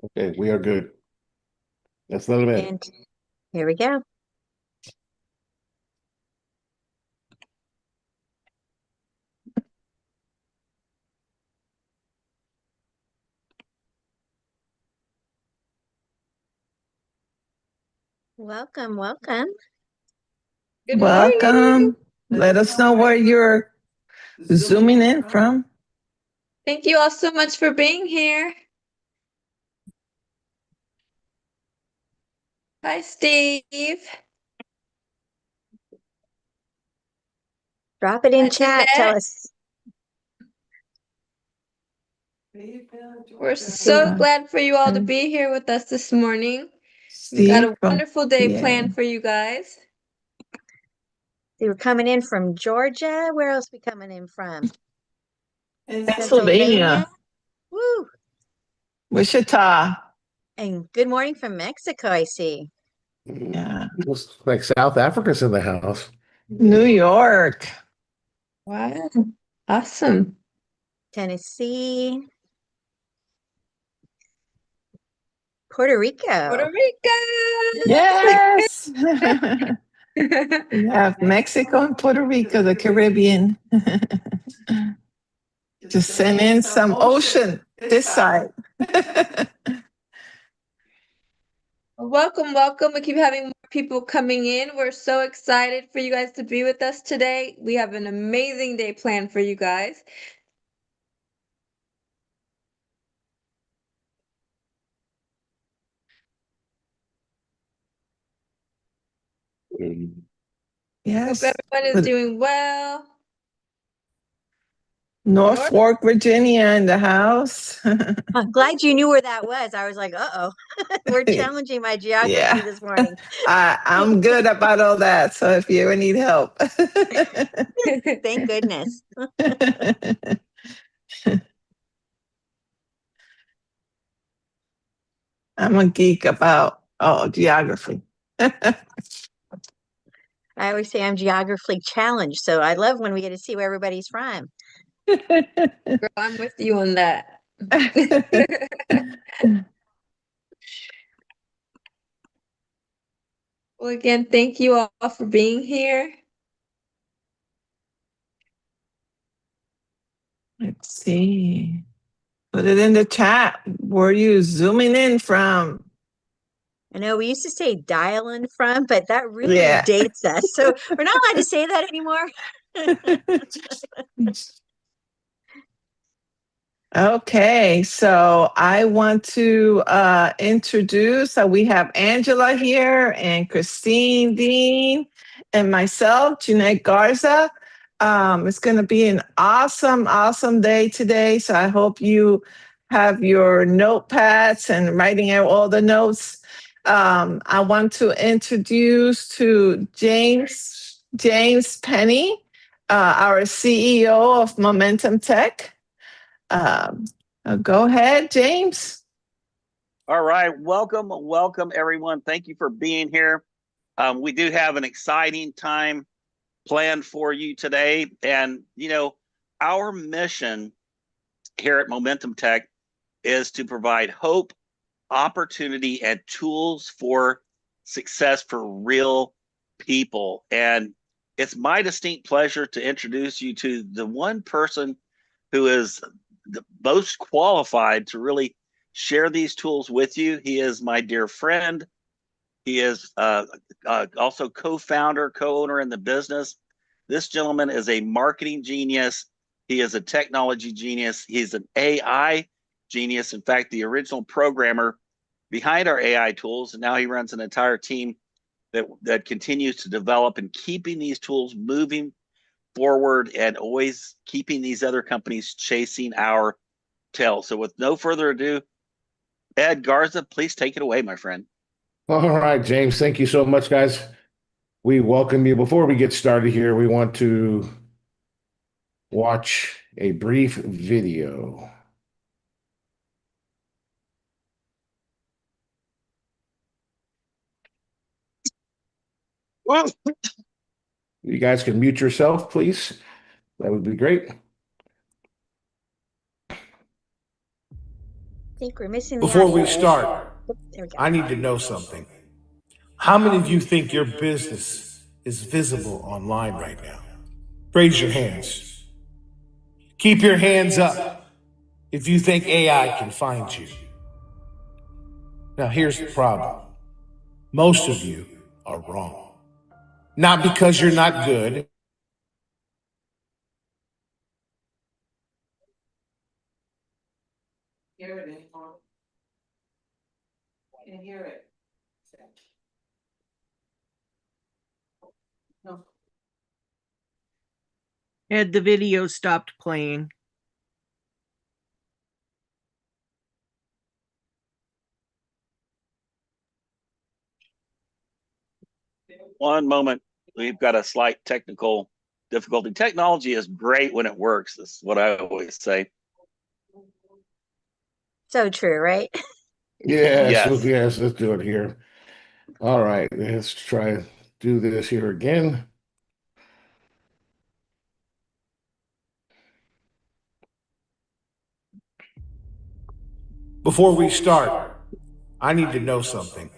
Okay, we are good. Let's let him in. And here we go. Welcome, welcome. Good morning. Welcome. Let us know where you're zooming in from. Thank you all so much for being here. Hi, Steve. Drop it in Hi, chat. Tell Jeanette. us. We're so glad for you all to be here with us this morning. We've got Steve a from wonderful day PA. planned for you guys. They were coming in from Georgia. Where else we coming in from? Pennsylvania. Woo! Wichita. And good morning from Mexico, I see. Yeah. Looks like South Africa's in the house. New York. Wow. Awesome. Tennessee. Puerto Rico. Puerto Rico. Yes. We have Mexico and Puerto Rico, the Caribbean. Just send in some ocean this side. Welcome, welcome. We keep having more people coming in. We're so excited for you guys to be with us today. We have an amazing day planned for you guys. Yes. Hope everyone is doing well. North Fork, Virginia in the house. I'm glad you knew where that was. I was like, uh-oh, we're challenging my geography this morning. I'm good about all that. So if you ever need help. Thank goodness. I'm a geek about geography. I always say I'm geographically challenged, so I love when we get to see where everybody's from. Girl, I'm with you on that. Well, again, thank you all for being here. Let's see. Put it in the chat. Where are you zooming in from? I know we used to say dial-in from, but that really dates us. So we're not allowed to say that anymore. Okay, so I want to introduce, we have Angela here and Christine Dean and myself, Jeanette Garza. It's going to be an awesome, awesome day today. So I hope you have your notepads and writing out all the notes. I want to introduce to James Penny, our CEO of Momentum Tech. Go ahead, James. All right. Welcome, everyone. Thank you for being here. We do have an exciting time planned for you today. And, our mission here at Momentum Tech is to provide hope, opportunity, and tools for success for real people. And it's my distinct pleasure to introduce you to the one person who is the most qualified to really share these tools with you. He is my dear friend. He is also co-founder, co-owner in the business. This gentleman is a marketing genius. He is a technology genius. He's an AI genius. In fact, the original programmer behind our AI tools, and now he runs an entire team that continues to develop and keeping these tools moving forward and always keeping these other companies chasing our tail. So with no further ado, Ed Garza, please take it away, my friend. All right, James. Thank you so much, guys. We welcome you. Before we get started here, we want to watch a brief video. You guys can mute yourself, please. That would be great. think we're missing the Before we audio. start, There we go. I need to know something. How many of you think your business is visible online right now? Raise your hands. Keep your hands up if you think AI can find you. Now, here's the problem. Most of you are wrong. Not because you're not good. Hear it anymore. I can hear it. No. Had the video stopped playing. One moment. We've got a slight technical difficulty. Technology is great when it works. That's what I always say. So true, right? Yes, let's do it here. All right, let's try to do this here again. Before we start, I need to know something.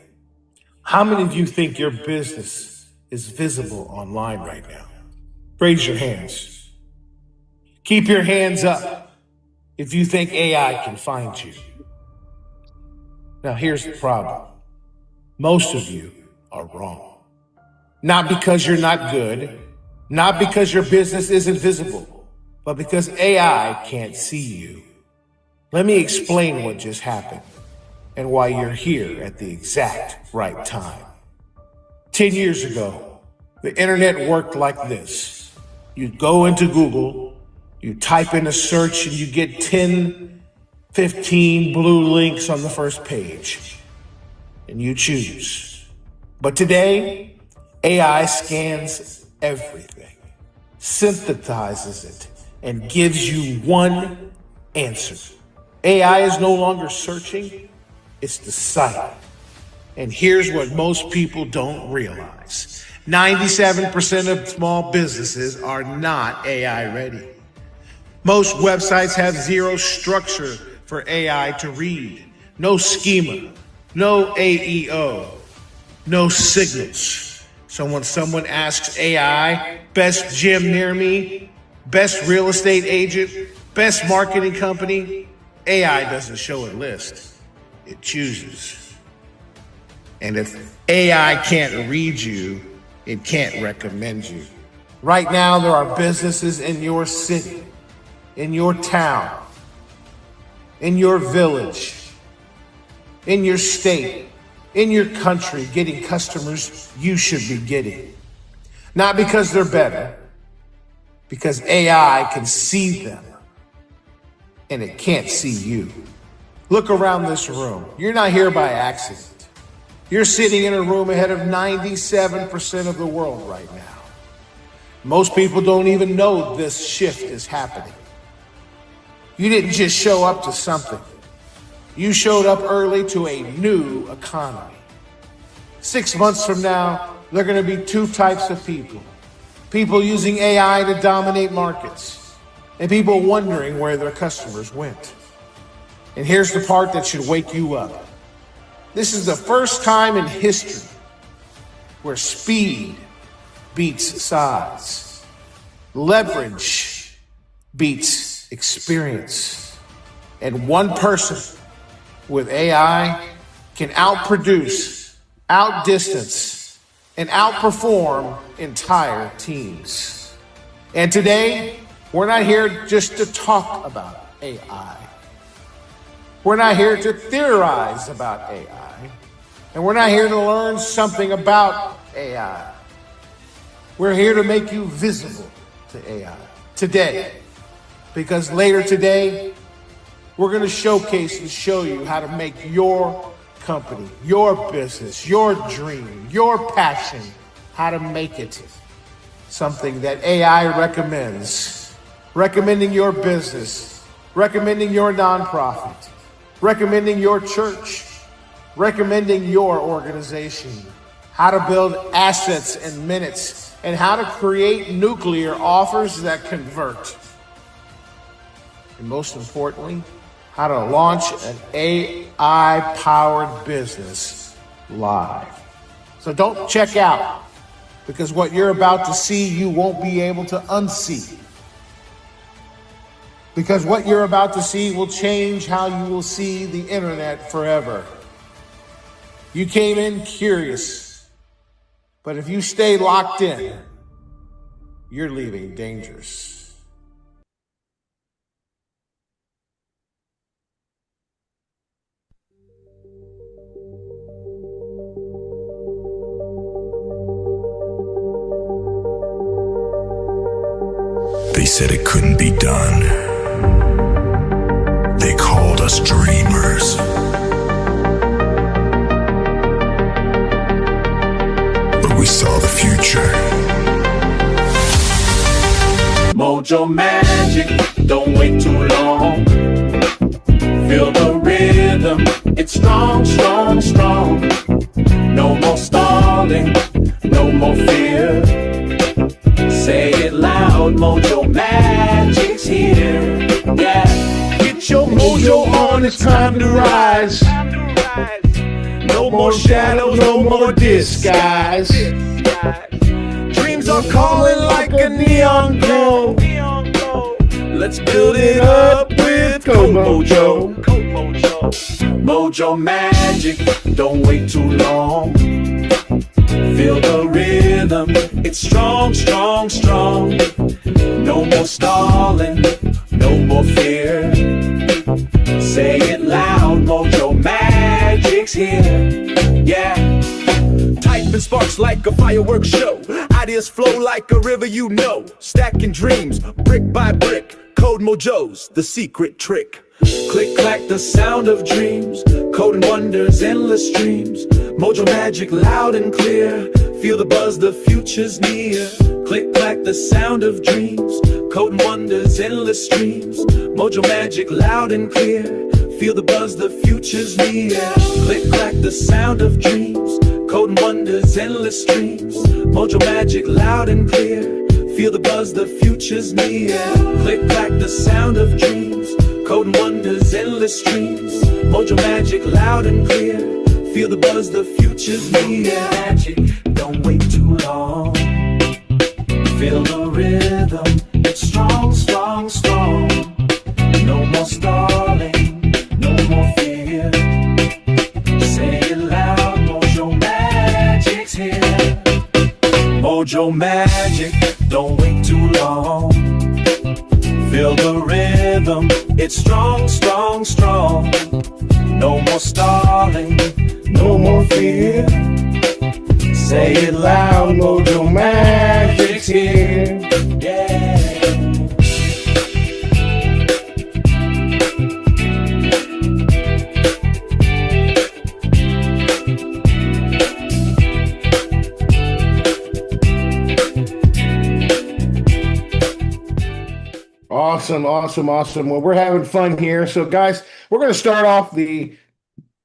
How many of you think your business is visible online right now? Raise your hands. Keep your hands up if you think AI can find you. Now, here's the problem. Most of you are wrong. Not because you're not good, not because your business isn't visible, but because AI can't see you. Let me explain what just happened and why you're here at the exact right time. 10 years ago, the internet worked like this. You'd go into Google, you type in a search, and you get 10, 15 blue links on the first page, and you choose. But today, AI scans everything, synthesizes it, and gives you one answer. AI is no longer searching, it's deciding. And here's what most people don't realize. 97% of small businesses are not AI ready. Most websites have zero structure for AI to read. No schema, no AEO, no signals. So when someone asks AI, best gym near me, best real estate agent, best marketing company, AI doesn't show a list, it chooses. And if AI can't read you, it can't recommend you. Right now, there are businesses in your city, in your town, in your village, in your state, in your country, getting customers you should be getting. Not because they're better, because AI can see them and it can't see you. Look around this room. You're not here by accident. You're sitting in a room ahead of 97% of the world right now. Most people don't even know this shift is happening. You didn't just show up to something. You showed up early to a new economy. 6 months from now, there are going to be two types of people. People using AI to dominate markets, and people wondering where their customers went. And here's the part that should wake you up. This is the first time in history where speed beats size, leverage beats experience, and one person with AI can outproduce, outdistance, and outperform entire teams. And today, we're not here just to talk about AI. We're not here to theorize about AI. And we're not here to learn something about AI. We're here to make you visible to AI today. Because later today, we're going to showcase and show you how to make your company, your business, your dream, your passion, how to make it something that AI recommends. Recommending your business, recommending your nonprofit, recommending your church, recommending your organization, how to build assets in minutes, and how to create nuclear offers that convert. And most importantly, how to launch an AI-powered business live. So don't check out, because what you're about to see, you won't be able to unsee. Because what you're about to see will change how you will see the internet forever. You came in curious, but if you stay locked in, you're leaving dangerous. They said it couldn't be done. They called us dreamers. But we saw the future. Mojo Magic, don't wait too long. Feel the rhythm, it's strong, strong, strong. No more stalling, no more fear. Say it loud, Mojo Magic's here. Yeah. Get your mojo on, it's time to rise. No more shadows, no more disguise. Dreams are calling like a neon glow. Let's build it up with Code Mojo. Mojo Magic, don't wait too long. Feel the rhythm, it's strong, strong, strong. No more stalling, no more fear. Say it loud, Mojo Magic's here. Yeah. Typing sparks like a fireworks show. Ideas flow like a river, you know. Stacking dreams, brick by brick. Code Mojo's the secret trick. Click clack, the sound of dreams. Code and wonders, endless dreams. Mojo Magic, loud and clear. Feel the buzz, the future's near. Click clack, the sound of dreams. Code and wonders, endless dreams. Mojo Magic, loud and clear. Feel the buzz, the future's near. Click clack, the sound of dreams. Code and wonders, endless dreams. Mojo Magic, loud and clear. Feel the buzz, the future's near. Click clack, the sound of dreams. Code and wonders, endless dreams. Mojo Magic, loud and clear. Feel the buzz, the future's near. Magic, don't wait too long. Feel the rhythm, it's strong, strong, strong. No more stalling, no more fear. Say it loud, Mojo Magic's here. Mojo Magic, don't wait too long. Feel the rhythm, it's strong, strong, strong. No more stalling, no more fear. Say it loud, Mojo Magic's here. Yeah. Awesome, awesome, awesome. Well, we're having fun here. So, guys, we're going to start off the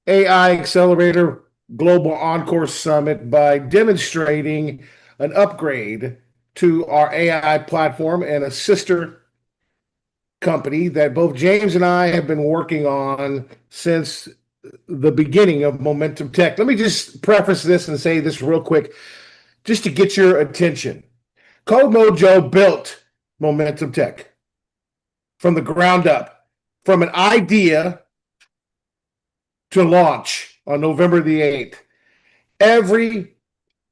AI Accelerator Global Encore Summit by demonstrating an upgrade to our AI platform and a sister company that both James and I have been working on since the beginning of Momentum Tech. Let me just preface this and say this real quick, just to get your attention. Code Mojo built Momentum Tech from the ground up, from an idea to launch on November the 8th. Every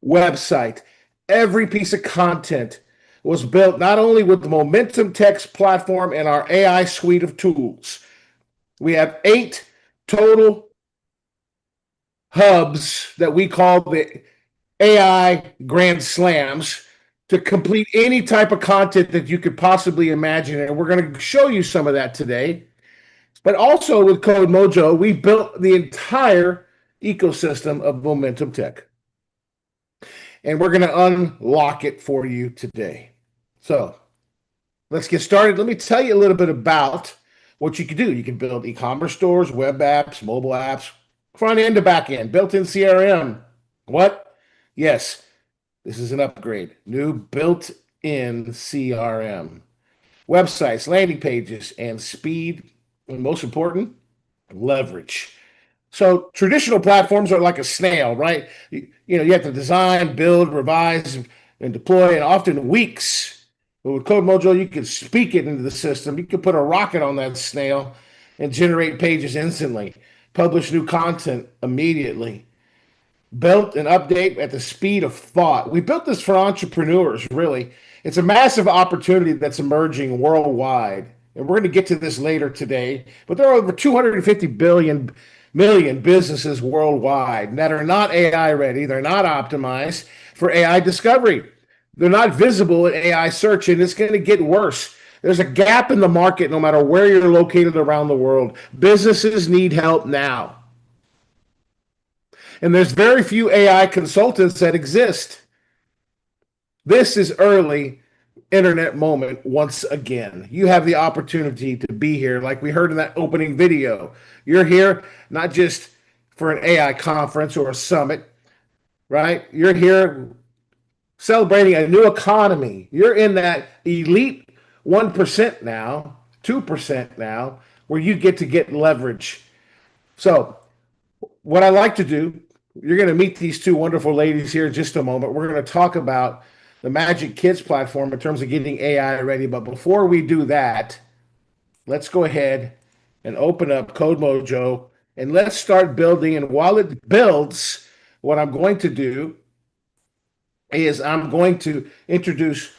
website, every piece of content was built not only with the Momentum Tech's platform and our AI suite of tools. We have 8 total hubs that we call the AI Grand Slams to complete any type of content that you could possibly imagine. And we're going to show you some of that today. But also with Code Mojo, we built the entire ecosystem of Momentum Tech. And we're going to unlock it for you today. So let's get started. Let me tell you a little bit about what you can do. You can build e-commerce stores, web apps, mobile apps, front end to back end, built-in CRM. What? Yes. This is an upgrade. New built-in CRM. Websites, landing pages, and speed And most important, leverage. So traditional platforms are like a snail, right? You have to design, build, revise, and deploy in often weeks. But with CodeMojo, you can speak it into the system. You can put a rocket on that snail and generate pages instantly, publish new content immediately, built and update at the speed of thought. We built this for entrepreneurs, really. It's a massive opportunity that's emerging worldwide. And we're going to get to this later today. But there are over 250 million businesses worldwide that are not AI ready. They're not optimized for AI discovery. They're not visible in AI search, and it's going to get worse. There's a gap in the market no matter where you're located around the world. Businesses need help now. And there's very few AI consultants that exist. This is early internet moment once again. You have the opportunity to be here, like we heard in that opening video. You're here not just for an AI conference or a summit, right? You're here celebrating a new economy. You're in that elite 1% now, 2% now, where you get leverage. So what I like to do, you're going to meet these two wonderful ladies here in just a moment. We're going to talk about the Magic Kids platform in terms of getting AI ready. But before we do that, let's go ahead and open up CodeMojo and let's start building. And while it builds, what I'm going to do is I'm going to introduce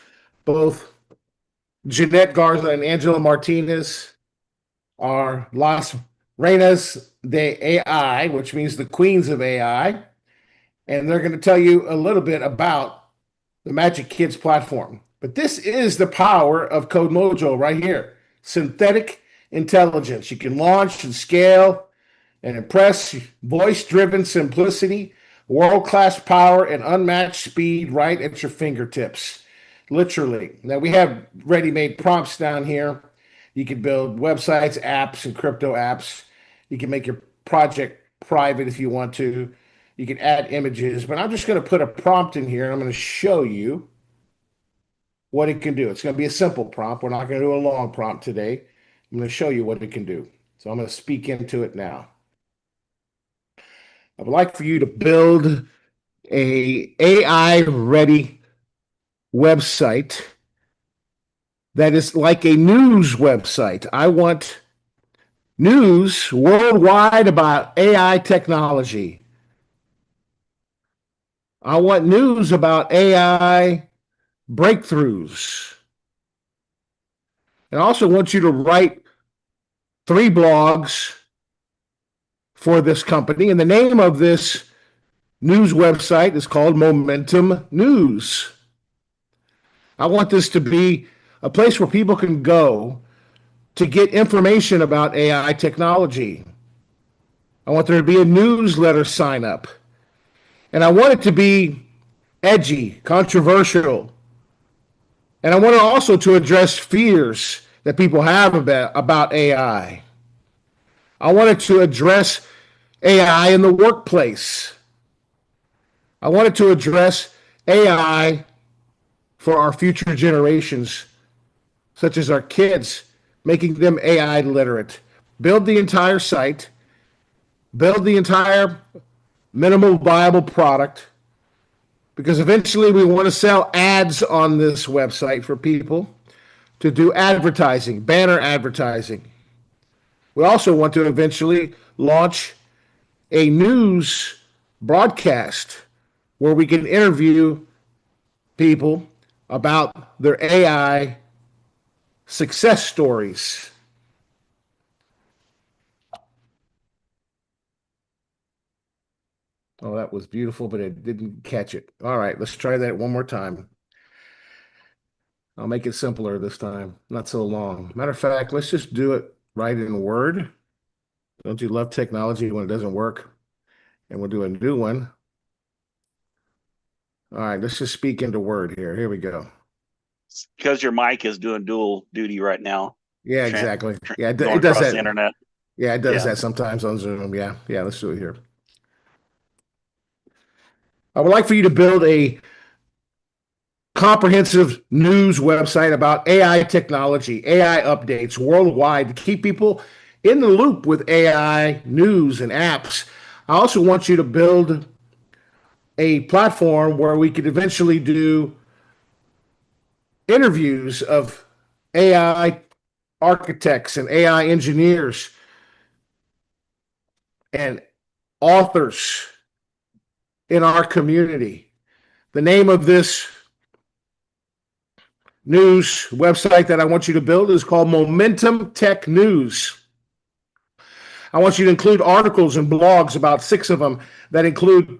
both Jeanette Garza and Angela Martinez, our Las Reinas de AI, which means the queens of AI. And they're going to tell you a little bit about the Magic Kids platform. But this is the power of CodeMojo right here. Synthetic intelligence. You can launch and scale and impress, voice-driven simplicity, world-class power, and unmatched speed right at your fingertips. Literally. Now, we have ready-made prompts down here. You can build websites, apps, and crypto apps. You can make your project private if you want to. You can add images, but I'm just going to put a prompt in here, and I'm going to show you what it can do. It's going to be a simple prompt. We're not going to do a long prompt today. I'm going to show you what it can do. So I'm going to speak into it now. I would like for you to build a AI-ready website that is like a news website. I want news worldwide about AI technology. I want news about AI breakthroughs. And I also want you to write 3 blogs for this company. And the name of this news website is called Momentum News. I want this to be a place where people can go to get information about AI technology. I want there to be a newsletter sign up. And I want it to be edgy, controversial. And I want it also to address fears that people have about AI. I want it to address AI in the workplace. I want it to address AI for our future generations, such as our kids, making them AI literate. Build the entire site, build the entire minimal viable product, because eventually we want to sell ads on this website for people to do advertising, banner advertising. We also want to eventually launch a news broadcast where we can interview people about their AI success stories. Oh, that was beautiful, but it didn't catch it. All right, let's try that one more time. I'll make it simpler this time, not so long. Matter of fact, let's just do it right in Word. Don't you love technology when it doesn't work? And we'll do a new one. All right, let's just speak into Word here. Here we go. Because your mic is doing dual duty right now. Yeah, exactly. Yeah, it Going does across that. the internet. Yeah, it does that sometimes on Zoom. Yeah, let's do it here. I would like for you to build a comprehensive news website about AI technology, AI updates worldwide to keep people in the loop with AI news and apps. I also want you to build a platform where we could eventually do interviews of AI architects and AI engineers and authors in our community. The name of this news website that I want you to build is called Momentum Tech News. I want you to include articles and blogs, about 6 of them, that include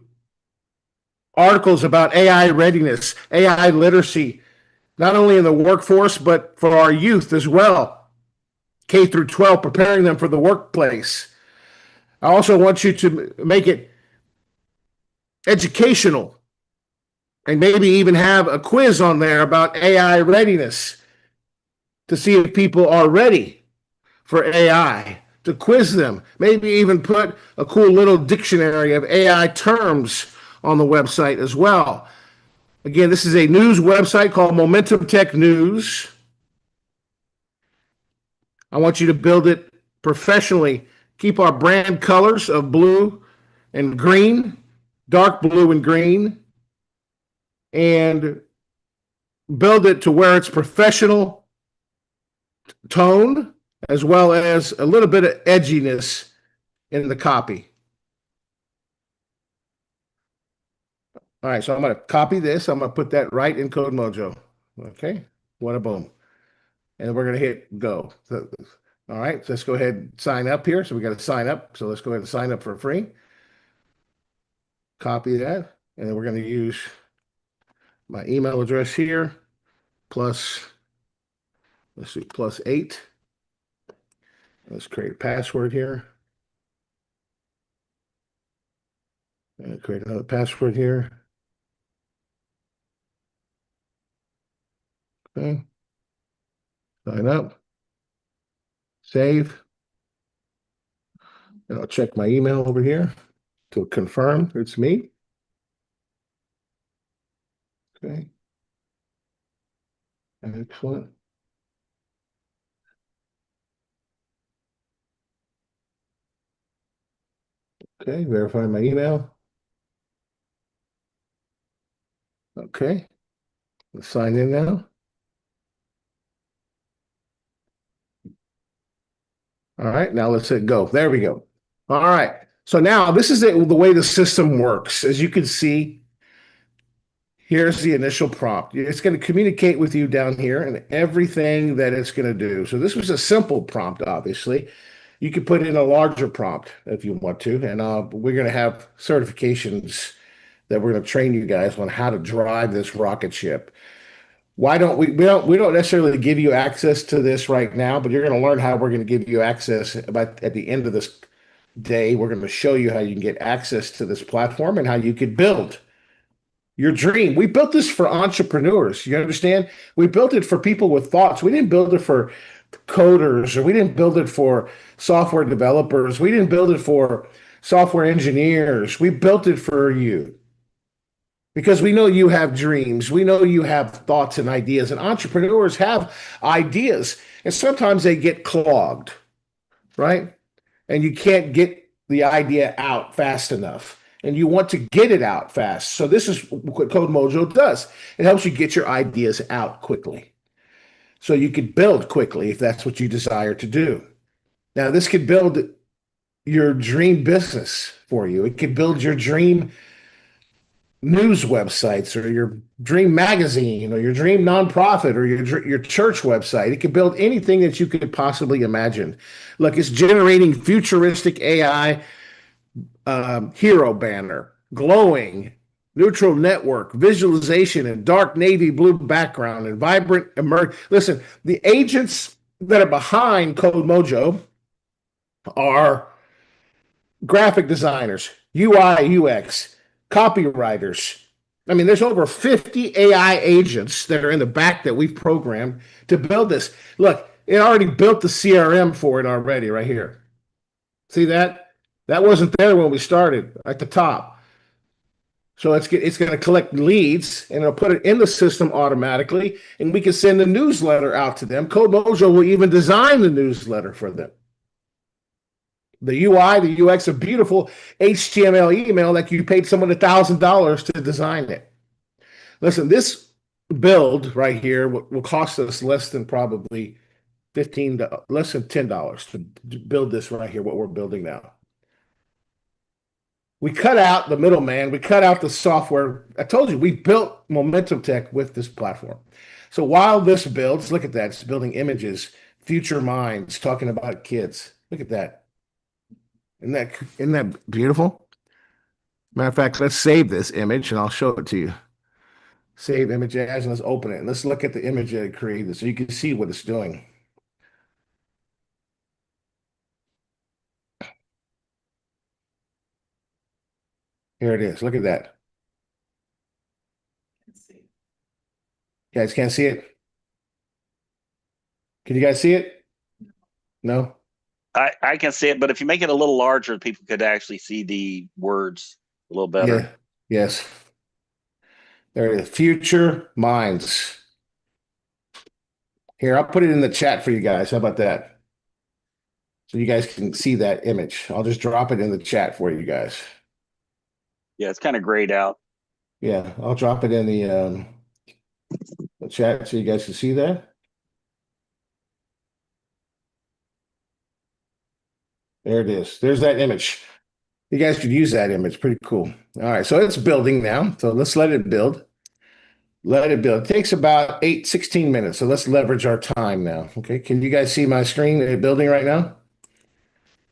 articles about AI readiness, AI literacy, not only in the workforce, but for our youth as well, K through 12, preparing them for the workplace. I also want you to make it educational and maybe even have a quiz on there about AI readiness to see if people are ready for AI, to quiz them, maybe even put a cool little dictionary of AI terms on the website as well. Again, this is a news website called Momentum Tech News. I want you to build it professionally. Keep our brand colors of blue and green, dark blue and green, and build it to where it's professional tone as well as a little bit of edginess in the copy. All right, so I'm going to copy this. I'm going to put that right in CodeMojo. Okay, what a boom. And we're going to hit go. So, all right, so let's go ahead and sign up here. So we got to sign up. So let's go ahead and sign up for free. Copy that. And then we're going to use my email address here, plus, let's see, +8. Let's create a password here. And create another password here. Okay. Sign up. Save. And I'll check my email over here to confirm it's me. Okay. Excellent. Okay, verify my email. Okay. Let's sign in now. All right, now let's hit go. There we go. All right. So now this is the way the system works. As you can see, here's the initial prompt. It's going to communicate with you down here and everything that it's going to do. So this was a simple prompt, obviously. You could put in a larger prompt if you want to. And we're going to have certifications that we're going to train you guys on how to drive this rocket ship. Why don't we don't necessarily give you access to this right now, but you're going to learn how we're going to give you access at the end of this day. We're going to show you how you can get access to this platform and how you could build your dream. We built this for entrepreneurs. You understand? We built it for people with thoughts. We didn't build it for coders, or we didn't build it for software developers. We didn't build it for software engineers. We built it for you. Because we know you have dreams. We know you have thoughts and ideas, and entrepreneurs have ideas, and sometimes they get clogged, right? And you can't get the idea out fast enough, and you want to get it out fast. So this is what CodeMojo does. It helps you get your ideas out quickly, so you can build quickly if that's what you desire to do. Now, this could build your dream business for you. It could build your dream news websites, or your dream magazine, or your dream nonprofit, or your church website. It can build anything that you could possibly imagine. Look, it's generating futuristic AI hero banner, glowing neutral network, visualization, and dark navy blue background, and vibrant Listen, the agents that are behind CodeMojo are graphic designers, UI, UX, copywriters. I mean, there's over 50 AI agents that are in the back that we've programmed to build this. Look, it already built the CRM for it already right here. See that? That wasn't there when we started at the top. So it's going to collect leads, and it'll put it in the system automatically, and we can send a newsletter out to them. CodeMojo will even design the newsletter for them. The UI, the UX, a beautiful HTML email like you paid someone $1,000 to design it. Listen, this build right here will cost us less than probably less than $10 to build this right here, what we're building now. We cut out the middleman. We cut out the software. I told you, we built Momentum Tech with this platform. So while this builds, look at that. It's building images, future minds, talking about kids. Look at that. Isn't that beautiful? Matter of fact, let's save this image and I'll show it to you. Save image as, and let's open it. And let's look at the image that it created so you can see what it's doing. Here it is. Look at that. You guys can't see it? Can you guys see it? No? I can see it, but if you make it a little larger, people could actually see the words a little better. Yeah. Yes. There it is. Future Minds. Here, I'll put it in the chat for you guys. How about that? So you guys can see that image. I'll just drop it in the chat for you guys. Yeah, it's kind of grayed out. Yeah, I'll drop it in the chat so you guys can see that. There it is. There's that image. You guys could use that image. Pretty cool. All right, so it's building now. So let's let it build. Let it build. It takes about 16 minutes. So let's leverage our time now. Okay, can you guys see my screen building right now?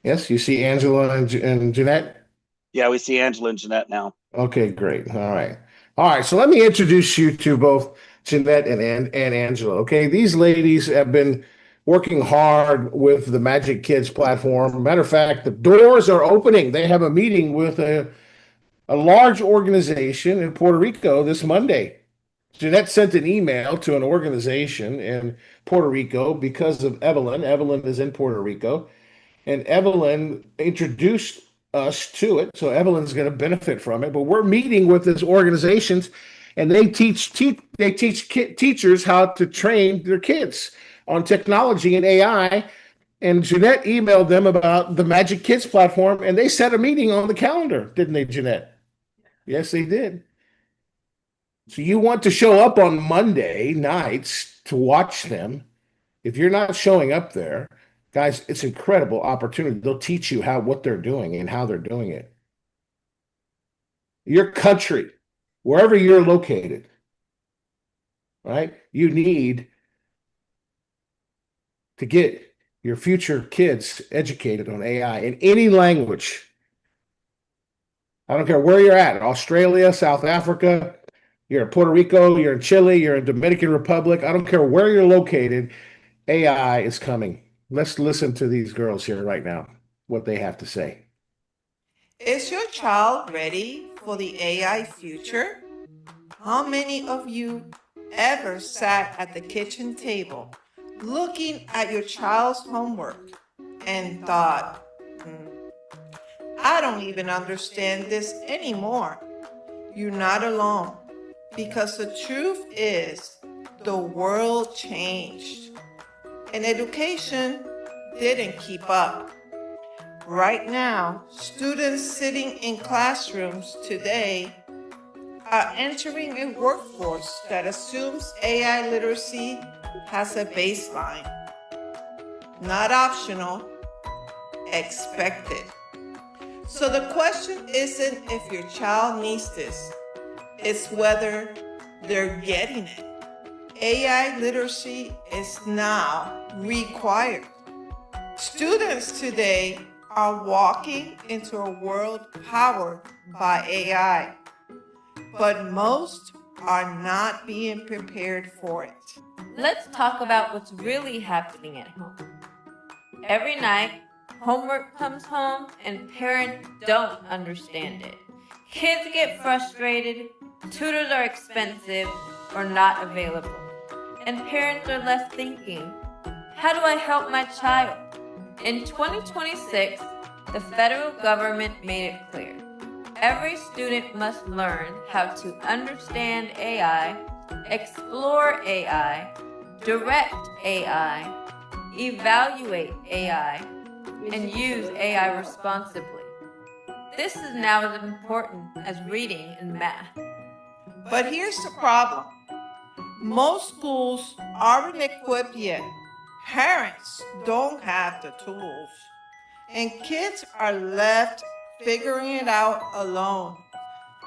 Yes, you see Angela and Jeanette? Yeah, we see Angela and Jeanette now. Okay, great. All right. All right, so let me introduce you to both Jeanette and Angela. Okay, these ladies have been working hard with the Magic Kids platform. Matter of fact, the doors are opening. They have a meeting with a large organization in Puerto Rico this Monday. Jeanette sent an email to an organization in Puerto Rico because of Evelyn. Evelyn is in Puerto Rico, and Evelyn introduced us to it. So Evelyn's going to benefit from it. But we're meeting with these organizations, and they teach teachers how to train their kids on technology and AI. And Jeanette emailed them about the Magic Kids platform, and they set a meeting on the calendar, didn't they, Jeanette? Yes, they did. So you want to show up on Monday nights to watch them. If you're not showing up there, guys, it's an incredible opportunity. They'll teach you what they're doing and how they're doing it. Your country, wherever you're located, right? You need to get your future kids educated on AI in any language. I don't care where you're at, Australia, South Africa, you're in Puerto Rico, you're in Chile, you're in Dominican Republic. I don't care where you're located, AI is coming. Let's listen to these girls here right now, what they have to say. Is your child ready for the AI future? How many of you ever sat at the kitchen table looking at your child's homework and thought, I don't even understand this anymore? You're not alone, because the truth is the world changed and education didn't keep up. Right now, students sitting in classrooms today are entering a workforce that assumes AI literacy has a baseline. Not optional, expected. So the question isn't if your child needs this, it's whether they're getting it. AI literacy is now required. Students today are walking into a world powered by AI, but most are not being prepared for it. Let's talk about what's really happening at home. Every night, homework comes home and parents don't understand it. Kids get frustrated, tutors are expensive or not available, and parents are left thinking, how do I help my child? In 2026, the federal government made it clear. Every student must learn how to understand AI, explore AI, direct AI, evaluate AI, and use AI responsibly. This is now as important as reading and math. But here's the problem. Most schools aren't equipped yet. Parents don't have the tools. And kids are left figuring it out alone.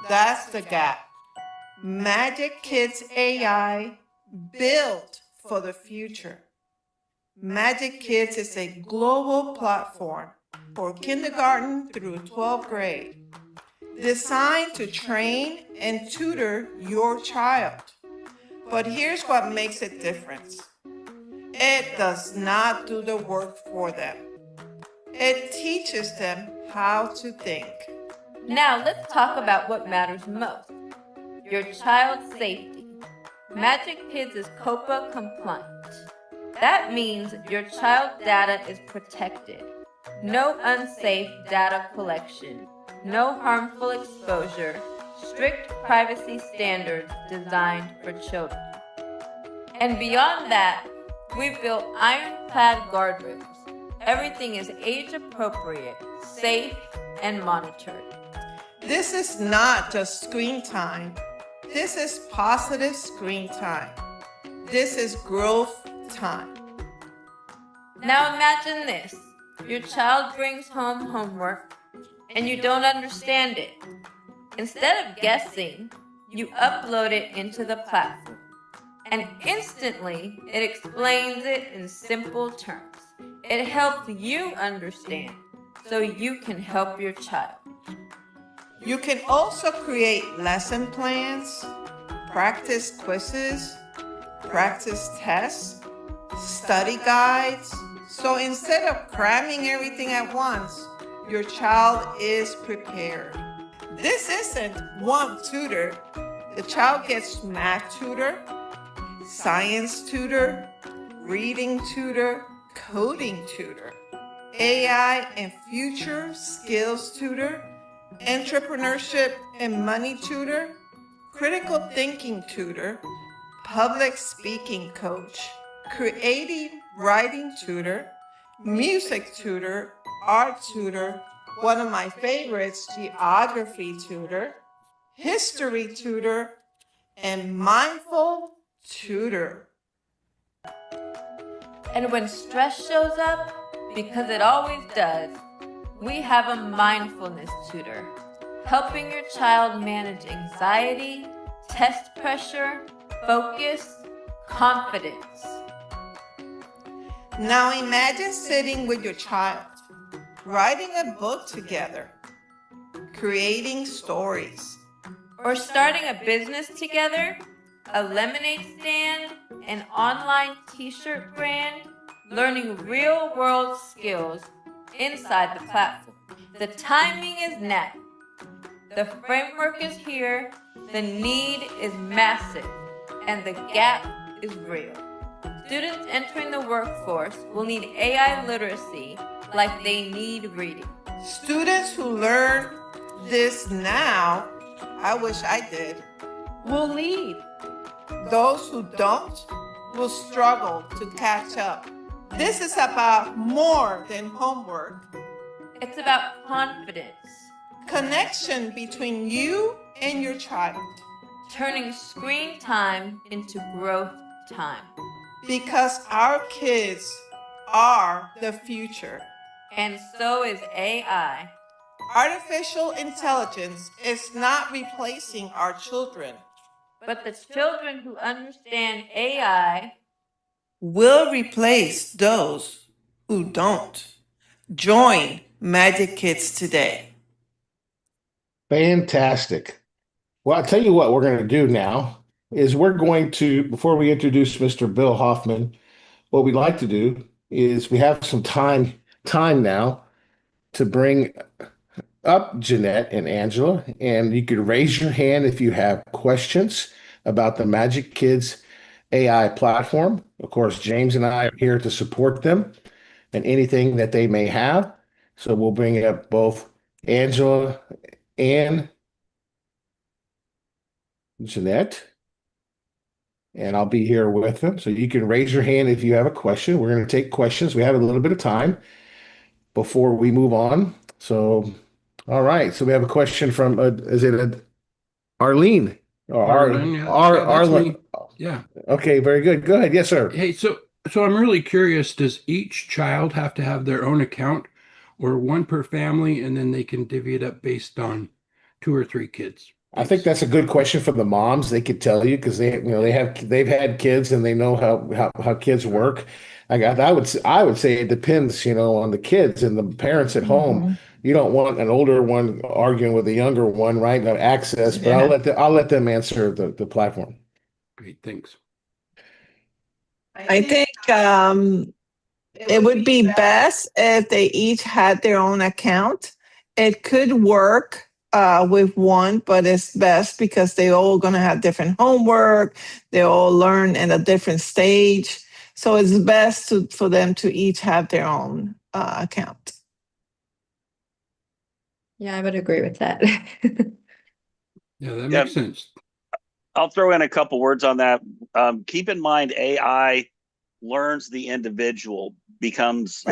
That's the gap. Magic Kids AI built for the future. Magic Kids is a global platform for kindergarten through 12th grade, designed to train and tutor your child. But here's what makes it different. It does not do the work for them. It teaches them how to think. Now let's talk about what matters most. Your child's safety. Magic Kids is COPPA compliant. That means your child's data is protected. No unsafe data collection. No harmful exposure. Strict privacy standards designed for children. And beyond that, we've built ironclad guardrails. Everything is age appropriate, safe, and monitored. This is not just screen time. This is positive screen time. This is growth time. Now imagine this. Your child brings home homework and you don't understand it. Instead of guessing, you upload it into the platform. And instantly, it explains it in simple terms. It helps you understand so you can help your child. You can also create lesson plans, practice quizzes, practice tests, study guides. So instead of cramming everything at once, your child is prepared. This isn't one tutor. The child gets math tutor, science tutor, reading tutor, coding tutor, AI and future skills tutor, entrepreneurship and money tutor, critical thinking tutor, public speaking coach, creative writing tutor, music tutor, art tutor, one of my favorites, geography tutor, history tutor, and mindful tutor. And when stress shows up, because it always does, we have a mindfulness tutor, helping your child manage anxiety, test pressure, focus, confidence. Now imagine sitting with your child, writing a book together, creating stories, or starting a business together, a lemonade stand, an online t-shirt brand, learning real-world skills inside the platform. The timing is now. The framework is here, the need is massive, and the gap is real. Students entering the workforce will need AI literacy like they need reading. Students who learn this now, I wish I did, will lead. Those who don't will struggle to catch up. This is about more than homework. It's about confidence. Connection between you and your child. Turning screen time into growth time. Because our kids are the future. And so is AI. Artificial intelligence is not replacing our children. But the children who understand AI will replace those who don't. Join Magic Kids today. Fantastic. Well, I'll tell you what we're going to do now is we're going to, before we introduce Mr. Bill Hoffman, what we'd like to do is we have some time now to bring up Jeanette and Angela, and you could raise your hand if you have questions about the Magic Kids AI platform. Of course, James and I are here to support them and anything that they may have. So we'll bring up both Angela and Jeanette, and I'll be here with them. So you can raise your hand if you have a question. We're going to take questions. We have a little bit of time. before we move on. So, all right. So we have a question from, is it Arlene? Or Arlen, yeah, that's Arlen. me. Yeah. Okay, very good. Go ahead. Yes, sir. Hey, so I'm really curious, does each child have to have their own account or one per family and then they can divvy it up based on 2 or 3 kids? I think that's a good question for the moms. They could tell you because they've had kids and they know how kids work. I would say it depends, on the kids and the parents at home. You don't want an older one arguing with a younger one, right? No access, but I'll let them answer the platform. Great, thanks. I think it would be best if they each had their own account. It could work with one, but it's best because they all going to have different homework. They all learn at a different stage. So it's best for them to each have their own account. Yeah, I would agree with that. Yeah, that makes sense. I'll throw in a couple words on that. Keep in mind, AI learns the individual, becomes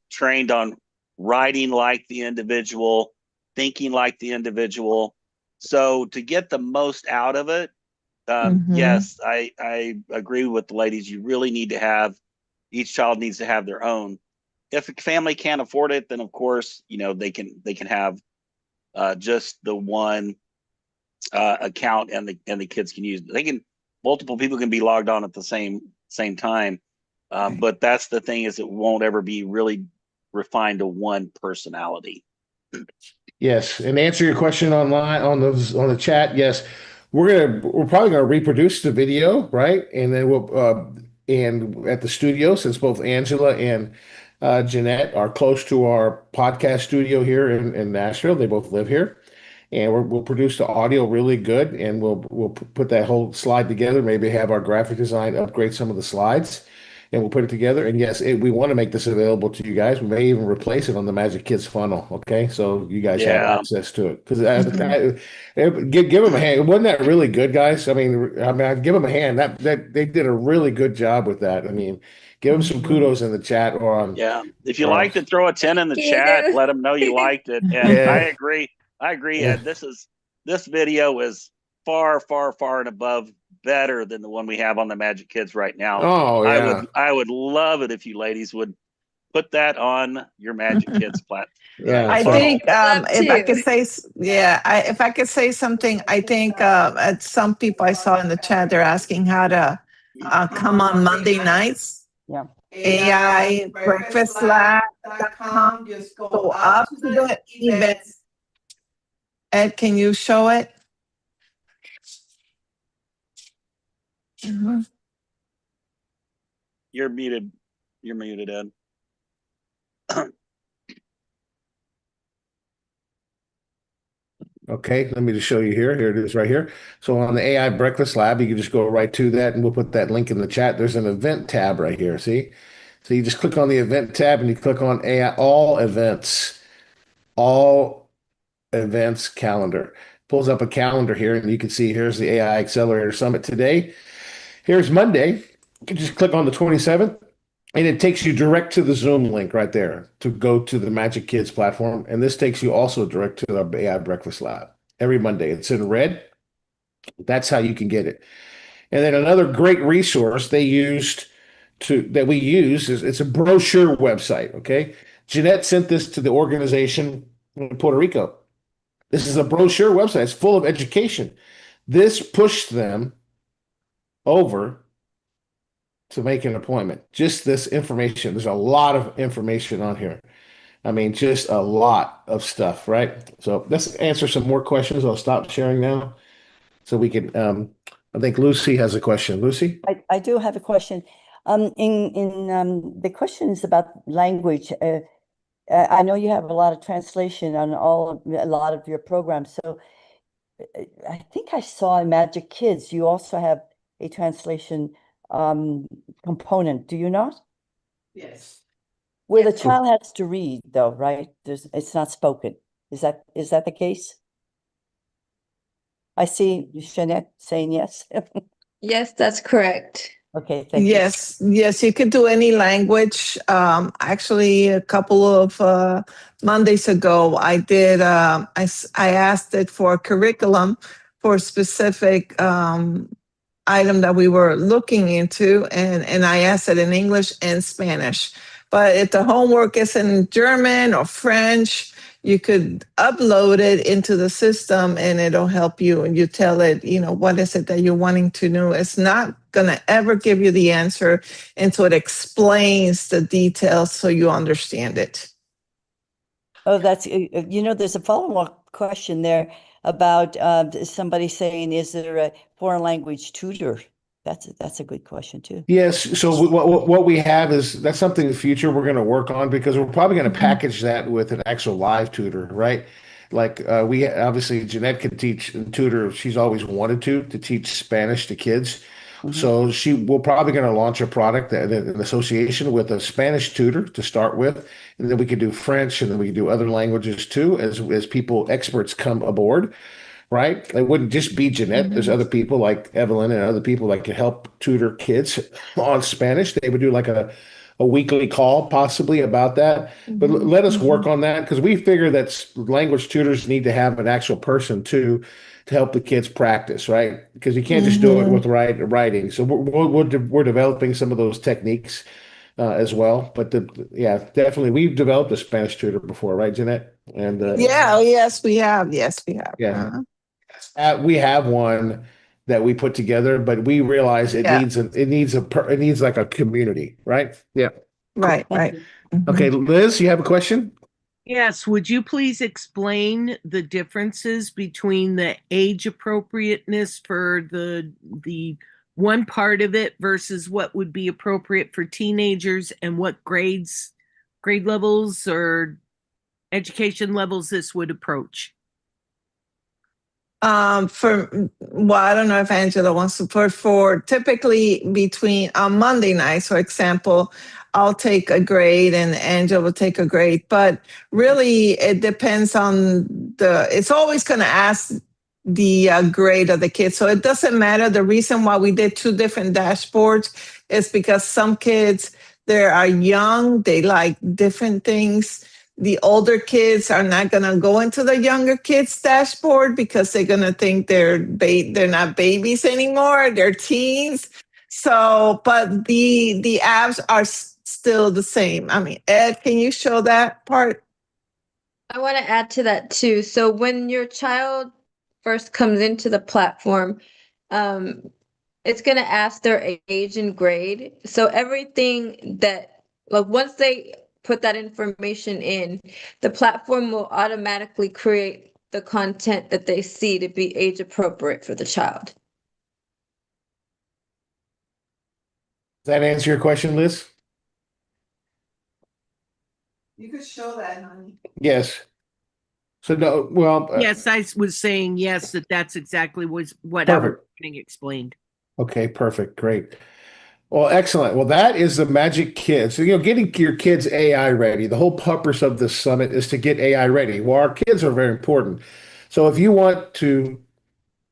trained on writing like the individual, thinking like the individual. So to get the most out of it, yes, I agree with the ladies. You really need to have, each child needs to have their own. If a family can't afford it, then of course, they can have just the one account, and the kids can use. Multiple people can be logged on at the same time. But that's the thing, is it won't ever be really refined to one personality. Yes, and to answer your question online on the chat, yes, we're probably gonna reproduce the video, right? And then we'll and at the studio, since both Angela and Jeanette are close to our podcast studio here in Nashville, they both live here, and we'll produce the audio really good, and we'll put that whole slide together. Maybe have our graphic design upgrade some of the slides, and we'll put it together. And yes, we want to make this available to you guys. We may even replace it on the Magic Kids funnel. Okay, so you guys have access to it. Because give them a hand. Wasn't that really good, guys? I mean, I'd give them a hand. That they did a really good job with that. I mean, give them some kudos in the chat or on. Yeah, if you liked it, throw a 10 in the chat. Let them know you liked it. And I agree, Ed. This video is far, far, far and above better than the one we have on the Magic Kids right now. Oh, yeah. I would love it if you ladies would put that on your Magic Kids platform. Yeah, I think if I could say something, I think at some people I saw in the chat, they're asking how to come on Monday nights. Yeah. AIBreakfastLab.com. Just go up to the events. Ed, can you show it? You're muted. You're muted, Ed. Okay, let me just show you here. Here it is right here. So on the AI Breakfast Lab, you can just go right to that, and we'll put that link in the chat. There's an event tab right here, see? So you just click on the event tab and you click on AI, all events calendar. Pulls up a calendar here, and you can see here's the AI Accelerator Summit today. Here's Monday. You can just click on the 27th, and it takes you direct to the Zoom link right there to go to the Magic Kids platform. And this takes you also direct to the AI Breakfast Lab every Monday. It's in red. That's how you can get it. And then another great resource we use is it's a brochure website. Okay. Jeanette sent this to the organization in Puerto Rico. This is a brochure website. It's full of education. This pushed them over to make an appointment. Just this information. There's a lot of information on here. I mean, just a lot of stuff, right? So let's answer some more questions. I'll stop sharing now so we can, I think Lucy has a question. Lucy? I do have a question. The question is about language. I know you have a lot of translation on a lot of your programs. So I think I saw in Magic Kids, you also have a translation component. Do you not? Yes. Where the child has to read, though, right? It's not spoken. Is that the case? I see Jeanette saying yes. Yes, that's correct. Okay, thank you. Yes, you could do any language. Actually, a couple of Mondays ago, I did. I asked it for a curriculum for a specific item that we were looking into, and I asked it in English and Spanish. But if the homework is in German or French, you could upload it into the system and it'll help you. And you tell it, what is it that you're wanting to know? It's not going to ever give you the answer until it explains the details so you understand it. Oh, that's, there's a follow-up question there about somebody saying, is there a foreign language tutor? That's a good question too. Yes. So what we have is that's something in the future we're going to work on, because we're probably going to package that with an actual live tutor, right? Like we obviously Jeanette can teach and tutor. She's always wanted to teach Spanish to kids. So we're probably going to launch a product, an association with a Spanish tutor to start with, and then we could do French, and then we could do other languages too as experts come aboard. Right? It wouldn't just be Jeanette. There's other people like Evelyn and other people that could help tutor kids on Spanish. They would do like a weekly call possibly about that. But let us work on that, because we figure that language tutors need to have an actual person too to help the kids practice, right? Because you can't just do it with writing. So we're developing some of those techniques as well. But definitely we've developed a Spanish tutor before, right, Jeanette? And yes, we have. Yes, we have. Yeah. We have one that we put together, but we realize it needs like a community, right? Yeah. Right. Okay, Liz, you have a question? Yes. Would you please explain the differences between the age appropriateness for the one part of it versus what would be appropriate for teenagers, and what grade levels or education levels this would approach? I don't know if Angela wants to for typically between on Monday nights, for example, I'll take a grade and Angela will take a grade, but really it depends on it's always going to ask the grade of the kid. So it doesn't matter. The reason why we did two different dashboards is because some kids, they are young, they like different things. The older kids are not going to go into the younger kids' dashboard because they're going to think they're not babies anymore, they're teens. So, but the apps are still the same. I mean, Ed, can you show that part? I want to add to that too. So when your child first comes into the platform, it's going to ask their age and grade. So everything that, like, once they put that information in, the platform will automatically create the content that they see to be age appropriate for the child. Does that answer your question, Liz? You could show that, honey. Yes. So no, well. Yes, I was saying yes, that's exactly what I was getting explained. Okay, perfect, great. Well, excellent. Well, that is the Magic Kids. So, getting your kids AI ready. The whole purpose of this summit is to get AI ready. Well, our kids are very important. So if you want to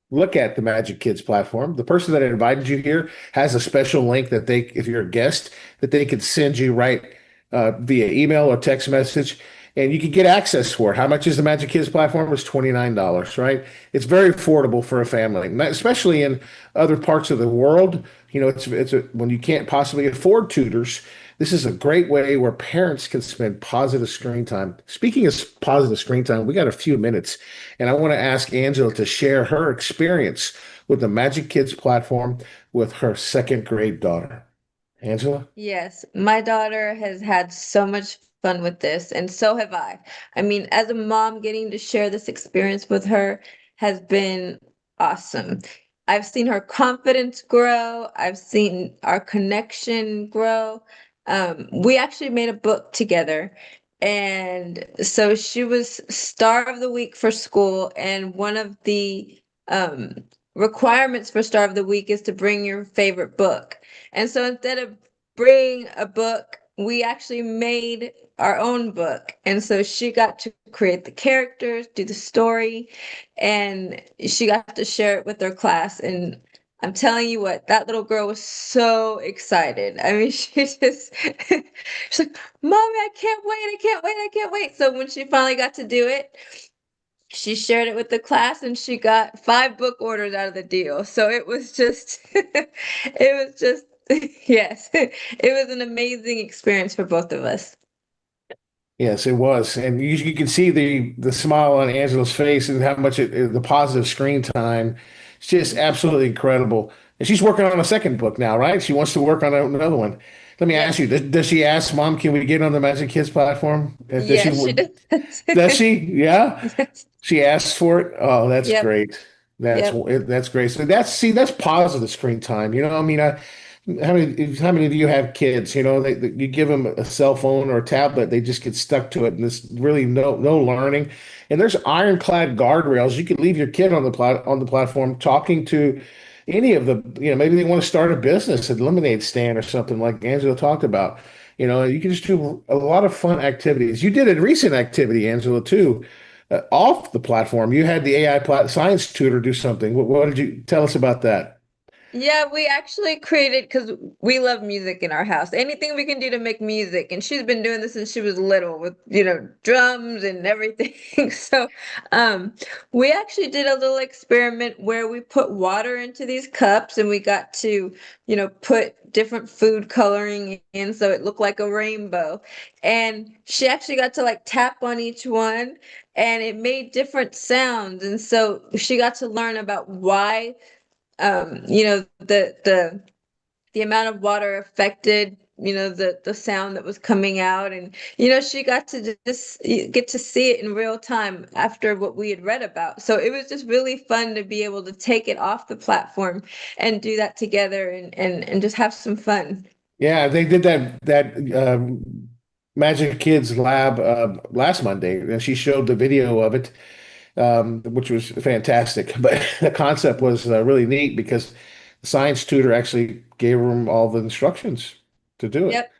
look at the Magic Kids platform, the person that invited you here has a special link that if you're a guest, that they could send you right via email or text message, and you can get access for it. How much is the Magic Kids platform? It's $29, right? It's very affordable for a family, especially in other parts of the world. When you can't possibly afford tutors, this is a great way where parents can spend positive screen time. Speaking of positive screen time, we got a few minutes, and I want to ask Angela to share her experience with the Magic Kids platform with her second grade daughter. Angela? Yes, my daughter has had so much fun with this, and so have I. I mean, as a mom, getting to share this experience with her has been awesome. I've seen her confidence grow. I've seen our connection grow. We actually made a book together. And so she was Star of the Week for school. And one of the requirements for Star of the Week is to bring your favorite book. And so instead of bringing a book, we actually made our own book. And so she got to create the characters, do the story, and she got to share it with her class. And I'm telling you what, that little girl was so excited. I mean, she's like, Mommy, I can't wait, I can't wait, I can't wait. So when she finally got to do it, she shared it with the class and she got 5 book orders out of the deal. So it was just, it was just, yes, it was an amazing experience for both of us. Yes, it was, and you can see the smile on Angela's face and how much the positive screen time. It's just absolutely incredible. And she's working on a second book now, right? She wants to work on another one. Let me ask you: does she ask Mom, "Can we get on the Magic Kids platform?" Yes, she does. Does she? Yeah, Yes. she asked for it. Oh, that's Yep. great. That's Yep. that's great. So that's positive screen time. I mean, how many of you have kids? You give them a cell phone or a tablet, they just get stuck to it, and there's really no learning. And there's ironclad guardrails. You could leave your kid on the platform talking to any of the, maybe they want to start a business, a lemonade stand or something like Angela talked about. You can just do a lot of fun activities. You did a recent activity, Angela, too, off the platform. You had the science tutor do something. What did you tell us about that? Yeah, we actually created because we love music in our house. Anything we can do to make music, and she's been doing this since she was little with, drums and everything. So, we actually did a little experiment where we put water into these cups and we got to, put different food coloring in so it looked like a rainbow. And she actually got to like tap on each one and it made different sounds. And so she got to learn about why the amount of water affected the sound that was coming out, and she got to just get to see it in real time after what we had read about. So it was just really fun to be able to take it off the platform and do that together and just have some fun. Yeah, they did that Magic Kids Lab last Monday, and she showed the video of it, which was fantastic. But the concept was really neat because the science tutor actually gave them all the instructions to do it. Yep.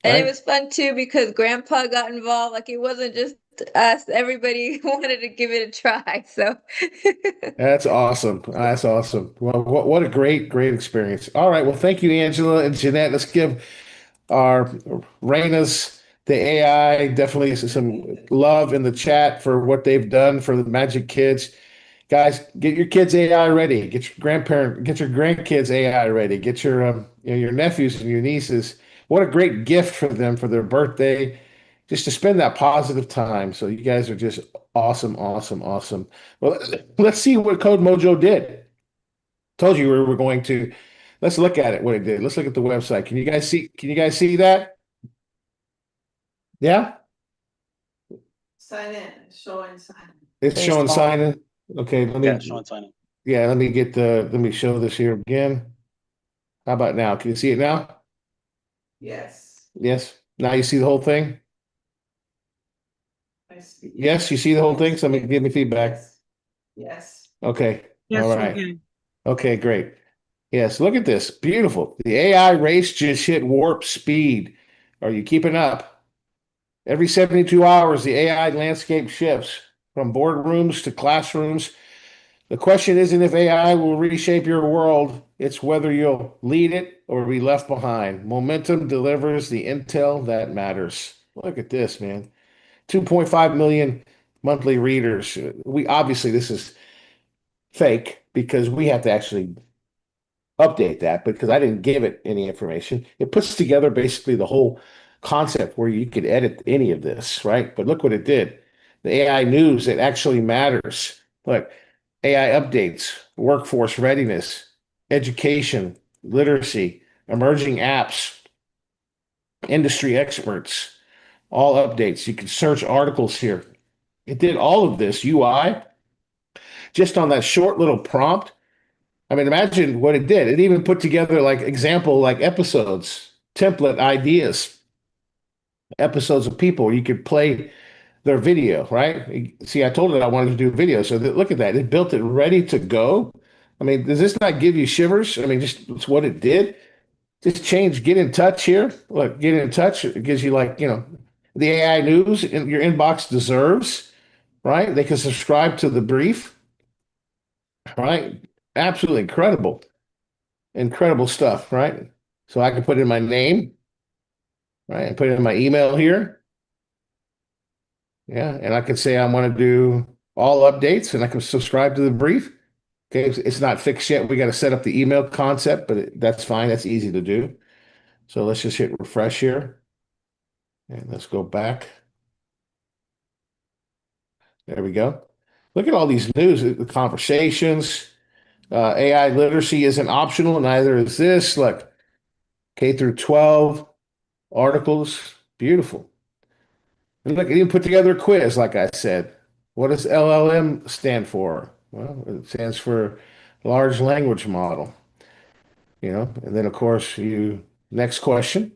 And it Right? was fun too because Grandpa got involved. Like it wasn't just us, everybody wanted to give it a try. So That's awesome. That's awesome. Well, what a great experience. All right. Well, thank you, Angela and Jeanette. Let's give our Raina's the AI definitely some love in the chat for what they've done for the Magic Kids. Guys, get your kids AI ready. Get your grandkids AI ready. Get your nephews and your nieces. What a great gift for them for their birthday, just to spend that positive time. So you guys are just awesome, awesome, awesome. Well, let's see what Code Mojo did. Told you we were going to. Let's look at it. What it did. Let's look at the website. Can you guys see? Can you guys see that? Yeah, Sign in, showing sign in. it's showing sign in. Okay, Yeah, Sean signing. let me show this here again. How about now? Can you see it now? Yes. Yes. Now you see the whole thing? I see. Yes, you see the whole thing? Somebody give me feedback. Yes. Okay. Yes, All we right. do. Okay, great. Yes, look at this. Beautiful. The AI race just hit warp speed. Are you keeping up? Every 72 hours, the AI landscape shifts from boardrooms to classrooms. The question isn't if AI will reshape your world, it's whether you'll lead it or be left behind. Momentum delivers the intel that matters. Look at this, man. 2.5 million monthly readers. We obviously this is fake because we have to actually update that because I didn't give it any information. It puts together basically the whole concept where you could edit any of this, right? But look what it did. The AI news, it actually matters. Look, AI updates, workforce readiness, education, literacy, emerging apps, industry experts, all updates. You can search articles here. It did all of this UI just on that short little prompt. I mean, imagine what it did. It even put together like episodes, template ideas, episodes of people. You could play their video, right? See, I told it I wanted to do a video. So look at that. It built it ready to go. I mean, does this not give you shivers? I mean, just it's what it did. Just change, get in touch here. Look, get in touch. It gives you the AI news in your inbox deserves, right? They can subscribe to the brief, right? Absolutely incredible. Incredible stuff, right? So I can put in my name, right? And put in my email here. Yeah, and I can say I want to do all updates and I can subscribe to the brief. Okay, it's not fixed yet. We got to set up the email concept, but that's fine. That's easy to do. So let's just hit refresh here. And let's go back. There we go. Look at all these news, the conversations. AI literacy isn't optional, neither is this. Look, K through 12 articles. Beautiful. And look, it even put together a quiz, like I said. What does LLM stand for? Well, it stands for large language model. And then of course next question.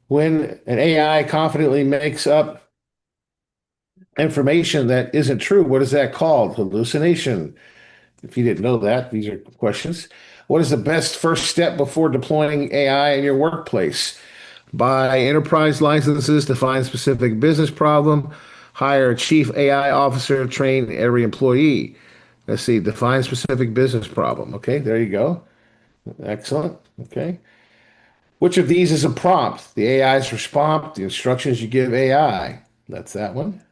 When an AI confidently makes up information that isn't true, what is that called? Hallucination. If you didn't know that, these are questions. What is the best first step before deploying AI in your workplace? Buy enterprise licenses, define specific business problem, hire a chief AI officer, train every employee. Let's see, define specific business problem. Okay, there you go. Excellent. Okay. Which of these is a prompt? The AI's response, the instructions you give AI. That's that one.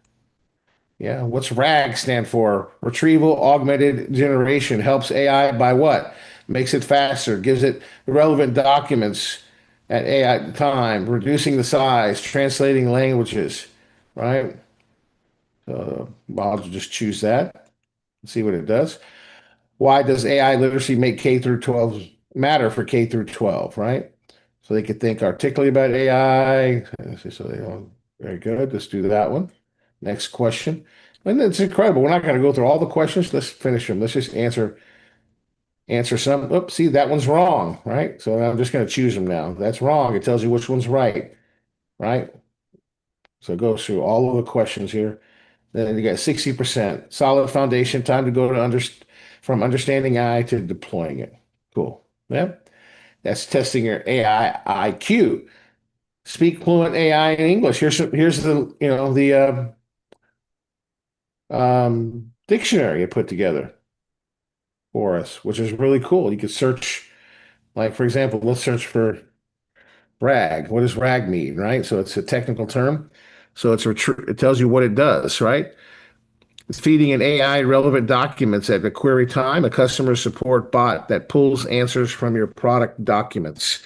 Yeah. What's RAG stand for? Retrieval Augmented Generation. Helps AI by what? Makes it faster, gives it relevant documents at AI time, reducing the size, translating languages, right? I'll just choose that and see what it does. Why does AI literacy make K through 12 matter for K through 12, right? So they could think articulately about AI. So they don't, very good. Let's do that one. Next question. And it's incredible. We're not going to go through all the questions. Let's finish them. Let's just answer some. Oops, see, that one's wrong, right? So I'm just going to choose them now. That's wrong. It tells you which one's right, right? So it goes through all of the questions here. Then you got 60%. Solid foundation, time to go from understanding AI to deploying it. Cool. Yeah. That's testing your AI IQ. Speak fluent AI in English. Here's the dictionary I put together for us, which is really cool. You could search, like for example, let's search for RAG. What does RAG mean, right? So it's a technical term. So it tells you what it does, right? It's feeding an AI relevant documents at the query time, a customer support bot that pulls answers from your product documents.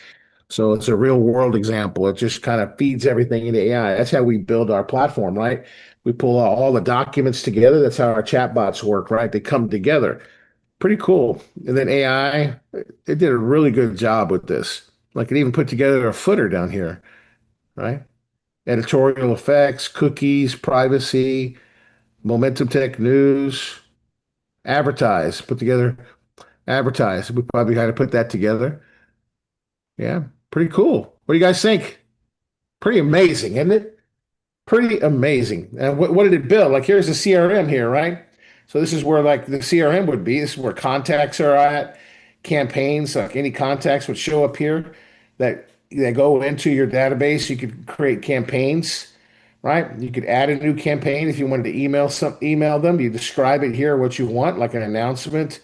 So it's a real world example. It just kind of feeds everything into AI. That's how we build our platform, right? We pull all the documents together. That's how our chatbots work, right? They come together. Pretty cool. And then AI, it did a really good job with this. Like it even put together a footer down here, right? Editorial effects, cookies, privacy, Momentum Tech News, put together advertise. We probably had to put that together. Yeah, pretty cool. What do you guys think? Pretty amazing, isn't it? Pretty amazing. And what did it build? Like here's the CRM here, right? So this is where like the CRM would be. This is where contacts are at, campaigns, like any contacts would show up here that go into your database. You could create campaigns, right? You could add a new campaign if you wanted to email them. You describe it here what you want, like an announcement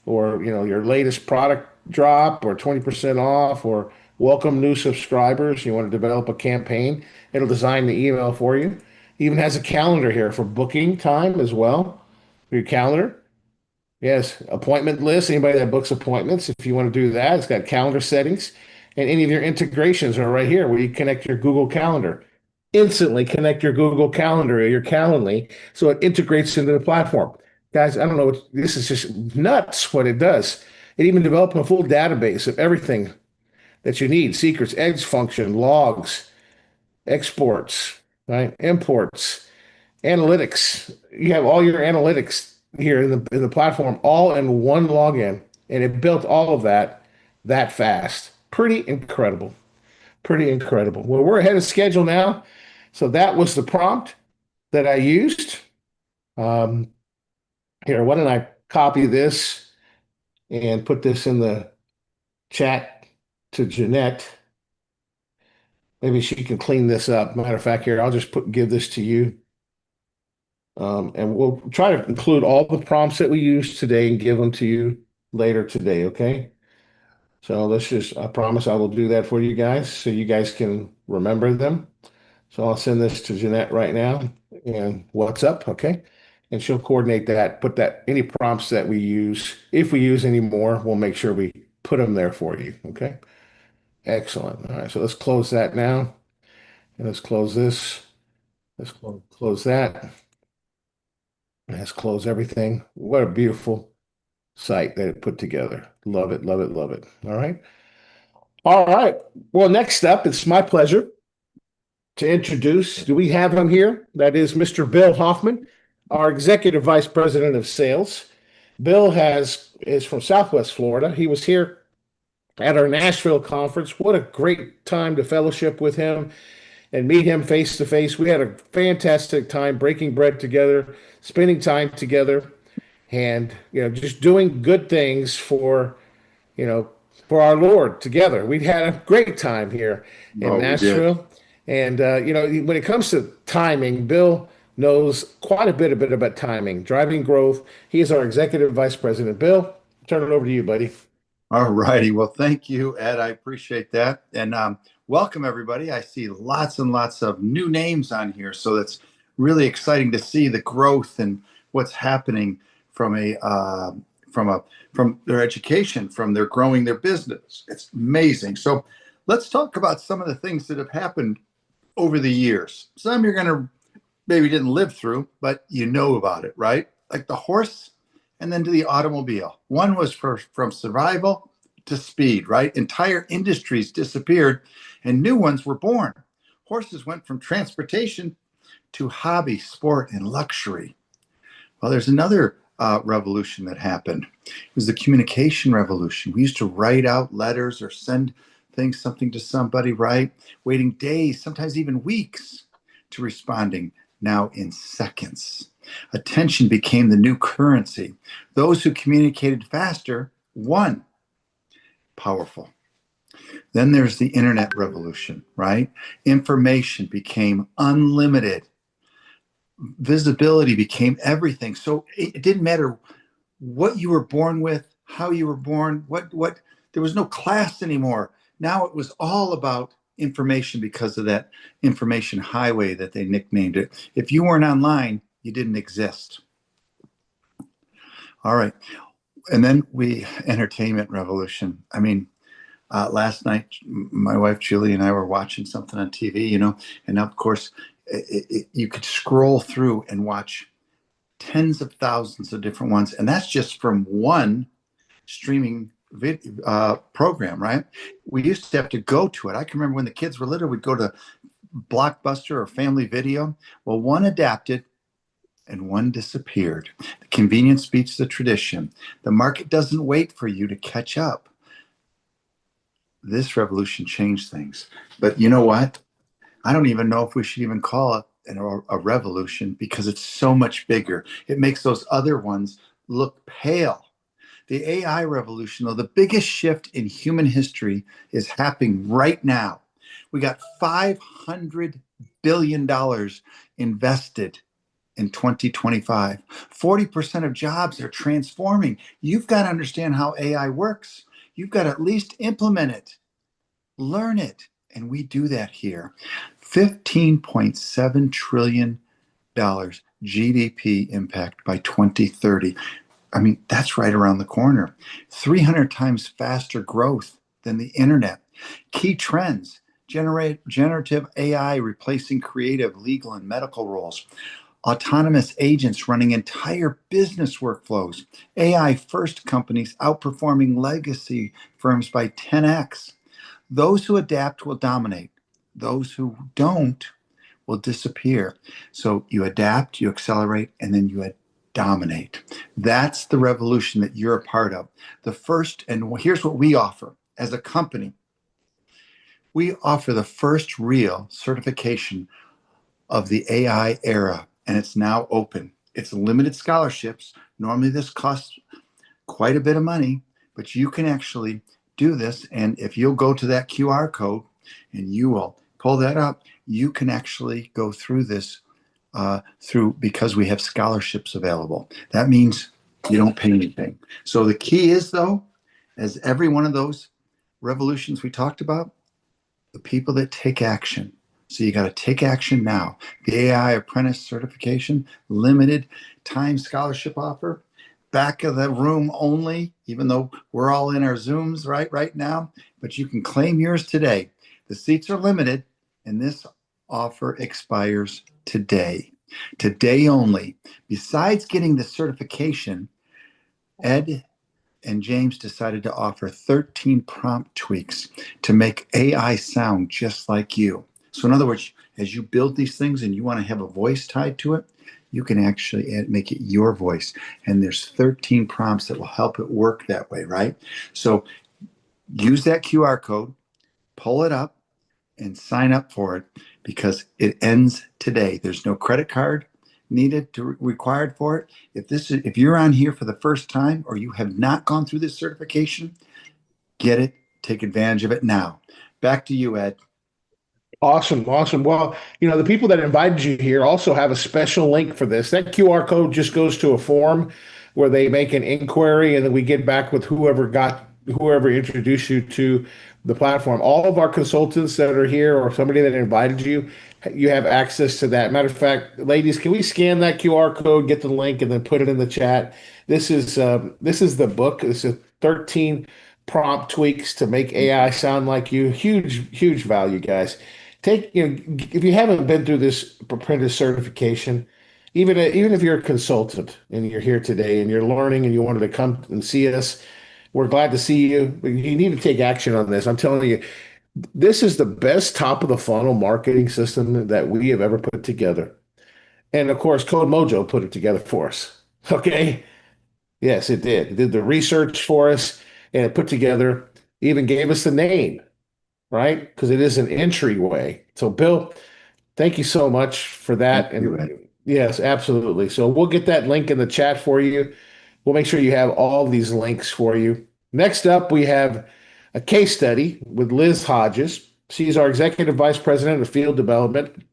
or your latest product drop or 20% off or welcome new subscribers. You want to develop a campaign, it'll design the email for you. Even has a calendar here for booking time as well. Your calendar. Yes, appointment list. Anybody that books appointments, if you want to do that, it's got calendar settings. And any of your integrations are right here where you connect your Google Calendar. Instantly connect your Google Calendar or your Calendly so it integrates into the platform. Guys, I don't know. This is just nuts what it does. It even developed a full database of everything that you need. Secrets, edge function, logs, exports, right? Imports, analytics. You have all your analytics here in the platform all in one login. And it built all of that fast. Pretty incredible. Pretty incredible. Well, we're ahead of schedule now. So that was the prompt that I used. Here, why don't I copy this and put this in the chat to Jeanette. Maybe she can clean this up. Matter of fact, here, I'll just give this to you. And we'll try to include all the prompts that we used today and give them to you later today, okay? So let's just, I promise I will do that for you guys so you guys can remember them. So I'll send this to Jeanette right now and what's up, okay? And she'll coordinate that, put that, any prompts that we use, if we use any more, we'll make sure we put them there for you, okay? Excellent. All right, so let's close that now. And let's close this. Let's close that. Let's close everything. What a beautiful site that it put together. Love it, love it, love it. All right. All right. Well, next up, it's my pleasure to introduce, do we have him here? That is Mr. Bill Hoffman, our Executive Vice President of Sales. Bill is from Southwest Florida. He was here at our Nashville conference. What a great time to fellowship with him and meet him face to face. We had a fantastic time breaking bread together, spending time together, and just doing good things for our Lord together. We had a great time here in Nashville. And when it comes to timing, Bill knows quite a bit about timing, driving growth. He is our Executive Vice President. Bill, turn it over to you, buddy. All righty. Well, thank you, Ed. I appreciate that. And welcome, everybody. I see lots and lots of new names on here. So that's really exciting to see the growth and what's happening from their education, from their growing their business. It's amazing. So let's talk about some of the things that have happened over the years. Some you're going to maybe didn't live through, but you know about it, right? Like the horse and then to the automobile. One was from survival to speed, right? Entire industries disappeared and new ones were born. Horses went from transportation to hobby, sport, and luxury. Well, there's another revolution that happened. It was the communication revolution. We used to write out letters or send something to somebody, right? Waiting days, sometimes even weeks to responding. Now in seconds. Attention became the new currency. Those who communicated faster won. Powerful. Then there's the internet revolution, right? Information became unlimited. Visibility became everything. So it didn't matter what you were born with, how you were born, what there was no class anymore. Now it was all about information because of that information highway that they nicknamed it. If you weren't online, you didn't exist. All right. And then entertainment revolution. I mean, last night, my wife Julie and I were watching something on TV, and of course, you could scroll through and watch tens of thousands of different ones. And that's just from one streaming program, right? We used to have to go to it. I can remember when the kids were little, we'd go to Blockbuster or Family Video. Well, one adapted and one disappeared. The convenience beats the tradition. The market doesn't wait for you to catch up. This revolution changed things. But you know what? I don't even know if we should even call it a revolution because it's so much bigger. It makes those other ones look pale. The AI revolution, though, the biggest shift in human history is happening right now. We got $500 billion invested in 2025. 40% of jobs are transforming. You've got to understand how AI works. You've got to at least implement it, learn it. And we do that here. $15.7 trillion GDP impact by 2030. I mean, that's right around the corner. 300 times faster growth than the internet. Key trends: generative AI replacing creative, legal, and medical roles. Autonomous agents running entire business workflows. AI first companies outperforming legacy firms by 10x. Those who adapt will dominate. Those who don't will disappear. So you adapt, you accelerate, and then you dominate. That's the revolution that you're a part of. The first, and here's what we offer as a company. We offer the first real certification of the AI era, and it's now open. It's limited scholarships. Normally this costs quite a bit of money, but you can actually do this. And if you'll go to that QR code and you will pull that up, you can actually go through this because we have scholarships available. That means you don't pay anything. So the key is, though, as every one of those revolutions we talked about? The people that take action. So you got to take action now. The AI apprentice certification, limited time scholarship offer, back of the room only, even though we're all in our Zooms right now, but you can claim yours today. The seats are limited, and this offer expires today. Today only. Besides getting the certification, Ed and James decided to offer 13 prompt tweaks to make AI sound just like you. So in other words, as you build these things and you want to have a voice tied to it, you can actually make it your voice. And there's 13 prompts that will help it work that way, right? So use that QR code, pull it up, and sign up for it because it ends today. There's no credit card needed to required for it. If you're on here for the first time or you have not gone through this certification, get it, take advantage of it now. Back to you, Ed. Awesome. Well, the people that invited you here also have a special link for this. That QR code just goes to a form where they make an inquiry, and then we get back with whoever introduced you to the platform. All of our consultants that are here or somebody that invited you, you have access to that. Matter of fact, ladies, can we scan that QR code, get the link, and then put it in the chat? This is the book. This is 13 prompt tweaks to make AI sound like you. Huge value, guys. If you haven't been through this apprentice certification, even if you're a consultant and you're here today and you're learning and you wanted to come and see us, we're glad to see you. But you need to take action on this. I'm telling you, this is the best top of the funnel marketing system that we have ever put together. And of course, Code Mojo put it together for us. Okay. Yes, it did. It did the research for us and it put together, even gave us the name, right? Because it is an entryway. So Bill, thank you so much for that. Yes, absolutely. So we'll get that link in the chat for you. We'll make sure you have all these links for you. Next up, we have a case study with Liz Hodges. She's our Executive Vice President of Field Development.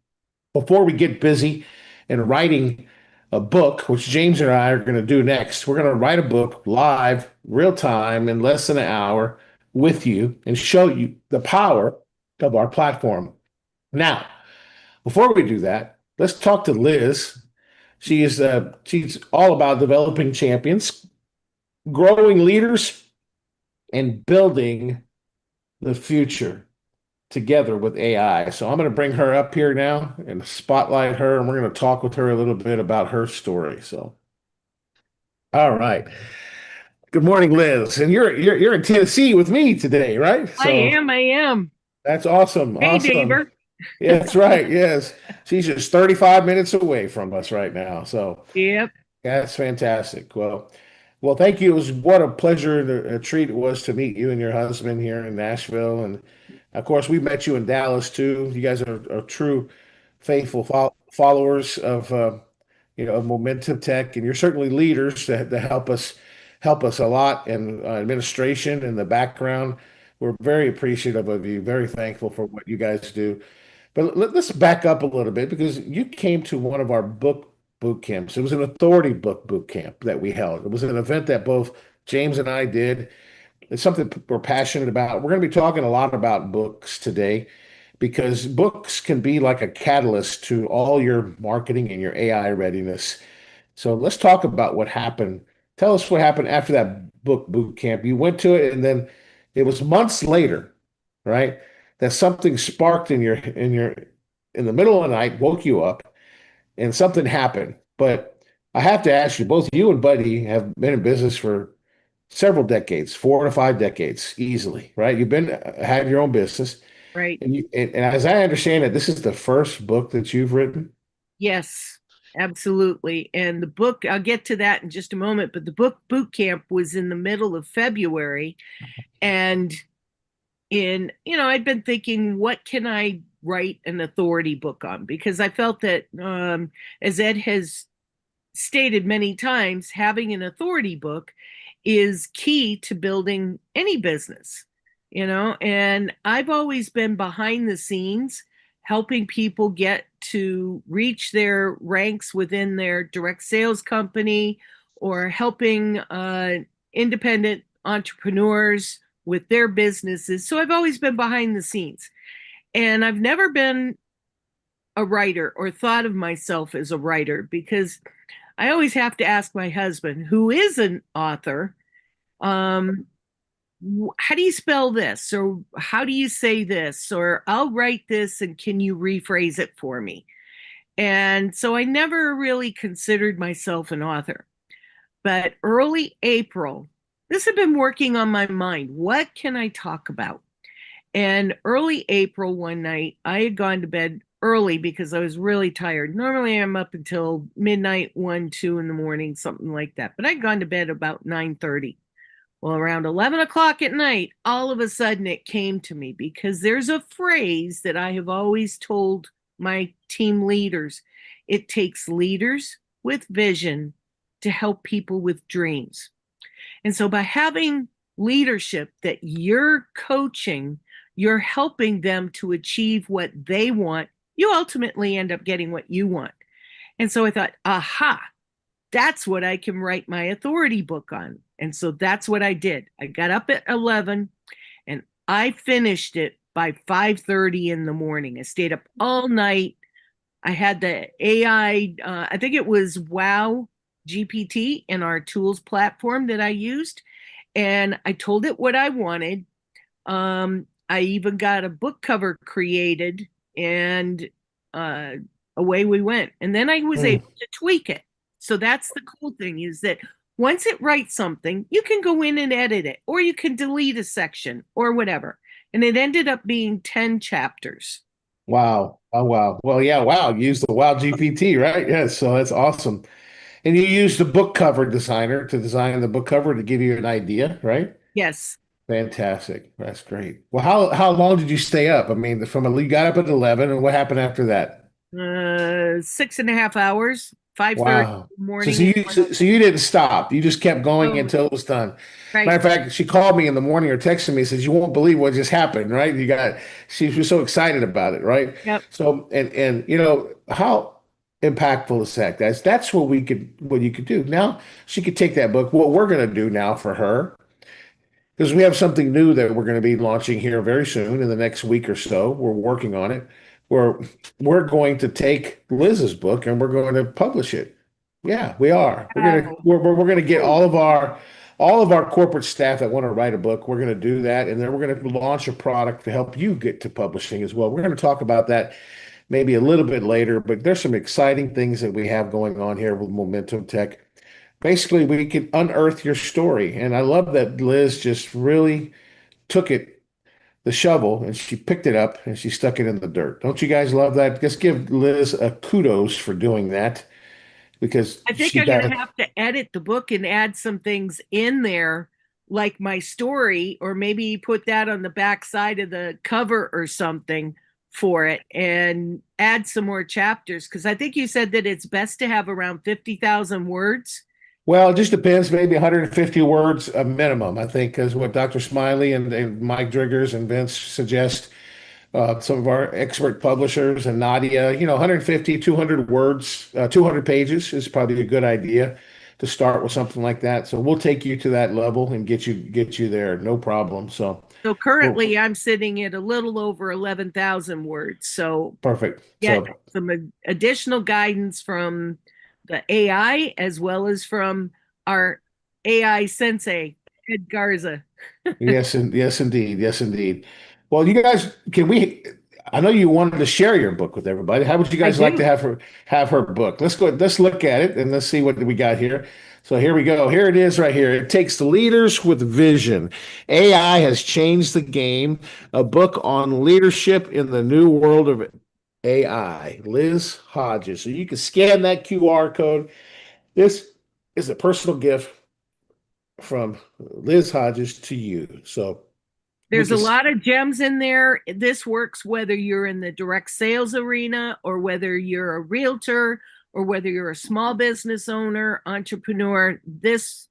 Before we get busy in writing a book, which James and I are going to do next, we're going to write a book live, real time, in less than an hour with you and show you the power of our platform. Now, before we do that, let's talk to Liz. She's all about developing champions, growing leaders, and building the future together with AI. So I'm going to bring her up here now and spotlight her, and we're going to talk with her a little bit about her story. So, all right. Good morning, Liz. And you're in Tennessee with me today, right? So, I am. That's awesome. Hey, awesome. neighbor. Yeah, that's right. Yes. She's just 35 minutes away from us right now. So, yep. That's fantastic. Well, thank you. It was what a pleasure and a treat it was to meet you and your husband here in Nashville. And of course, we met you in Dallas too. You guys are true, faithful followers of of Momentum Tech, and you're certainly leaders to help us a lot in administration and the background. We're very appreciative of you, very thankful for what you guys do. But let's back up a little bit because you came to one of our book camps. It was an authority boot camp that we held. It was an event that both James and I did. It's something we're passionate about. We're going to be talking a lot about books today because books can be like a catalyst to all your marketing and your AI readiness. So let's talk about what happened. Tell us what happened after that boot camp. You went to it, and then it was months later, right? That something sparked in the middle of the night, woke you up, and something happened. But I have to ask you, both you and Buddy have been in business for several decades, 4 to 5 decades, easily, right? You've had your own business, right? And as I understand it, this is the first book that you've written. Yes, absolutely. And the book, I'll get to that in just a moment. But the book boot camp was in the middle of February, and I'd been thinking, what can I write an authority book on? Because I felt that, as Ed has stated many times, having an authority book is key to building any business, and I've always been behind the scenes helping people get to reach their ranks within their direct sales company or helping independent entrepreneurs with their businesses. So I've always been behind the scenes. And I've never been a writer or thought of myself as a writer, because I always have to ask my husband, who is an author, how do you spell this? Or how do you say this? Or I'll write this and can you rephrase it for me? And so I never really considered myself an author. But early April, this had been working on my mind. What can I talk about? And early April, one night, I had gone to bed early because I was really tired. Normally I'm up until midnight, 1, 2 in the morning, something like that. But I'd gone to bed about 9:30. Well, around 11 o'clock at night, all of a sudden it came to me, because there's a phrase that I have always told my team leaders. It takes leaders with vision to help people with dreams. And so by having leadership that you're coaching, you're helping them to achieve what they want, you ultimately end up getting what you want. And so I thought, aha, that's what I can write my authority book on. And so that's what I did. I got up at 11 and I finished it by 5:30 in the morning. I stayed up all night. I had the AI, I think it was Wow GPT in our tools platform that I used. And I told it what I wanted. I even got a book cover created, and away we went. And then I was able to tweak it. So that's the cool thing, is that once it writes something, you can go in and edit it, or you can delete a section or whatever. And it ended up being 10 chapters. Wow. Oh, wow. Well, yeah, wow. You used the Wow GPT, right? Yes. So that's awesome. And you used the book cover designer to design the book cover to give you an idea, right? Yes. Fantastic. That's great. Well, how long did you stay up? I mean, you got up at 11, and what happened after that? 6.5 hours, 5:30 Wow. in the morning. So you didn't stop. You just kept going until it was done. Right. Matter of fact, she called me in the morning or texted me and says, "You won't believe what just happened," right? She was so excited about it, right? Yep. So and you know, how impactful is that, guys? That's what you could do. Now she could take that book. What we're gonna do now for her, because we have something new that we're going to be launching here very soon in the next week or so. We're working on it. We're going to take Liz's book and we're going to publish it. Yeah, we are. We're going to get all of our corporate staff that want to write a book. We're going to do that, and then we're going to launch a product to help you get to publishing as well. We're going to talk about that maybe a little bit later, but there's some exciting things that we have going on here with Momentum Tech. Basically, we can unearth your story. And I love that Liz just really took the shovel, and she picked it up and she stuck it in the dirt. Don't you guys love that? Just give Liz a kudos for doing that, because I think I'm going to have to edit the book and add some things in there, like my story, or maybe put that on the back side of the cover or something for it, and add some more chapters. Because I think you said that it's best to have around 50,000 words. Well, it just depends. Maybe 150 words a minimum, I think, is what Dr. Smiley and Mike Driggers and Vince suggest. Some of our expert publishers and Nadia, 150, 200 words, 200 pages is probably a good idea to start with something like that. So we'll take you to that level and get you there. No problem. So currently I'm sitting at a little over 11,000 words. So perfect. Get some additional guidance from the AI, as well as from our AI sensei, Ed Garza. Yes, indeed. Yes, indeed. Well, you guys, I know you wanted to share your book with everybody. How would you guys like to have her book? Let's look at it and let's see what we got here. So here we go. Here it is right here. It takes leaders with vision. AI has changed the game. A book on leadership in the new world of AI, Liz Hodges. So you can scan that QR code. This is a personal gift from Liz Hodges to you. So there's a lot of gems in there. This works whether you're in the direct sales arena, or whether you're a realtor, or whether you're a small business owner, entrepreneur. This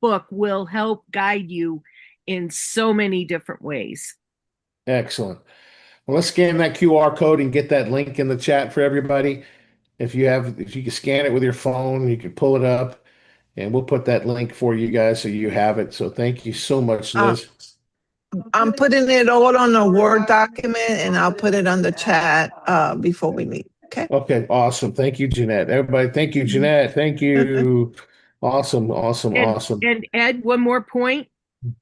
book will help guide you in so many different ways. Excellent. Well, let's scan that QR code and get that link in the chat for everybody. If you can scan it with your phone, you can pull it up, and we'll put that link for you guys so you have it. So thank you so much, Liz. I'm putting it all on a Word document and I'll put it on the chat before we meet. Okay. Okay, awesome. Thank you, Jeanette. Everybody, thank you, Jeanette. Thank you. Awesome, awesome, awesome. And Ed, one more point.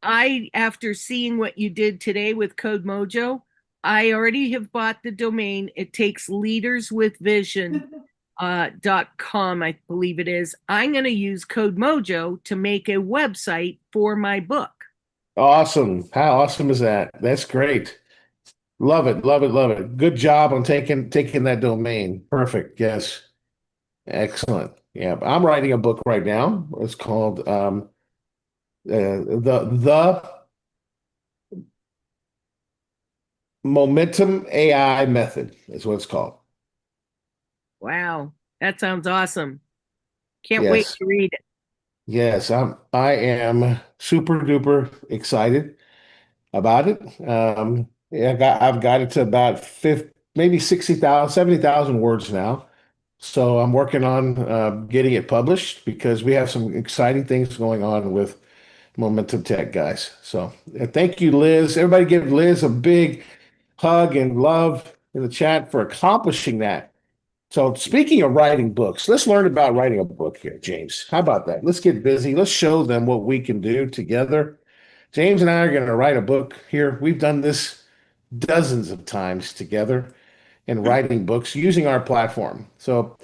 After seeing what you did today with Code Mojo, I already have bought the domain. It takes leaderswithvision.com, I believe it is. I'm going to use Code Mojo to make a website for my book. Awesome. How awesome is that? That's great. Love it, love it, love it. Good job on taking that domain. Perfect. Yes. Excellent. Yeah, I'm writing a book right now. It's called the Momentum AI Method is what it's called. Wow, that sounds awesome. Can't wait to read it. Yes, I am super duper excited about it. Yeah, I've got it to about maybe 60,000, 70,000 words now. So I'm working on getting it published because we have some exciting things going on with Momentum Tech, guys. So thank you, Liz. Everybody give Liz a big hug and love in the chat for accomplishing that. So speaking of writing books, let's learn about writing a book here, James. How about that? Let's get busy. Let's show them what we can do together. James and I are going to write a book here. We've done this dozens of times together in writing books using our platform. So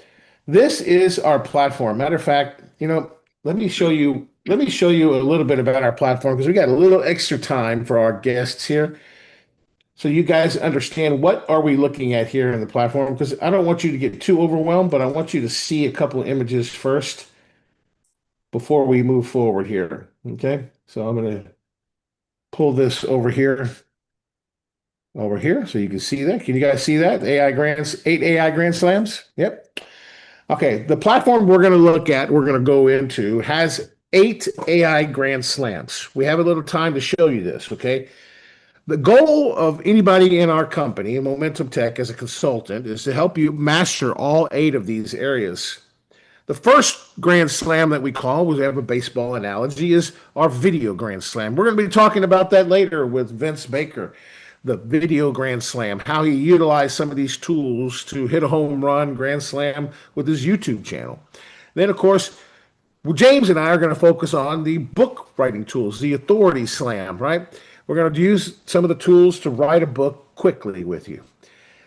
this is our platform. Matter of fact, let me show you a little bit about our platform because we got a little extra time for our guests here. So you guys understand what are we looking at here in the platform, because I don't want you to get too overwhelmed, but I want you to see a couple of images first before we move forward here. Okay, so I'm going to pull this over here so you can see that. Can you guys see that? 8 AI Grand Slams? Yep. Okay, the platform we're going to go into has 8 AI Grand Slams. We have a little time to show you this, okay? The goal of anybody in our company, Momentum Tech, as a consultant, is to help you master all 8 of these areas. The first Grand Slam that we have a baseball analogy, is our Video Grand Slam. We're going to be talking about that later with Vince Baker, the Video Grand Slam, how he utilized some of these tools to hit a home run Grand Slam with his YouTube channel. Then, of course, James and I are going to focus on the book writing tools, the Authority Slam, right? We're going to use some of the tools to write a book quickly with you.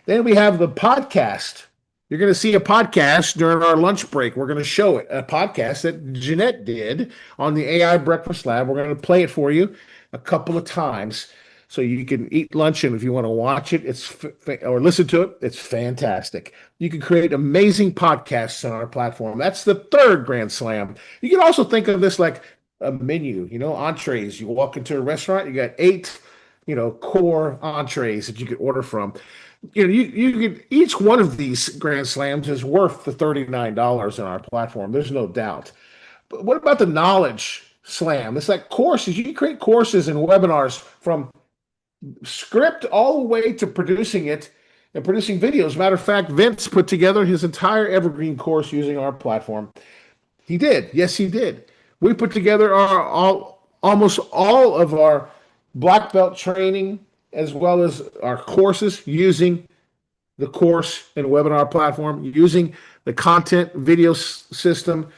Then we have the podcast. You're going to see a podcast during our lunch break. We're going to show it, a podcast that Jeanette did on the AI Breakfast Lab. We're going to play it for you a couple of times so you can eat lunch, and if you want to watch it or listen to it, it's fantastic. You can create amazing podcasts on our platform. That's the third Grand Slam. You can also think of this like a menu, entrees. You walk into a restaurant, you got 8, core entrees that you could order from. You could, each one of these Grand Slams is worth the $39 on our platform. There's no doubt. But what about the Knowledge Slam? It's like courses. You can create courses and webinars from script all the way to producing it and producing videos. Matter of fact, Vince put together his entire Evergreen course using our platform. He did. Yes, he did. We put together almost all of our black belt training as well as our courses using the course and webinar platform, using the content video system.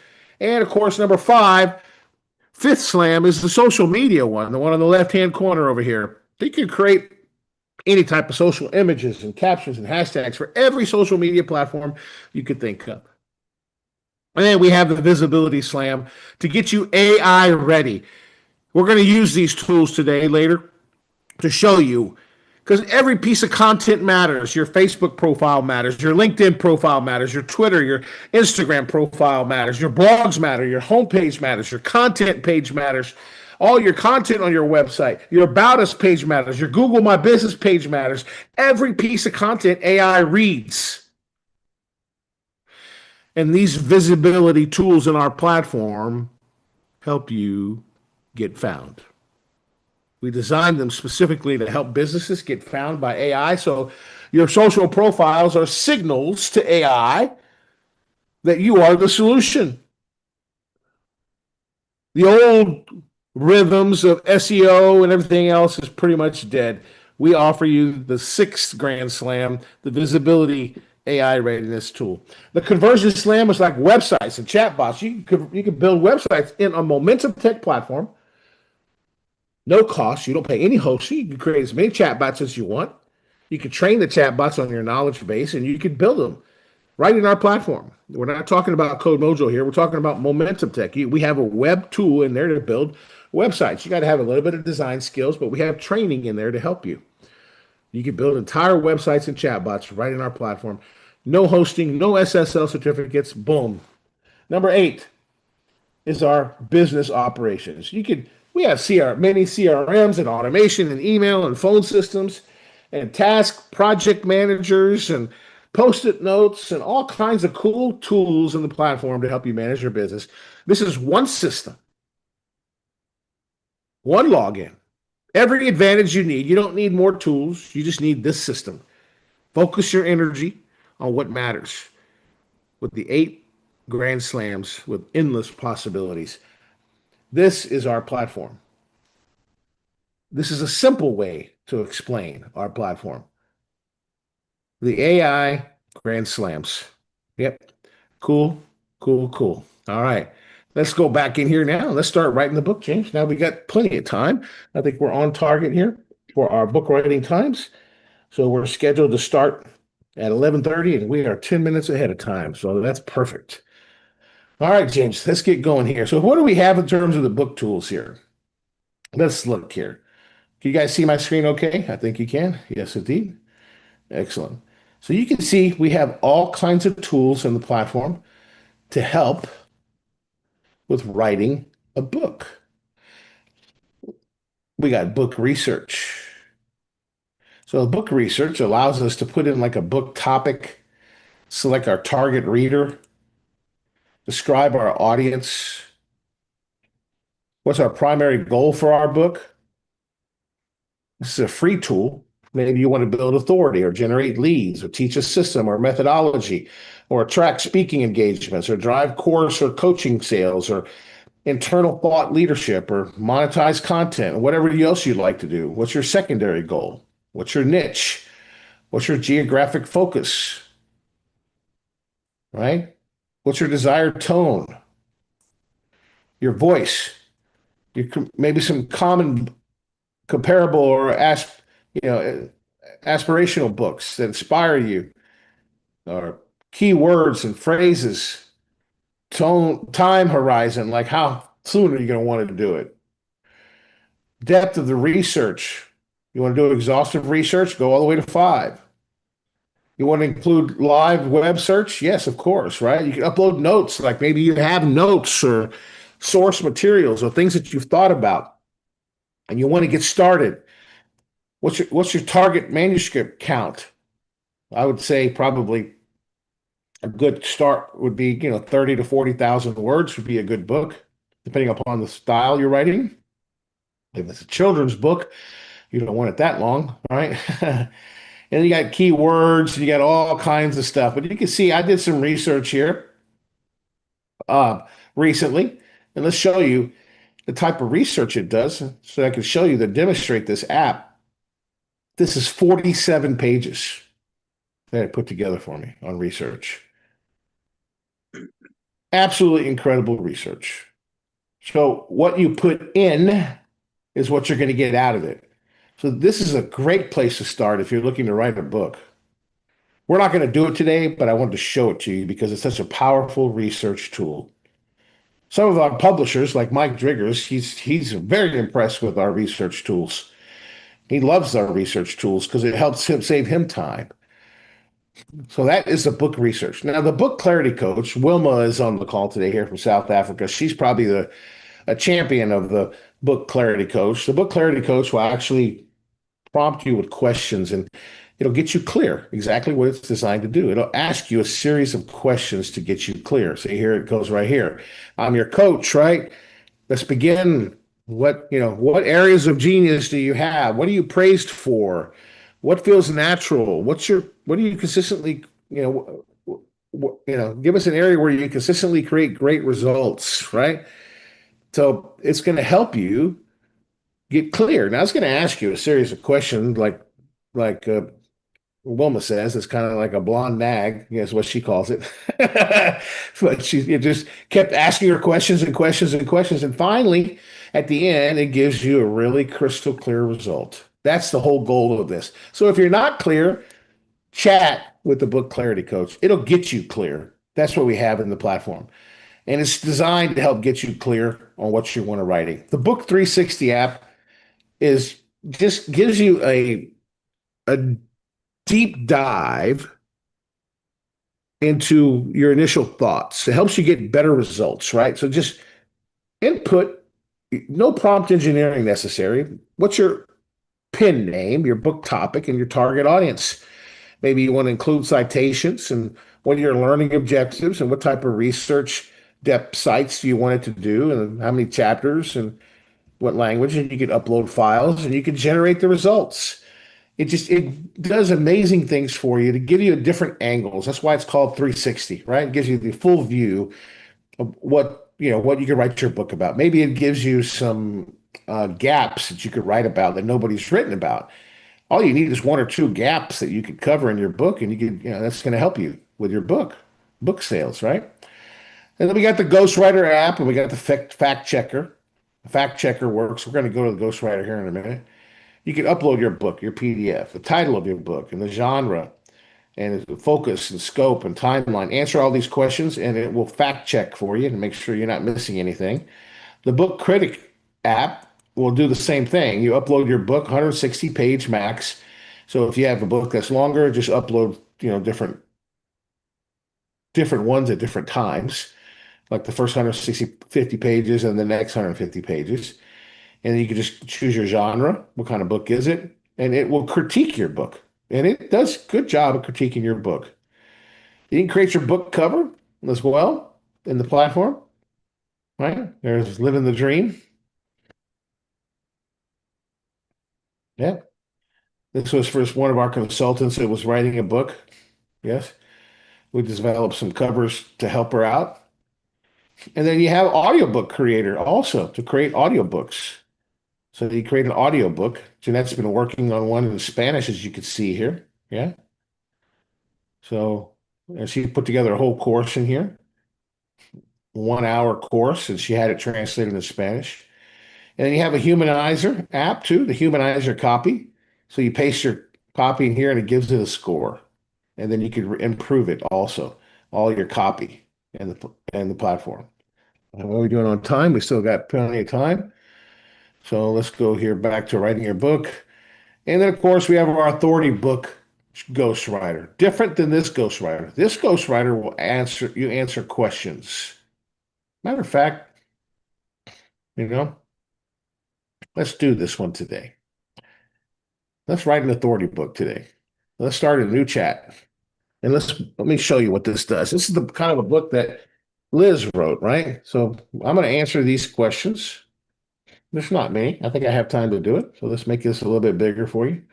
And of course, number 5, fifth slam is the social media one, the one on the left-hand corner over here. You can create any type of social images and captions and hashtags for every social media platform you could think of. And then we have the Visibility Slam to get you AI ready. We're going to use these tools later to show you, because every piece of content matters. Your Facebook profile matters, your LinkedIn profile matters, your Twitter, your Instagram profile matters, your blogs matter, your homepage matters, your content page matters, all your content on your website, your About Us page matters, your Google My Business page matters. Every piece of content AI reads. And these visibility tools in our platform help you get found. We designed them specifically to help businesses get found by AI. So your social profiles are signals to AI that you are the solution. The old rhythms of SEO and everything else is pretty much dead. We offer you the sixth Grand Slam, the Visibility AI Readiness Tool. The Conversion Slam is like websites and chatbots. You could build websites in a Momentum Tech platform. No cost. You don't pay any hosting. You can create as many chatbots as you want. You can train the chatbots on your knowledge base, and you can build them right in our platform. We're not talking about Code Mojo here. We're talking about Momentum Tech. We have a web tool in there to build websites. You got to have a little bit of design skills, but we have training in there to help you. You can build entire websites and chatbots right in our platform. No hosting, no SSL certificates. Boom. Number 8 is our business operations. We have many CRMs and automation and email and phone systems and task project managers and Post-it notes and all kinds of cool tools in the platform to help you manage your business. This is one system, one login, every advantage you need. You don't need more tools. You just need this system. Focus your energy on what matters with the 8 Grand Slams with endless possibilities. This is our platform. This is a simple way to explain our platform. The AI Grand Slams. Yep. Cool. All right. Let's go back in here now. Let's start writing the book, James. Now we got plenty of time. I think we're on target here for our book writing times. So we're scheduled to start at 11:30, and we are 10 minutes ahead of time. So that's perfect. All right, James, let's get going here. So what do we have in terms of the book tools here? Let's look here. Can you guys see my screen okay? I think you can. Yes, indeed. Excellent. So you can see we have all kinds of tools in the platform to help with writing a book. We got book research. So book research allows us to put in like a book topic, select our target reader, describe our audience. What's our primary goal for our book? This is a free tool. Maybe you want to build authority or generate leads or teach a system or methodology or attract speaking engagements or drive course or coaching sales or internal thought leadership or monetize content or whatever else you'd like to do. What's your secondary goal? What's your niche? What's your geographic focus? Right? What's your desired tone? Your voice? Maybe some common, comparable, or aspirational books that inspire you, or keywords and phrases, tone, time horizon, like how soon are you going to want to do it? Depth of the research. You want to do exhaustive research? Go all the way to 5. You want to include live web search? Yes, of course, right? You can upload notes, like maybe you have notes or source materials or things that you've thought about and you want to get started. What's your target manuscript count? I would say probably a good start would be, 30 to 40,000 words would be a good book, depending upon the style you're writing. If it's a children's book, you don't want it that long, right? And you got keywords, and you got all kinds of stuff. But you can see I did some research here recently, and let's show you the type of research it does so I can show you to demonstrate this app. This is 47 pages that I put together for me on research. Absolutely incredible research. So what you put in is what you're going to get out of it. So this is a great place to start if you're looking to write a book. We're not going to do it today, but I wanted to show it to you because it's such a powerful research tool. Some of our publishers, like Mike Driggers, he's very impressed with our research tools. He loves our research tools because it helps him save him time. So that is the book research. Now, the book clarity coach, Wilma, is on the call today here from South Africa. She's probably a champion of the book clarity coach. The book clarity coach will actually prompt you with questions, and it'll get you clear exactly what it's designed to do. It'll ask you a series of questions to get you clear. So here it goes right here. I'm your coach, right? Let's begin. What areas of genius do you have? What are you praised for? What feels natural? What do you consistently, give us an area where you consistently create great results, right? So it's going to help you get clear. Now, I was going to ask you a series of questions like Wilma says, it's kind of like a blonde nag, is what she calls it. But it just kept asking her questions and questions and questions. And finally, at the end, it gives you a really crystal clear result. That's the whole goal of this. So if you're not clear, chat with the book clarity coach. It'll get you clear. That's what we have in the platform. And it's designed to help get you clear on what you want to writing. The Book 360 app is just gives you a deep dive into your initial thoughts. It helps you get better results, right? So just input, no prompt engineering necessary. What's your pen name, your book topic, and your target audience? Maybe you want to include citations and what are your learning objectives and what type of research depth sites do you want it to do and how many chapters and what language, and you can upload files and you can generate the results. It does amazing things for you to give you different angles. That's why it's called 360, right? It gives you the full view of what you can write your book about. Maybe it gives you some gaps that you could write about that nobody's written about. All you need is one or two gaps that you could cover in your book, and that's going to help you with your book sales, right? And then we got the Ghostwriter app, and we got the fact checker. The fact checker works. We're going to go to the Ghostwriter here in a minute. You can upload your book, your PDF, the title of your book, and the genre, and the focus and scope and timeline. Answer all these questions, and it will fact check for you to make sure you're not missing anything. The Book Critic app will do the same thing. You upload your book, 160-page max. So if you have a book that's longer, just upload different ones at different times, like the first 50 pages and the next 150 pages. And then you can just choose your genre. What kind of book is it? And it will critique your book. And it does a good job of critiquing your book. You can create your book cover as well in the platform. Right? There's Living the Dream. Yeah. This was for one of our consultants that was writing a book. Yes. We developed some covers to help her out. And then you have Audiobook Creator also to create audiobooks. So you create an audiobook. Jeanette's been working on one in Spanish, as you can see here. Yeah. So and she put together a whole course in here. 1-hour course, and she had it translated into Spanish. And then you have a Humanizer app too, the Humanizer copy. So you paste your copy in here and it gives it a score. And then you can improve it also, all your copy and the platform. And what are we doing on time? We still got plenty of time. So let's go here back to writing your book. And then, of course, we have our authority book ghostwriter. Different than this ghostwriter. This ghostwriter will answer questions. Matter of fact, let's do this one today. Let's write an authority book today. Let's start a new chat. And let me show you what this does. This is the kind of a book that Liz wrote, right? So I'm going to answer these questions. There's not many. I think I have time to do it. So let's make this a little bit bigger for you.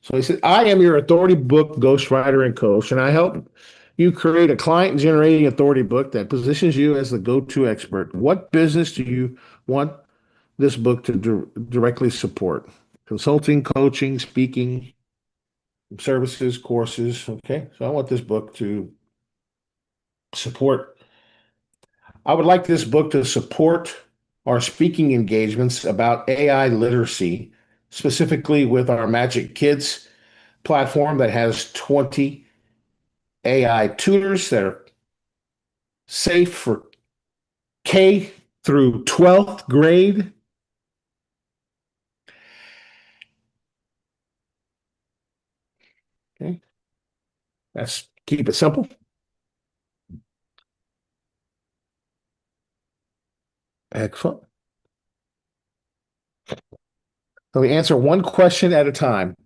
So he said, I am your authority book ghostwriter and coach, and I help you create a client-generating authority book that positions you as the go-to expert. What business do you want this book to directly support? Consulting, coaching, speaking, services, courses. Okay, so I want this book to support. I would like this book to support our speaking engagements about AI literacy, specifically with our Magic Kids platform that has 20 AI tutors that are safe for K through 12th grade. Okay, let's keep it simple. Excellent. So we answer one question at a time.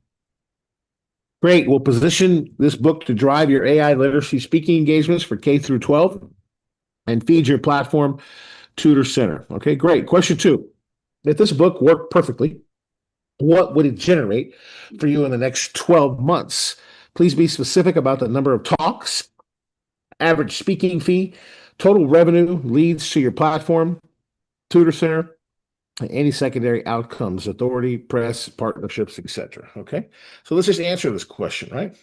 Great. We'll position this book to drive your AI literacy speaking engagements for K through 12 and feed your platform tutor center. Okay, great. Question 2. If this book worked perfectly, what would it generate for you in the next 12 months? Please be specific about the number of talks, average speaking fee, total revenue, leads to your platform, tutor center, any secondary outcomes, authority, press, partnerships, etc. Okay, so let's just answer this question, right?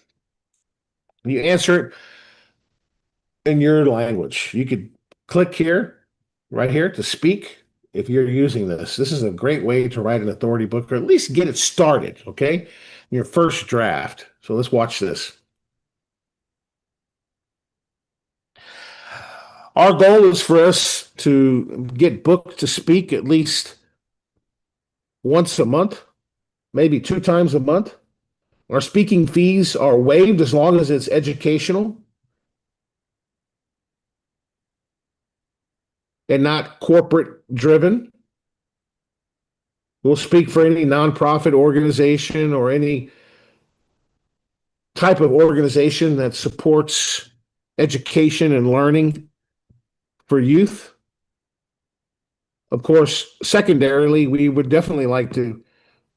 You answer it in your language. You could click here, right here, to speak if you're using this. This is a great way to write an authority book, or at least get it started, okay? Your first draft. So let's watch this. Our goal is for us to get booked to speak at least once a month, maybe 2 times a month. Our speaking fees are waived as long as it's educational and not corporate driven. We'll speak for any nonprofit organization or any type of organization that supports education and learning for youth. Of course, secondarily, we would definitely like to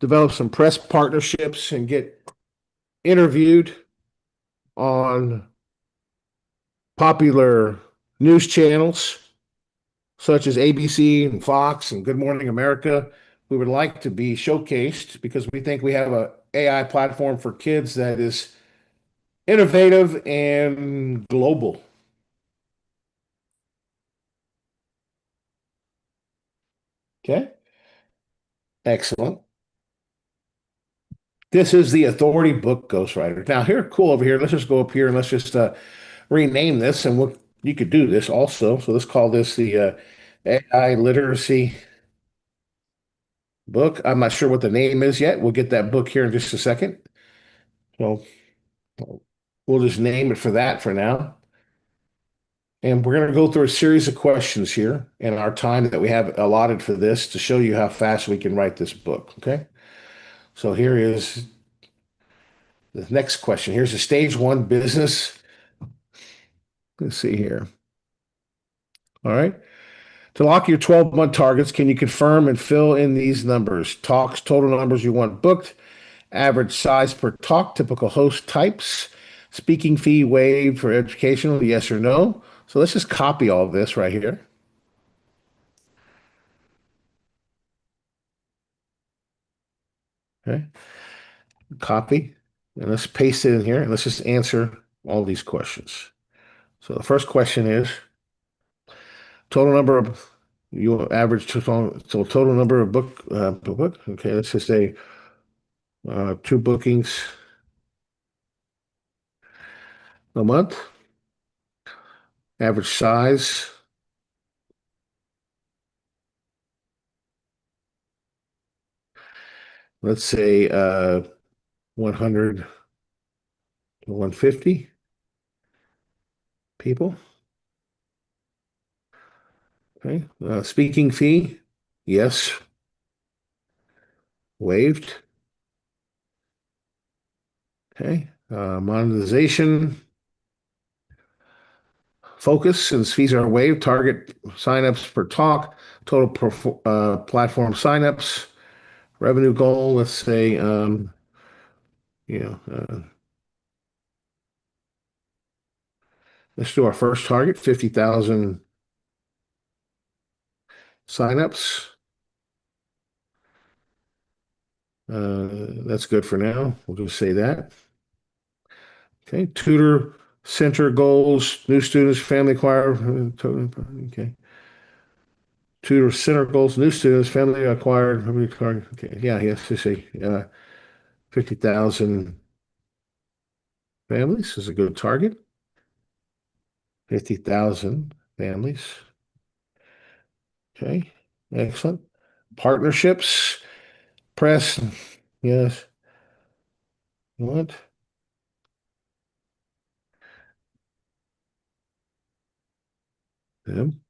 develop some press partnerships and get interviewed on popular news channels such as ABC and Fox and Good Morning America. We would like to be showcased because we think we have an AI platform for kids that is innovative and global. Okay, excellent. This is the Authority Book Ghostwriter. Now, here, cool over here. Let's just go up here and let's just rename this, and you could do this also. So let's call this the AI Literacy Book. I'm not sure what the name is yet. We'll get that book here in just a second. So we'll just name it for that for now. And we're going to go through a series of questions here in our time that we have allotted for this to show you how fast we can write this book. Okay. So here is the next question. Here's a stage 1 business. Let's see here. All right. To lock your 12-month targets, can you confirm and fill in these numbers? Talks, total numbers you want booked, average size per talk, typical host types, speaking fee waived for educational, yes or no? So let's just copy all of this right here. Okay. Copy. And let's paste it in here and let's just answer all these questions. So the first question is total number of you average total number of book. Okay, let's just say 2 bookings a month. Average size. Let's say 100 to 150 people. Okay. Speaking fee, yes. Waived. Okay. Monetization. Focus, since fees are waived, target signups per talk, total platform signups, revenue goal, let's say, let's do our first target, 50,000 signups. That's good for now. We'll just say that. Okay, tutor center goals, new students, family choir. Okay. Tutor center goals, new students, family acquired. Okay, yeah, yes, let's see. 50,000 families is a good target. 50,000 families. Okay, excellent. Partnerships, press, yes. What? Them,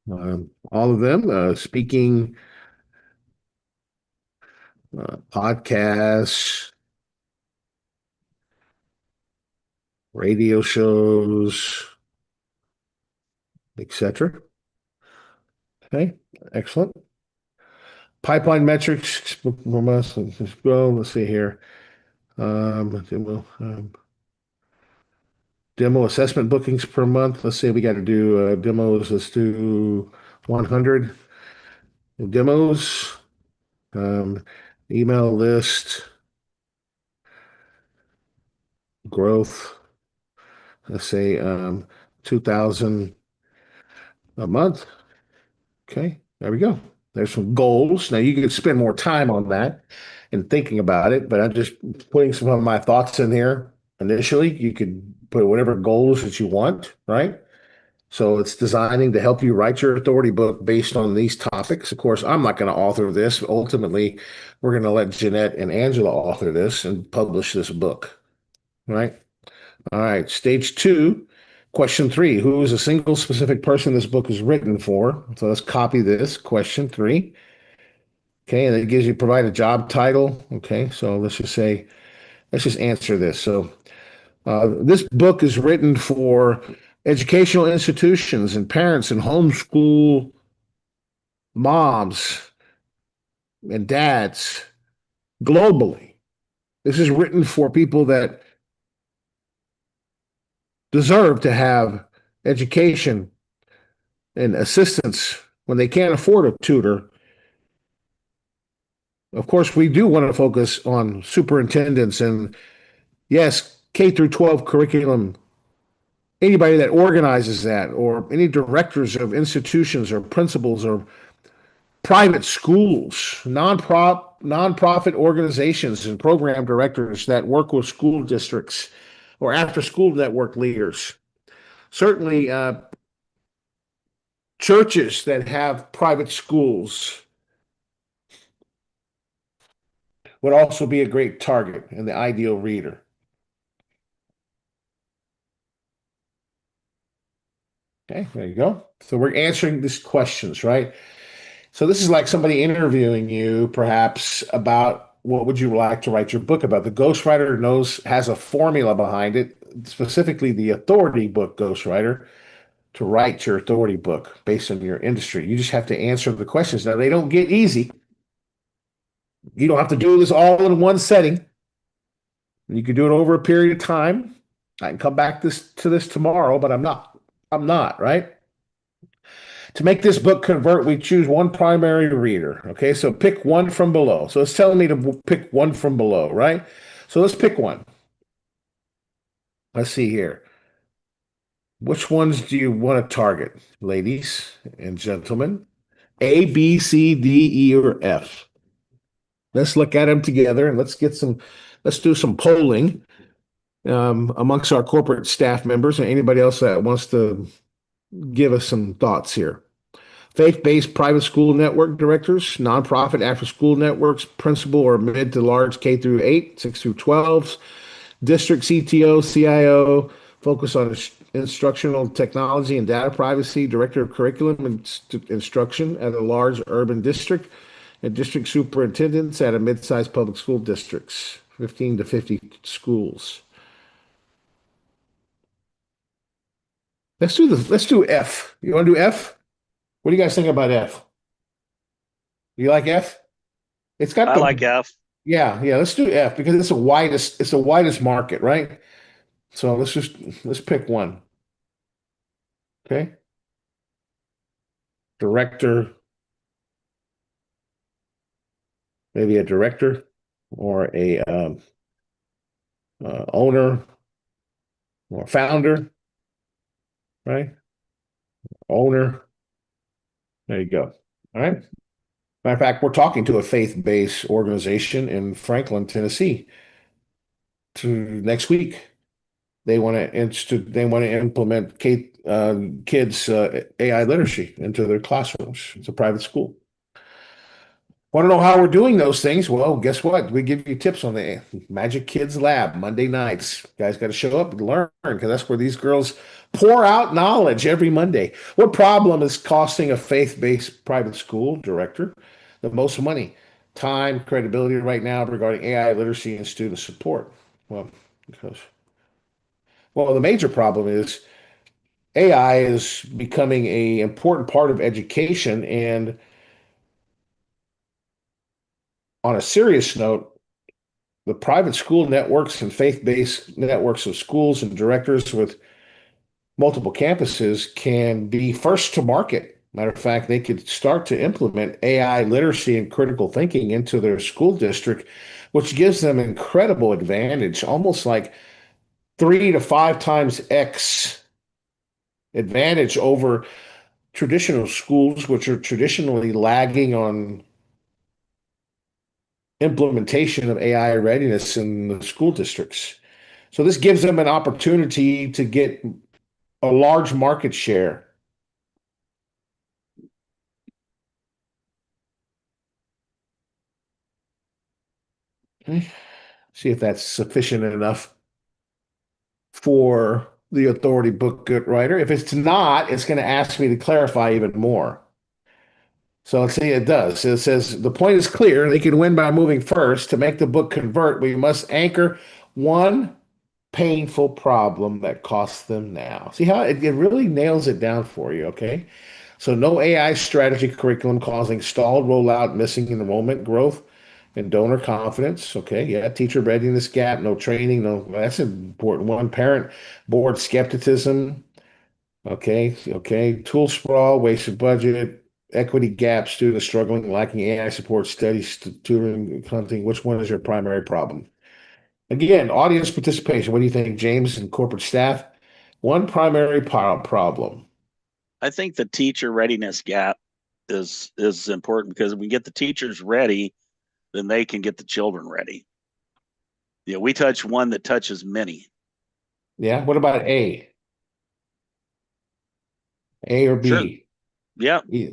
all of them, speaking, podcasts, radio shows, etc. Okay, excellent. Pipeline metrics, let's see here. Demo assessment bookings per month. Let's say we got to do demos. Let's do 100. demos, um, email list, growth. Let's say 2,000 a month. Okay, there we go. There's some goals. Now you can spend more time on that and thinking about it, but I'm just putting some of my thoughts in here initially. You could put whatever goals that you want, right? So it's designing to help you write your authority book based on these topics. Of course, I'm not going to author this. Ultimately, we're going to let Jeanette and Angela author this and publish this book, right? All right, stage 2. Question 3, who is a single specific person this book is written for? So let's copy this, question 3. Okay, and it gives you, provide a job title. Okay, so let's just answer this. So this book is written for educational institutions and parents and homeschool moms and dads globally. This is written for people that deserve to have education and assistance when they can't afford a tutor. Of course, we do want to focus on superintendents and, yes, K through 12 curriculum. Anybody that organizes that, or any directors of institutions or principals or private schools, nonprofit organizations and program directors that work with school districts or after school network leaders. Certainly, churches that have private schools would also be a great target and the ideal reader. Okay, there you go. So we're answering these questions, right? So this is like somebody interviewing you, perhaps, about what would you like to write your book about. The ghostwriter has a formula behind it, specifically the authority book ghostwriter, to write your authority book based on your industry. You just have to answer the questions. Now, they don't get easy. You don't have to do this all in one setting. You can do it over a period of time. I can come back to this tomorrow, but I'm not, right? To make this book convert, we choose one primary reader. Okay, so pick one from below. So it's telling me to pick one from below, right? So let's pick one. Let's see here. Which ones do you want to target, ladies and gentlemen? A, B, C, D, E, or F. Let's look at them together and let's do some polling amongst our corporate staff members and anybody else that wants to give us some thoughts here. Faith-based private school network directors, nonprofit after-school networks, principal or mid to large K through 8, 6 through 12s, district CTO, CIO, focus on instructional technology and data privacy, director of curriculum and instruction at a large urban district, and district superintendents at a mid-sized public school districts, 15 to 50 schools. Let's do F. You want to do F? What do you guys think about F? You like F? I like F. Yeah, let's do F because it's the widest market, right? So let's pick one. Okay. Director, maybe a director or a owner or founder, right? Owner. There you go. All right. Matter of fact, we're talking to a faith-based organization in Franklin, Tennessee, next week. They want to implement kids AI literacy into their classrooms. It's a private school. Want to know how we're doing those things? Well, guess what? We give you tips on the Magic Kids Lab Monday nights. You guys got to show up and learn because that's where these girls pour out knowledge every Monday. What problem is costing a faith-based private school director the most money, time, credibility right now regarding AI literacy and student support? Well, the major problem is AI is becoming an important part of education, and on a serious note, the private school networks and faith-based networks of schools and directors with multiple campuses can be first to market Matter of fact, they could start to implement AI literacy and critical thinking into their school district, which gives them incredible advantage, almost like 3 to 5 times X advantage over traditional schools, which are traditionally lagging on implementation of AI readiness in the school districts. So this gives them an opportunity to get a large market share. Okay. See if that's sufficient enough for the authority book writer. If it's not, it's going to ask me to clarify even more. So let's see, it does. It says the point is clear. They can win by moving first. To make the book convert, we must anchor one painful problem that costs them now. See how it really nails it down for you, okay? So no AI strategy curriculum causing stalled rollout, missing enrollment growth, and donor confidence. Okay, yeah, teacher readiness gap, no training, no, that's an important one. Parent board skepticism. Okay, tool sprawl, wasted budget, equity gap, students struggling, lacking AI support, steady tutoring, hunting. Which one is your primary problem? Again, audience participation. What do you think, James, and corporate staff? One primary problem. I think the teacher readiness gap is important because if we get the teachers ready, then they can get the children ready. Yeah, we touch one that touches many. Yeah. What about A? A or B? Sure. Yeah. Yeah.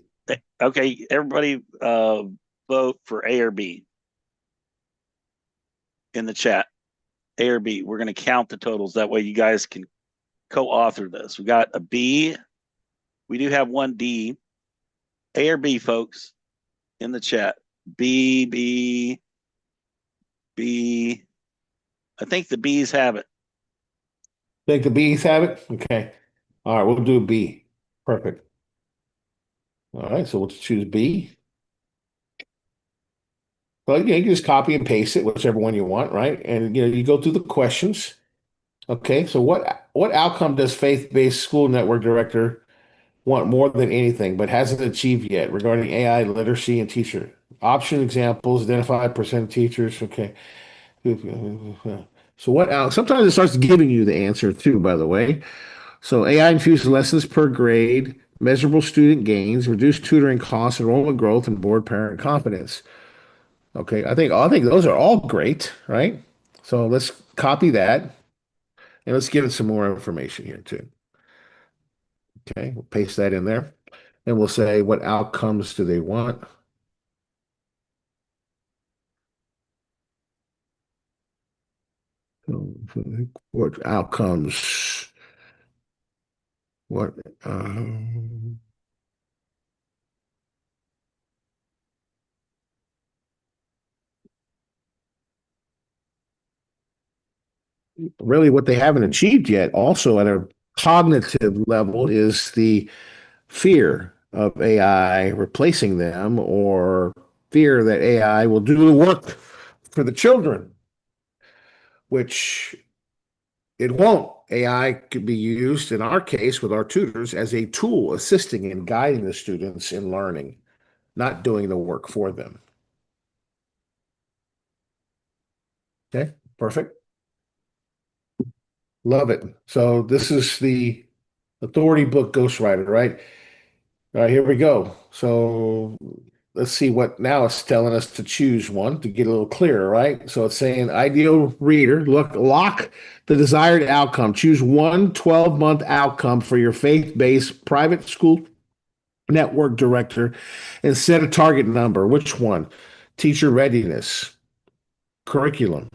Okay, everybody vote for A or B in the chat. A or B. We're going to count the totals. That way you guys can co-author this. We got a B. We do have one D. A or B, folks, in the chat. B, B, B. I think the B's have it. Think the B's have it? Okay. All right, we'll do B. Perfect. All right, so we'll choose B. Well, you can just copy and paste it, whichever one you want, right? And you go through the questions. Okay, so what outcome does faith-based school network director want more than anything, but hasn't achieved yet regarding AI literacy and teacher? Option examples, identify percent of teachers. Okay. So sometimes it starts giving you the answer too, by the way. So AI infused lessons per grade, measurable student gains, reduced tutoring costs, enrollment growth, and board parent confidence. Okay, I think those are all great, right? So let's copy that and let's give it some more information here too. Okay, we'll paste that in there and we'll say what outcomes do they want? What outcomes? What really what they haven't achieved yet, also at a cognitive level, is the fear of AI replacing them or fear that AI will do the work for the children, which it won't. AI could be used, in our case, with our tutors as a tool assisting and guiding the students in learning, not doing the work for them. Okay, perfect. Love it. So this is the authority book ghostwriter, right? All right, here we go. So let's see what now it's telling us to choose one to get a little clearer, right? So it's saying ideal reader, lock the desired outcome. Choose one 12-month outcome for your faith-based private school network director and set a target number. Which one? Teacher readiness, curriculum,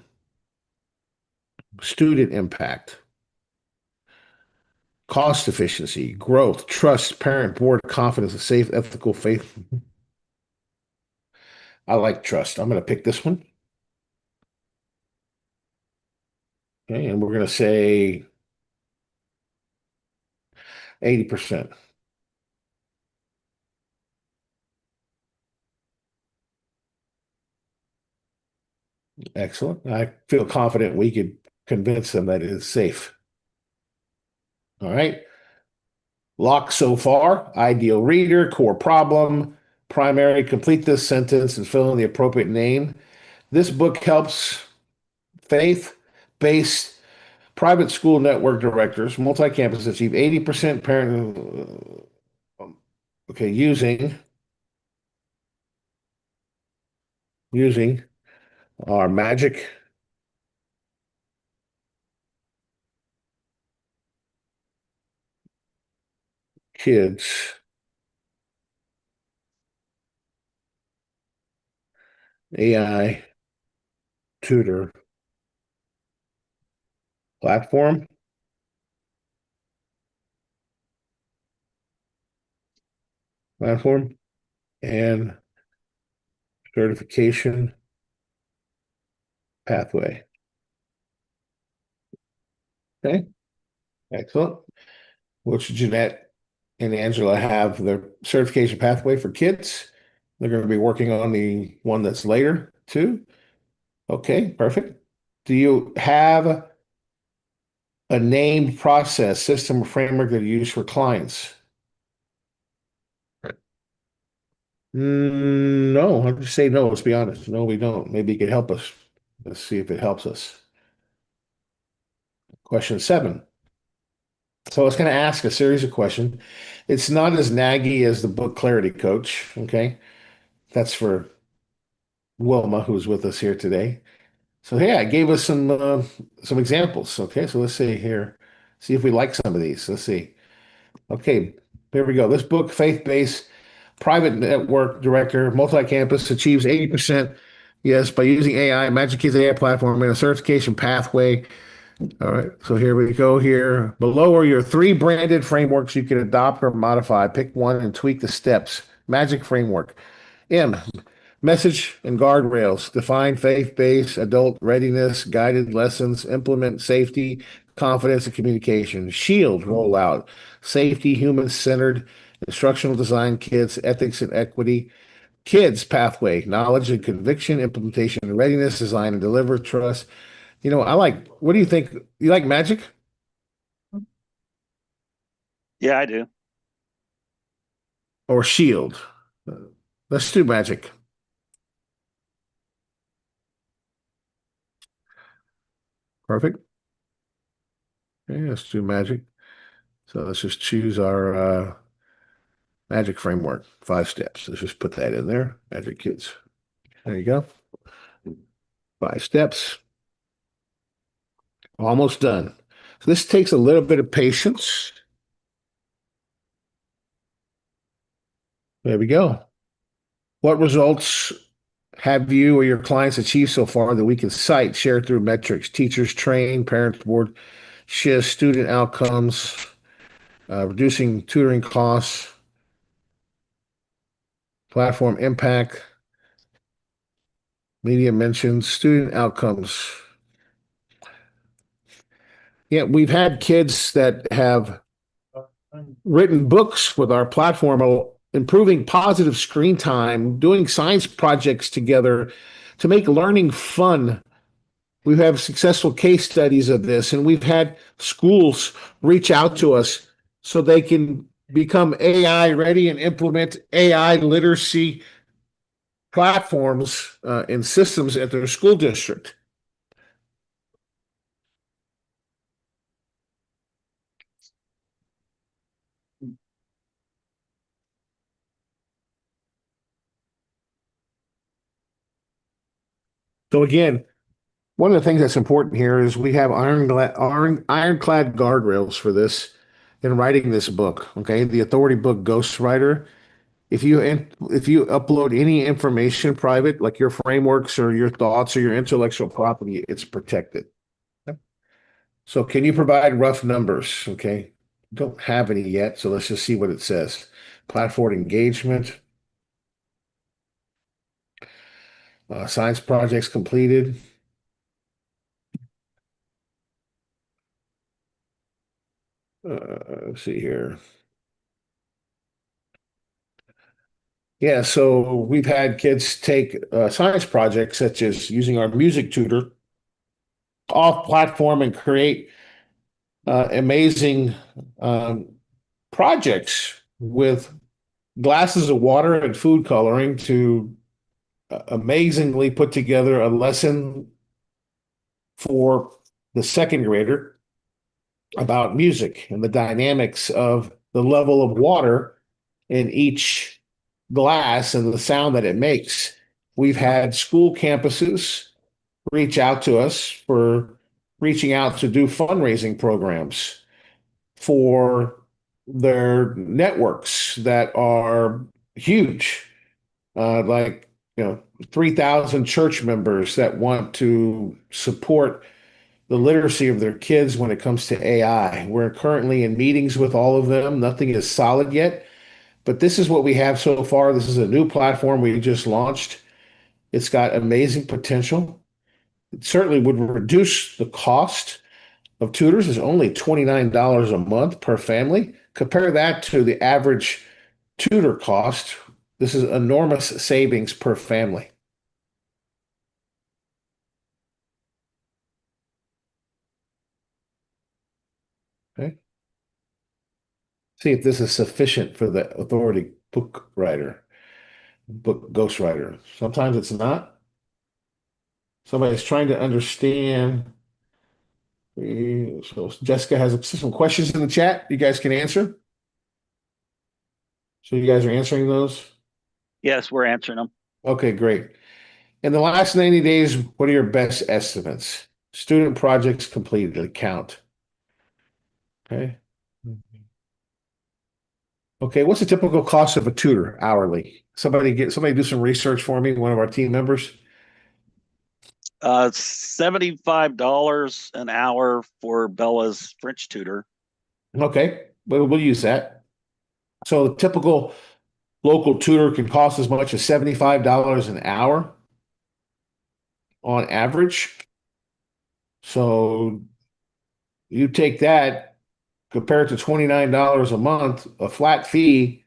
student impact, cost efficiency, growth, trust, parent, board, confidence, and safe, ethical, faith. I like trust. I'm going to pick this one. Okay, and we're going to say 80%. Excellent. I feel confident we could convince them that it is safe. All right. Lock so far, ideal reader, core problem, primary, complete this sentence and fill in the appropriate name. This book helps faith-based private school network directors, multi-campus achieve 80% parent, using our Magic Kids AI tutor platform. And certification pathway. Okay, excellent. Which Jeanette and Angela have their certification pathway for kids. They're going to be working on the one that's later too. Okay, perfect. Do you have a named process, system, or framework that you use for clients? No, I'll just say no. Let's be honest. No, we don't. Maybe you could help us. Let's see if it helps us. Question 7. So it's going to ask a series of questions. It's not as naggy as the book Clarity Coach. Okay, that's for Wilma, who's with us here today. So yeah, I gave us some examples. Okay, so let's see here. See if we like some of these. Let's see. Okay, here we go. This book, Faith-Based Private Network Director, Multi-Campus, achieves 80%, yes, by using AI, Magic Kids AI platform, and a certification pathway. All right, so here we go here. Below are your 3 branded frameworks you can adopt or modify. Pick one and tweak the steps. Magic framework. M, message and guardrails. Define faith-based adult readiness, guided lessons, implement safety, confidence, and communication. Shield rollout. Safety, human-centered, instructional design, kids, ethics, and equity. Kids pathway. Knowledge and conviction, implementation and readiness, design and deliver, trust. What do you think? You like Magic? Yeah, I do. Or Shield? Let's do Magic. Perfect. Okay, let's do Magic. So let's just choose our Magic framework, 5 steps. Let's just put that in there. Magic Kids. There you go. 5 steps. Almost done. So this takes a little bit of patience. There we go. What results have you or your clients achieved so far that we can cite, share through metrics? Teachers trained, parents board, shifts, student outcomes, reducing tutoring costs, platform impact, media mentions, student outcomes. Yeah, we've had kids that have written books with our platform, improving positive screen time, doing science projects together to make learning fun. We have successful case studies of this, and we've had schools reach out to us so they can become AI ready and implement AI literacy platforms and systems at their school district. So again, one of the things that's important here is we have ironclad guardrails for this in writing this book. Okay, the Authority Book Ghostwriter. If you upload any information private, like your frameworks or your thoughts or your intellectual property, it's protected. So can you provide rough numbers? Okay, don't have any yet, so let's just see what it says. Platform engagement. Science projects completed. Let's see here. Yeah, so we've had kids take science projects such as using our music tutor off platform and create amazing projects with glasses of water and food coloring to amazingly put together a lesson for the second grader about music and the dynamics of the level of water in each glass and the sound that it makes. We've had school campuses reach out to us for reaching out to do fundraising programs for their networks that are huge, like 3,000 church members that want to support the literacy of their kids when it comes to AI. We're currently in meetings with all of them. Nothing is solid yet, but this is what we have so far. This is a new platform we just launched. It's got amazing potential. It certainly would reduce the cost of tutors. It's only $29 a month per family. Compare that to the average tutor cost. This is enormous savings per family. Okay. See if this is sufficient for the authority book ghostwriter. Sometimes it's not. Somebody's trying to understand. So Jessica has some questions in the chat you guys can answer. So you guys are answering those? Yes, we're answering them. Okay, great. In the last 90 days, what are your best estimates? Student projects completed, count. Okay. Okay, what's the typical cost of a tutor hourly? Somebody do some research for me, one of our team members. $75 an hour for Bella's French tutor. Okay, we'll use that. So the typical local tutor can cost as much as $75 an hour on average. So you take that, compare it to $29 a month, a flat fee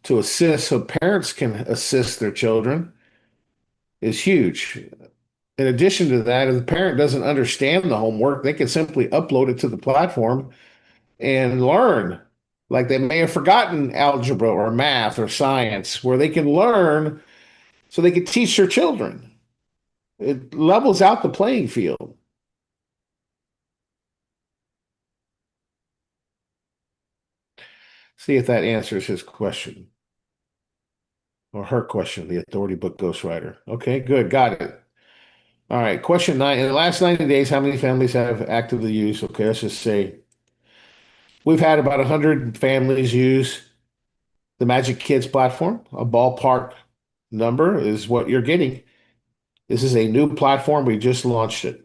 to assist so parents can assist their children is huge. In addition to that, if the parent doesn't understand the homework, they can simply upload it to the platform and learn. Like they may have forgotten algebra or math or science, where they can learn so they can teach their children. It levels out the playing field. See if that answers his question or her question, the authority book ghostwriter. Okay, good. Got it. All right. Question 9. In the last 90 days, how many families have actively used? Okay, let's just say we've had about 100 families use the Magic Kids platform. A ballpark number is what you're getting. This is a new platform. We just launched it.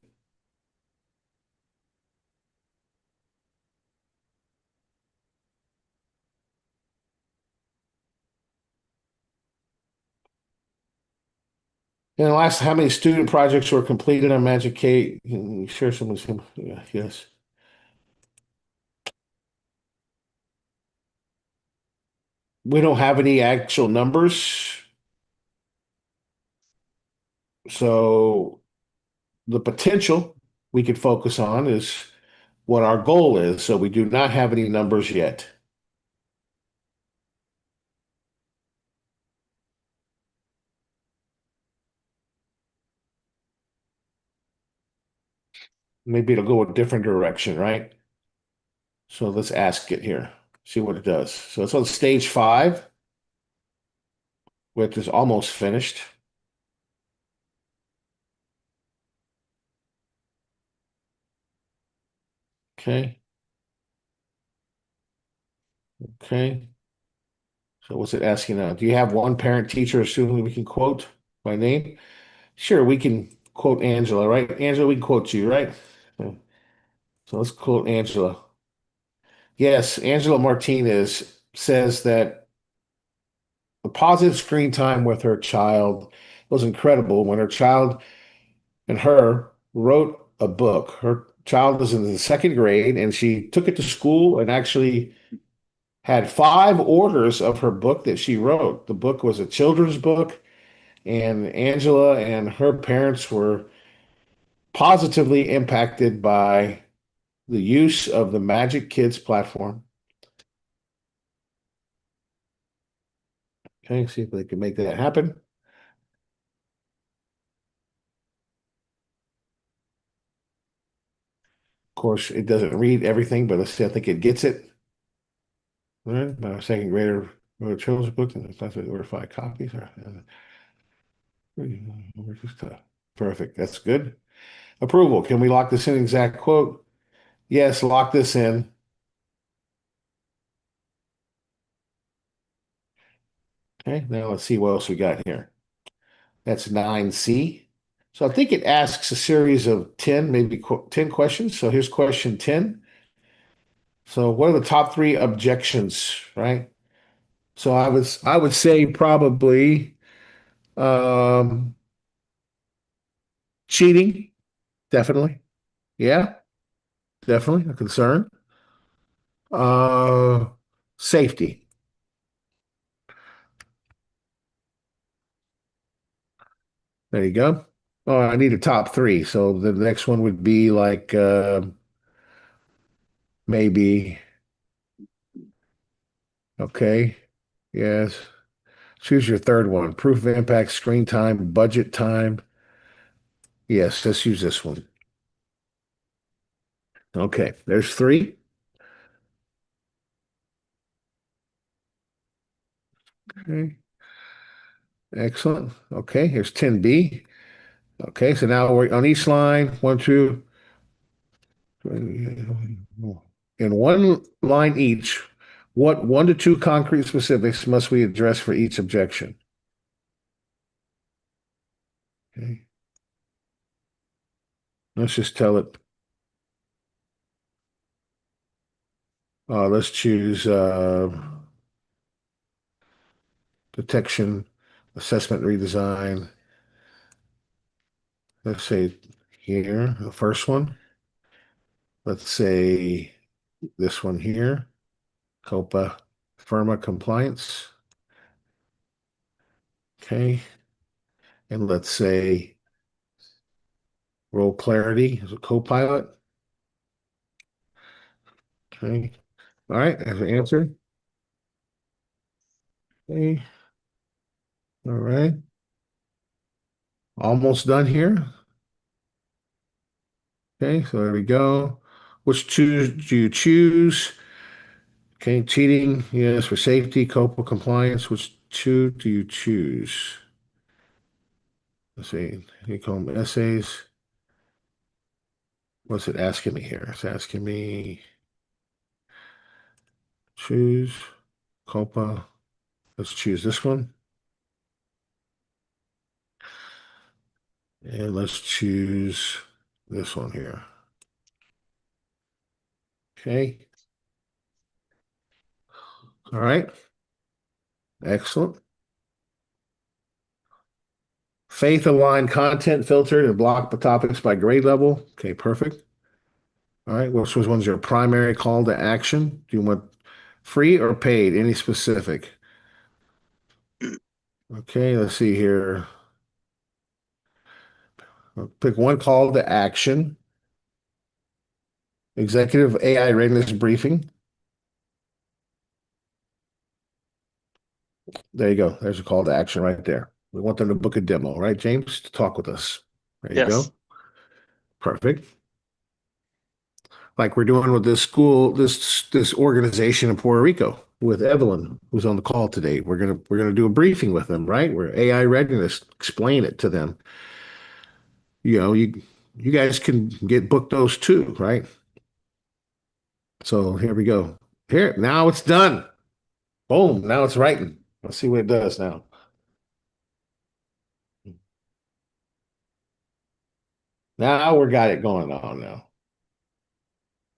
In the last, how many student projects were completed on Magic K? Can you share some? Yeah, yes. We don't have any actual numbers. So the potential we could focus on is what our goal is. So we do not have any numbers yet. Maybe it'll go a different direction, right? So let's ask it here, see what it does. So it's on stage 5, which is almost finished. Okay. Okay. So what's it asking now? Do you have one parent, teacher, or student we can quote by name? Sure, we can quote Angela, right? Angela, we can quote you, right? So let's quote Angela. Yes, Angela Martinez says that the positive screen time with her child was incredible when her child and her wrote a book. Her child is in the second grade and she took it to school and actually had 5 orders of her book that she wrote. The book was a children's book, and Angela and her parents were positively impacted by the use of the Magic Kids platform. Okay, see if they can make that happen. Of course, it doesn't read everything, but let's see, I think it gets it. All right, by a second grader wrote a children's book, and it's not to order 5 copies. Perfect, that's good. Approval, can we lock this in exact quote? Yes, lock this in. Okay, now let's see what else we got here. That's 9C. So I think it asks a series of 10, maybe 10 questions. So here's question 10. So what are the top 3 objections, right? So I would say probably cheating, definitely. Yeah, definitely a concern. Uh Safety. There you go. Oh, I need a top 3. So the next one would be like maybe okay. Yes. Choose your third one. Proof of impact, screen time, budget time. Yes, let's use this one. Okay, there's 3. Okay, excellent. Okay, here's 10B. Okay, so now we're on each line, 1, 2. In one line each, what 1 to 2 concrete specifics must we address for each objection? Okay. Let's just tell it. Let's choose detection, assessment redesign. Let's say here, the first one. Let's say this one here, COPA FIRMA compliance. Okay. And let's say role clarity as a co-pilot. Okay. All right, as an answer. Okay. All right. Almost done here. Okay, so there we go. Which two do you choose? Okay, cheating, yes, for safety, COPA compliance. Which 2 do you choose? Let's see, you call them essays. What's it asking me here? It's asking me choose COPA. Let's choose this one. And let's choose this one here. Okay. All right. Excellent. Faith aligned content filtered and block the topics by grade level. Okay, perfect. All right, which one's your primary call to action? Do you want free or paid? Any specific? Okay, let's see here. I'll pick one call to action. Executive AI readiness briefing. There you go. There's a call to action right there. We want them to book a demo, right, James, to talk with us. There you go. Perfect. Like we're doing with this school, this organization in Puerto Rico with Evelyn, who's on the call today. We're gonna do a briefing with them, right? We're AI readiness, explain it to them. You know, you guys can get booked those too, right? So here we go. Here, now it's done. Boom, now it's writing. Let's see what it does now. Now we got it going on now.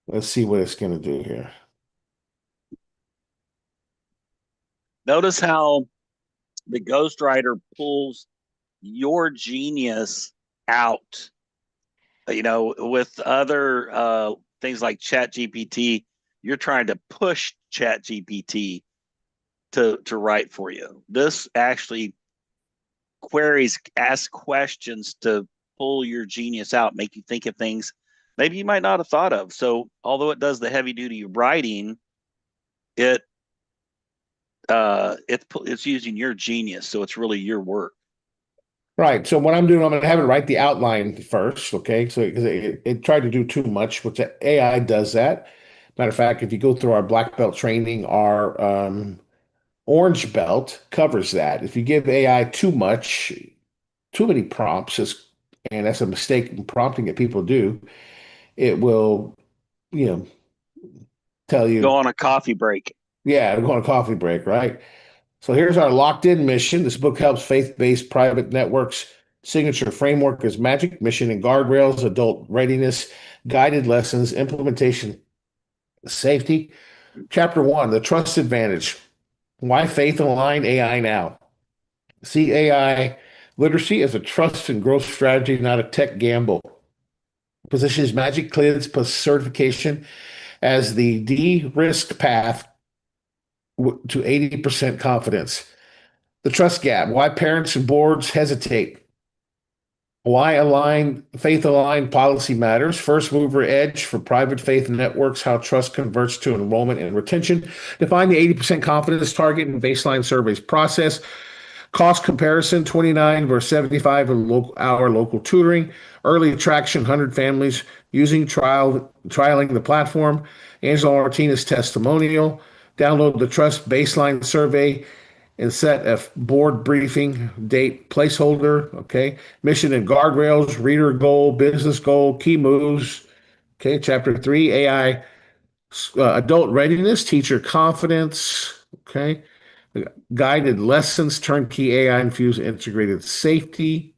Let's see what it's going to do here. Notice how the ghostwriter pulls your genius out. You know, with other things like ChatGPT, you're trying to push ChatGPT to write for you. This actually queries, ask questions to pull your genius out, make you think of things maybe you might not have thought of. So although it does the heavy duty writing, it it's using your genius, so it's really your work. Right. So what I'm doing, I'm going to have it write the outline first. Okay. So because it tried to do too much, which AI does that. Matter of fact, if you go through our black belt training, our orange belt covers that. If you give AI too much, too many prompts, and that's a mistake in prompting that people do, it will, you know, tell you, Go on a coffee break. yeah, go on a coffee break, right? So here's our locked in mission. This book helps faith-based private networks. Signature framework is magic, mission and guardrails, adult readiness, guided lessons, implementation, safety. Chapter 1, the trust advantage. Why faith aligned AI now? See AI literacy as a trust and growth strategy, not a tech gamble. Positions Magic Kids plus certification as the de-risk path to 80% confidence. The trust gap, why parents and boards hesitate. Why faith aligned policy matters. First mover edge for private faith networks, how trust converts to enrollment and retention. Define the 80% confidence target in baseline surveys process. Cost comparison, 29 versus 75 hour local tutoring. Early attraction, 100 families using trialing the platform. Angela Martinez testimonial. Download the trust baseline survey and set a board briefing date placeholder. Okay. Mission and guardrails, reader goal, business goal, key moves. Okay. Chapter 3, AI adult readiness, teacher confidence. Okay. Guided lessons, turnkey AI infused integrated safety.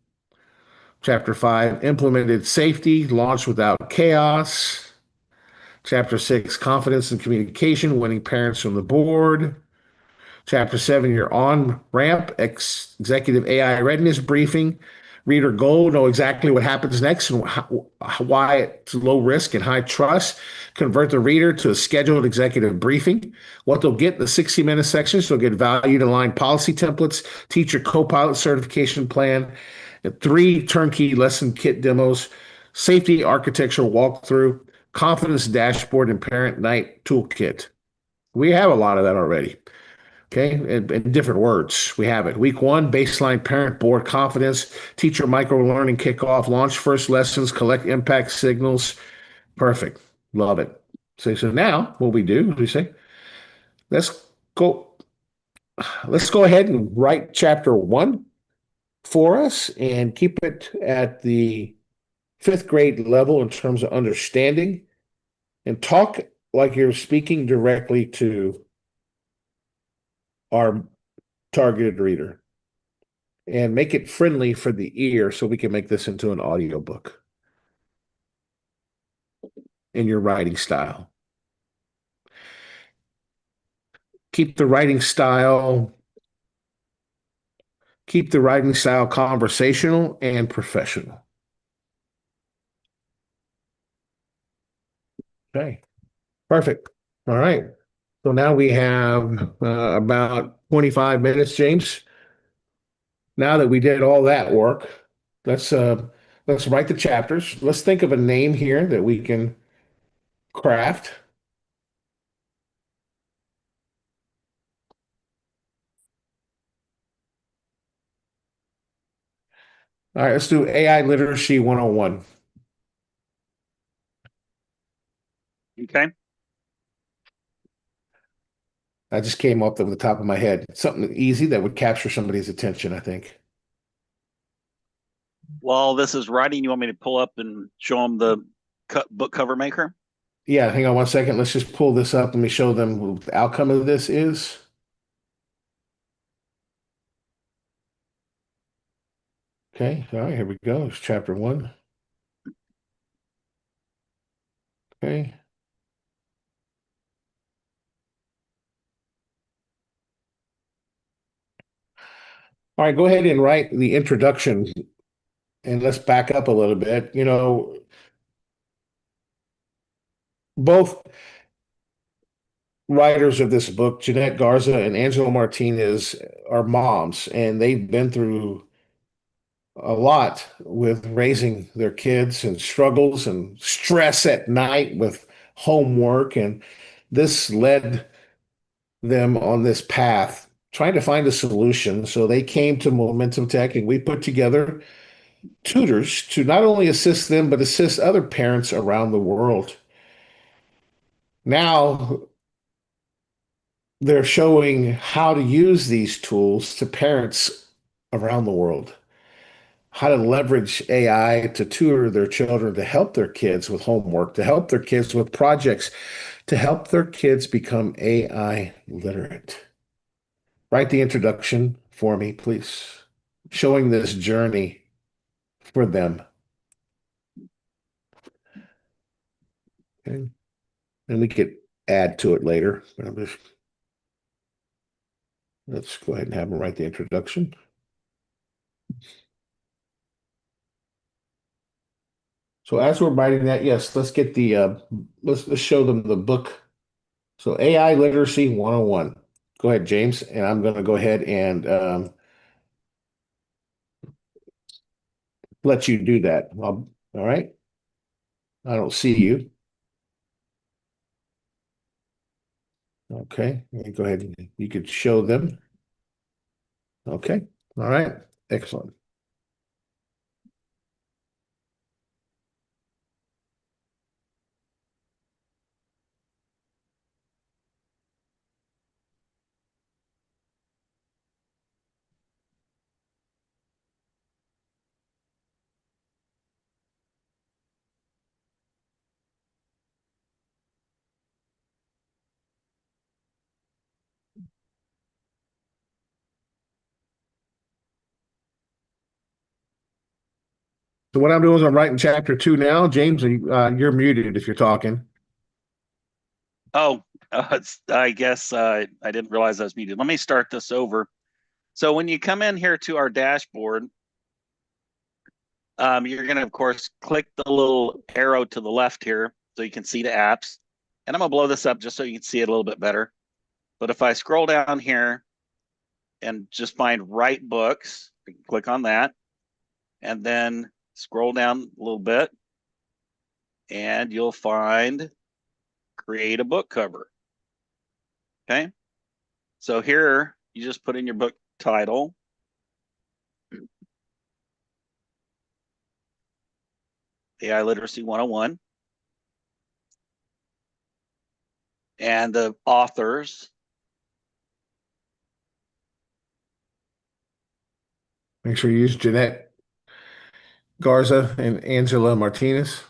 Chapter 5, implemented safety, launch without chaos. Chapter 6, confidence and communication, winning parents from the board. Chapter 7, your on ramp, executive AI readiness briefing. Reader goal, know exactly what happens next and why it's low risk and high trust. Convert the reader to a scheduled executive briefing. What they'll get in the 60-minute sections, they'll get valued aligned policy templates, teacher co-pilot certification plan, and 3 turnkey lesson kit demos, safety architecture walkthrough, confidence dashboard, and parent night toolkit. We have a lot of that already. Okay, in different words, we have it. Week 1, baseline parent board confidence, teacher micro learning kickoff, launch first lessons, collect impact signals. Perfect. Love it. So now what we do is we say, let's go ahead and write chapter 1 for us and keep it at the 5th grade level in terms of understanding, and talk like you're speaking directly to our targeted reader, and make it friendly for the ear so we can make this into an audiobook in your writing style. Keep the writing style conversational and professional. Okay, perfect. All right. So now we have about 25 minutes, James. Now that we did all that work, let's write the chapters. Let's think of a name here that we can craft. All right, let's do AI Literacy 101. Okay. I just came up with the top of my head. Something easy that would capture somebody's attention, I think. While this is writing, you want me to pull up and show them the book cover maker? Yeah, hang on one second. Let's just pull this up. Let me show them what the outcome of this is. Okay, all right, here we go. It's chapter 1. Okay. All right, go ahead and write the introduction, and let's back up a little bit. You know, both writers of this book, Jeanette Garza and Angela Martinez, are moms, and they've been through a lot with raising their kids and struggles and stress at night with homework. And this led them on this path, trying to find a solution. So they came to Momentum Tech, and we put together tutors to not only assist them, but assist other parents around the world. Now they're showing how to use these tools to parents around the world, how to leverage AI to tutor their children, to help their kids with homework, to help their kids with projects, to help their kids become AI literate. Write the introduction for me, please, showing this journey for them. Okay. And we could add to it later. But let's go ahead and have them write the introduction. So as we're writing that, yes, let's get the let's show them the book. So AI Literacy 101. Go ahead, James, and I'm going to go ahead and let you do that. All right. I don't see you. Okay. Go ahead and you could show them. Okay. All right. Excellent. So what I'm doing is I'm writing chapter 2 now. James, you're muted if you're talking. Oh, I guess I didn't realize I was muted. Let me start this over. So when you come in here to our dashboard, you're going to, of course, click the little arrow to the left here so you can see the apps. And I'm going to blow this up just so you can see it a little bit better. But if I scroll down here and just find Write Books, I can click on that. And then scroll down a little bit. And you'll find Create a Book Cover. Okay. So here, you just put in your book title. AI Literacy 101. And the authors. Make sure you use Jeanette Garza and Angela Martinez.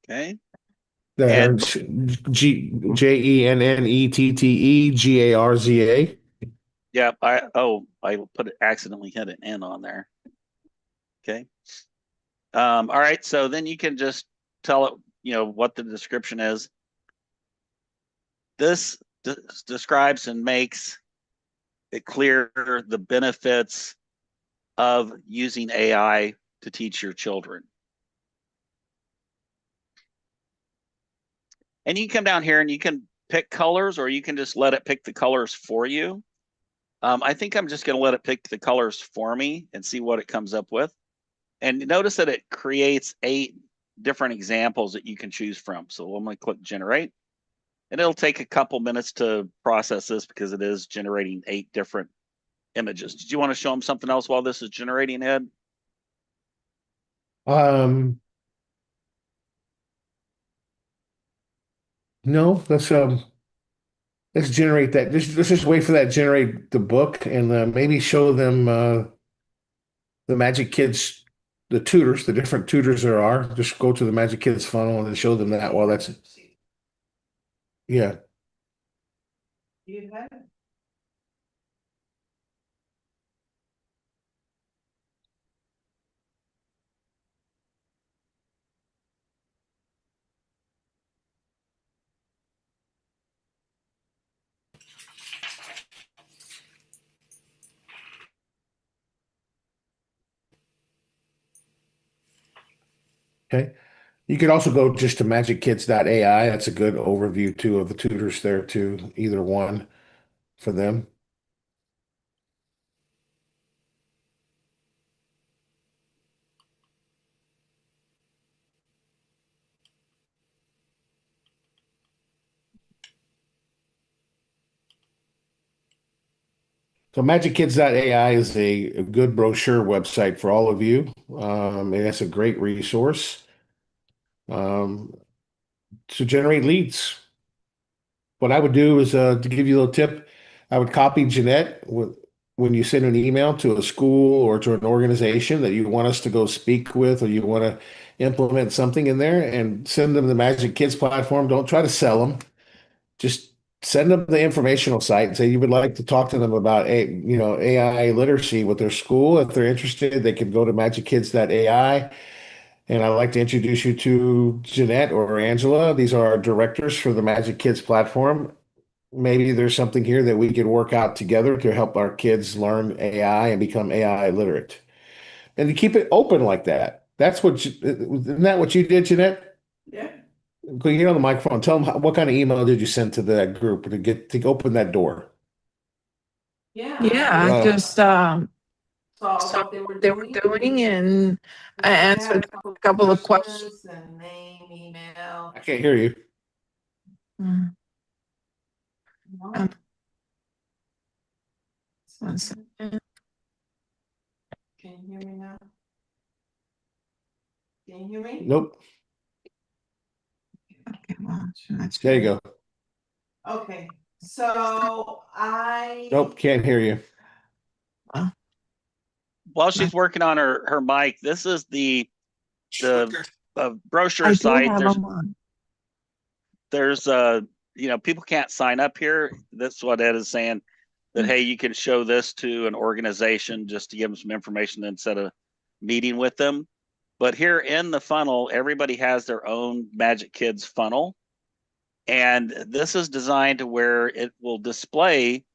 Okay. And JENNETTEGARZA. Yeah, I accidentally hit an N on there. Okay. All right, so then you can just tell it, what the description is. This describes and makes it clear the benefits of using AI to teach your children. And you can come down here and you can pick colors, or you can just let it pick the colors for you. I think I'm just going to let it pick the colors for me and see what it comes up with. And notice that it creates 8 different examples that you can choose from. So I'm going to click generate. And it'll take a couple minutes to process this because it is generating 8 different images. Did you want to show them something else while this is generating, Ed? No, let's generate that. Let's just wait for that generate the book, and maybe show them the Magic Kids, the tutors, the different tutors there are. Just go to the Magic Kids funnel and show them that while that's yeah. Okay. You could also go just to magickids.ai. That's a good overview too of the tutors there too, either one for them. So MagicKids.ai is a good brochure website for all of you. It's a great resource um, to generate leads. What I would do is to give you a little tip, I would copy Jeanette when you send an email to a school or to an organization that you want us to go speak with, or you want to implement something in there, and send them the Magic Kids platform. Don't try to sell them. Just send them the informational site and say you would like to talk to them about AI literacy with their school. If they're interested, they can go to magickids.ai. And I'd like to introduce you to Jeanette or Angela. These are our directors for the Magic Kids platform. Maybe there's something here that we could work out together to help our kids learn AI and become AI literate. And to keep it open like that. Isn't that what you did, Jeanette? Yeah. Can you get on the microphone? Tell them what kind of email did you send to that group to open that door? Yeah, just saw what they were doing, and I answered a couple of questions. And name, email. I can't hear you. One second. Can you hear me now? Can you hear me? Nope. Okay, well, There you go. Okay, so Nope, can't hear you. While she's working on her mic, this is the brochure I do site. have them on. There's people can't sign up here. That's what Ed is saying, that hey, you can show this to an organization just to give them some information instead of meeting with them. But here in the funnel, everybody has their own Magic Kids funnel. And this is designed to where it will display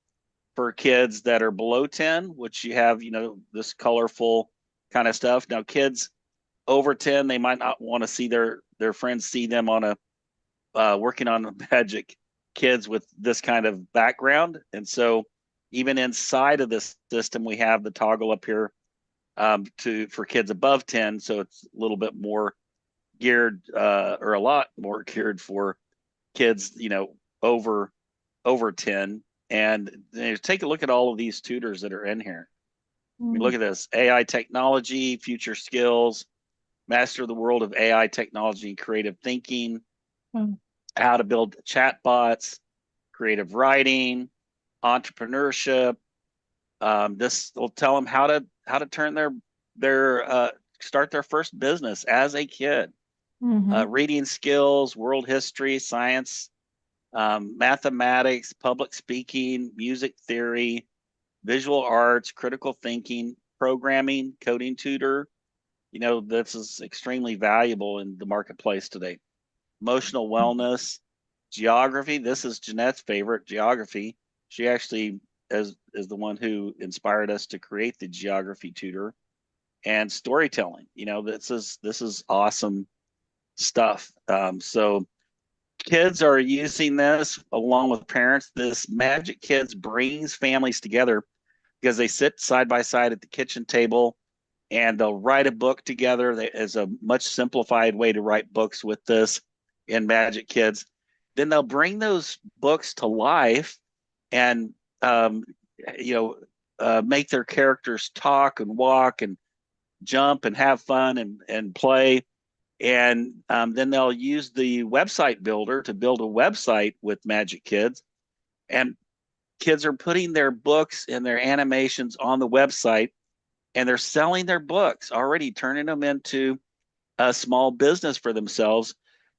for kids that are below 10, which you have, this colorful kind of stuff. Now, kids over 10, they might not want to see their friends see them on working on Magic Kids with this kind of background. And so even inside of this system, we have the toggle up here for kids above 10. So it's a little bit more geared or a lot more geared for kids, over 10. And take a look at all of these tutors that are in here. I mean, look at this: AI technology, future skills, master the world of AI technology and creative thinking, how to build chatbots, creative writing, entrepreneurship. This will tell them how to turn their start their first business as a kid. Reading skills, world history, science, mathematics, public speaking, music theory, visual arts, critical thinking, programming, coding tutor. This is extremely valuable in the marketplace today. Emotional wellness, geography. This is Jeanette's favorite, geography. She actually is the one who inspired us to create the geography tutor. And storytelling. This is awesome stuff. So kids are using this along with parents. This Magic Kids brings families together because they sit side by side at the kitchen table and they'll write a book together. There's a much simplified way to write books with this in Magic Kids. Then they'll bring those books to life and make their characters talk and walk and jump and have fun and play. And then they'll use the website builder to build a website with Magic Kids. And kids are putting their books and their animations on the website, and they're selling their books, already turning them into a small business for themselves.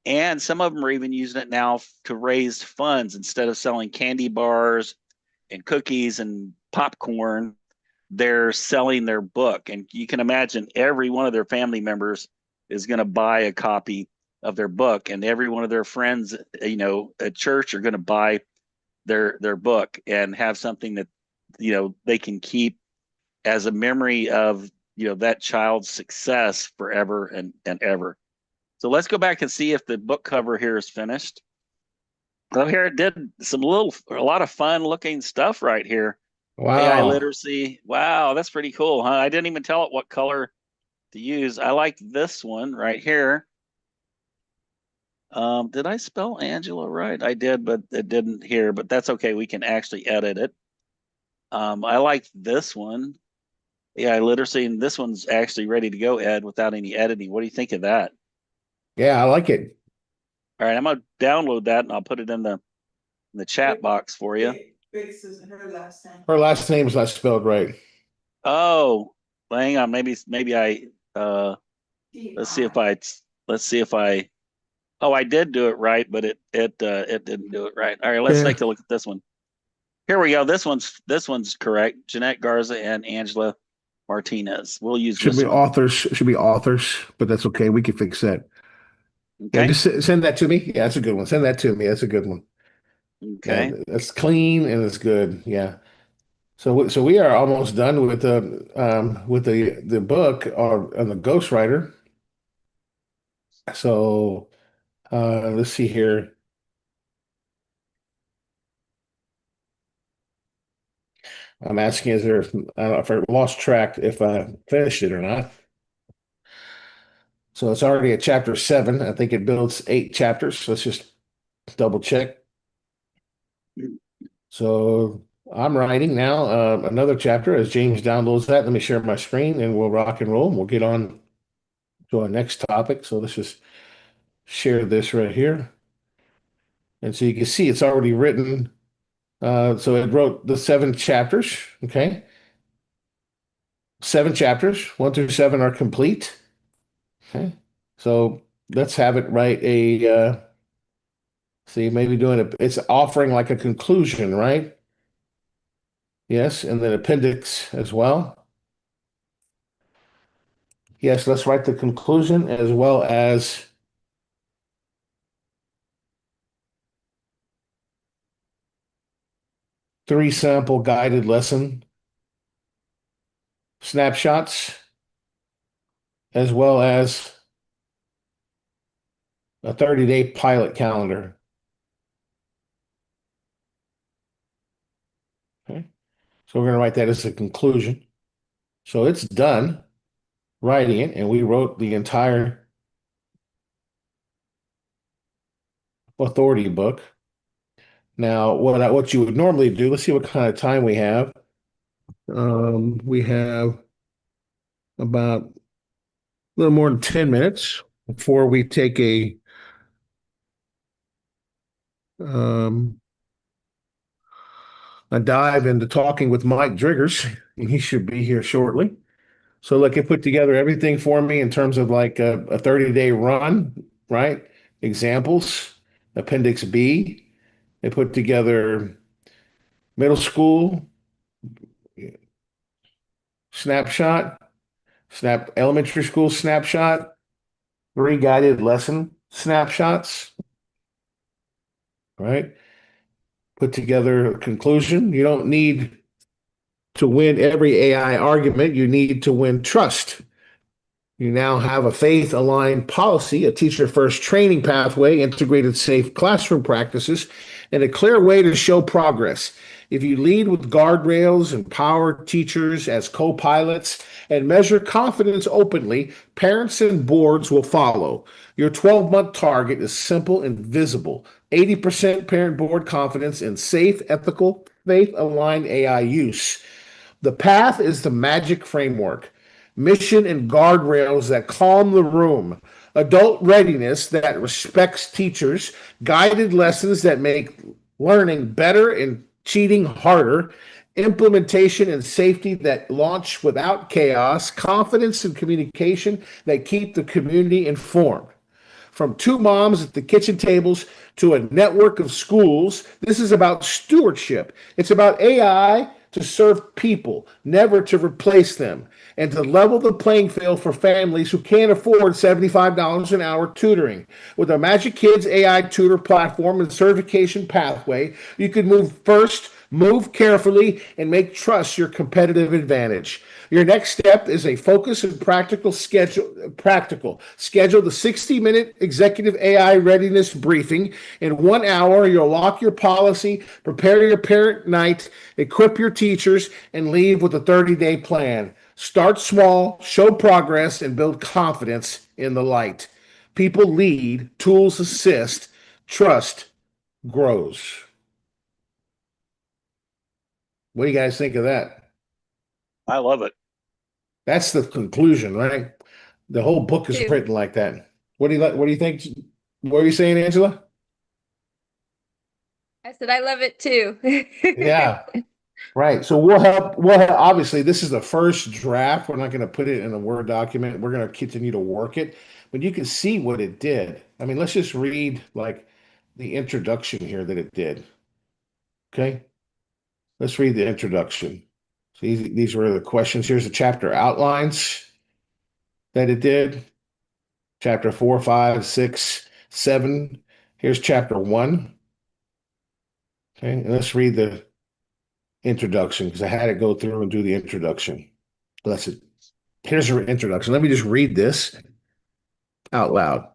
And some of them are even using it now to raise funds. Instead of selling candy bars and cookies and popcorn, they're selling their book. And you can imagine every one of their family members is going to buy a copy of their book, and every one of their friends, at church, are going to buy their book and have something that, they can keep as a memory of, that child's success forever and ever. So let's go back and see if the book cover here is finished. Well, here it did a lot of fun looking stuff right here. Wow. AI literacy. Wow, that's pretty cool, huh? I didn't even tell it what color to use. I like this one right here. Did I spell Angela right? I did, but it didn't here, but that's okay. We can actually edit it. I like this one. AI literacy, and this one's actually ready to go, Ed, without any editing. What do you think of that? Yeah, I like it. All right, I'm gonna download that and I'll put it in the chat box for you. Her last name is not spelled right. Oh, hang on. Maybe I let's see if I oh, I did do it right, but it didn't do it right. All right, let's take a look at this one. Here we go. This one's correct. Jeanette Garza and Angela Martinez. We'll use Should this be one. authors, but that's okay. We can fix that. Okay. Yeah, just send that to me. Yeah, that's a good one. Send that to me. That's a good one. Okay. Yeah, that's clean and it's good. Yeah. So we are almost done with the book or on the ghostwriter. So let's see here. I'm asking, I don't know if I lost track if I finished it or not. So it's already at chapter 7. I think it builds 8 chapters. Let's just double check. So I'm writing now another chapter as James downloads that. Let me share my screen and we'll rock and roll. And we'll get on to our next topic. So let's just share this right here. And so you can see it's already written. So it wrote the 7 chapters. Okay. 7 chapters, 1 through 7 are complete. Okay. So let's have it write see, maybe it's offering like a conclusion, right? Yes. And then appendix as well. Yes, let's write the conclusion as well as three sample guided lesson snapshots, as well as a 30-day pilot calendar. Okay, so we're going to write that as a conclusion. So it's done writing it, and we wrote the entire authority book. Now, what you would normally do, let's see what kind of time we have. We have about a little more than 10 minutes before we take a dive into talking with Mike Driggers, and he should be here shortly. So look, it put together everything for me in terms of like a 30-day run, right? Examples, Appendix B. They put together middle school snapshot, elementary school snapshot, 3 guided lesson snapshots, right? Put together a conclusion. You don't need to win every AI argument. You need to win trust. You now have a faith-aligned policy, a teacher-first training pathway, integrated safe classroom practices, and a clear way to show progress. If you lead with guardrails, empower teachers as co-pilots, and measure confidence openly, parents and boards will follow. Your 12-month target is simple and visible. 80% parent board confidence in safe, ethical, faith-aligned AI use. The path is the magic framework. Mission and guardrails that calm the room, adult readiness that respects teachers, guided lessons that make learning better and cheating harder, implementation and safety that launch without chaos, confidence and communication that keep the community informed. From 2 moms at the kitchen tables to a network of schools, this is about stewardship. It's about AI to serve people, never to replace them, and to level the playing field for families who can't afford $75 an hour tutoring. With our Magic Kids AI tutor platform and certification pathway, you can move carefully, and make trust your competitive advantage. Your next step is a focus and practical schedule. Schedule the 60-minute executive AI readiness briefing. In 1 hour, you'll lock your policy, prepare your parent night, equip your teachers, and leave with a 30-day plan. Start small, show progress, and build confidence in the light. People lead, tools assist, trust grows. What do you guys think of that? I love it. That's the conclusion, right? The whole book is Too. written like that. What do you think? What are you saying, Angela? I said I love it too. Yeah. Right. So obviously this is the first draft. We're not going to put it in a Word document. We're going to continue to work it, but you can see what it did. I mean, let's just read like the introduction here that it did. Okay. Let's read the introduction. So these were the questions. Here's the chapter outlines that it did. Chapter 4, 5, 6, 7. Here's chapter 1. Okay. And let's read the introduction because I had to go through and do the introduction. Here's your introduction. Let me just read this out loud.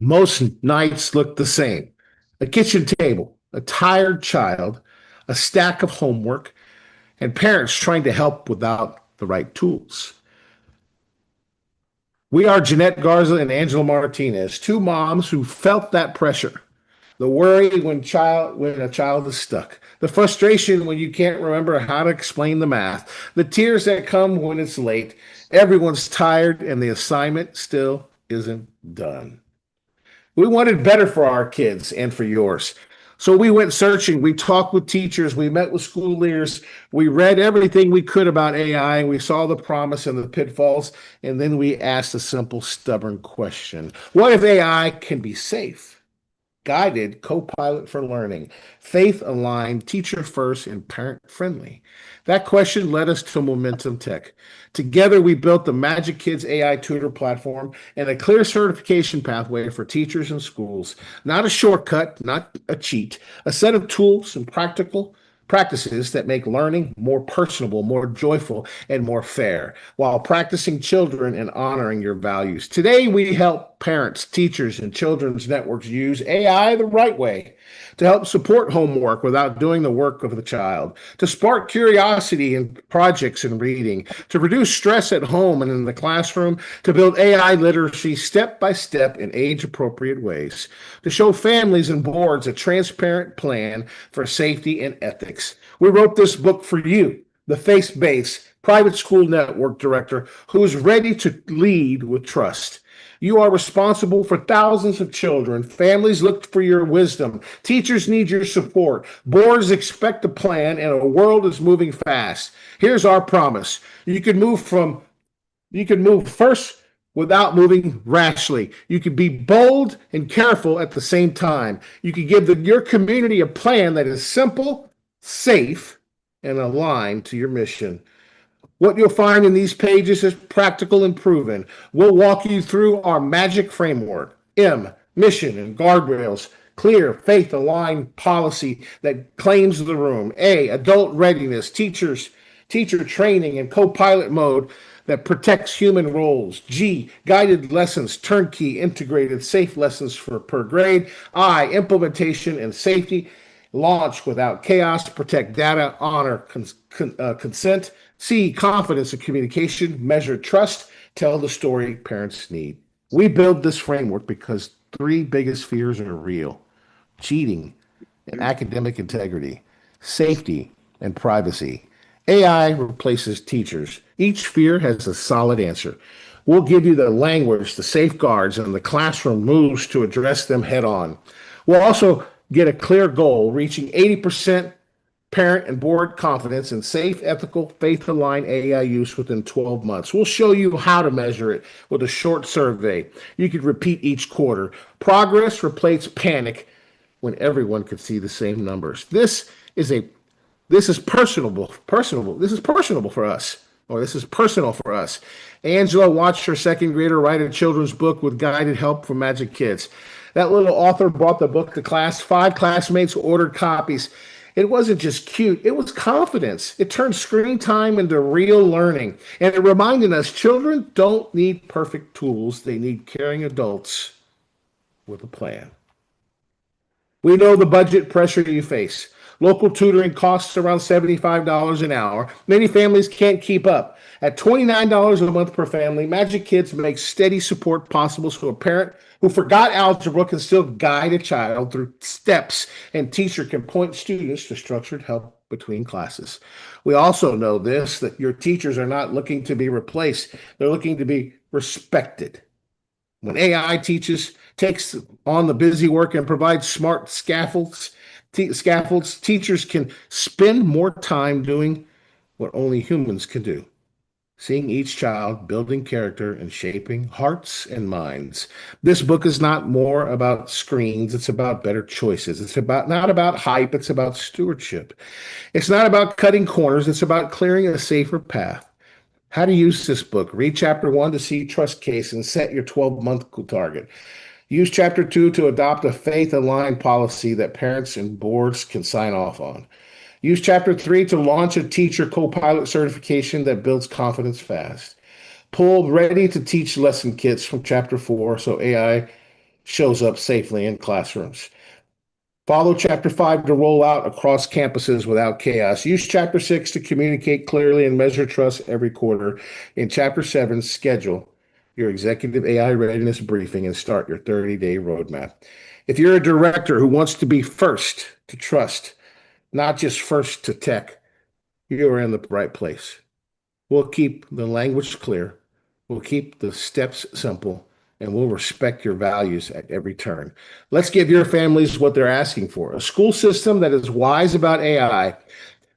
Most nights look the same. A kitchen table, a tired child, a stack of homework, and parents trying to help without the right tools. We are Jeanette Garza and Angela Martinez, two moms who felt that pressure. The worry when a child is stuck. The frustration when you can't remember how to explain the math. The tears that come when it's late. Everyone's tired and the assignment still isn't done. We wanted better for our kids and for yours. So we went searching. We talked with teachers. We met with school leaders. We read everything we could about AI. And we saw the promise and the pitfalls. And then we asked a simple, stubborn question. What if AI can be safe? Guided, co-pilot for learning, faith-aligned, teacher-first, and parent-friendly? That question led us to Momentum Tech. Together, we built the Magic Kids AI tutor platform and a clear certification pathway for teachers and schools. Not a shortcut, not a cheat, a set of tools and practical practices that make learning more personable, more joyful, and more fair, while practicing children and honoring your values. Today, we help parents, teachers, and children's networks use AI the right way to help support homework without doing the work of the child, to spark curiosity in projects and reading, to reduce stress at home and in the classroom, to build AI literacy step by step in age-appropriate ways, to show families and boards a transparent plan for safety and ethics. We wrote this book for you, the faith-based private school network director who is ready to lead with trust. You are responsible for thousands of children. Families look for your wisdom. Teachers need your support. Boards expect a plan, and a world is moving fast. Here's our promise. You can move first without moving rashly. You can be bold and careful at the same time. You can give your community a plan that is simple, safe, and aligned to your mission. What you'll find in these pages is practical and proven. We'll walk you through our magic framework, mission and guardrails, clear, faith-aligned policy that claims the room. Adult readiness, teacher training and co-pilot mode that protects human roles. Guided lessons, turnkey, integrated, safe lessons per grade. Implementation and safety. Launch without chaos, protect data, honor consent. Confidence and communication, measure trust, tell the story parents need. We build this framework because three biggest fears are real: cheating and academic integrity, safety and privacy. AI replaces teachers. Each fear has a solid answer. We'll give you the language, the safeguards, and the classroom moves to address them head on. We'll also get a clear goal, reaching 80% parent and board confidence in safe, ethical, faith-aligned AI use within 12 months. We'll show you how to measure it with a short survey. You could repeat each quarter. Progress replaces panic when everyone could see the same numbers. This is personable for us. Or this is personal for us. Angela watched her second grader write a children's book with guided help from Magic Kids. That little author brought the book to class. 5 classmates ordered copies. It wasn't just cute, it was confidence. It turned screen time into real learning. And it reminded us children don't need perfect tools, they need caring adults with a plan. We know the budget pressure you face. Local tutoring costs around $75 an hour. Many families can't keep up. At $29 a month per family, Magic Kids makes steady support possible so a parent who forgot algebra can still guide a child through steps, and teacher can point students to structured help between classes. We also know this, that your teachers are not looking to be replaced. They're looking to be respected. When AI takes on the busy work and provides smart scaffolds, teachers can spend more time doing what only humans can do, seeing each child, building character, and shaping hearts and minds. This book is not more about screens, it's about better choices. It's not about hype, it's about stewardship. It's not about cutting corners, it's about clearing a safer path. How to use this book. Read chapter 1 to see trust case and set your 12-month target. Use chapter 2 to adopt a faith-aligned policy that parents and boards can sign off on. Use chapter 3 to launch a teacher co-pilot certification that builds confidence fast. Pull ready to teach lesson kits from chapter 4 so AI shows up safely in classrooms. Follow chapter 5 to roll out across campuses without chaos. Use chapter 6 to communicate clearly and measure trust every quarter. In chapter 7, schedule your executive AI readiness briefing and start your 30-day roadmap. If you're a director who wants to be first to trust, not just first to tech, you're in the right place. We'll keep the language clear, we'll keep the steps simple, and we'll respect your values at every turn. Let's give your families what they're asking for: a school system that is wise about AI,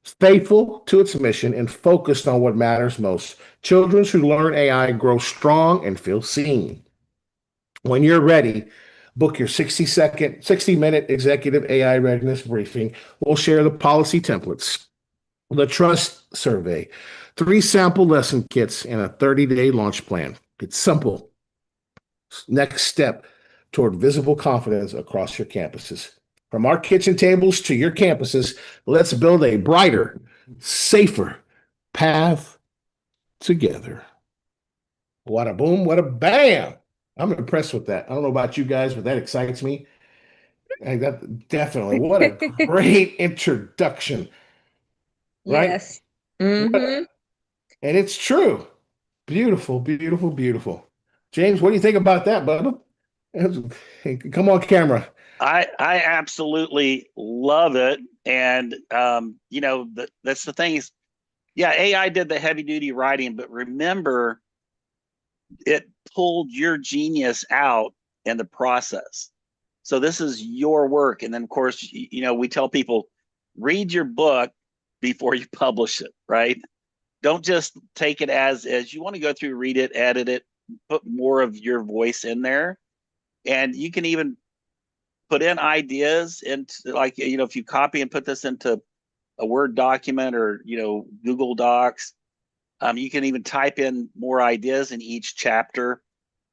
faithful to its mission, and focused on what matters most. Children who learn AI grow strong and feel seen. When you're ready, book your 60-minute executive AI readiness briefing. We'll share the policy templates, the trust survey, 3 sample lesson kits, and a 30-day launch plan. It's simple. Next step toward visible confidence across your campuses. From our kitchen tables to your campuses, let's build a brighter, safer path together. Wada boom, wada bam. I'm impressed with that. I don't know about you guys, but that excites me. And that definitely, what a great introduction. Right? Yes. Mm-hmm. And it's true. Beautiful, beautiful, beautiful. James, what do you think about that, Bubba? Come on camera. I absolutely love it. And, that's the thing is, yeah, AI did the heavy duty writing, but remember, it pulled your genius out in the process. So this is your work. And then, of course, we tell people, read your book before you publish it, right? Don't just take it as you want to go through, read it, edit it, put more of your voice in there. And you can even put in ideas into, like, if you copy and put this into a Word document or, Google Docs, you can even type in more ideas in each chapter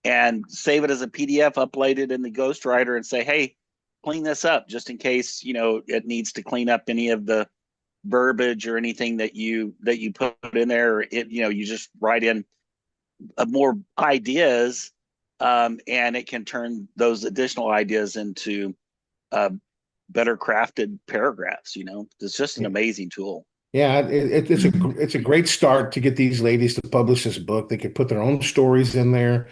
and save it as a PDF, upload it in the Ghostwriter and say, hey, clean this up just in case, it needs to clean up any of the verbiage or anything that you put in there. You just write in more ideas, and it can turn those additional ideas into better crafted paragraphs. It's just an amazing tool. Yeah, it's a great start to get these ladies to publish this book. They could put their own stories in there,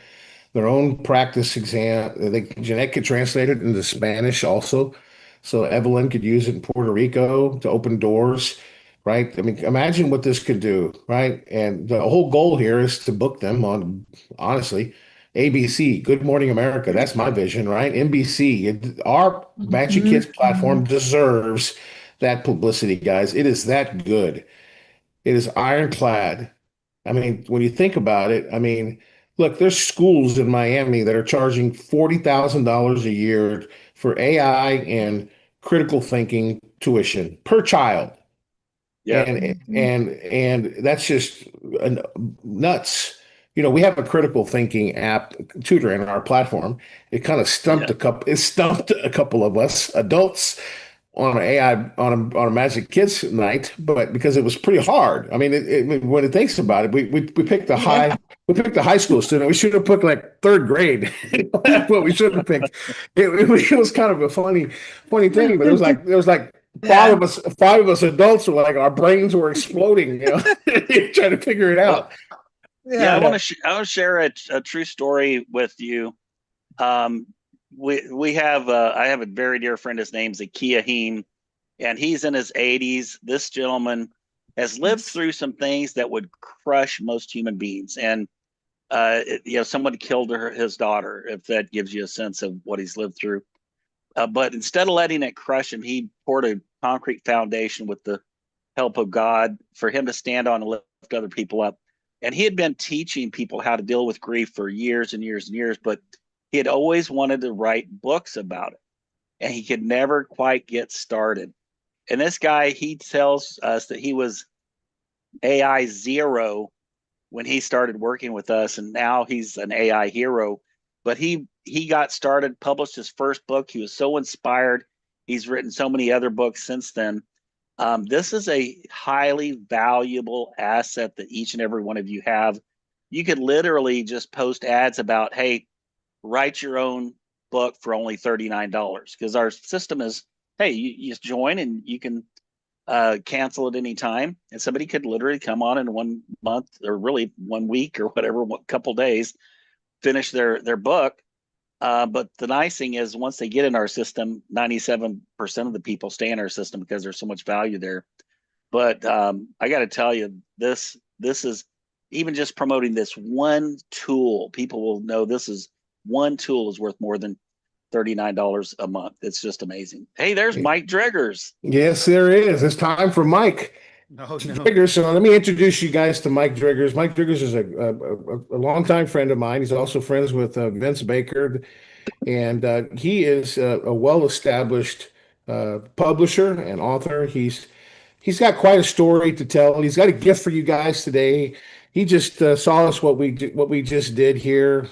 their own practice exam. Jeanette could translate it into Spanish also, so Evelyn could use it in Puerto Rico to open doors, right? I mean, imagine what this could do, right? And the whole goal here is to book them on, honestly, ABC, Good Morning America. That's my vision, right? NBC. Our Magic Kids platform deserves that publicity, guys. It is that good. It is ironclad. I mean, when you think about it, I mean, look, there's schools in Miami that are charging $40,000 a year for AI and critical thinking tuition per child. Yeah. And that's just nuts. We have a critical thinking app tutor in our platform. It kind of stumped a couple of us adults on a Magic Kids night, but because it was pretty hard. I mean, when it thinks about it, we picked the high school student. We should have picked like 3rd grade. That's what we should have picked. It was kind of a funny thing, but there was like five of us adults were like, our brains were exploding, trying to figure it out. Yeah, I want to share a true story with you. We have I have a very dear friend. His name's Akia Heen. and he's in his 80s. This gentleman has lived through some things that would crush most human beings. And, someone killed his daughter, if that gives you a sense of what he's lived through. But instead of letting it crush him, he poured a concrete foundation with the help of God for him to stand on and lift other people up. And he had been teaching people how to deal with grief for years and years and years, but he had always wanted to write books about it. And he could never quite get started. And this guy, he tells us that he was AI 0 when he started working with us, and now he's an AI hero. But he got started, published his first book. He was so inspired. He's written so many other books since then. This is a highly valuable asset that each and every one of you have. You could literally just post ads about, hey, write your own book for only $39, because our system is, hey, you just join and you can cancel at any time, and somebody could literally come on in 1 month, or really 1 week or whatever, a couple days, finish their book. But the nice thing is, once they get in our system, 97% of the people stay in our system because there's so much value there. But I got to tell you, this is, even just promoting this one tool, people will know this is one tool is worth more than $39 a month. It's just amazing. Hey, there's Mike Driggers. Yes, there is. It's time for Mike Driggers. So let me introduce you guys to Mike Driggers. Mike Driggers is a longtime friend of mine. He's also friends with Vince Baker, and he is a well-established publisher and author. He's got quite a story to tell. He's got a gift for you guys today. He just saw us what we just did here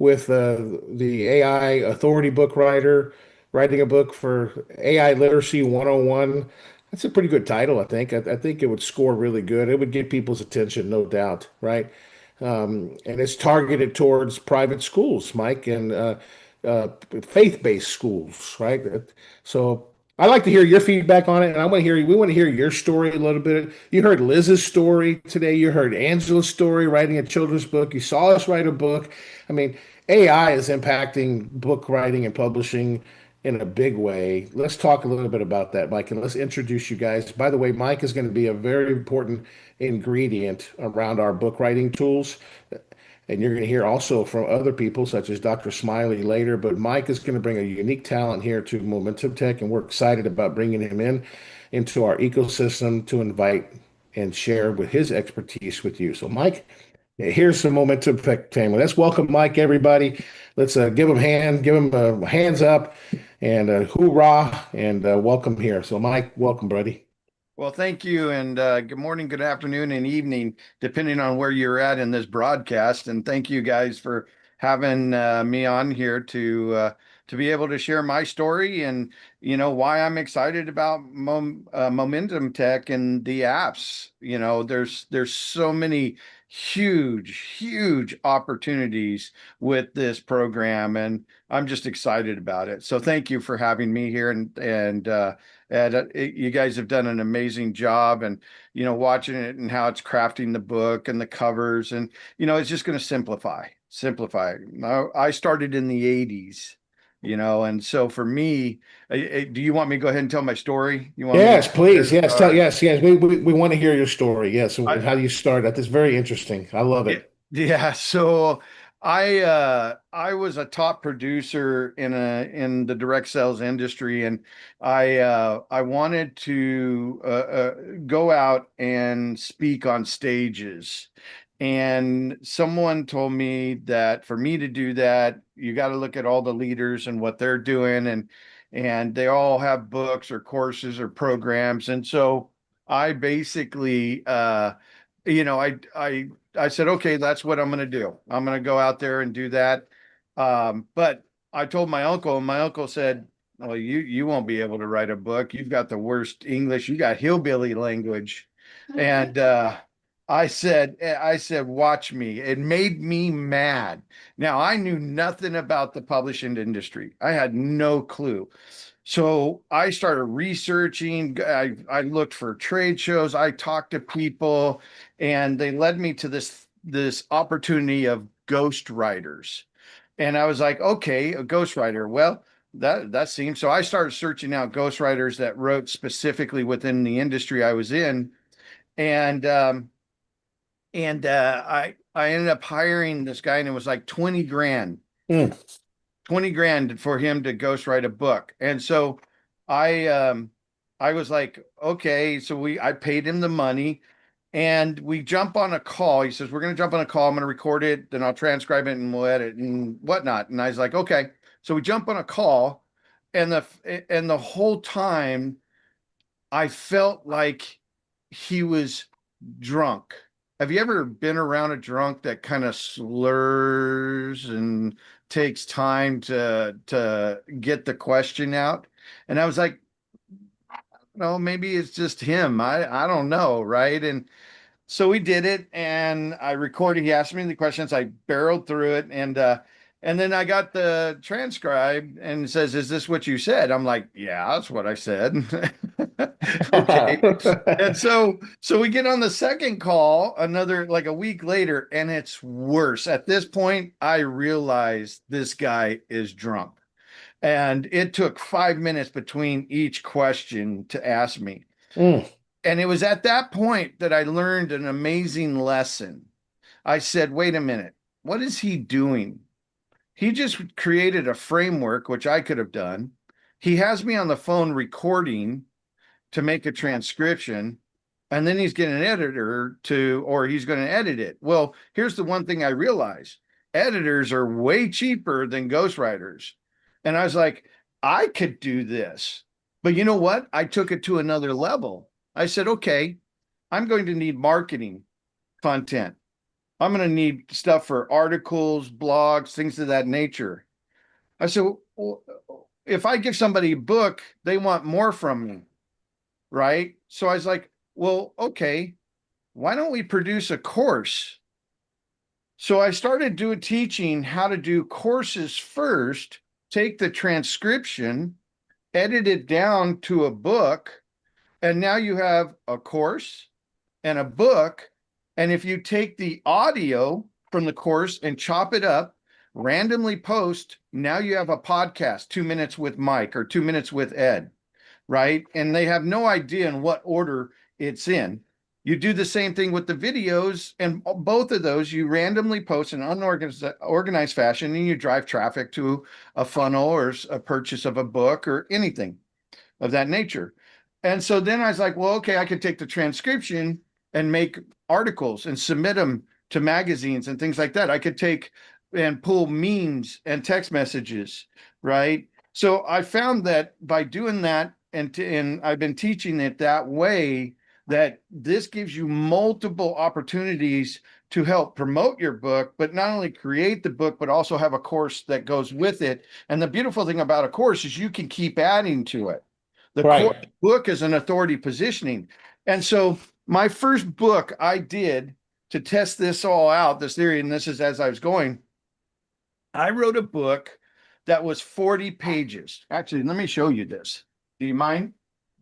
with the AI authority book writer, writing a book for AI Literacy 101. That's a pretty good title, I think. I think it would score really good. It would get people's attention, no doubt, right? And it's targeted towards private schools, Mike, and faith-based schools, right? So I'd like to hear your feedback on it, and we want to hear your story a little bit. You heard Liz's story today. You heard Angela's story, writing a children's book. You saw us write a book. I mean, AI is impacting book writing and publishing in a big way. Let's talk a little bit about that, Mike, and let's introduce you guys. By the way, Mike is going to be a very important ingredient around our book writing tools. And you're going to hear also from other people, such as Dr. Smiley later. But Mike is going to bring a unique talent here to Momentum Tech, and we're excited about bringing him into our ecosystem to invite and share with his expertise with you. So, Mike, here's some Momentum Tech family. Let's welcome Mike, everybody. Let's give him a hands up, and hoorah, and welcome here. So, Mike, welcome, buddy. Well, thank you, and good morning, good afternoon, and evening, depending on where you're at in this broadcast. And thank you guys for having me on here to be able to share my story and why I'm excited about Momentum Tech and the apps. There's so many huge opportunities with this program, and I'm just excited about it. So thank you for having me here, and you guys have done an amazing job, and watching it and how it's crafting the book and the covers, and it's just going to simplify. Now, I started in the 80s, and so for me, do you want me to go ahead and tell my story? Yes, please. Yes, yes. We want to hear your story. Yes, how you started. That's very interesting. I love it. Yeah. So I was a top producer in the direct sales industry, and I wanted to go out and speak on stages. And someone told me that for me to do that, you got to look at all the leaders and what they're doing, and they all have books or courses or programs. And so I basically I said, okay, that's what I'm going to do. I'm going to go out there and do that. But I told my uncle, and my uncle said, well, you won't be able to write a book. You've got the worst English. You got hillbilly language. And I said, watch me. It made me mad. Now, I knew nothing about the publishing industry. I had no clue. So I started researching. I looked for trade shows. I talked to people, and they led me to this opportunity of ghostwriters. And I was like, okay, a ghostwriter. Well, that seems so. I started searching out ghostwriters that wrote specifically within the industry I was in, and I ended up hiring this guy, and it was like 20 grand. 20 grand for him to ghostwrite a book. And so I was like, okay, so I paid him the money, and we jump on a call. He says, we're going to jump on a call. I'm going to record it, then I'll transcribe it and we'll edit and whatnot. And I was like, okay. So we jump on a call, and the whole time I felt like he was drunk. Have you ever been around a drunk that kind of slurs and takes time to get the question out? And I was like, no, maybe it's just him. I don't know, right? And so we did it, and I recorded. He asked me the questions. I barreled through it, and then I got the transcribe, and it says, "Is this what you said?" I'm like, "Yeah, that's what I said." Okay. And so we get on the second call, another like a week later, and it's worse. At this point, I realized this guy is drunk. And it took 5 minutes between each question to ask me. And it was at that point that I learned an amazing lesson. I said, wait a minute, what is he doing? He just created a framework, which I could have done. He has me on the phone recording to make a transcription, and then he's getting an editor or he's going to edit it. Well, here's the one thing I realized. Editors are way cheaper than ghostwriters. And I was like, I could do this. But you know what? I took it to another level. I said, okay, I'm going to need marketing content. I'm going to need stuff for articles, blogs, things of that nature. I said, well, if I give somebody a book, they want more from me, right? So I was like, well, okay, why don't we produce a course? So I started teaching how to do courses first, take the transcription, edit it down to a book, and now you have a course and a book. And if you take the audio from the course and chop it up, randomly post, now you have a podcast, 2 minutes with Mike or 2 minutes with Ed, right? And they have no idea in what order it's in. You do the same thing with the videos, and both of those you randomly post in an organized fashion, and you drive traffic to a funnel or a purchase of a book or anything of that nature. And so then I was like, well, okay, I could take the transcription and make articles and submit them to magazines and things like that. I could take and pull memes and text messages, right? So I found that by doing that, and I've been teaching it that way, that this gives you multiple opportunities to help promote your book, but not only create the book, but also have a course that goes with it. And the beautiful thing about a course is you can keep adding to it. The book is an authority positioning. And so my first book I did to test this all out, this theory, and this is as I was going, I wrote a book that was 40 pages. Actually, let me show you this. Do you mind?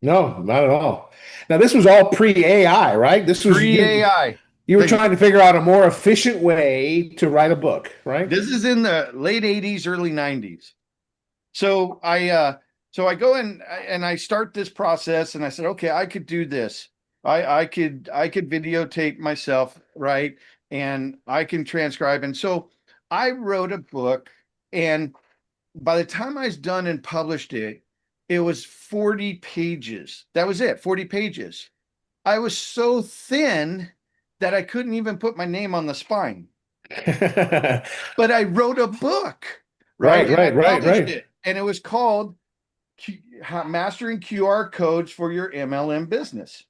No, not at all. Now, this was all pre-AI, right? This was pre-AI. You were trying to figure out a more efficient way to write a book, right? This is in the late 80s, early 90s. So I go in and I start this process, and I said, okay, I could do this. I could videotape myself, right? And I can transcribe. And so I wrote a book, and by the time I was done and published it, it was 40 pages. That was it, 40 pages. I was so thin that I couldn't even put my name on the spine. But I wrote a book, right? Right. And it was called Mastering QR Codes for Your MLM Business.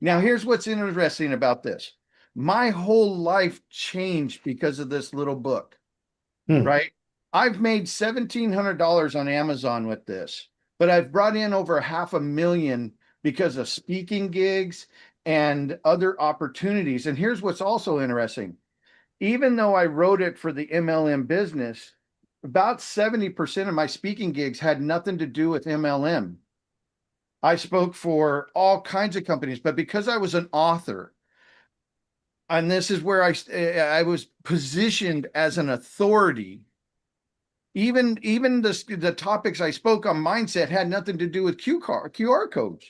Now, here's what's interesting about this. My whole life changed because of this little book, right? I've made $1,700 on Amazon with this, but I've brought in over $500,000 because of speaking gigs and other opportunities. And here's what's also interesting. Even though I wrote it for the MLM business, about 70% of my speaking gigs had nothing to do with MLM. I spoke for all kinds of companies, but because I was an author, and this is where I was positioned as an authority, Even the topics I spoke on mindset had nothing to do with QR codes.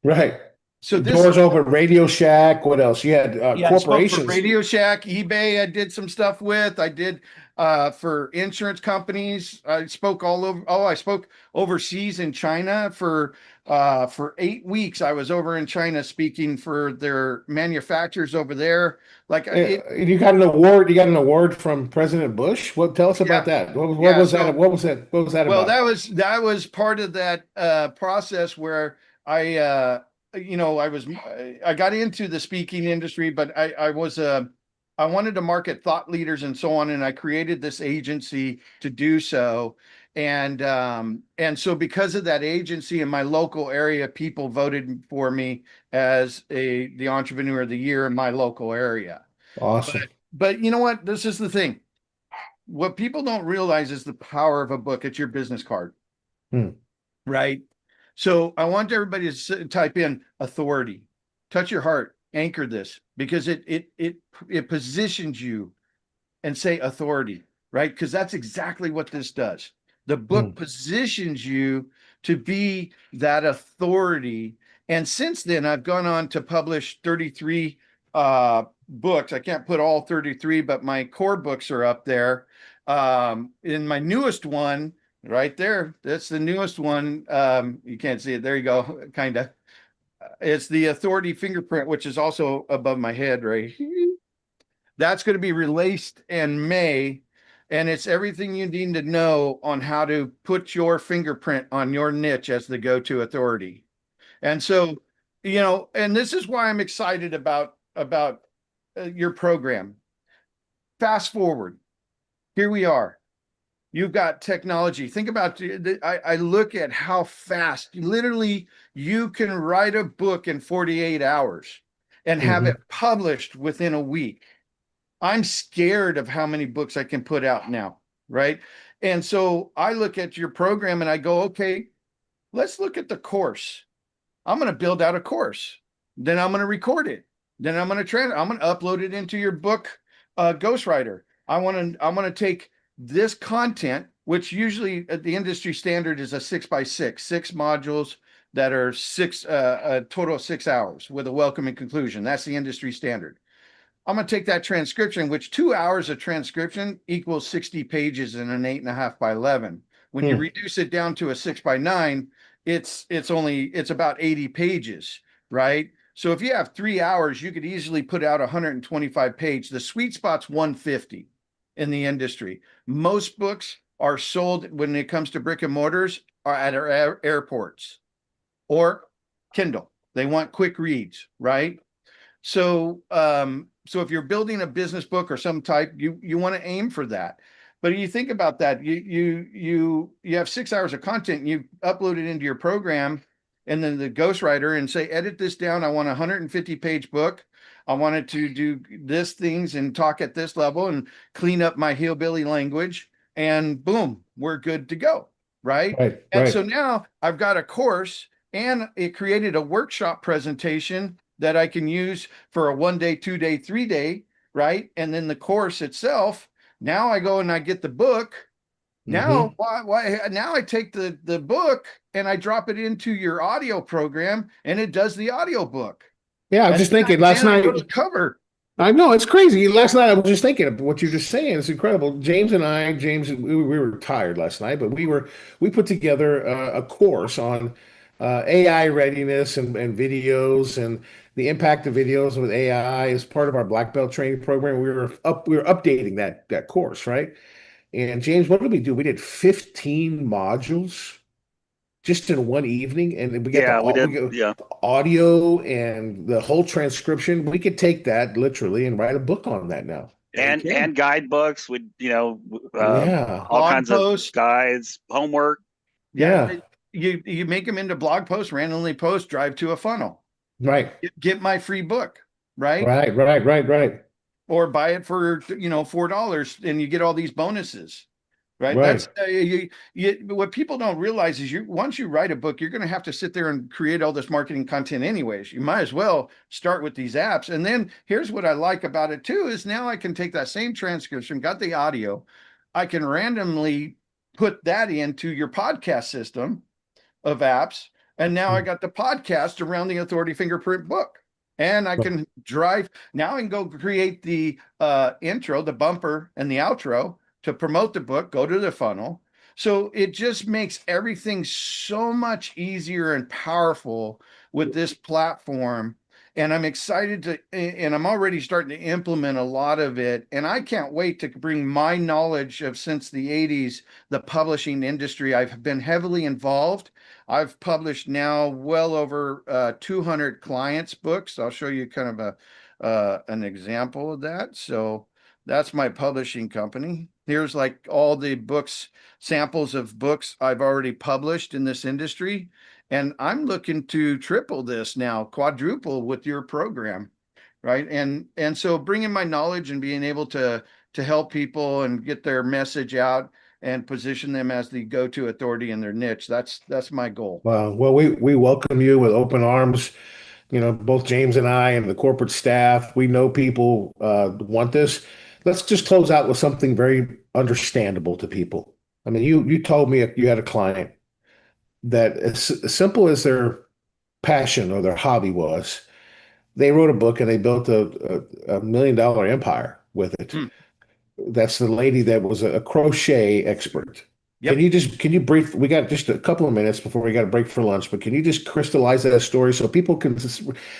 Right. So this Doors open, Radio Shack. What else? You had I spoke for corporations. Radio Shack, eBay. I did some stuff with. I did for insurance companies. I spoke all over. Oh, I spoke overseas in China for 8 weeks. I was over in China speaking for their manufacturers over there. Like You got an award. You got an award from President Bush. What? Tell us about that. What was that? What was that? What was that well, about? that was part of that process where I I got into the speaking industry, but I wanted to market thought leaders and so on, and I created this agency to do so. And so because of that agency in my local area, people voted for me as the entrepreneur of the year in my local area. Awesome. But you know what? This is the thing. What people don't realize is the power of a book. It's your business card, right? So I want everybody to type in authority, touch your heart, anchor this, because it positions you, and say authority, right? Because that's exactly what this does. The book positions you to be that authority. And since then, I've gone on to publish 33 books. I can't put all 33, but my core books are up there. In my newest one, right there, that's the newest one. You can't see it. There you go. Kind of. It's the Authority Fingerprint, which is also above my head, right? That's going to be released in May, and it's everything you need to know on how to put your fingerprint on your niche as the go-to authority. And so, and this is why I'm excited about your program. Fast forward, here we are. You've got technology. Think about, I look at how fast, literally, you can write a book in 48 hours and have it published within a week. I'm scared of how many books I can put out now, right? And so I look at your program and I go, okay, let's look at the course. I'm going to build out a course. Then I'm going to record it. Then I'm going to upload it into your book, Ghostwriter. I'm going to take this content, which usually at the industry standard is a 6x6, 6 modules that are a total of 6 hours with a welcome and conclusion. That's the industry standard. I'm going to take that transcription, which 2 hours of transcription equals 60 pages in an 8.5 by 11. When you reduce it down to a 6 by 9, it's about 80 pages, right? So if you have 3 hours, you could easily put out 125 pages. The sweet spot's 150 in the industry. Most books are sold when it comes to brick and mortars are at our airports or Kindle. They want quick reads, right? So, so if you're building a business book or some type, you want to aim for that. But you think about that, you have 6 hours of content, and you upload it into your program, and then the ghostwriter, and say, edit this down. I want a 150-page book. I wanted to do this things and talk at this level and clean up my hillbilly language, and boom, we're good to go, right? So now I've got a course, and it created a workshop presentation that I can use for a 1-day, 2-day, 3-day, right? And then the course itself, now I go and I get the book. Now, now I take the book and I drop it into your audio program, and it does the audio book. Yeah, I was just thinking last night. Cover. I know, it's crazy. Last night I was just thinking of what you're just saying. It's incredible. James, we were tired last night, but we put together a course on AI readiness and videos and the impact of videos with AI as part of our black belt training program. We were updating that course, right? And James, what did we do? We did 15 modules just in one evening, and we got the audio and the whole transcription. We could take that literally and write a book on that now. And guidebooks with all blog kinds posts, of guides, homework. You make them into blog posts, randomly post, drive to a funnel. Right. Get my free book. Right. Right. Or buy it for $4 and you get all these bonuses. Right. That's what people don't realize is once you write a book, you're going to have to sit there and create all this marketing content anyways. You might as well start with these apps. And then here's what I like about it too, is now I can take that same transcription, got the audio, I can randomly put that into your podcast system of apps. And now I got the podcast around the Authority Fingerprint book. And I can drive. Now I can go create the intro, the bumper, and the outro to promote the book, go to the funnel. So it just makes everything so much easier and powerful with this platform. And I'm excited to, and I'm already starting to implement a lot of it. And I can't wait to bring my knowledge of since the 80s, the publishing industry. I've been heavily involved. I've published now well over 200 clients' books. I'll show you kind of an example of that. So that's my publishing company. Here's like all the books, samples of books I've already published in this industry. And I'm looking to triple this now, quadruple with your program, right? And so bringing my knowledge and being able to help people and get their message out and position them as the go-to authority in their niche. That's my goal. Well, we welcome you with open arms. You know, both James and I and the corporate staff, we know people want this. Let's just close out with something very understandable to people. I mean, you told me you had a client that as simple as their passion or their hobby was, they wrote a book and they built a $1 million empire with it. That's the lady that was a crochet expert. Yep. Can you brief, we got just a couple of minutes before we got to break for lunch, but can you just crystallize that story so people can,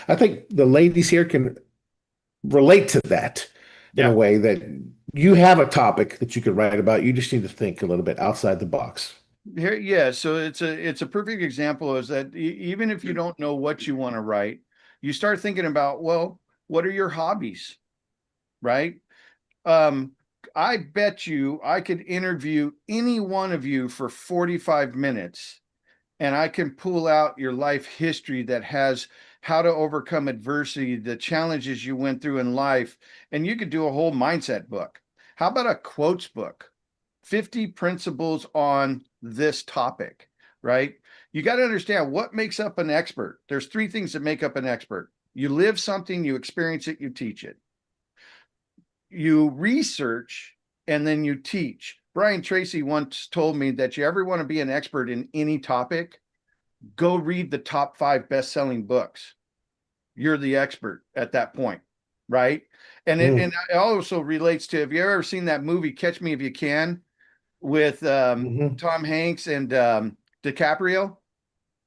I think the ladies here can relate to that in a way that you have a topic that you could write about. You just need to think a little bit outside the box. Here, yeah. So it's a perfect example is that even if you don't know what you want to write, you start thinking about, well, what are your hobbies, right? I bet you I could interview any one of you for 45 minutes and I can pull out your life history that has how to overcome adversity, the challenges you went through in life, and you could do a whole mindset book. How about a quotes book? 50 principles on this topic, right? You got to understand what makes up an expert. There's 3 things that make up an expert. You live something, you experience it, you teach it. You research, and then you teach. Brian Tracy once told me that you ever want to be an expert in any topic, go read the top 5 best-selling books. You're the expert at that point, right? And it also relates to, have you ever seen that movie Catch Me If You Can with Tom Hanks and DiCaprio,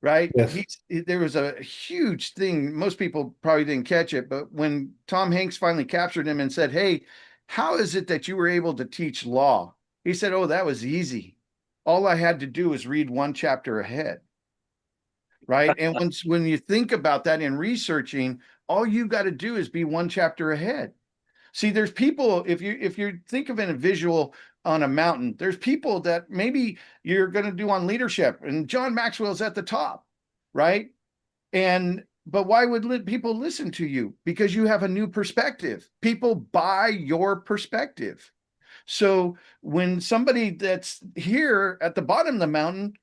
right? Yes. There was a huge thing. Most people probably didn't catch it, but when Tom Hanks finally captured him and said, "Hey, how is it that you were able to teach law?" He said, "Oh, that was easy. All I had to do was read 1 chapter ahead." Right. And when you think about that in researching, all you got to do is be 1 chapter ahead. See, there's people, if you think of a visual on a mountain, there's people that maybe you're going to do on leadership, and John Maxwell's at the top, right? But why would people listen to you? Because you have a new perspective. People buy your perspective. So when somebody that's here at the bottom of the mountain,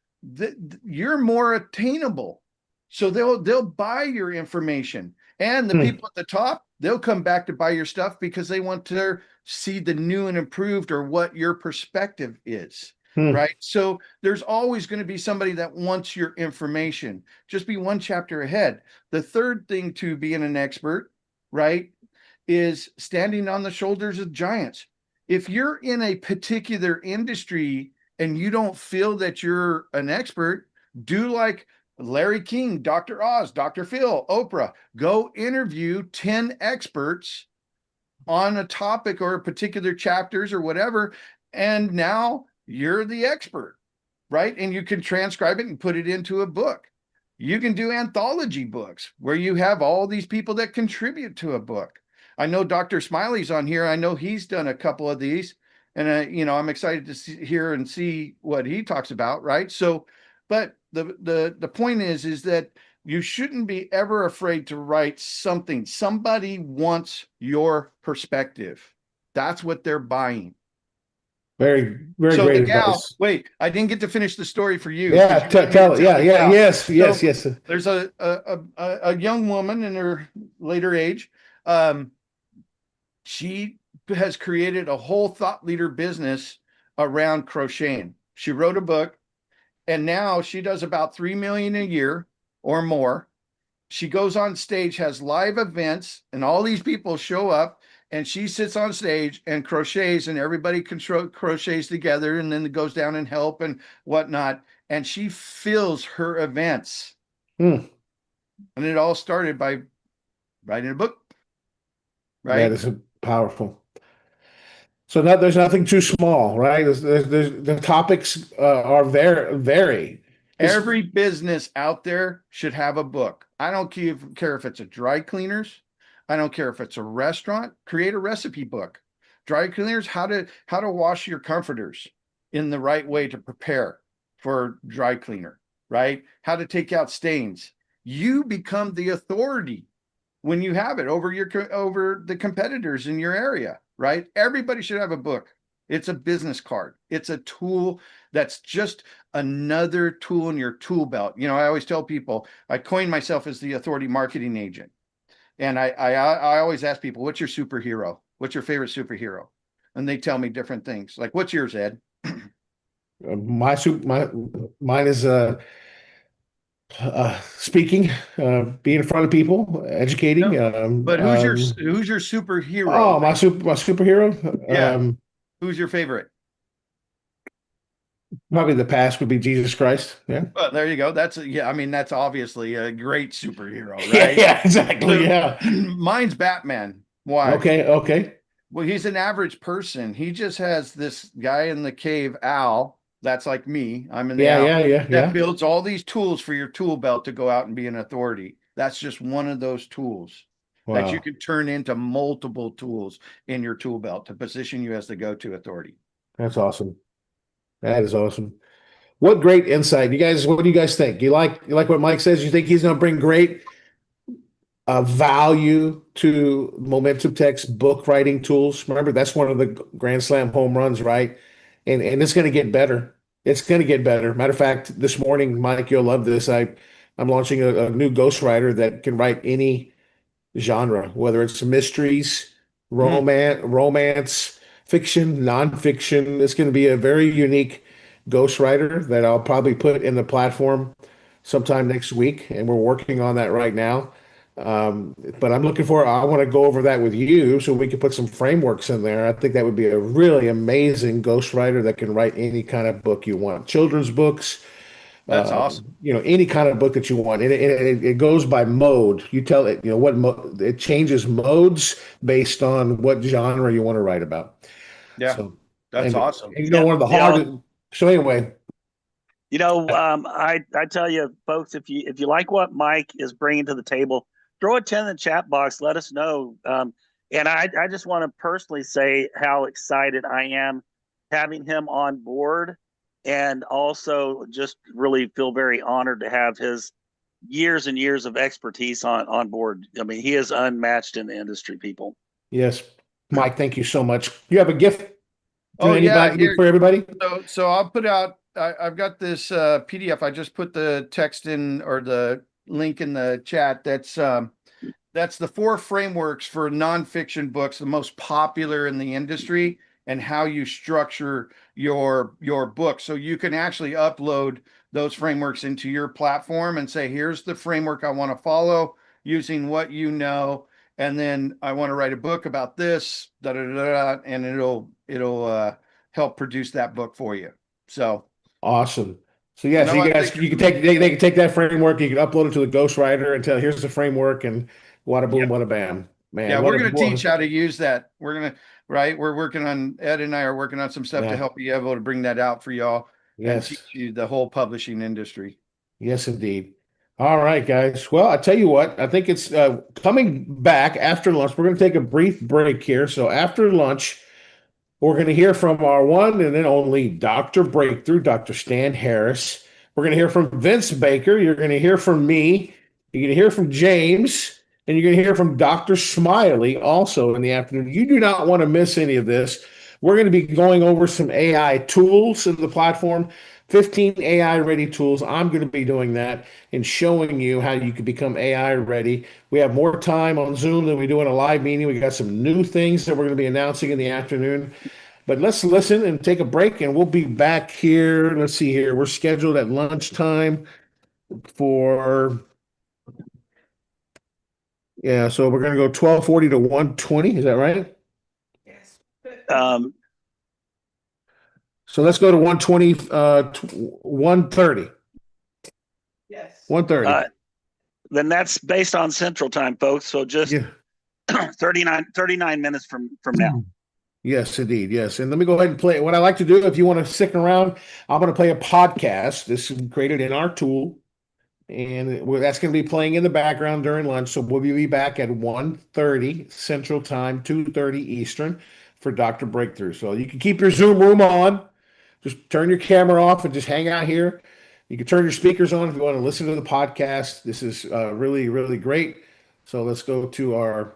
you're more attainable. So they'll buy your information. And the people at the top, they'll come back to buy your stuff because they want to see the new and improved or what your perspective is. Right. So there's always going to be somebody that wants your information. Just be 1 chapter ahead. The third thing to being an expert, right, is standing on the shoulders of giants. If you're in a particular industry and you don't feel that you're an expert, do like Larry King, Dr. Oz, Dr. Phil, Oprah. Go interview 10 experts on a topic or a particular chapters or whatever. And now you're the expert, right? And you can transcribe it and put it into a book. You can do anthology books where you have all these people that contribute to a book. I know Dr. Smiley's on here. I know he's done a couple of these, and I'm excited to hear and see what he talks about, right? So, but the point is that you shouldn't be ever afraid to write something. Somebody wants your perspective. That's what they're buying. Very, very so great the gal, advice. Wait, I didn't get to finish the story for you. Yeah, tell it. Yeah, yes. There's a young woman in her later age. She has created a whole thought leader business around crocheting. She wrote a book, and now she does about 3 million a year or more. She goes on stage, has live events, and all these people show up, and she sits on stage and crochets, and everybody crochets together, and then it goes down and help and whatnot. And she fills her events. And it all started by writing a book. Right. That is powerful. So there's nothing too small, right? The topics are vary. Every business out there should have a book. I don't care if it's a dry cleaners. I don't care if it's a restaurant. Create a recipe book. Dry cleaners, how to wash your comforters in the right way to prepare for dry cleaner, right? How to take out stains. You become the authority when you have it over the competitors in your area, right? Everybody should have a book. It's a business card. It's a tool that's just another tool in your tool belt. You know, I always tell people, I coined myself as the authority marketing agent. And I always ask people, what's your superhero? What's your favorite superhero? And they tell me different things. Like, what's yours, Ed? Mine is speaking, being in front of people, educating. But who's your superhero? Oh, my superhero. Yeah. Who's your favorite? Probably the past would be Jesus Christ. Yeah. Well, there you go. That's obviously a great superhero, right? Yeah, exactly. Yeah. Mine's Batman. Why? Okay. Well, he's an average person. He just has this guy in the cave, Al. That's like me. I'm in the Al. That builds all these tools for your tool belt to go out and be an authority. That's just one of those tools that you can turn into multiple tools in your tool belt to position you as the go-to authority. That's awesome. That is awesome. What great insight. What do you guys think? You like what Mike says? You think he's going to bring great value to Momentum Tech's book writing tools? Remember, that's one of the Grand Slam home runs, right? And it's going to get better. It's going to get better. Matter of fact, this morning, Mike, you'll love this. I'm launching a new ghostwriter that can write any genre, whether it's mysteries, romance, fiction, nonfiction. It's going to be a very unique ghostwriter that I'll probably put in the platform sometime next week, and we're working on that right now. But I want to go over that with you so we can put some frameworks in there. I think that would be a really amazing ghostwriter that can write any kind of book you want. Children's books. That's awesome. Any kind of book that you want. And it goes by mode. You tell it, what it changes modes based on what genre you want to write about. Yeah. So, that's awesome. And one of the hardest. So anyway. I tell you, folks, if you like what Mike is bringing to the table, throw a 10 in the chat box. Let us know. And I just want to personally say how excited I am having him on board. And also just really feel very honored to have his years and years of expertise on board. I mean, he is unmatched in the industry, people. Yes. Mike, thank you so much. You have a gift for everybody? So I'll put out, I've got this PDF. I just put the text in, or the link in the chat. That's the 4 frameworks for nonfiction books, the most popular in the industry, and how you structure your book. So you can actually upload those frameworks into your platform and say, here's the framework I want to follow using what you know. And then I want to write a book about this, and it'll help produce that book for you. So awesome. So yeah, they can take that framework, you can upload it to the ghostwriter and tell, here's the framework, and wada boom, wada bam. Man, yeah, we're going to teach how to use that. We're working on, Ed and I are working on some stuff to help you able to bring that out for y'all. And teach you the whole publishing industry. Yes, indeed. All right, guys. Well, I tell you what, I think it's coming back after lunch. We're going to take a brief break here. So after lunch, we're going to hear from our one and then only Dr. Breakthrough, Dr. Stan Harris. We're going to hear from Vince Baker. You're going to hear from me. You're going to hear from James. And you're going to hear from Dr. Smiley also in the afternoon. You do not want to miss any of this. We're going to be going over some AI tools in the platform, 15 AI ready tools. I'm going to be doing that and showing you how you can become AI ready. We have more time on Zoom than we do in a live meeting. We got some new things that we're going to be announcing in the afternoon. But let's listen and take a break, and we'll be back here. Let's see here. We're scheduled at lunchtime for, yeah, so we're going to go 12:40 to 1:20. Is that right? Um, So let's go to 1:20, 1:30. Yes. 1:30. then that's based on Central Time, folks. So just Yeah. 39 minutes from now. Yes, indeed. Yes. And let me go ahead and play. What I like to do, if you want to stick around, I'm going to play a podcast. This is created in our tool. And that's going to be playing in the background during lunch. So we'll be back at 1:30 Central Time, 2:30 Eastern for Dr. Breakthrough. So you can keep your Zoom room on. Just turn your camera off and just hang out here. You can turn your speakers on if you want to listen to the podcast. This is really, really great. So let's go to our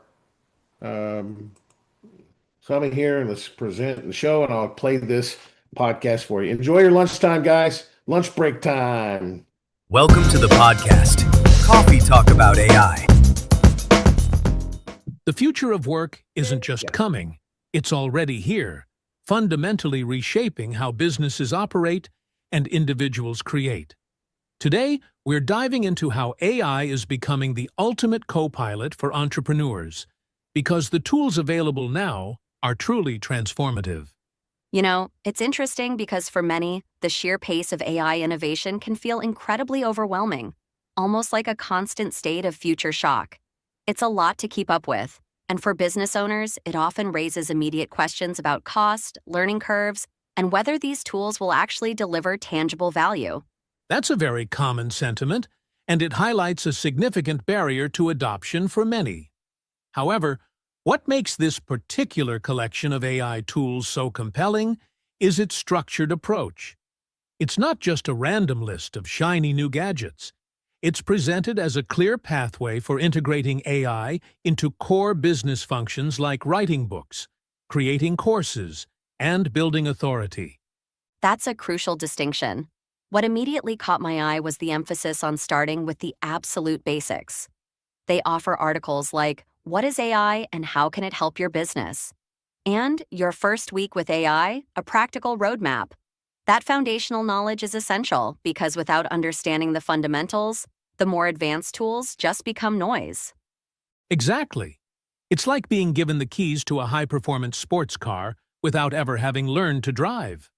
summit here and let's present the show, and I'll play this podcast for you. Enjoy your lunchtime, guys. Lunch break time. Welcome to the podcast, Coffee Talk About AI. The future of work isn't just coming, it's already here, fundamentally reshaping how businesses operate and individuals create. Today, we're diving into how AI is becoming the ultimate co-pilot for entrepreneurs, because the tools available now are truly transformative. You know, it's interesting because for many, the sheer pace of AI innovation can feel incredibly overwhelming, almost like a constant state of future shock. It's a lot to keep up with, and for business owners, it often raises immediate questions about cost, learning curves, and whether these tools will actually deliver tangible value. That's a very common sentiment, and it highlights a significant barrier to adoption for many. However, what makes this particular collection of AI tools so compelling is its structured approach. It's not just a random list of shiny new gadgets. It's presented as a clear pathway for integrating AI into core business functions like writing books, creating courses, and building authority. That's a crucial distinction. What immediately caught my eye was the emphasis on starting with the absolute basics. They offer articles like, "What is AI and how can it help your business?" And "Your First Week with AI, a Practical Roadmap." That foundational knowledge is essential because without understanding the fundamentals, the more advanced tools just become noise. Exactly. It's like being given the keys to a high-performance sports car without ever having learned to drive.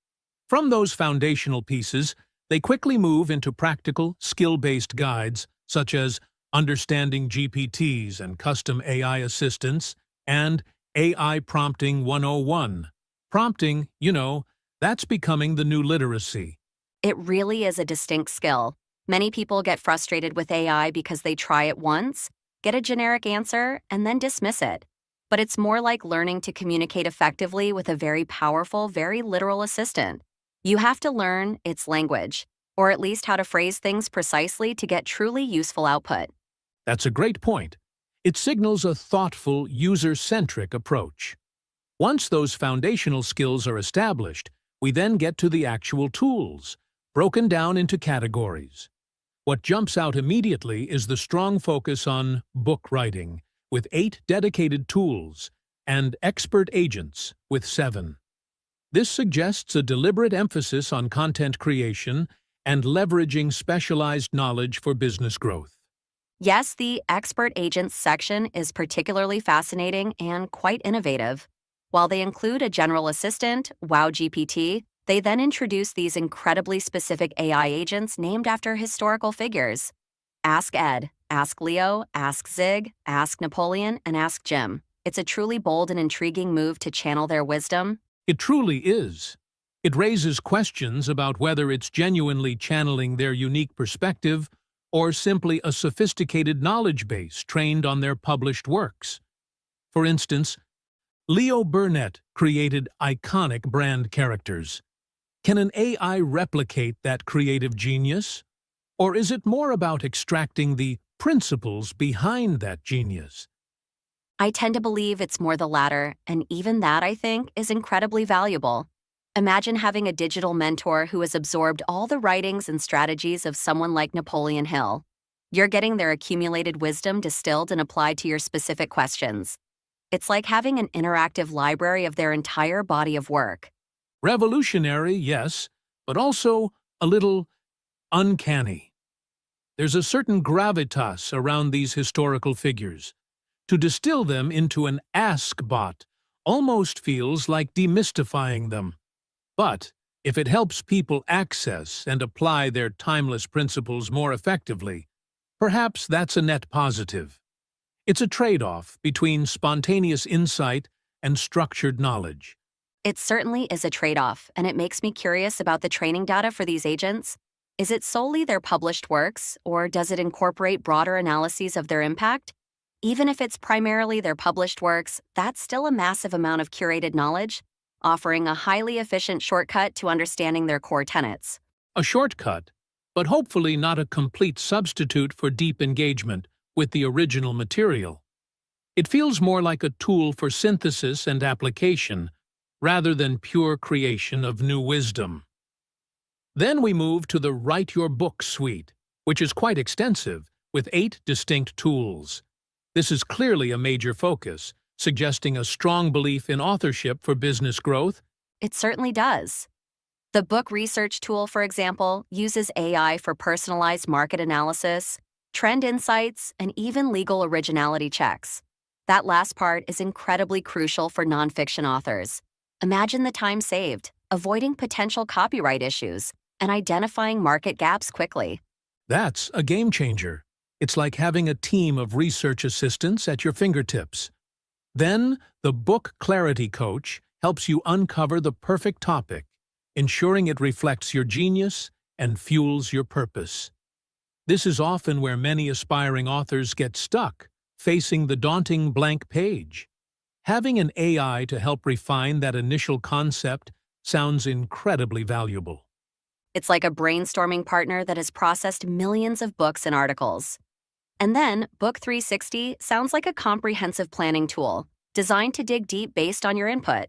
From those foundational pieces, they quickly move into practical, skill-based guides such as Understanding GPTs and Custom AI Assistants, and AI Prompting 101. Prompting, that's becoming the new literacy. It really is a distinct skill. Many people get frustrated with AI because they try it once, get a generic answer, and then dismiss it. But it's more like learning to communicate effectively with a very powerful, very literal assistant. You have to learn its language, or at least how to phrase things precisely to get truly useful output. That's a great point. It signals a thoughtful, user-centric approach. Once those foundational skills are established, we then get to the actual tools, broken down into categories. What jumps out immediately is the strong focus on book writing, with 8 dedicated tools, and expert agents, with 7. This suggests a deliberate emphasis on content creation and leveraging specialized knowledge for business growth. Yes, the expert agents section is particularly fascinating and quite innovative. While they include a general assistant, WowGPT, they then introduce these incredibly specific AI agents named after historical figures. Ask Ed, Ask Leo, Ask Zig, Ask Napoleon, and Ask Jim. It's a truly bold and intriguing move to channel their wisdom. It truly is. It raises questions about whether it's genuinely channeling their unique perspective or simply a sophisticated knowledge base trained on their published works. For instance, Leo Burnett created iconic brand characters. Can an AI replicate that creative genius? Or is it more about extracting the principles behind that genius? I tend to believe it's more the latter, and even that, I think, is incredibly valuable. Imagine having a digital mentor who has absorbed all the writings and strategies of someone like Napoleon Hill. You're getting their accumulated wisdom distilled and applied to your specific questions. It's like having an interactive library of their entire body of work. Revolutionary, yes, but also a little uncanny. There's a certain gravitas around these historical figures. To distill them into an Ask Bot almost feels like demystifying them. But if it helps people access and apply their timeless principles more effectively, perhaps that's a net positive. It's a trade-off between spontaneous insight and structured knowledge. It certainly is a trade-off, and it makes me curious about the training data for these agents. Is it solely their published works, or does it incorporate broader analyses of their impact? Even if it's primarily their published works, that's still a massive amount of curated knowledge, offering a highly efficient shortcut to understanding their core tenets. A shortcut, but hopefully not a complete substitute for deep engagement with the original material. It feels more like a tool for synthesis and application, rather than pure creation of new wisdom. Then we move to the Write Your Book suite, which is quite extensive, with 8 distinct tools. This is clearly a major focus, suggesting a strong belief in authorship for business growth. It certainly does. The book research tool, for example, uses AI for personalized market analysis, trend insights, and even legal originality checks. That last part is incredibly crucial for nonfiction authors. Imagine the time saved, avoiding potential copyright issues, and identifying market gaps quickly. That's a game changer. It's like having a team of research assistants at your fingertips. Then, the Book Clarity Coach helps you uncover the perfect topic, ensuring it reflects your genius and fuels your purpose. This is often where many aspiring authors get stuck, facing the daunting blank page. Having an AI to help refine that initial concept sounds incredibly valuable. It's like a brainstorming partner that has processed millions of books and articles. And then, Book 360 sounds like a comprehensive planning tool, designed to dig deep based on your input.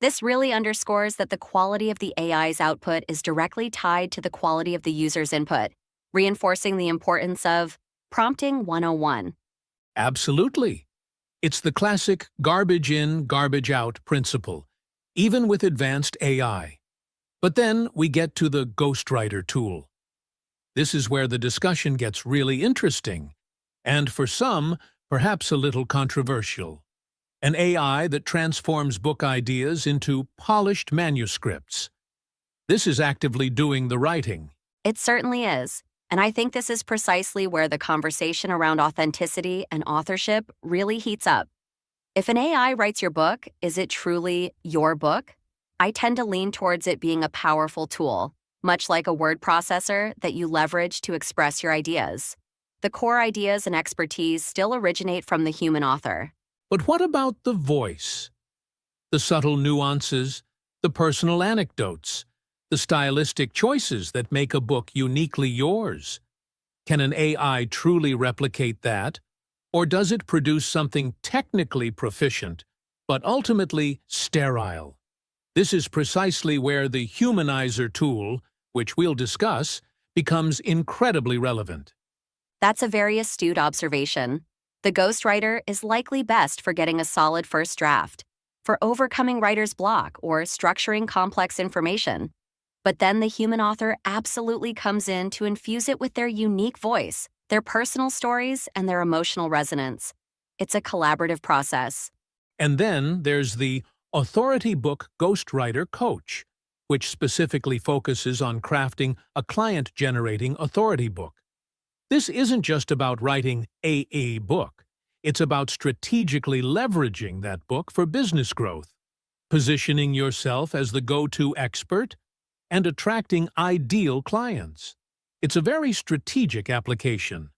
This really underscores that the quality of the AI's output is directly tied to the quality of the user's input, reinforcing the importance of Prompting 101. Absolutely. It's the classic garbage in, garbage out principle, even with advanced AI. But then we get to the Ghostwriter tool. This is where the discussion gets really interesting, and for some, perhaps a little controversial. An AI that transforms book ideas into polished manuscripts. This is actively doing the writing. It certainly is. And I think this is precisely where the conversation around authenticity and authorship really heats up. If an AI writes your book, is it truly your book? I tend to lean towards it being a powerful tool, much like a word processor that you leverage to express your ideas. The core ideas and expertise still originate from the human author. But what about the voice? The subtle nuances, the personal anecdotes, the stylistic choices that make a book uniquely yours. Can an AI truly replicate that? Or does it produce something technically proficient, but ultimately sterile? This is precisely where the Humanizer tool, which we'll discuss, becomes incredibly relevant. That's a very astute observation. The ghostwriter is likely best for getting a solid first draft, for overcoming writer's block or structuring complex information. But then the human author absolutely comes in to infuse it with their unique voice, their personal stories, and their emotional resonance. It's a collaborative process. And then there's the Authority Book Ghostwriter Coach, which specifically focuses on crafting a client-generating authority book. This isn't just about writing a book. It's about strategically leveraging that book for business growth, positioning yourself as the go-to expert, and attracting ideal clients. It's a very strategic application.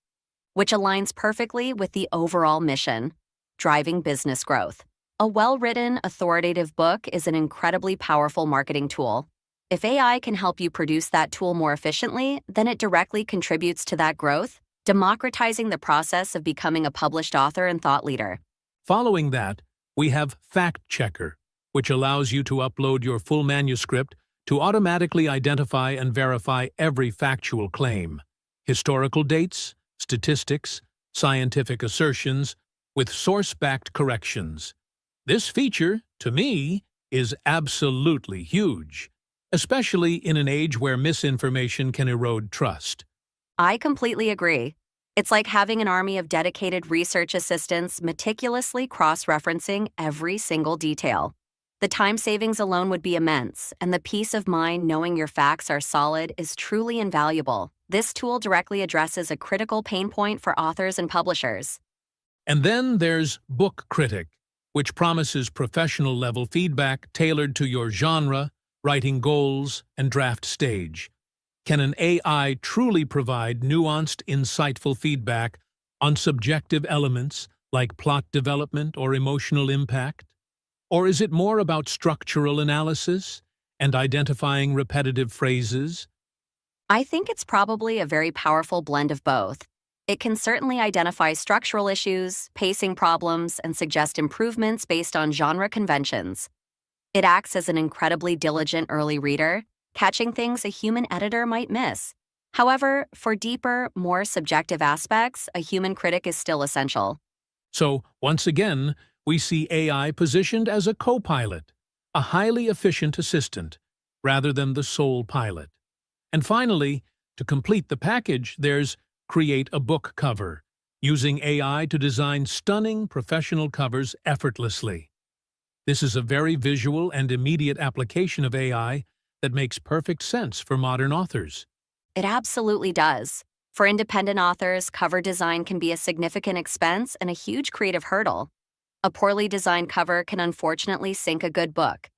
Which aligns perfectly with the overall mission, driving business growth. A well-written, authoritative book is an incredibly powerful marketing tool. If AI can help you produce that tool more efficiently, then it directly contributes to that growth, democratizing the process of becoming a published author and thought leader. Following that, we have Fact Checker, which allows you to upload your full manuscript to automatically identify and verify every factual claim, historical dates, statistics, scientific assertions, with source-backed corrections. This feature, to me, is absolutely huge, especially in an age where misinformation can erode trust. I completely agree. It's like having an army of dedicated research assistants meticulously cross-referencing every single detail. The time savings alone would be immense, and the peace of mind knowing your facts are solid is truly invaluable. This tool directly addresses a critical pain point for authors and publishers. And then there's Book Critic, which promises professional-level feedback tailored to your genre, writing goals, and draft stage. Can an AI truly provide nuanced, insightful feedback on subjective elements like plot development or emotional impact? Or is it more about structural analysis and identifying repetitive phrases? I think it's probably a very powerful blend of both. It can certainly identify structural issues, pacing problems, and suggest improvements based on genre conventions. It acts as an incredibly diligent early reader, catching things a human editor might miss. However, for deeper, more subjective aspects, a human critic is still essential. So, once again, we see AI positioned as a co-pilot, a highly efficient assistant, rather than the sole pilot. And finally, to complete the package, there's Create a Book Cover, using AI to design stunning professional covers effortlessly. This is a very visual and immediate application of AI that makes perfect sense for modern authors. It absolutely does. For independent authors, cover design can be a significant expense and a huge creative hurdle. A poorly designed cover can unfortunately sink a good book.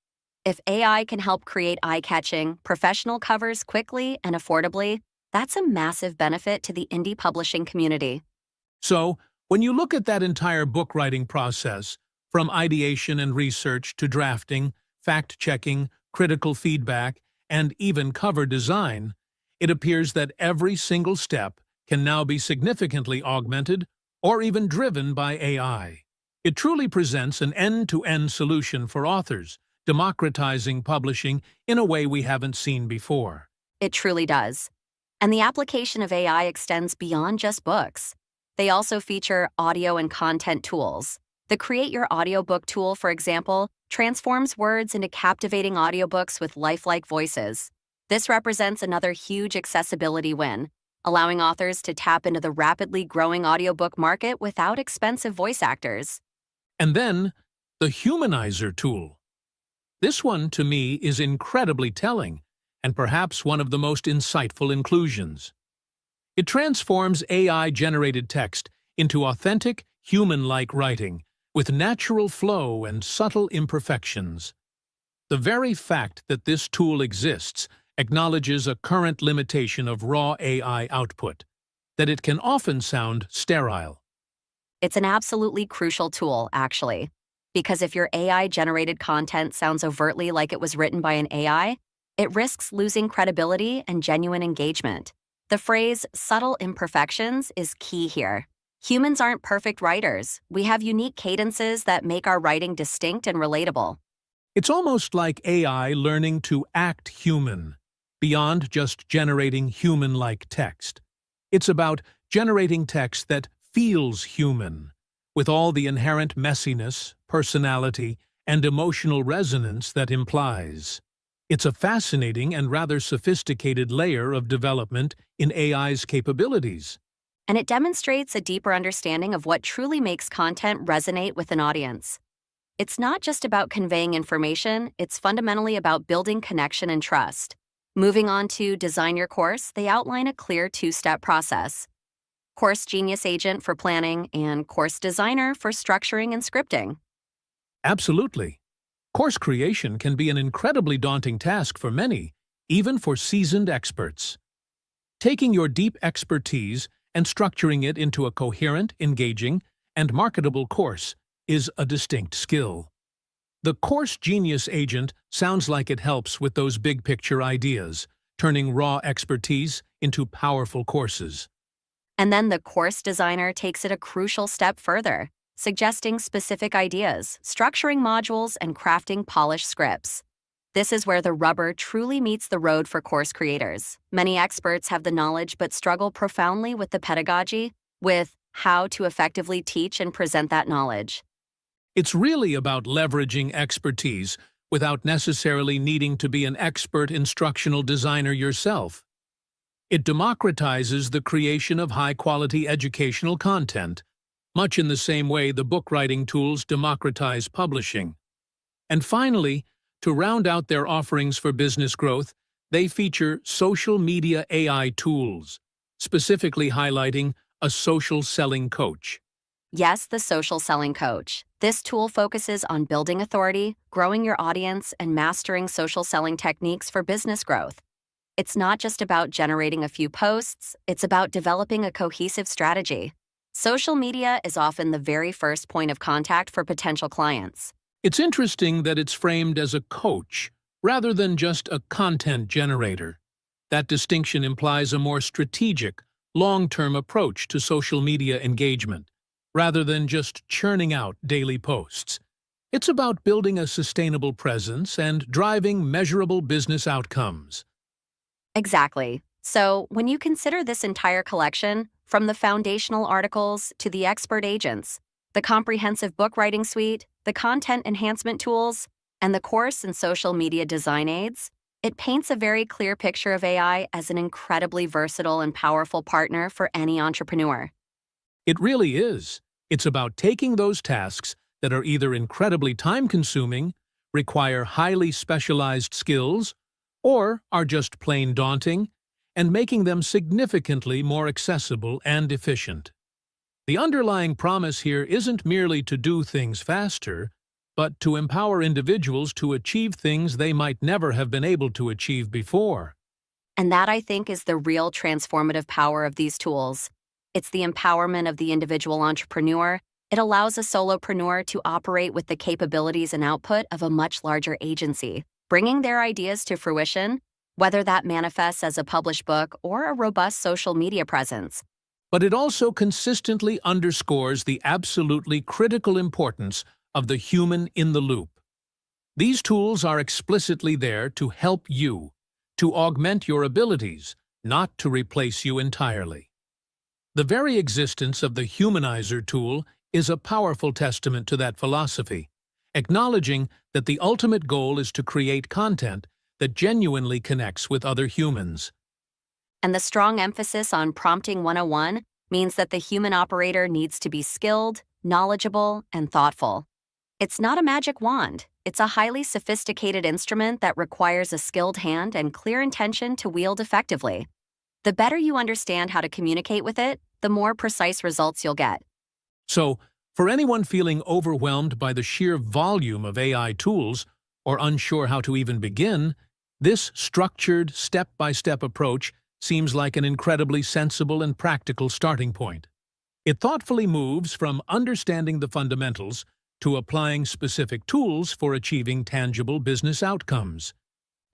If AI can help create eye-catching, professional covers quickly and affordably, that's a massive benefit to the indie publishing community. So, when you look at that entire book writing process, from ideation and research to drafting, fact-checking, critical feedback, and even cover design, it appears that every single step can now be significantly augmented or even driven by AI. It truly presents an end-to-end solution for authors, democratizing publishing in a way we haven't seen before. It truly does. And the application of AI extends beyond just books. They also feature audio and content tools. The Create Your Audiobook tool, for example, transforms words into captivating audiobooks with lifelike voices. This represents another huge accessibility win, allowing authors to tap into the rapidly growing audiobook market without expensive voice actors. And then, the Humanizer tool. This one, to me, is incredibly telling, and perhaps one of the most insightful inclusions. It transforms AI-generated text into authentic, human-like writing, with natural flow and subtle imperfections. The very fact that this tool exists acknowledges a current limitation of raw AI output, that it can often sound sterile. It's an absolutely crucial tool, actually, because if your AI-generated content sounds overtly like it was written by an AI, it risks losing credibility and genuine engagement. The phrase subtle imperfections is key here. Humans aren't perfect writers. We have unique cadences that make our writing distinct and relatable. It's almost like AI learning to act human, beyond just generating human-like text. It's about generating text that feels human, with all the inherent messiness, personality, and emotional resonance that implies. It's a fascinating and rather sophisticated layer of development in AI's capabilities. And it demonstrates a deeper understanding of what truly makes content resonate with an audience. It's not just about conveying information, it's fundamentally about building connection and trust. Moving on to Design Your Course, they outline a clear two-step process. Course Genius Agent for planning and Course Designer for structuring and scripting. Absolutely. Course creation can be an incredibly daunting task for many, even for seasoned experts. Taking your deep expertise and structuring it into a coherent, engaging, and marketable course is a distinct skill. The Course Genius Agent sounds like it helps with those big-picture ideas, turning raw expertise into powerful courses. And then the Course Designer takes it a crucial step further, suggesting specific ideas, structuring modules, and crafting polished scripts. This is where the rubber truly meets the road for course creators. Many experts have the knowledge but struggle profoundly with the pedagogy, with how to effectively teach and present that knowledge. It's really about leveraging expertise without necessarily needing to be an expert instructional designer yourself. It democratizes the creation of high-quality educational content, much in the same way the book writing tools democratize publishing. And finally, to round out their offerings for business growth, they feature social media AI tools, specifically highlighting a social selling coach. Yes, the social selling coach. This tool focuses on building authority, growing your audience, and mastering social selling techniques for business growth. It's not just about generating a few posts, it's about developing a cohesive strategy. Social media is often the very first point of contact for potential clients. It's interesting that it's framed as a coach rather than just a content generator. That distinction implies a more strategic, long-term approach to social media engagement, rather than just churning out daily posts. It's about building a sustainable presence and driving measurable business outcomes. Exactly. So, when you consider this entire collection, from the foundational articles to the expert agents, the comprehensive book writing suite, the content enhancement tools, and the course and social media design aids, it paints a very clear picture of AI as an incredibly versatile and powerful partner for any entrepreneur. It really is. It's about taking those tasks that are either incredibly time-consuming, require highly specialized skills, or are just plain daunting, and making them significantly more accessible and efficient. The underlying promise here isn't merely to do things faster, but to empower individuals to achieve things they might never have been able to achieve before. And that, I think, is the real transformative power of these tools. It's the empowerment of the individual entrepreneur. It allows a solopreneur to operate with the capabilities and output of a much larger agency, bringing their ideas to fruition, whether that manifests as a published book or a robust social media presence. But it also consistently underscores the absolutely critical importance of the human in the loop. These tools are explicitly there to help you, to augment your abilities, not to replace you entirely. The very existence of the Humanizer tool is a powerful testament to that philosophy, acknowledging that the ultimate goal is to create content that genuinely connects with other humans. And the strong emphasis on Prompting 101 means that the human operator needs to be skilled, knowledgeable, and thoughtful. It's not a magic wand. It's a highly sophisticated instrument that requires a skilled hand and clear intention to wield effectively. The better you understand how to communicate with it, the more precise results you'll get. So, for anyone feeling overwhelmed by the sheer volume of AI tools or unsure how to even begin, this structured, step-by-step approach seems like an incredibly sensible and practical starting point. It thoughtfully moves from understanding the fundamentals to applying specific tools for achieving tangible business outcomes.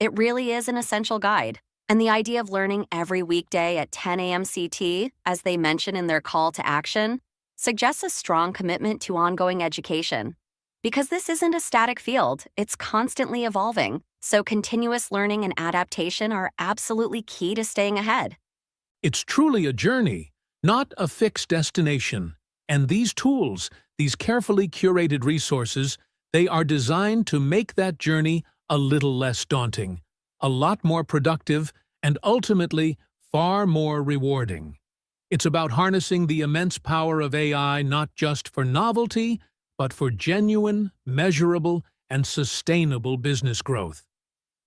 It really is an essential guide. And the idea of learning every weekday at 10 a.m. CT, as they mention in their call to action, suggests a strong commitment to ongoing education. Because this isn't a static field, it's constantly evolving, so continuous learning and adaptation are absolutely key to staying ahead. It's truly a journey, not a fixed destination. And these tools, these carefully curated resources, they are designed to make that journey a little less daunting, a lot more productive, and ultimately far more rewarding. It's about harnessing the immense power of AI not just for novelty, but for genuine, measurable, and sustainable business growth.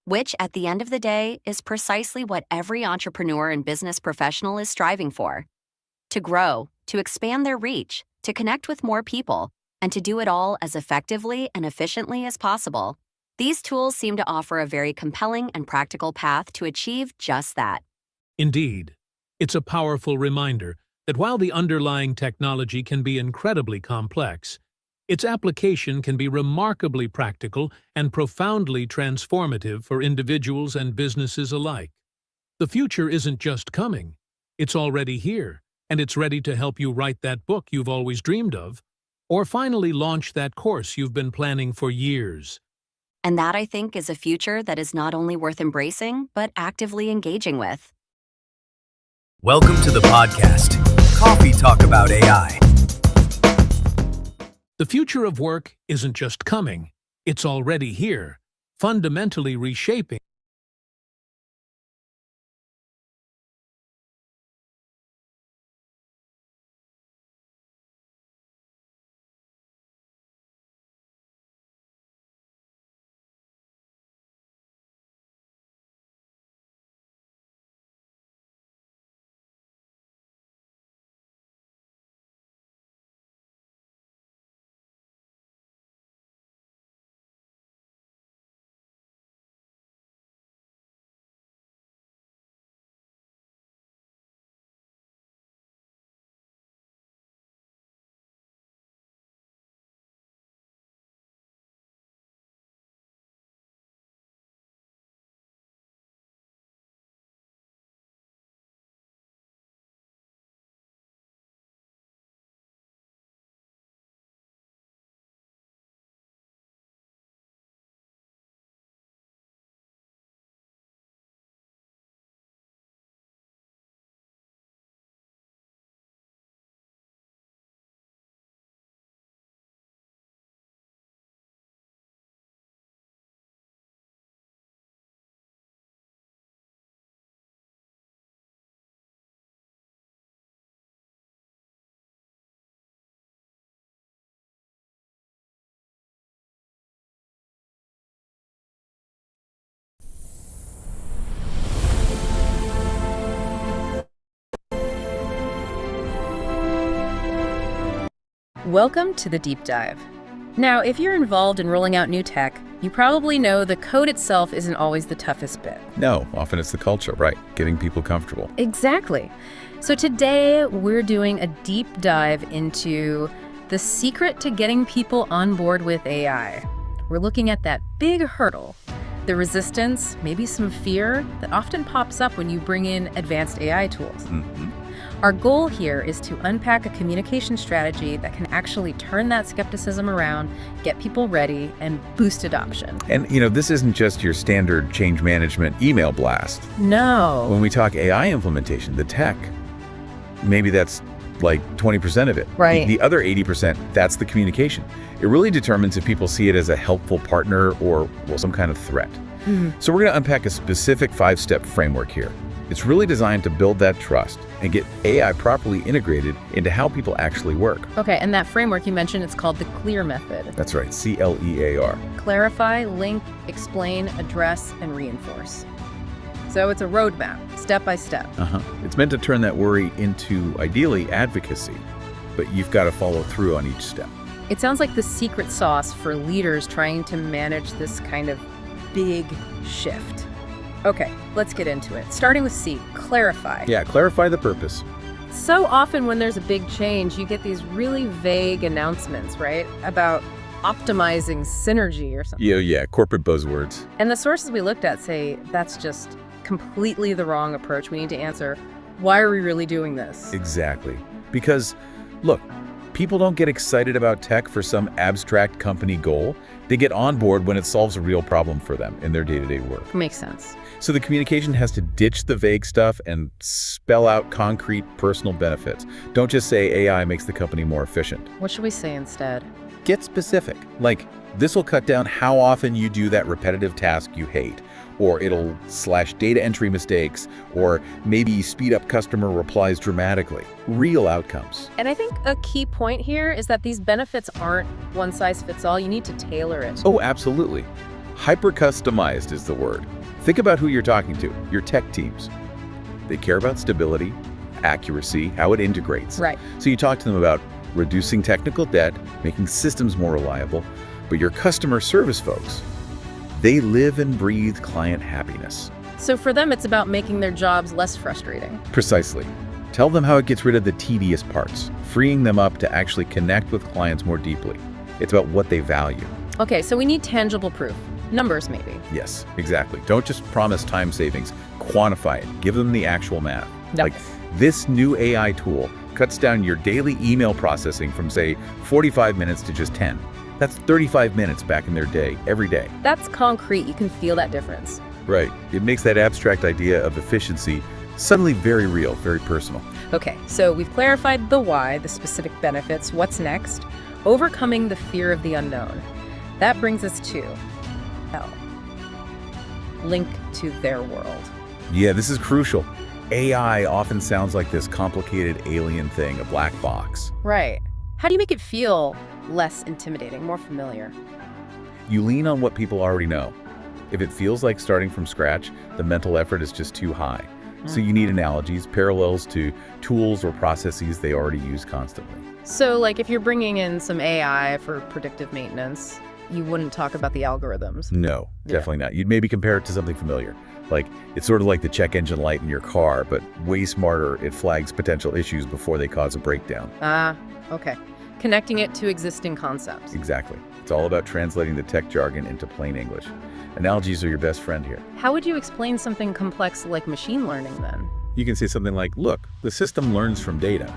Which, at the end of the day, is precisely what every entrepreneur and business professional is striving for. To grow, to expand their reach, to connect with more people, and to do it all as effectively and efficiently as possible. These tools seem to offer a very compelling and practical path to achieve just that. Indeed, it's a powerful reminder that while the underlying technology can be incredibly complex, its application can be remarkably practical and profoundly transformative for individuals and businesses alike. The future isn't just coming, it's already here, and it's ready to help you write that book you've always dreamed of, or finally launch that course you've been planning for years. And that, I think, is a future that is not only worth embracing, but actively engaging with. Welcome to the podcast, Coffee Talk About AI. The future of work isn't just coming, it's already here, fundamentally reshaping. Welcome to the Deep Dive. Now, if you're involved in rolling out new tech, you probably know the code itself isn't always the toughest bit. No, often it's the culture, right? Getting people comfortable. Exactly. So today, we're doing a deep dive into the secret to getting people on board with AI. We're looking at that big hurdle, the resistance, maybe some fear that often pops up when you bring in advanced AI tools. Our goal here is to unpack a communication strategy that can actually turn that skepticism around, get people ready, and boost adoption. And, this isn't just your standard change management email blast. No. When we talk AI implementation, the tech, maybe that's like 20% of it. Right. The other 80%, that's the communication. It really determines if people see it as a helpful partner or, some kind of threat. So we're going to unpack a specific 5-step framework here. It's really designed to build that trust and get AI properly integrated into how people actually work. Okay, and that framework you mentioned, it's called the CLEAR method. That's right, CLEAR. Clarify, link, explain, address, and reinforce. So it's a roadmap, step by step. It's meant to turn that worry into, ideally, advocacy, but you've got to follow through on each step. It sounds like the secret sauce for leaders trying to manage this kind of big shift. Okay, let's get into it. Starting with C, clarify. Yeah, clarify the purpose. So often when there's a big change, you get these really vague announcements, right? About optimizing synergy or something. Yeah, corporate buzzwords. And the sources we looked at say that's just completely the wrong approach. We need to answer, why are we really doing this? Exactly. Because, look, people don't get excited about tech for some abstract company goal. They get on board when it solves a real problem for them in their day-to-day work. Makes sense. So the communication has to ditch the vague stuff and spell out concrete personal benefits. Don't just say AI makes the company more efficient. What should we say instead? Get specific. Like, this will cut down how often you do that repetitive task you hate, or it'll slash data entry mistakes, or maybe speed up customer replies dramatically. Real outcomes. And I think a key point here is that these benefits aren't one size fits all. You need to tailor it. Oh, absolutely. Hyper-customized is the word. Think about who you're talking to, your tech teams. They care about stability, accuracy, how it integrates. Right. So you talk to them about reducing technical debt, making systems more reliable, but your customer service folks, they live and breathe client happiness. So for them, it's about making their jobs less frustrating. Precisely. Tell them how it gets rid of the tedious parts, freeing them up to actually connect with clients more deeply. It's about what they value. Okay, so we need tangible proof. Numbers, maybe. Yes, exactly. Don't just promise time savings. Quantify it. Give them the actual math. No. Like, this new AI tool cuts down your daily email processing from, say, 45 minutes to just 10. That's 35 minutes back in their day, every day. That's concrete. You can feel that difference. Right. It makes that abstract idea of efficiency suddenly very real, very personal. Okay, so we've clarified the why, the specific benefits. What's next? overcoming the fear of the unknown. That brings us to L. Link to their world. Yeah, this is crucial. AI often sounds like this complicated alien thing, a black box. Right. How do you make it feel less intimidating, more familiar? You lean on what people already know. If it feels like starting from scratch, the mental effort is just too high. So you need analogies, parallels to tools or processes they already use constantly. So, like, if you're bringing in some AI for predictive maintenance, you wouldn't talk about the algorithms. No, definitely not. You'd maybe compare it to something familiar. Like, it's sort of like the check engine light in your car, but way smarter. It flags potential issues before they cause a breakdown. Ah, okay. Connecting it to existing concepts. Exactly. It's all about translating the tech jargon into plain English. Analogies are your best friend here. How would you explain something complex like machine learning then? You can say something like, look, the system learns from data.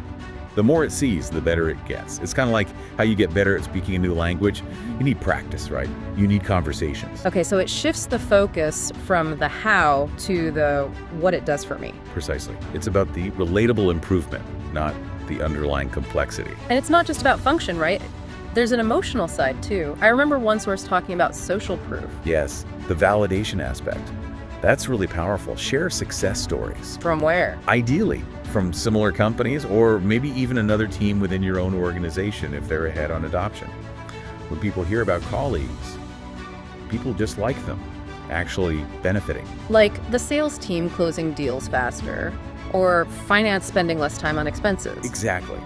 The more it sees, the better it gets. It's kind of like how you get better at speaking a new language. You need practice, right? You need conversations. Okay, so it shifts the focus from the how to the what it does for me. Precisely. It's about the relatable improvement, not the underlying complexity. And it's not just about function, right? There's an emotional side too. I remember one source talking about social proof. Yes, the validation aspect. That's really powerful. Share success stories. From where? Ideally, from similar companies or maybe even another team within your own organization if they're ahead on adoption. When people hear about colleagues, people just like them, actually benefiting. Like the sales team closing deals faster, or finance spending less time on expenses. Exactly.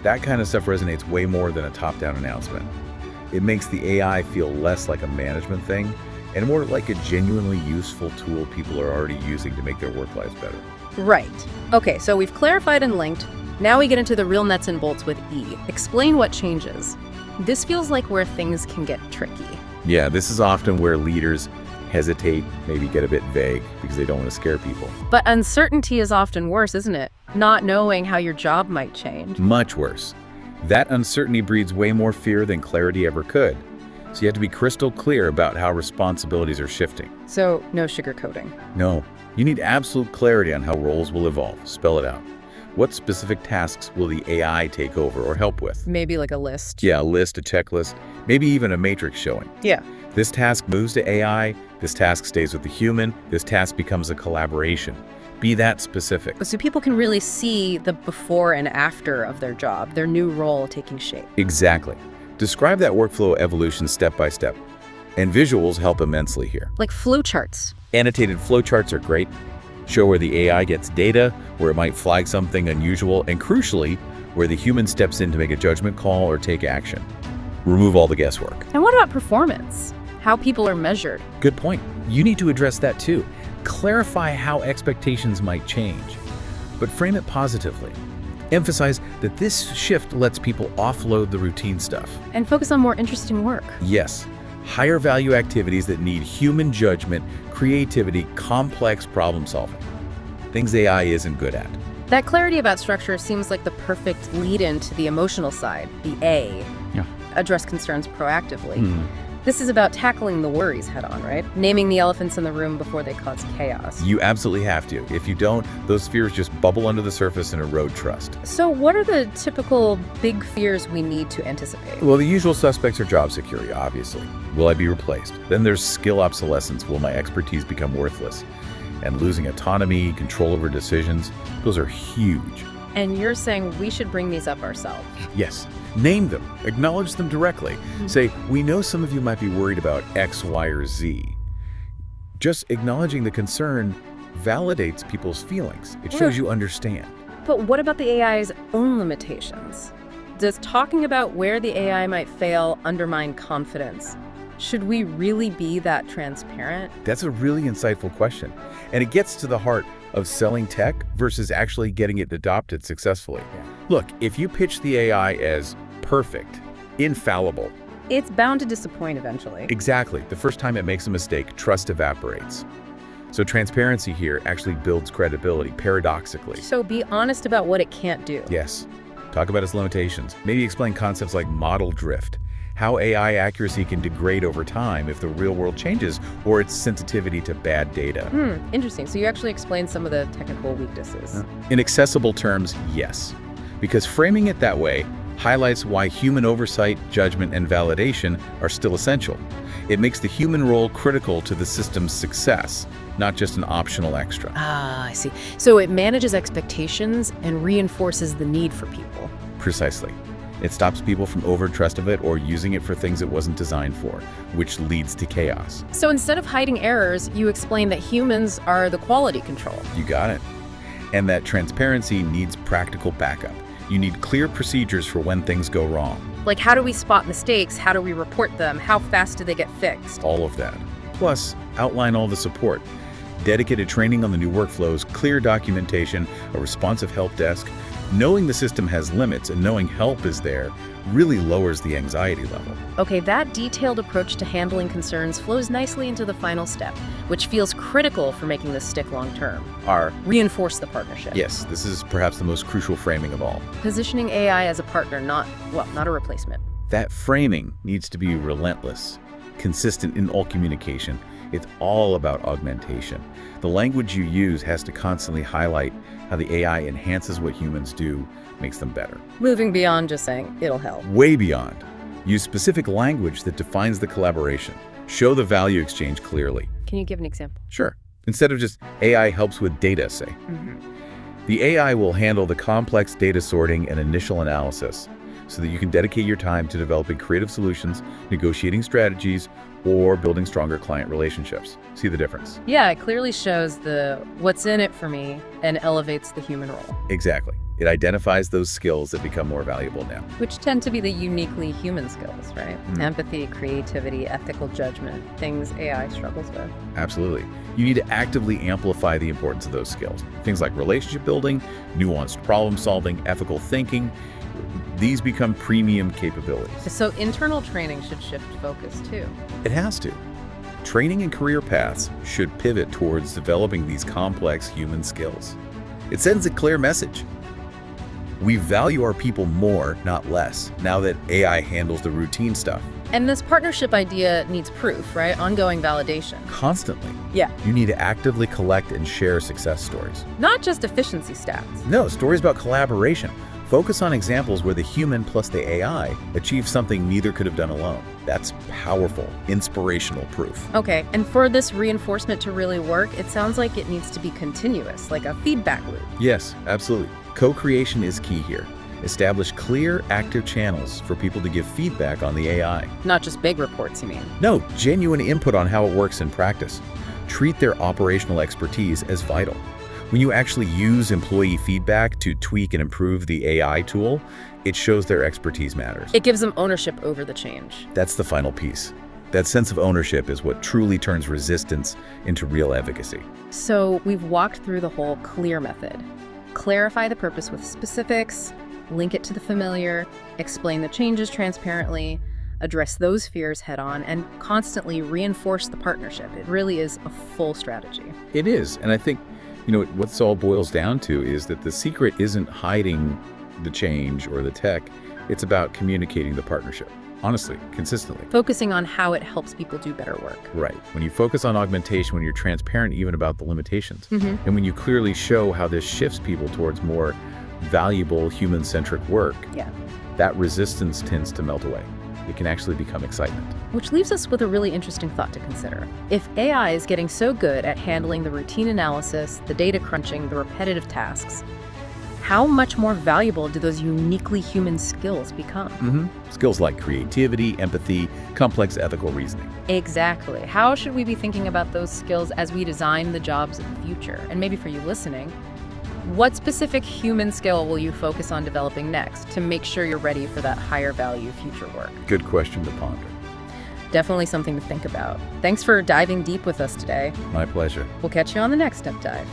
That kind of stuff resonates way more than a top-down announcement. It makes the AI feel less like a management thing and more like a genuinely useful tool people are already using to make their work lives better. Right. Okay, so we've clarified and linked. Now we get into the real nuts and bolts with E. Explain what changes. This feels like where things can get tricky. Yeah, this is often where leaders hesitate, maybe get a bit vague because they don't want to scare people. But uncertainty is often worse, isn't it? Not knowing how your job might change. Much worse. That uncertainty breeds way more fear than clarity ever could. So you have to be crystal clear about how responsibilities are shifting. So no sugarcoating. No, you need absolute clarity on how roles will evolve. Spell it out. What specific tasks will the AI take over or help with? Maybe like a list. Yeah, a list, a checklist, maybe even a matrix showing. Yeah. This task moves to AI, this task stays with the human, this task becomes a collaboration. Be that specific. So people can really see the before and after of their job, their new role taking shape. Exactly. Describe that workflow evolution step by step. And visuals help immensely here. Like flowcharts. Annotated flowcharts are great. Show where the AI gets data, where it might flag something unusual, and crucially, where the human steps in to make a judgment call or take action. Remove all the guesswork. And what about performance? How people are measured? Good point. You need to address that too. Clarify how expectations might change, but frame it positively. Emphasize that this shift lets people offload the routine stuff. And focus on more interesting work. Yes, higher value activities that need human judgment, creativity, complex problem solving. Things AI isn't good at. That clarity about structure seems like the perfect lead-in to the emotional side, the A. Yeah. Address concerns proactively. This is about tackling the worries head-on, right? Naming the elephants in the room before they cause chaos. You absolutely have to. If you don't, those fears just bubble under the surface and erode trust. So what are the typical big fears we need to anticipate? Well, the usual suspects are job security, obviously. Will I be replaced? Then there's skill obsolescence. Will my expertise become worthless? And losing autonomy, control over decisions, those are huge. And you're saying we should bring these up ourselves? Yes. Name them. Acknowledge them directly. Say, we know some of you might be worried about X, Y, or Z. Just acknowledging the concern validates people's feelings. It shows you understand. But what about the AI's own limitations? Does talking about where the AI might fail undermine confidence? Should we really be that transparent? That's a really insightful question. And it gets to the heart of selling tech versus actually getting it adopted successfully. Look, if you pitch the AI as perfect, infallible, it's bound to disappoint eventually. Exactly. The first time it makes a mistake, trust evaporates. So transparency here actually builds credibility, paradoxically. So be honest about what it can't do. Yes. Talk about its limitations. Maybe explain concepts like model drift, how AI accuracy can degrade over time if the real world changes, or its sensitivity to bad data. Interesting. So you actually explained some of the technical weaknesses. In accessible terms, yes. Because framing it that way highlights why human oversight, judgment, and validation are still essential. It makes the human role critical to the system's success, not just an optional extra. Ah, I see. So it manages expectations and reinforces the need for people. Precisely. It stops people from over-trust of it or using it for things it wasn't designed for, which leads to chaos. So instead of hiding errors, you explain that humans are the quality control. You got it. And that transparency needs practical backup. You need clear procedures for when things go wrong. Like, how do we spot mistakes? How do we report them? How fast do they get fixed? All of that. Plus, outline all the support. Dedicated training on the new workflows, clear documentation, a responsive help desk. Knowing the system has limits and knowing help is there really lowers the anxiety level. Okay, that detailed approach to handling concerns flows nicely into the final step, which feels critical for making this stick long term. Reinforce the partnership. Yes, this is perhaps the most crucial framing of all. Positioning AI as a partner, not a replacement. That framing needs to be relentless, consistent in all communication. It's all about augmentation. The language you use has to constantly highlight how the AI enhances what humans do, makes them better. Moving beyond just saying, it'll help. Way beyond. Use specific language that defines the collaboration. Show the value exchange clearly. Can you give an example? Sure. Instead of just AI helps with data, say. The AI will handle the complex data sorting and initial analysis so that you can dedicate your time to developing creative solutions, negotiating strategies, or building stronger client relationships. See the difference? Yeah, it clearly shows the what's in it for me and elevates the human role. Exactly. It identifies those skills that become more valuable now. Which tend to be the uniquely human skills, right? Empathy, creativity, ethical judgment, things AI struggles with. Absolutely. You need to actively amplify the importance of those skills. Things like relationship building, nuanced problem solving, ethical thinking. These become premium capabilities. So internal training should shift focus too. It has to. Training and career paths should pivot towards developing these complex human skills. It sends a clear message. We value our people more, not less, now that AI handles the routine stuff. And this partnership idea needs proof, right? Ongoing validation. Constantly. Yeah. You need to actively collect and share success stories. Not just efficiency stats. No, stories about collaboration. Focus on examples where the human plus the AI achieved something neither could have done alone. That's powerful, inspirational proof. Okay, and for this reinforcement to really work, it sounds like it needs to be continuous, like a feedback loop. Yes, absolutely. Co-creation is key here. Establish clear, active channels for people to give feedback on the AI. Not just big reports, you mean? No, genuine input on how it works in practice. Treat their operational expertise as vital. When you actually use employee feedback to tweak and improve the AI tool, it shows their expertise matters. It gives them ownership over the change. That's the final piece. That sense of ownership is what truly turns resistance into real efficacy. So we've walked through the whole CLEAR method. Clarify the purpose with specifics, link it to the familiar, explain the changes transparently, address those fears head on, and constantly reinforce the partnership. It really is a full strategy. It is, and I think what this all boils down to is that the secret isn't hiding the change or the tech. It's about communicating the partnership, honestly, consistently. Focusing on how it helps people do better work. Right. When you focus on augmentation, when you're transparent even about the limitations, and when you clearly show how this shifts people towards more valuable human-centric work, that resistance tends to melt away. It can actually become excitement. Which leaves us with a really interesting thought to consider. If AI is getting so good at handling the routine analysis, the data crunching, the repetitive tasks, how much more valuable do those uniquely human skills become? Skills like creativity, empathy, complex ethical reasoning. Exactly. How should we be thinking about those skills as we design the jobs of the future? And maybe for you listening, what specific human skill will you focus on developing next to make sure you're ready for that higher value future work? Good question to ponder. Definitely something to think about. Thanks for diving deep with us today. My pleasure. We'll catch you on the next Step Dive.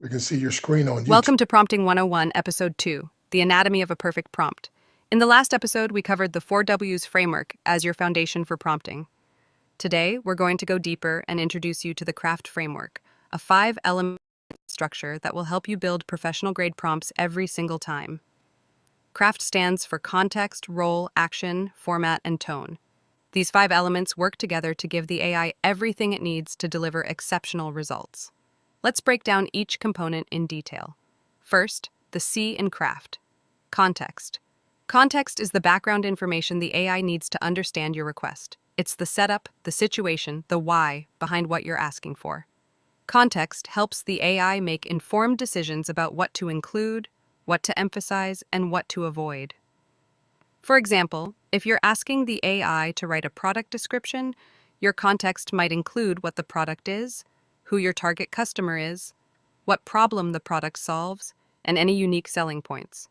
We can see your screen on YouTube. Welcome to Prompting 101, Episode 2, The Anatomy of a Perfect Prompt. In the last episode, we covered the 4Ws framework as your foundation for prompting. Today, we're going to go deeper and introduce you to the CRAFT framework, a 5-element structure that will help you build professional-grade prompts every single time. CRAFT stands for context, role, action, format, and tone. These 5 elements work together to give the AI everything it needs to deliver exceptional results. Let's break down each component in detail. First, the C in CRAFT. Context. Context is the background information the AI needs to understand your request. It's the setup, the situation, the why behind what you're asking for. Context helps the AI make informed decisions about what to include, what to emphasize, and what to avoid. For example, if you're asking the AI to write a product description, your context might include what the product is, who your target customer is, what problem the product solves, and any unique selling points.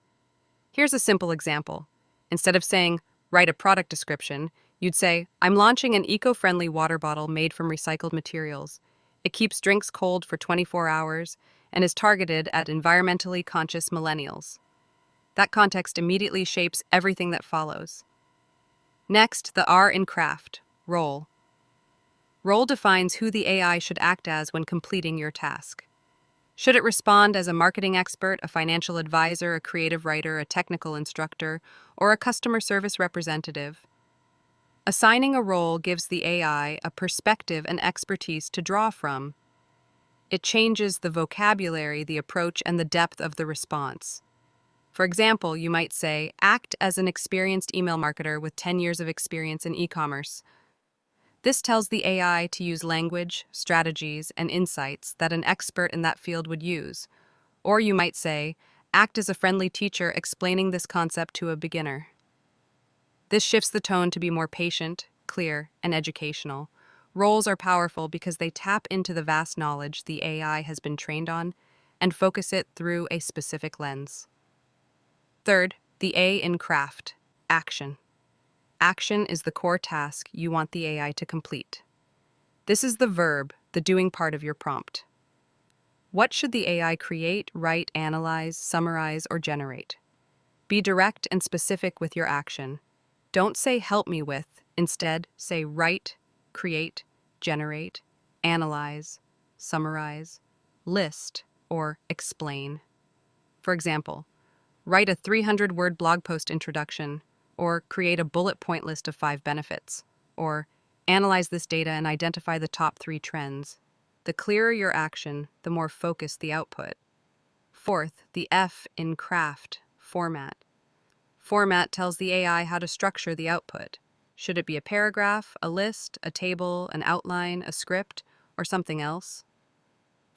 Here's a simple example. Instead of saying, write a product description, you'd say, I'm launching an eco-friendly water bottle made from recycled materials. It keeps drinks cold for 24 hours and is targeted at environmentally conscious millennials. That context immediately shapes everything that follows. Next, the R in CRAFT, role. Role defines who the AI should act as when completing your task. Should it respond as a marketing expert, a financial advisor, a creative writer, a technical instructor, or a customer service representative? Assigning a role gives the AI a perspective and expertise to draw from. It changes the vocabulary, the approach, and the depth of the response. For example, you might say, act as an experienced email marketer with 10 years of experience in e-commerce. This tells the AI to use language, strategies, and insights that an expert in that field would use. Or you might say, act as a friendly teacher explaining this concept to a beginner. This shifts the tone to be more patient, clear, and educational. Roles are powerful because they tap into the vast knowledge the AI has been trained on and focus it through a specific lens. Third, the A in CRAFT, action. Action is the core task you want the AI to complete. This is the verb, the doing part of your prompt. What should the AI create, write, analyze, summarize, or generate? Be direct and specific with your action. Don't say help me with, instead say write, create, generate, analyze, summarize, list, or explain. For example, write a 300-word blog post introduction, or create a bullet point list of 5 benefits, or analyze this data and identify the top 3 trends. The clearer your action, the more focused the output. Fourth, the F in CRAFT, format. Format tells the AI how to structure the output. Should it be a paragraph, a list, a table, an outline, a script, or something else?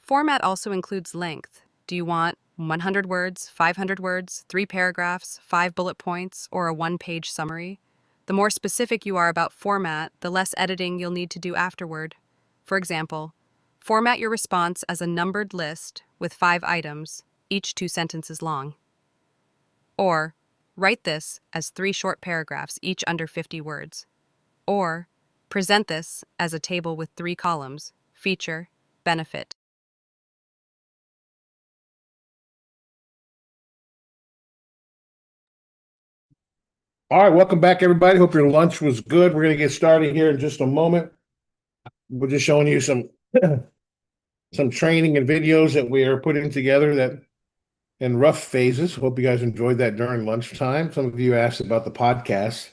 Format also includes length. Do you want 100 words, 500 words, 3 paragraphs, 5 bullet points, or a 1-page summary? The more specific you are about format, the less editing you'll need to do afterward. For example, format your response as a numbered list with 5 items, each 2 sentences long. Or, write this as 3 short paragraphs, each under 50 words. Or, present this as a table with 3 columns, feature, benefit. All right, welcome back, everybody. Hope your lunch was good. We're going to get started here in just a moment. We're just showing you some training and videos that we are putting together that in rough phases. Hope you guys enjoyed that during lunchtime. Some of you asked about the podcast.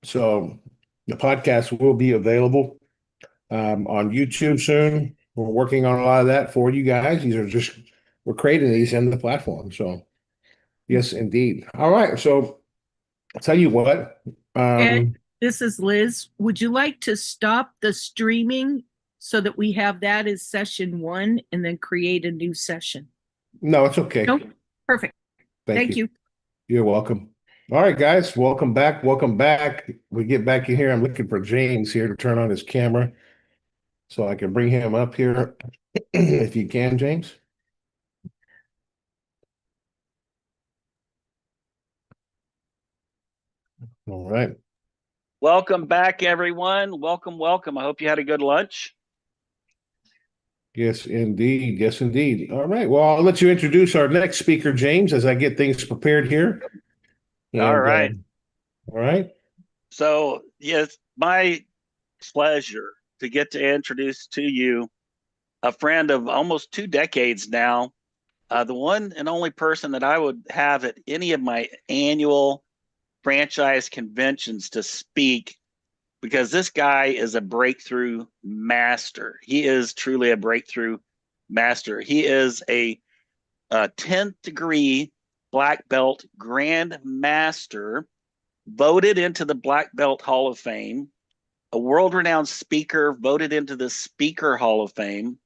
So the podcast will be available on YouTube soon. We're working on a lot of that for you guys. We're creating these in the platform. So yes, indeed. All right. So I'll tell you what. Ed, this is Liz. Would you like to stop the streaming so that we have that as session 1 and then create a new session? No, it's okay. Nope. Perfect. Thank you. You're welcome. All right, guys, welcome back. Welcome back. We get back in here. I'm looking for James here to turn on his camera so I can bring him up here if you can, James. All right. Welcome back, everyone. Welcome, welcome. I hope you had a good lunch. Yes, indeed. Yes, indeed. All right. Well, I'll let you introduce our next speaker, James, as I get things prepared here. All right. All right. So, yes, my pleasure to get to introduce to you a friend of almost 2 decades now, the one and only person that I would have at any of my annual franchise conventions to speak, because this guy is a breakthrough master. He is truly a breakthrough master. He is a 10th degree black belt grand master, voted into the Black Belt Hall of Fame, a world-renowned speaker, voted into the Speaker Hall of Fame.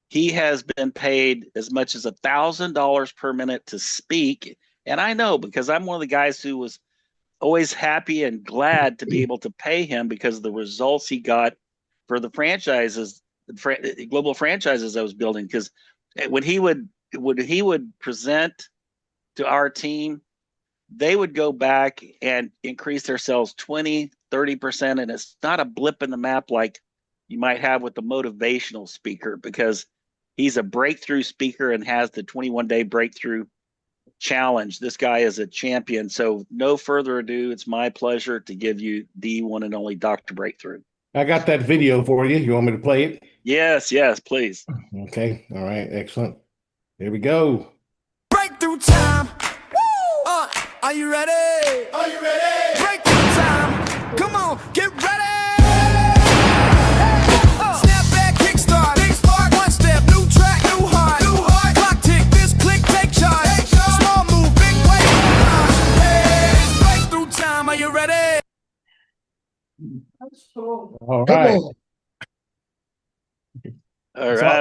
He has been paid as much as $1,000 per minute to speak. And I know, because I'm one of the guys who was always happy and glad to be able to pay him because of the results he got for the franchises, global franchises I was building. Because when he would present to our team, they would go back and increase their sales 20, 30%. And it's not a blip in the map like you might have with the motivational speaker, because he's a breakthrough speaker and has the 21-day breakthrough challenge. This guy is a champion. So no further ado, it's my pleasure to give you the one and only Dr. Breakthrough. I got that video for you. You want me to play it? Yes, please. Okay. All right. Excellent. Here we go. Breakthrough time. Woo! Are you ready? Are you ready? Breakthrough time. Come on, get ready. Snap back, kickstart. One step, new track, new heart. Clock tick, this click, take charge. Small move, big weight. Hey, breakthrough time. Are you ready? All right.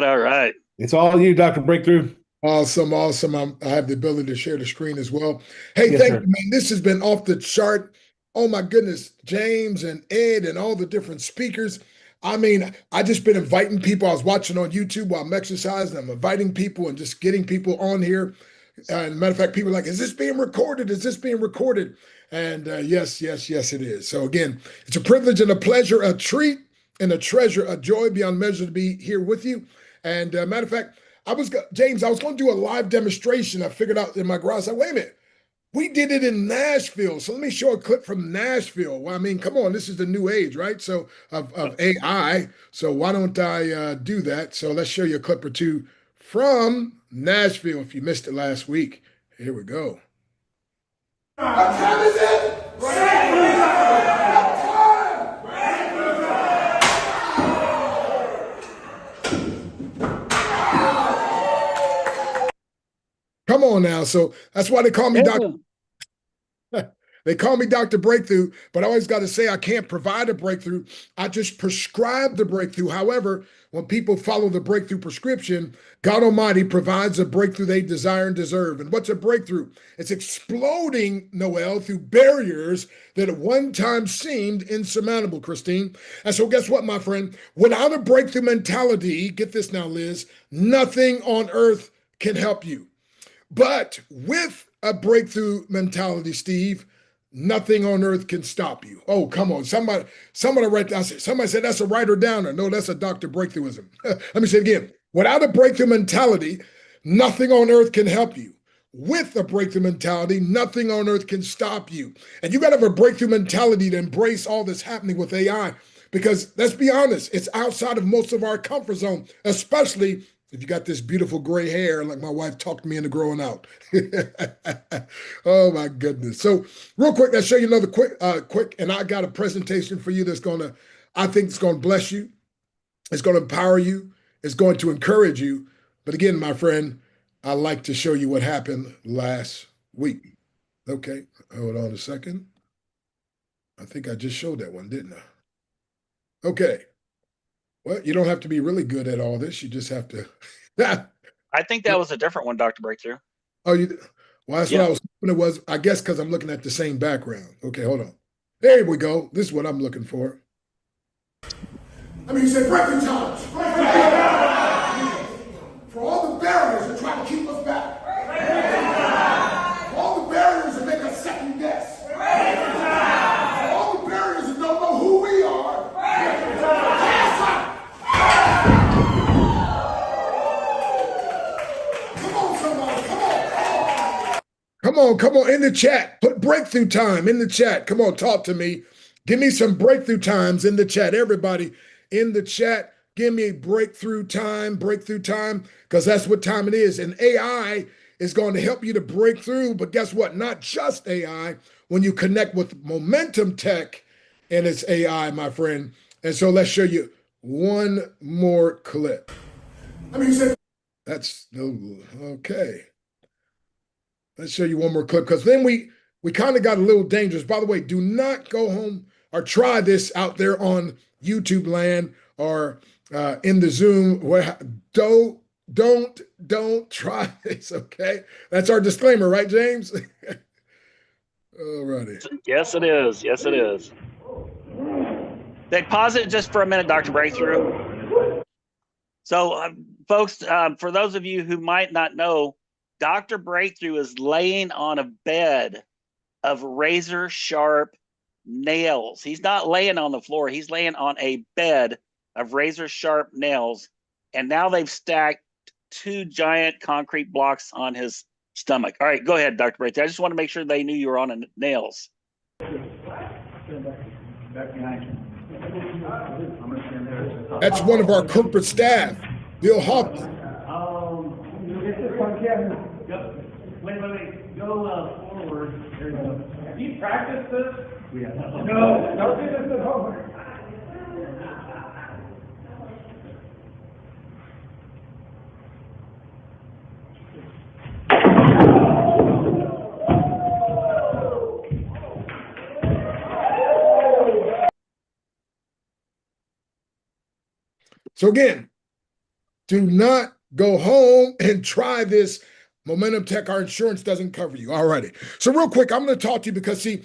All right. It's all you, Dr. Breakthrough. Awesome. I have the ability to share the screen as well. Hey, Yes, thank sir. you, man. This has been off the chart. Oh my goodness, James and Ed and all the different speakers. I mean, I just been inviting people. I was watching on YouTube while I'm exercising. I'm inviting people and just getting people on here. And matter of fact, people are like, is this being recorded? Is this being recorded? And yes, it is. So again, it's a privilege and a pleasure, a treat and a treasure, a joy beyond measure to be here with you. And matter of fact, James, I was going to do a live demonstration. I figured out in my garage, wait a minute, we did it in Nashville. So let me show a clip from Nashville. Well, I mean, come on, this is the new age, right? So of AI. So why don't I do that? So let's show you a clip or two from Nashville if you missed it last week. Here we go. What time is it? Come on now. So that's why they call me Dr. They call me Dr. Breakthrough, but I always got to say I can't provide a breakthrough. I just prescribe the breakthrough. However, when people follow the breakthrough prescription, God Almighty provides a breakthrough they desire and deserve. And what's a breakthrough? It's exploding, Noel, through barriers that at one time seemed insurmountable, Christine. And so guess what, my friend? Without a breakthrough mentality, get this now, Liz, nothing on earth can help you. But with a breakthrough mentality, Steve, nothing on earth can stop you. Oh, come on. Somebody write that. Somebody said that's a writer downer. No, that's a Dr. Breakthroughism. Let me say it again. Without a breakthrough mentality, nothing on earth can help you. With a breakthrough mentality, nothing on earth can stop you. And you got to have a breakthrough mentality to embrace all that's happening with AI. Because let's be honest, it's outside of most of our comfort zone, especially if you got this beautiful gray hair, like my wife talked me into growing out. Oh my goodness. So real quick, let's show you another quick, and I got a presentation for you that's I think it's going to bless you. It's going to empower you. It's going to encourage you. But again, my friend, I like to show you what happened last week. Okay, hold on a second. I think I just showed that one, didn't I? Okay. Well, you don't have to be really good at all this. You just have to. I think that was a different one, Dr. Breakthrough. Oh, well, that's what I was hoping it was. I guess because I'm looking at the same background. Okay, hold on. There we go. This is what I'm looking for. I mean, you said breakthrough challenge. For all the barriers that try to keep us back. For all the barriers that make us second guess. For all the barriers that don't know who we are. Come on, in the chat. Put breakthrough time in the chat. Come on, talk to me. Give me some breakthrough times in the chat. Everybody in the chat, give me a breakthrough time, because that's what time it is. And AI is going to help you to break through. But guess what? Not just AI. When you connect with Momentum Tech and it's AI, my friend. And so let's show you one more clip. That's okay. Let's show you one more clip, because then we kind of got a little dangerous. By the way, do not go home or try this out there on YouTube land or in the Zoom. Don't try this, okay? That's our disclaimer, right, James? All righty. Yes, it is. Yes, it is. They pause it just for a minute, Dr. Breakthrough. So, folks, for those of you who might not know, Dr. Breakthrough is laying on a bed of razor sharp nails. He's not laying on the floor. He's laying on a bed of razor sharp nails. And now they've stacked 2 giant concrete blocks on his stomach. All right, go ahead, Dr. Breakthrough. I just want to make sure they knew you were on the nails. That's one of our corporate staff, Bill Hoffman. Wait. Go forward. There you go. Have you practiced this? No, don't do this at home. So again, do not go home and try this. Momentum Tech, our insurance doesn't cover you. All righty. So real quick, I'm going to talk to you because, see,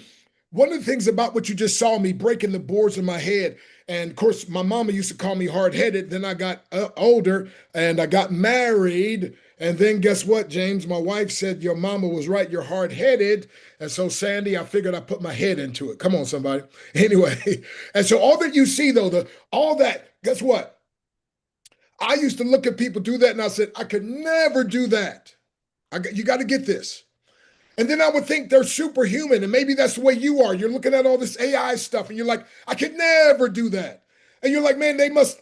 one of the things about what you just saw me breaking the boards in my head, and of course, my mama used to call me hard-headed. Then I got older and I got married. And then guess what, James? My wife said, your mama was right. You're hard-headed. And so, Sandy, I figured I'd put my head into it. Come on, somebody. Anyway, and so all that you see, though, all that, guess what? I used to look at people do that and I said, I could never do that. You got to get this. And then I would think they're superhuman, and maybe that's the way you are. You're looking at all this AI stuff and you're like, I could never do that. And you're like, man, they must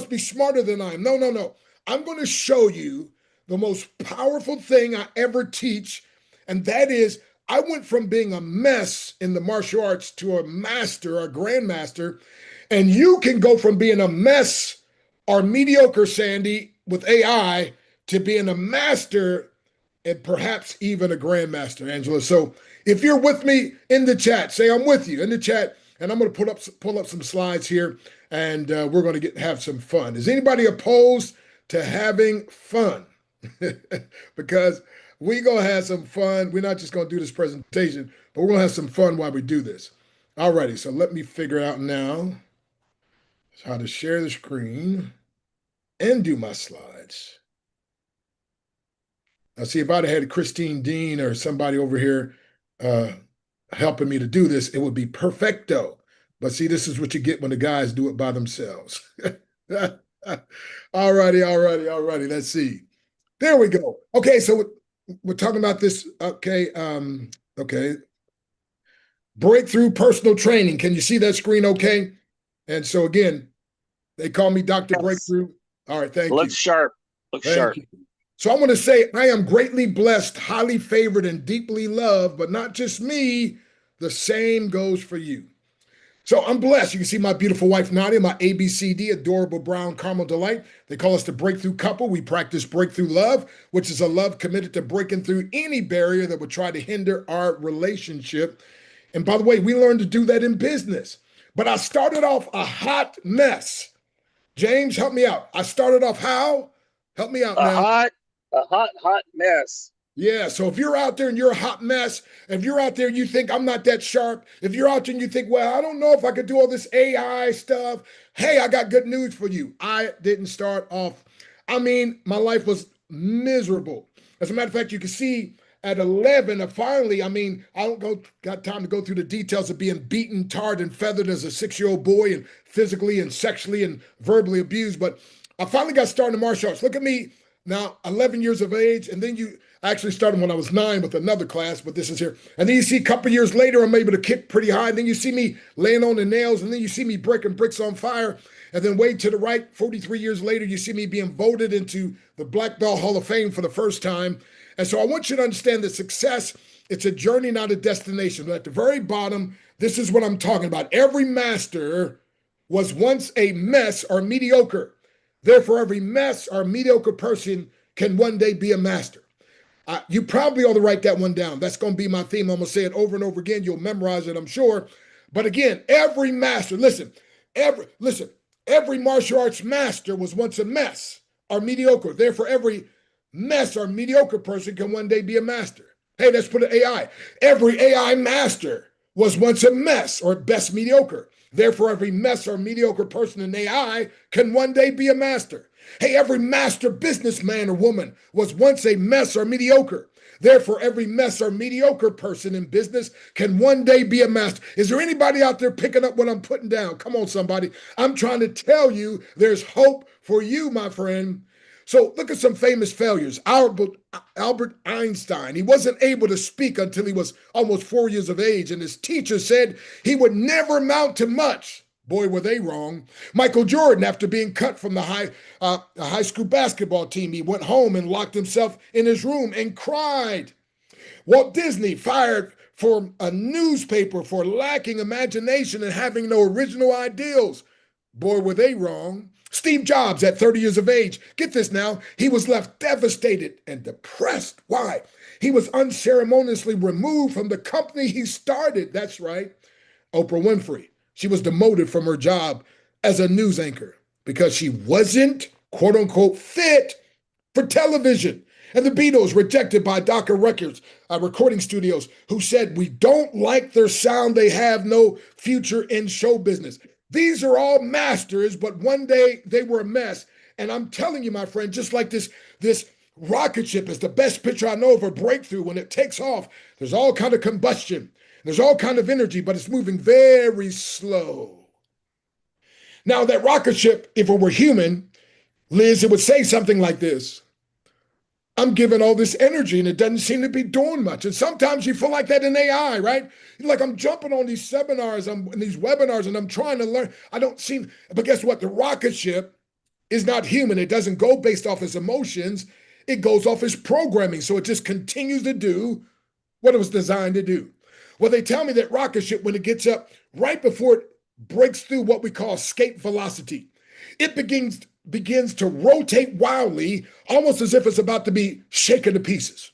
be smarter than I am. No. I'm going to show you the most powerful thing I ever teach. And that is, I went from being a mess in the martial arts to a master, a grandmaster. And you can go from being a mess or mediocre, Sandy, with AI to being a master and perhaps even a grandmaster, Angela. So if you're with me in the chat, say I'm with you in the chat, and I'm going to pull up some slides here, and we're going to have some fun. Is anybody opposed to having fun? Because we're going to have some fun. We're not just going to do this presentation, but we're going to have some fun while we do this. All righty, so let me figure out now how to share the screen and do my slides. Now, see, if I'd have had Christine Dean or somebody over here helping me to do this, it would be perfecto. But see, this is what you get when the guys do it by themselves. All righty. Let's see. There we go. Okay, so we're talking about this. Okay. Breakthrough personal training. Can you see that screen okay? And so again, they call me Dr. Breakthrough. All right, thank you. Looks sharp. Looks sharp. So I want to say I am greatly blessed, highly favored, and deeply loved, but not just me. The same goes for you. So I'm blessed. You can see my beautiful wife, Nadia, my ABCD, adorable brown caramel delight. They call us the breakthrough couple. We practice breakthrough love, which is a love committed to breaking through any barrier that would try to hinder our relationship. And by the way, we learned to do that in business. But I started off a hot mess. James, help me out. I started off how? Help me out now. A hot mess. Yeah, so if you're out there and you're a hot mess, if you're out there and you think I'm not that sharp, if you're out there and you think, well, I don't know if I could do all this AI stuff, hey, I got good news for you. I didn't start off, my life was miserable. As a matter of fact, you can see at 11, finally, I got time to go through the details of being beaten, tarred, and feathered as a 6-year-old boy and physically and sexually and verbally abused, but I finally got started in martial arts. Look at me. now 11 years of age, and then I actually started when I was 9 with another class, but this is here. And then you see a couple years later, I'm able to kick pretty high. And then you see me laying on the nails, and then you see me breaking bricks on fire. And then way to the right, 43 years later, you see me being voted into the Black Belt Hall of Fame for the first time. And so I want you to understand that success, it's a journey, not a destination. But at the very bottom, this is what I'm talking about. Every master was once a mess or mediocre. Therefore, every mess or mediocre person can one day be a master. You probably ought to write that one down. That's going to be my theme. I'm going to say it over and over again. You'll memorize it, I'm sure. But again, every master, every martial arts master was once a mess or mediocre. Therefore, every mess or mediocre person can one day be a master. Hey, let's put an AI. Every AI master was once a mess or at best mediocre. Therefore, every mess or mediocre person in AI can one day be a master. Hey, every master businessman or woman was once a mess or mediocre. Therefore, every mess or mediocre person in business can one day be a master. Is there anybody out there picking up what I'm putting down? Come on, somebody. I'm trying to tell you there's hope for you, my friend. So look at some famous failures. Albert Einstein, he wasn't able to speak until he was almost 4 years of age, and his teacher said he would never amount to much. Boy, were they wrong. Michael Jordan, after being cut from the high school basketball team, he went home and locked himself in his room and cried. Walt Disney, fired from a newspaper for lacking imagination and having no original ideals. Boy, were they wrong. Steve Jobs, at 30 years of age, get this now, he was left devastated and depressed. Why? He was unceremoniously removed from the company he started. That's right. Oprah Winfrey. She was demoted from her job as a news anchor because she wasn't, quote unquote, fit for television. And the Beatles, rejected by Decca Records, recording studios, who said, we don't like their sound. They have no future in show business. These are all masters, but one day they were a mess. And I'm telling you, my friend, just like this rocket ship is the best picture I know of a breakthrough. When it takes off, there's all kind of combustion. There's all kind of energy, but it's moving very slow. Now, that rocket ship, if it were human, Liz, it would say something like this. I'm giving all this energy and it doesn't seem to be doing much. And sometimes you feel like that in AI, right? Like I'm jumping on these seminars, and these webinars, and I'm trying to learn. But guess what? The rocket ship is not human. It doesn't go based off its emotions. It goes off its programming. So it just continues to do what it was designed to do. Well, they tell me that rocket ship, when it gets up, right before it breaks through what we call escape velocity, it begins to rotate wildly, almost as if it's about to be shaken to pieces.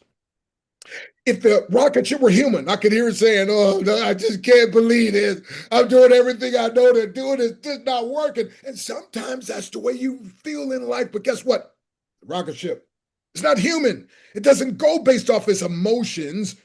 If the rocket ship were human, I could hear it saying, oh, no, I just can't believe this. I'm doing everything I know to do, and it's just not working. And sometimes that's the way you feel in life. But guess what? The rocket ship, it's not human. It doesn't go based off its emotions.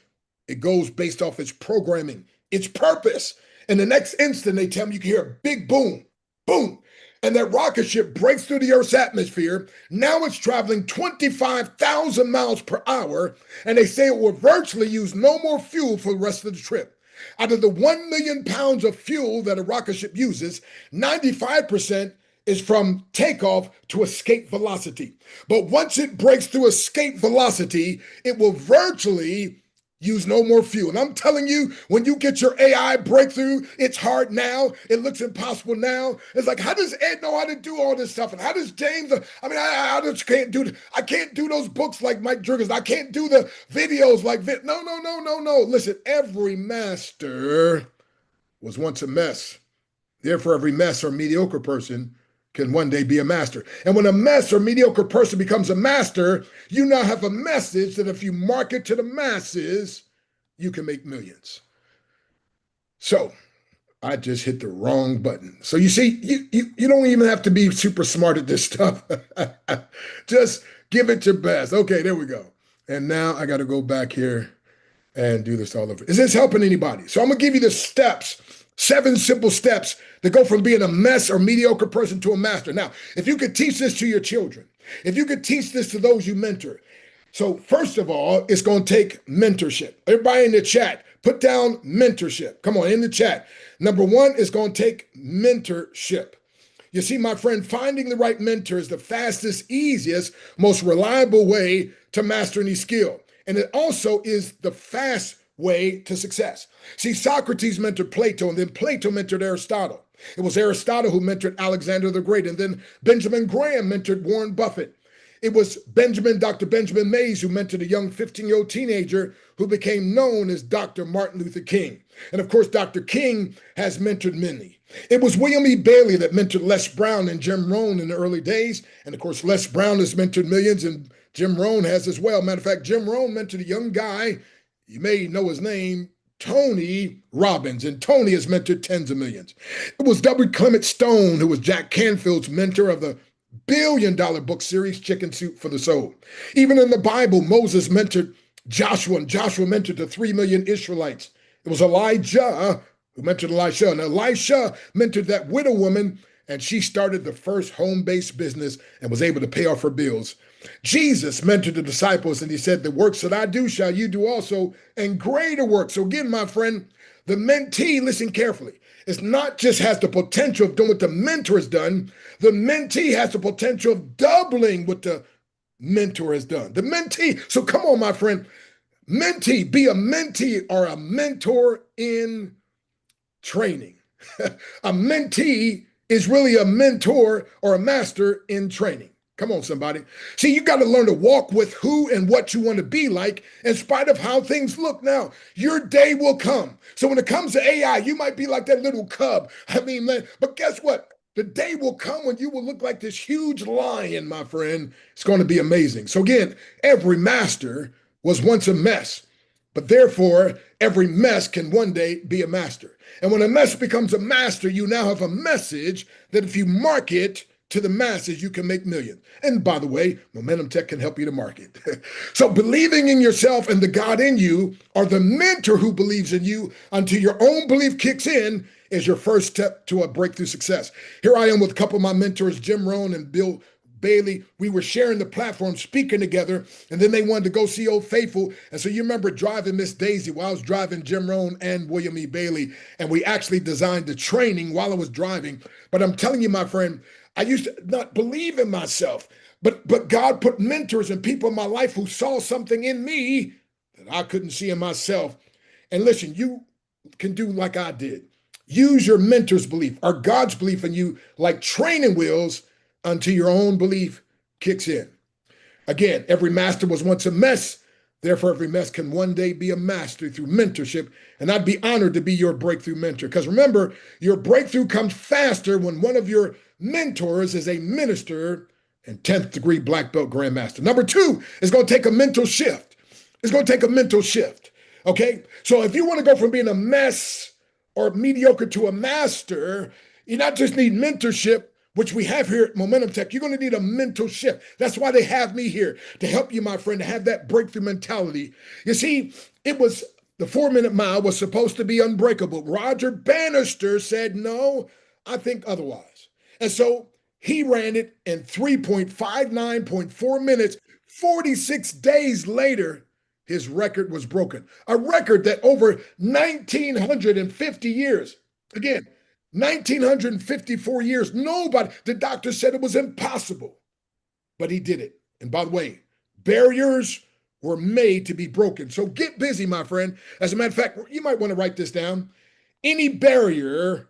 It goes based off its programming, its purpose. And the next instant, they tell me you can hear a big boom, boom. And that rocket ship breaks through the Earth's atmosphere. Now it's traveling 25,000 miles per hour. And they say it will virtually use no more fuel for the rest of the trip. Out of the 1 million pounds of fuel that a rocket ship uses, 95% is from takeoff to escape velocity. But once it breaks through escape velocity, it will virtually use no more fuel. And I'm telling you, when you get your AI breakthrough, it's hard now. It looks impossible now. It's like, how does Ed know how to do all this stuff? And how does James? I just can't do. I can't do those books like Mike Jurgens. I can't do the videos like No. Listen, every master was once a mess. Therefore, every mess or mediocre person can one day be a master. And when a mess or mediocre person becomes a master, you now have a message that if you market to the masses, you can make millions. So I just hit the wrong button. So you see, you don't even have to be super smart at this stuff. Just give it your best. Okay, there we go. And now I got to go back here and do this all over. Is this helping anybody? So I'm going to give you the steps, 7 simple steps to go from being a mess or mediocre person to a master. Now, if you could teach this to your children, if you could teach this to those you mentor. So first of all, it's going to take mentorship. Everybody in the chat, put down mentorship. Come on, in the chat. Number 1 is going to take mentorship. You see, my friend, finding the right mentor is the fastest, easiest, most reliable way to master any skill. And it also is the fast way to success. See, Socrates mentored Plato, and then Plato mentored Aristotle. It was Aristotle who mentored Alexander the Great, and then Benjamin Graham mentored Warren Buffett. It was Dr. Benjamin Mays who mentored a young 15-year-old teenager who became known as Dr. Martin Luther King. And of course, Dr. King has mentored many. It was William E. Bailey that mentored Les Brown and Jim Rohn in the early days. And of course, Les Brown has mentored millions, and Jim Rohn has as well. Matter of fact, Jim Rohn mentored a young guy, you may know his name, Tony Robbins, and Tony has mentored tens of millions. It was W. Clement Stone who was Jack Canfield's mentor of the billion-dollar book series, Chicken Soup for the Soul. Even in the Bible, Moses mentored Joshua, and Joshua mentored the 3 million Israelites. It was Elijah who mentored Elisha, and Elisha mentored that widow woman, and she started the first home-based business and was able to pay off her bills. Jesus mentored the disciples, and he said, the works that I do shall you do also, and greater works. So again, my friend, the mentee, listen carefully, it's not just has the potential of doing what the mentor has done, the mentee has the potential of doubling what the mentor has done. The mentee, so come on, my friend, mentee, be a mentee or a mentor in training. A mentee is really a mentor or a master in training. Come on, somebody. See, you got to learn to walk with who and what you want to be like in spite of how things look. Now, your day will come. So when it comes to AI, you might be like that little cub. I mean, man, but guess what? The day will come when you will look like this huge lion, my friend. It's going to be amazing. So again, every master was once a mess, but therefore every mess can one day be a master. And when a mess becomes a master, you now have a message that if you market to the masses, you can make millions. And by the way, Momentum Tech can help you to market. So believing in yourself and the God in you, or the mentor who believes in you until your own belief kicks in, is your first step to a breakthrough success. Here I am with a couple of my mentors, Jim Rohn and Bill Bailey. We were sharing the platform, speaking together, and then they wanted to go see Old Faithful. And so you remember driving Miss Daisy while I was driving Jim Rohn and William E. Bailey, and we actually designed the training while I was driving. But I'm telling you, my friend, I used to not believe in myself, but God put mentors and people in my life who saw something in me that I couldn't see in myself. And listen, you can do like I did. Use your mentor's belief or God's belief in you like training wheels until your own belief kicks in. Again, every master was once a mess. Therefore, every mess can one day be a master through mentorship. And I'd be honored to be your breakthrough mentor. Because remember, your breakthrough comes faster when one of your mentors is a minister and 10th degree black belt grandmaster. Number two, it's going to take a mental shift. It's going to take a mental shift. Okay? So if you want to go from being a mess or mediocre to a master, you not just need mentorship, which we have here at Momentum Tech, you're going to need a mental shift. That's why they have me here, to help you, my friend, to have that breakthrough mentality. You see, it was the 4-minute mile was supposed to be unbreakable. Roger Bannister said, no, I think otherwise. And so he ran it in 3.59.4 minutes. 46 days later, his record was broken. A record that over 1,950 years, again, 1,954 years, nobody, the doctor said it was impossible, but he did it. And by the way, barriers were made to be broken. So get busy, my friend. As a matter of fact, you might want to write this down. Any barrier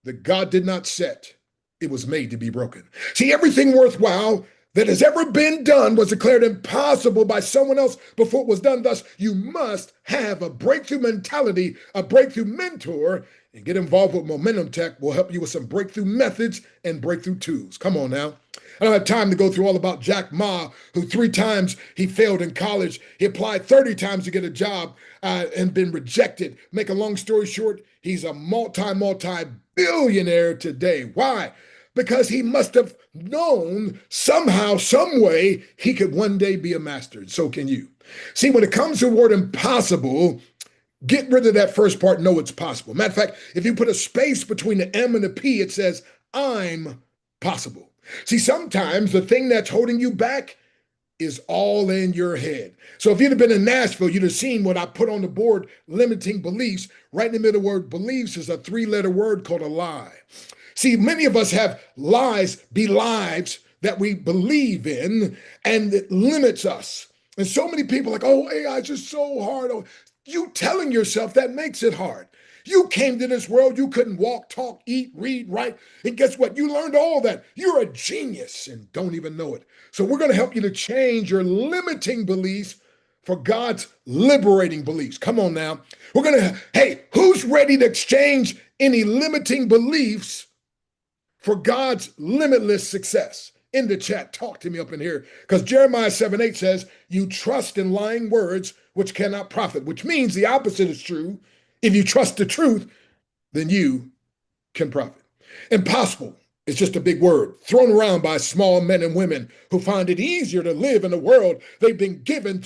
that God did not set, it was made to be broken. See, everything worthwhile that has ever been done was declared impossible by someone else before it was done. Thus, you must have a breakthrough mentality, a breakthrough mentor, and get involved with Momentum Tech. We'll help you with some breakthrough methods and breakthrough tools. Come on now. I don't have time to go through all about Jack Ma, who 3 times he failed in college. He applied 30 times to get a job and been rejected. Make a long story short, he's a multi-billionaire today. Why? Because he must have known somehow, some way, he could one day be a master. And so can you. See, when it comes to the word impossible, get rid of that first part, know it's possible. Matter of fact, if you put a space between the M and the P, it says, I'm possible. See, sometimes the thing that's holding you back is all in your head. So if you'd have been in Nashville, you'd have seen what I put on the board, limiting beliefs. Right in the middle of the word beliefs is a 3-letter word called a lie. See, many of us have lies be lives that we believe in, and it limits us. And so many people are like, oh, AI is just so hard. Oh, you telling yourself that makes it hard. You came to this world, you couldn't walk, talk, eat, read, write. And guess what? You learned all that. You're a genius and don't even know it. So we're going to help you to change your limiting beliefs for God's liberating beliefs. Come on now. We're going to, hey, who's ready to exchange any limiting beliefs for God's limitless success? In the chat, talk to me up in here. Because Jeremiah 7:8 says, you trust in lying words which cannot profit, which means the opposite is true. If you trust the truth, then you can profit. Impossible is just a big word thrown around by small men and women who find it easier to live in a world they've been given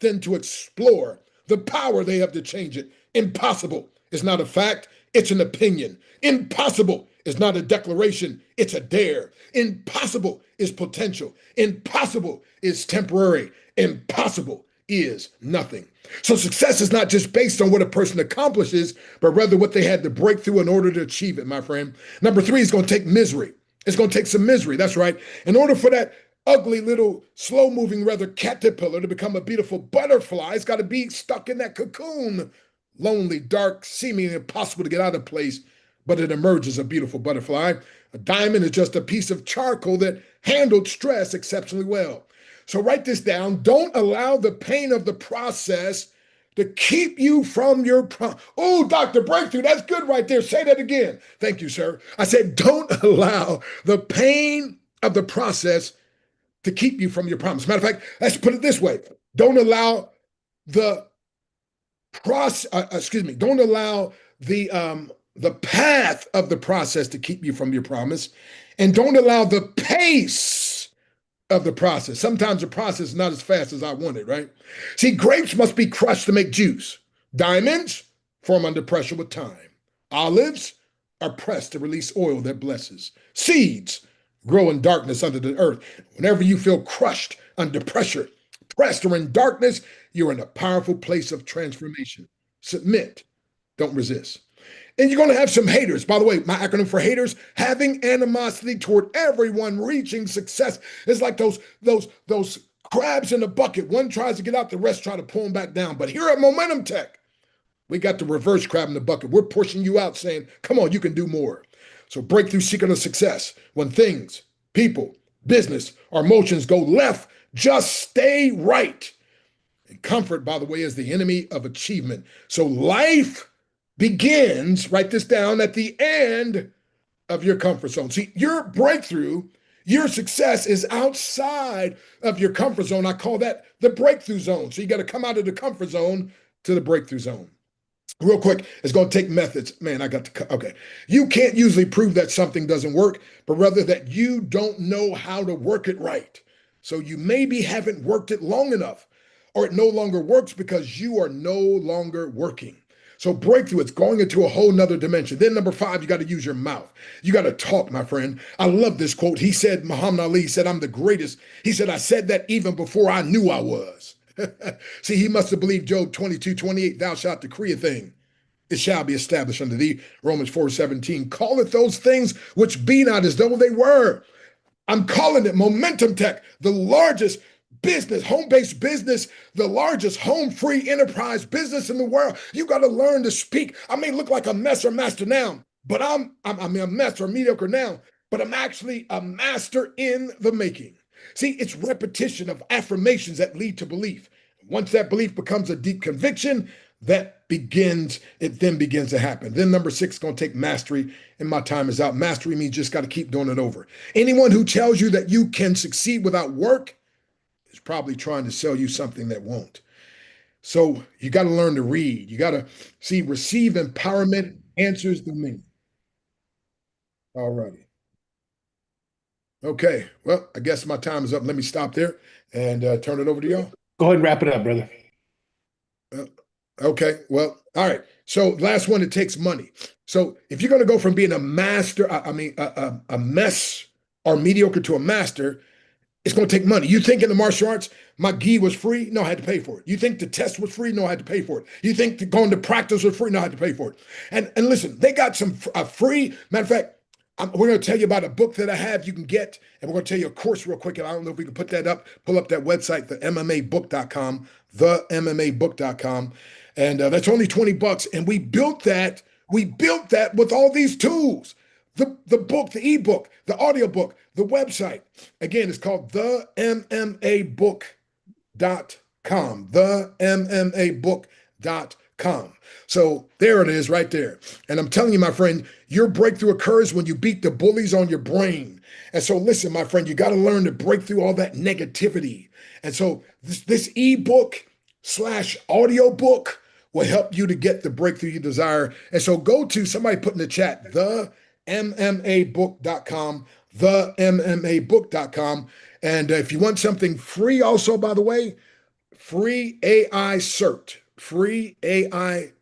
than to explore the power they have to change it. Impossible is not a fact, it's an opinion. Impossible is not a declaration, it's a dare. Impossible is potential. Impossible is temporary. Impossible is nothing. So success is not just based on what a person accomplishes, but rather what they had to break through in order to achieve it, my friend. Number 3 is going to take misery. It's going to take some misery. That's right. In order for that ugly little slow-moving, rather caterpillar to become a beautiful butterfly, it's got to be stuck in that cocoon. Lonely, dark, seemingly impossible to get out of place, but it emerges a beautiful butterfly. A diamond is just a piece of charcoal that handled stress exceptionally well. So write this down. Don't allow the pain of the process to keep you from your Oh, Dr. Breakthrough, that's good right there. Say that again. Thank you, sir. I said, don't allow the pain of the process to keep you from your promise. Matter of fact, let's put it this way. Don't allow the don't allow the path of the process to keep you from your promise, and don't allow the pace of the process. Sometimes the process is not as fast as I want it, right? See, grapes must be crushed to make juice. Diamonds form under pressure with time. Olives are pressed to release oil that blesses. Seeds grow in darkness under the earth. Whenever you feel crushed under pressure, pressed or in darkness, you're in a powerful place of transformation. Submit, don't resist. And you're going to have some haters. By the way, my acronym for haters, having animosity toward everyone reaching success. Is like those crabs in a bucket. One tries to get out, the rest try to pull them back down. But here at Momentum Tech, we got the reverse crab in the bucket. We're pushing you out saying, come on, you can do more. So breakthrough secret of success. When things, people, business, or emotions go left, just stay right. And comfort, by the way, is the enemy of achievement. So life begins, write this down, at the end of your comfort zone. See, your breakthrough, your success is outside of your comfort zone. I call that the breakthrough zone. So you got to come out of the comfort zone to the breakthrough zone. Real quick, it's going to take methods. Man, okay. You can't usually prove that something doesn't work, but rather that you don't know how to work it right. So you maybe haven't worked it long enough, or it no longer works because you are no longer working. So breakthrough, it's going into a whole nother dimension. Then number 5, you got to use your mouth. You got to talk, my friend. I love this quote. He said, Muhammad Ali said, I'm the greatest. He said, I said that even before I knew I was. See, he must have believed Job 22:28, thou shalt decree a thing, it shall be established unto thee. Romans 4:17, call it those things which be not as though they were. I'm calling it Momentum Tech, the largest business, home-based business, the largest home-free enterprise business in the world. You got to learn to speak. I may look like a mess or master now, but I'm a mess or mediocre now, but I'm actually a master in the making. See, it's repetition of affirmations that lead to belief. Once that belief becomes a deep conviction, it then begins to happen. Then number 6 is going to take mastery, and my time is out. Mastery means you just got to keep doing it over. Anyone who tells you that you can succeed without work is probably trying to sell you something that won't. So you got to learn to read. You got to receive empowerment answers the me. All righty. Okay. Well, I guess my time is up. Let me stop there and turn it over to y'all. Go ahead and wrap it up, brother. Okay. Well, all right. So last one, it takes money. So if you're going to go from being a master, a mess or mediocre to a master, it's going to take money. You think in the martial arts, my gi was free? No, I had to pay for it. You think the test was free? No, I had to pay for it. You think going to practice was free? No, I had to pay for it. And listen, they got some free, matter of fact, we're going to tell you about a book that I have you can get, and we're going to tell you a course real quick. And I don't know if we can put that up, pull up that website, the MMAbook.com, the MMAbook.com. And that's only $20. And we built that with all these tools. The book, the ebook, the audiobook, the website. Again, it's called the MMAbook.com, the MMAbook.com. So there it is right there. And I'm telling you, my friend, your breakthrough occurs when you beat the bullies on your brain. And so listen, my friend, you got to learn to break through all that negativity. And so this ebook / audiobook will help you to get the breakthrough you desire. And so go to, somebody put in the chat, the MMAbook.com, the MMAbook.com. And if you want something free also, by the way, free AI cert, free AICERT.com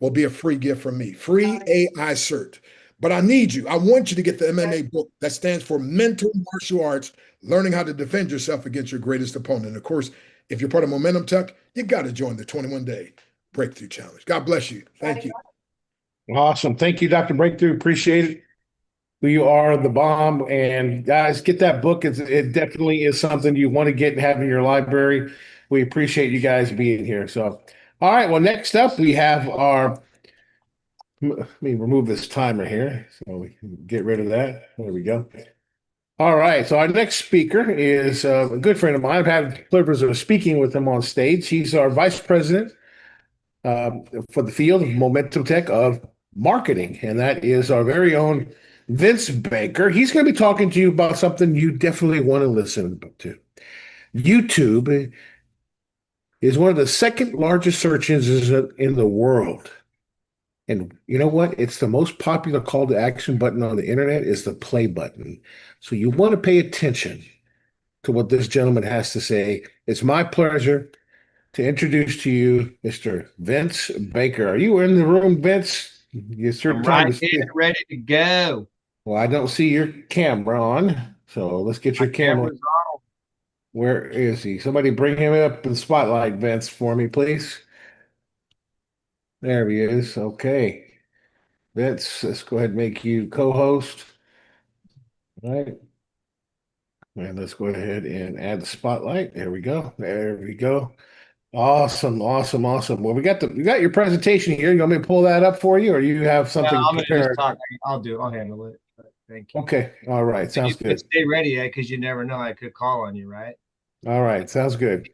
will be a free gift from me, free AI cert. But I need you. I want you to get the MMA book that stands for Mental Martial Arts, Learning How to Defend Yourself Against Your Greatest Opponent. And of course, if you're part of Momentum Tech, you got to join the 21-day Breakthrough Challenge. God bless you. Thank you. Awesome. Thank you, Dr. Breakthrough. Appreciate it. You are the bomb. And guys, get that book. It definitely is something you want to get and have in your library. We appreciate you guys being here. So, all right. Well, next up, we have our, let me remove this timer here so we can get rid of that. There we go. All right. So our next speaker is a good friend of mine. I've had the privilege of speaking with him on stage. He's our vice president for the field of Momentum Tech of marketing. And that is our very own Vince Baker. He's going to be talking to you about something you definitely want to listen to. YouTube is one of the second largest search engines in the world. And you know what? It's the most popular call to action button on the internet is the play button. So you want to pay attention to what this gentleman has to say. It's my pleasure to introduce to you Mr. Vince Baker. Are you in the room, Vince? It's your time to speak. Ready to go. Well, I don't see your camera on, so let's get your camera. Where is he? Somebody bring him up in the spotlight, Vince, for me, please. There he is. Okay. Vince, let's go ahead and make you co-host. All right. And let's go ahead and add the spotlight. There we go. There we go. Awesome, awesome, awesome. Well, we got your presentation here. You want me to pull that up for you, or you have something prepared? I'll handle it. Thank you. Okay. All right. Sounds good. Stay ready, because you never know. I could call on you, right? All right. Sounds good.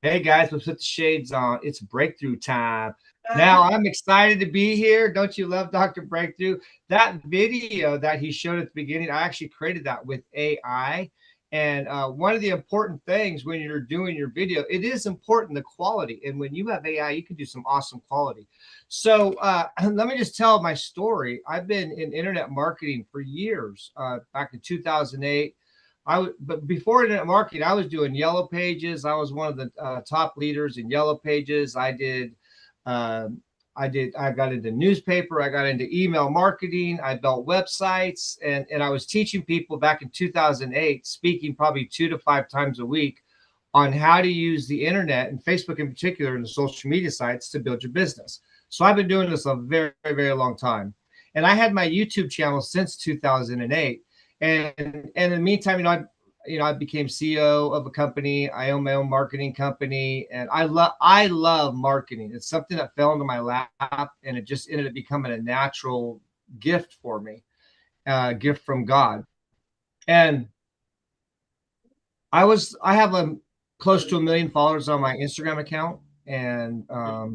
Hey guys, let's put the shades on. It's breakthrough time. Now I'm excited to be here. Don't you love Dr. Breakthrough? That video that he showed at the beginning, I actually created that with AI. And one of the important things when you're doing your video, it is important, the quality. And when you have AI, you can do some awesome quality. So let me just tell my story. I've been in internet marketing for years. Back in 2008, but before internet marketing, I was doing Yellow Pages. I was one of the top leaders in Yellow Pages. I got into newspaper. I got into email marketing. I built websites, and I was teaching people back in 2008, speaking probably 2 to 5 times a week on how to use the internet and Facebook in particular and the social media sites to build your business. So I've been doing this a very, very long time. And I had my YouTube channel since 2008. And in the meantime, I became CEO of a company. I own my own marketing company, and I love marketing. It's something that fell into my lap, and it just ended up becoming a natural gift for me, gift from God. And I have close to 1 million followers on my Instagram account, and a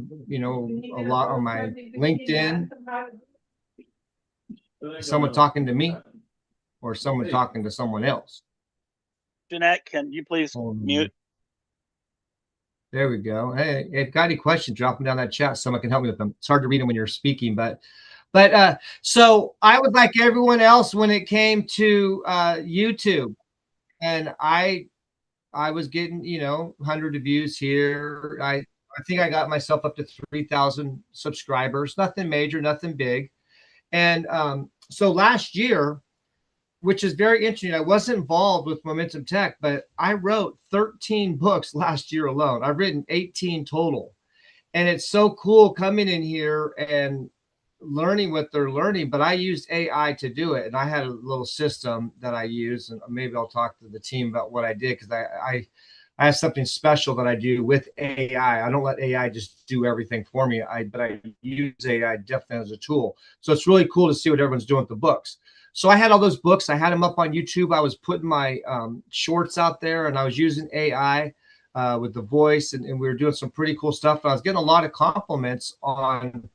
lot on my LinkedIn. Someone talking to me, or someone talking to someone else. Jeanette, can you please mute? There we go. Hey, if you've got any questions, drop them down that chat. Someone can help me with them. It's hard to read them when you're speaking, but so I was like everyone else when it came to YouTube, and I was getting 100 views here. I think I got myself up to 3,000 subscribers. Nothing major, nothing big, and so last year, which is very interesting. I wasn't involved with Momentum Tech, but I wrote 13 books last year alone. I've written 18 total. And it's so cool coming in here and learning what they're learning, but I used AI to do it. And I had a little system that I use, and maybe I'll talk to the team about what I did, because I have something special that I do with AI. I don't let AI just do everything for me. But I use AI definitely as a tool. So it's really cool to see what everyone's doing with the books. So I had all those books. I had them up on YouTube. I was putting my shorts out there, and I was using AI with the voice, and we were doing some pretty cool stuff. And I was getting a lot of compliments on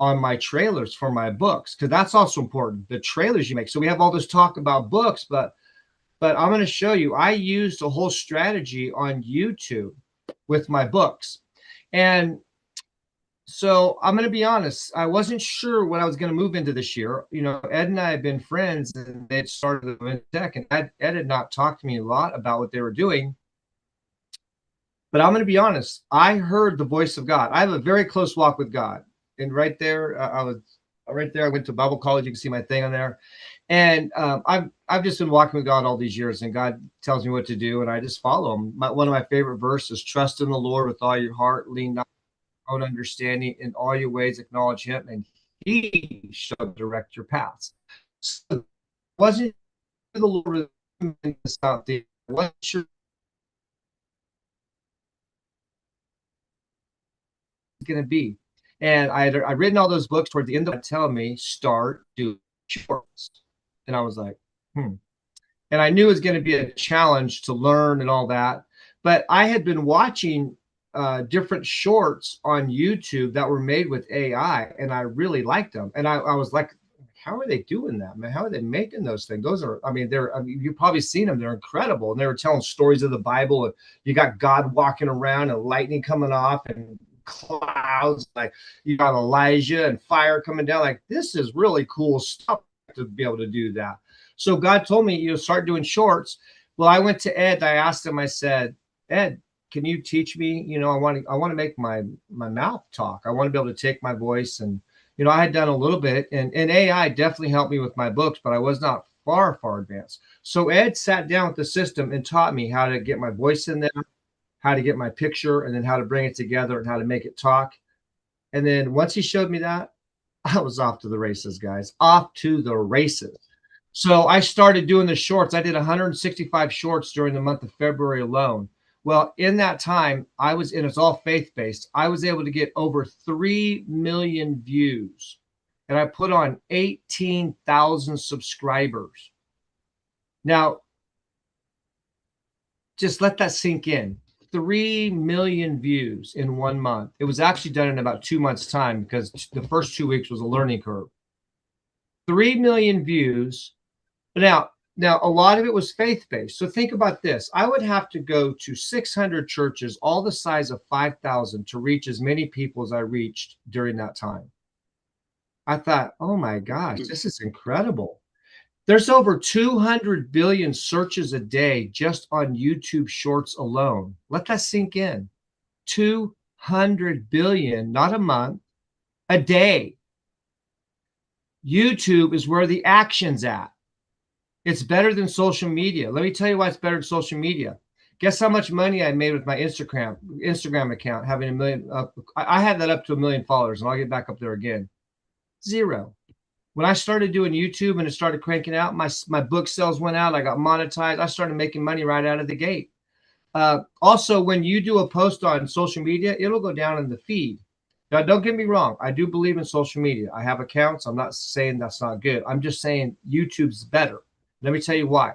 my trailers for my books, because that's also important, the trailers you make. So we have all this talk about books, but I'm going to show you, I used a whole strategy on YouTube with my books. And so I'm going to be honest, I wasn't sure what I was going to move into this year. You know, Ed and I have been friends, and they had started the tech, and Ed had not talked to me a lot about what they were doing. But I'm going to be honest, I heard the voice of God. I have a very close walk with God. And right there, I went to Bible college. You can see my thing on there. And I've just been walking with God all these years, and God tells me what to do, and I just follow him. One of my favorite verses: trust in the Lord with all your heart, lean not on your own understanding, in all your ways acknowledge him, and he shall direct your paths. So it wasn't the Lord out there. I wasn't sure it's going to be. And I'd written all those books. Toward the end of it, telling me, start doing shorts. And I was like, And I knew it was going to be a challenge to learn and all that. But I had been watching different shorts on YouTube that were made with AI, and I really liked them. And I was like, how are they doing that, man? How are they making those things? Those are, you've probably seen them. They're incredible. And they were telling stories of the Bible. And you got God walking around and lightning coming off and clouds, like you got Elijah and fire coming down. Like, this is really cool stuff to be able to do that. So God told me, start doing shorts. Well, I went to Ed. I asked him, I said, Ed, can you teach me? I want to make my mouth talk. I want to be able to take my voice. And, I had done a little bit, and AI definitely helped me with my books, but I was not far advanced. So Ed sat down with the system and taught me how to get my voice in there, how to get my picture, and then how to bring it together and how to make it talk. And then once he showed me that, I was off to the races, guys, off to the races. So I started doing the shorts. I did 165 shorts during the month of February alone. Well, in that time, it's all faith-based. I was able to get over 3 million views, and I put on 18,000 subscribers. Now, just let that sink in. 3 million views in 1 month. It was actually done in about 2 months' time, because the first 2 weeks was a learning curve. 3 million views. Now, a lot of it was faith-based. So think about this. I would have to go to 600 churches, all the size of 5,000, to reach as many people as I reached during that time. I thought, oh my gosh, this is incredible. There's over 200 billion searches a day just on YouTube Shorts alone. Let that sink in. 200 billion, not a month, a day. YouTube is where the action's at. It's better than social media. Let me tell you why it's better than social media. Guess how much money I made with my Instagram account, having 1 million. I had that up to 1 million followers, and I'll get back up there again. 0. When I started doing YouTube and it started cranking out, my book sales went out. I got monetized. I started making money right out of the gate. Also, when you do a post on social media, it'll go down in the feed. Now, don't get me wrong. I do believe in social media. I have accounts. I'm not saying that's not good. I'm just saying YouTube's better. Let me tell you why.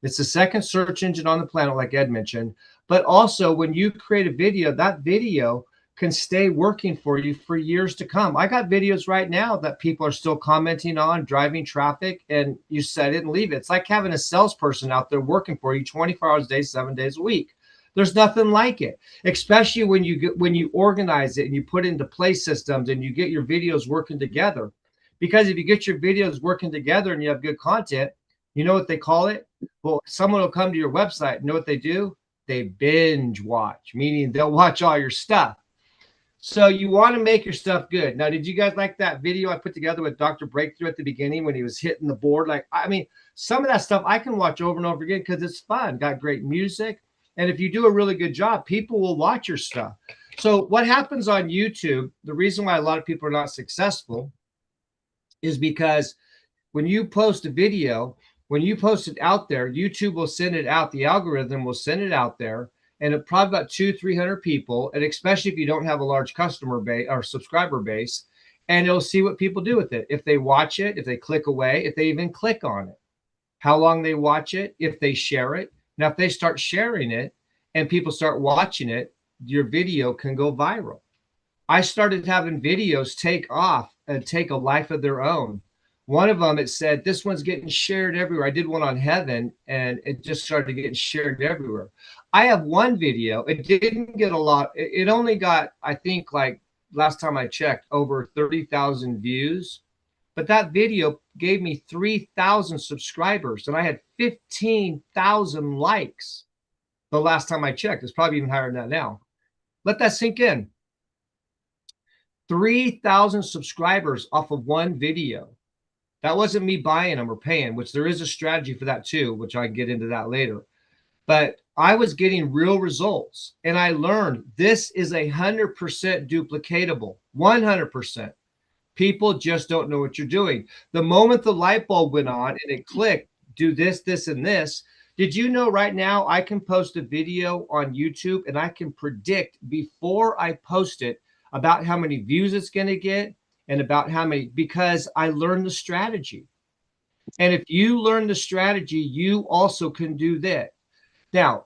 It's the second search engine on the planet, like Ed mentioned. But also, when you create a video, that video can stay working for you for years to come. I got videos right now that people are still commenting on, driving traffic, and you set it and leave it. It's like having a salesperson out there working for you 24 hours a day, 7 days a week. There's nothing like it, especially when you organize it and you put it into play systems and you get your videos working together. Because if you get your videos working together and you have good content, you know what they call it? Well, someone will come to your website. You know what they do? They binge watch, meaning they'll watch all your stuff. So you want to make your stuff good. Now, did you guys like that video I put together with Dr. Breakthrough at the beginning when he was hitting the board? Some of that stuff I can watch over and over again because it's fun. Got great music. And if you do a really good job, people will watch your stuff. So what happens on YouTube, the reason why a lot of people are not successful is because when you post a video, when you post it out there, YouTube will send it out. The algorithm will send it out there, and it probably about 200-300 people, and especially if you don't have a large customer base or subscriber base, and it'll see what people do with it. If they watch it, if they click away, if they even click on it, how long they watch it, if they share it. Now, if they start sharing it and people start watching it, your video can go viral. I started having videos take off and take a life of their own. One of them, it said, this one's getting shared everywhere. I did one on heaven, and it just started getting shared everywhere. I have one video. It didn't get a lot. It only got, I think, like last time I checked, over 30,000 views. But that video gave me 3,000 subscribers, and I had 15,000 likes the last time I checked. It's probably even higher than that now. Let that sink in. 3,000 subscribers off of one video. That wasn't me buying them or paying, which there is a strategy for that too, which I can get into that later. But I was getting real results, and I learned this is 100% duplicatable, 100%. People just don't know what you're doing. The moment the light bulb went on and it clicked, do this, this, and this. Did you know right now I can post a video on YouTube and I can predict before I post it about how many views it's going to get and about how many, because I learned the strategy. And if you learn the strategy, you also can do that. Now,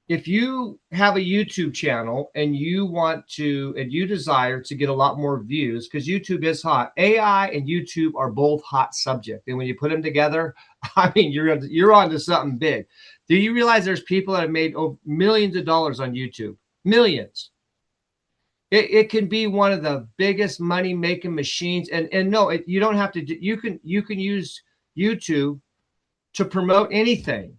if you have a YouTube channel and you want to, and you desire to get a lot more views, because YouTube is hot. AI and YouTube are both hot subject. And when you put them together, I mean, you're onto something big. Do you realize there's people that have made millions of dollars on YouTube? Millions. It can be one of the biggest money making machines. And no, you don't have to, you can use YouTube to promote anything.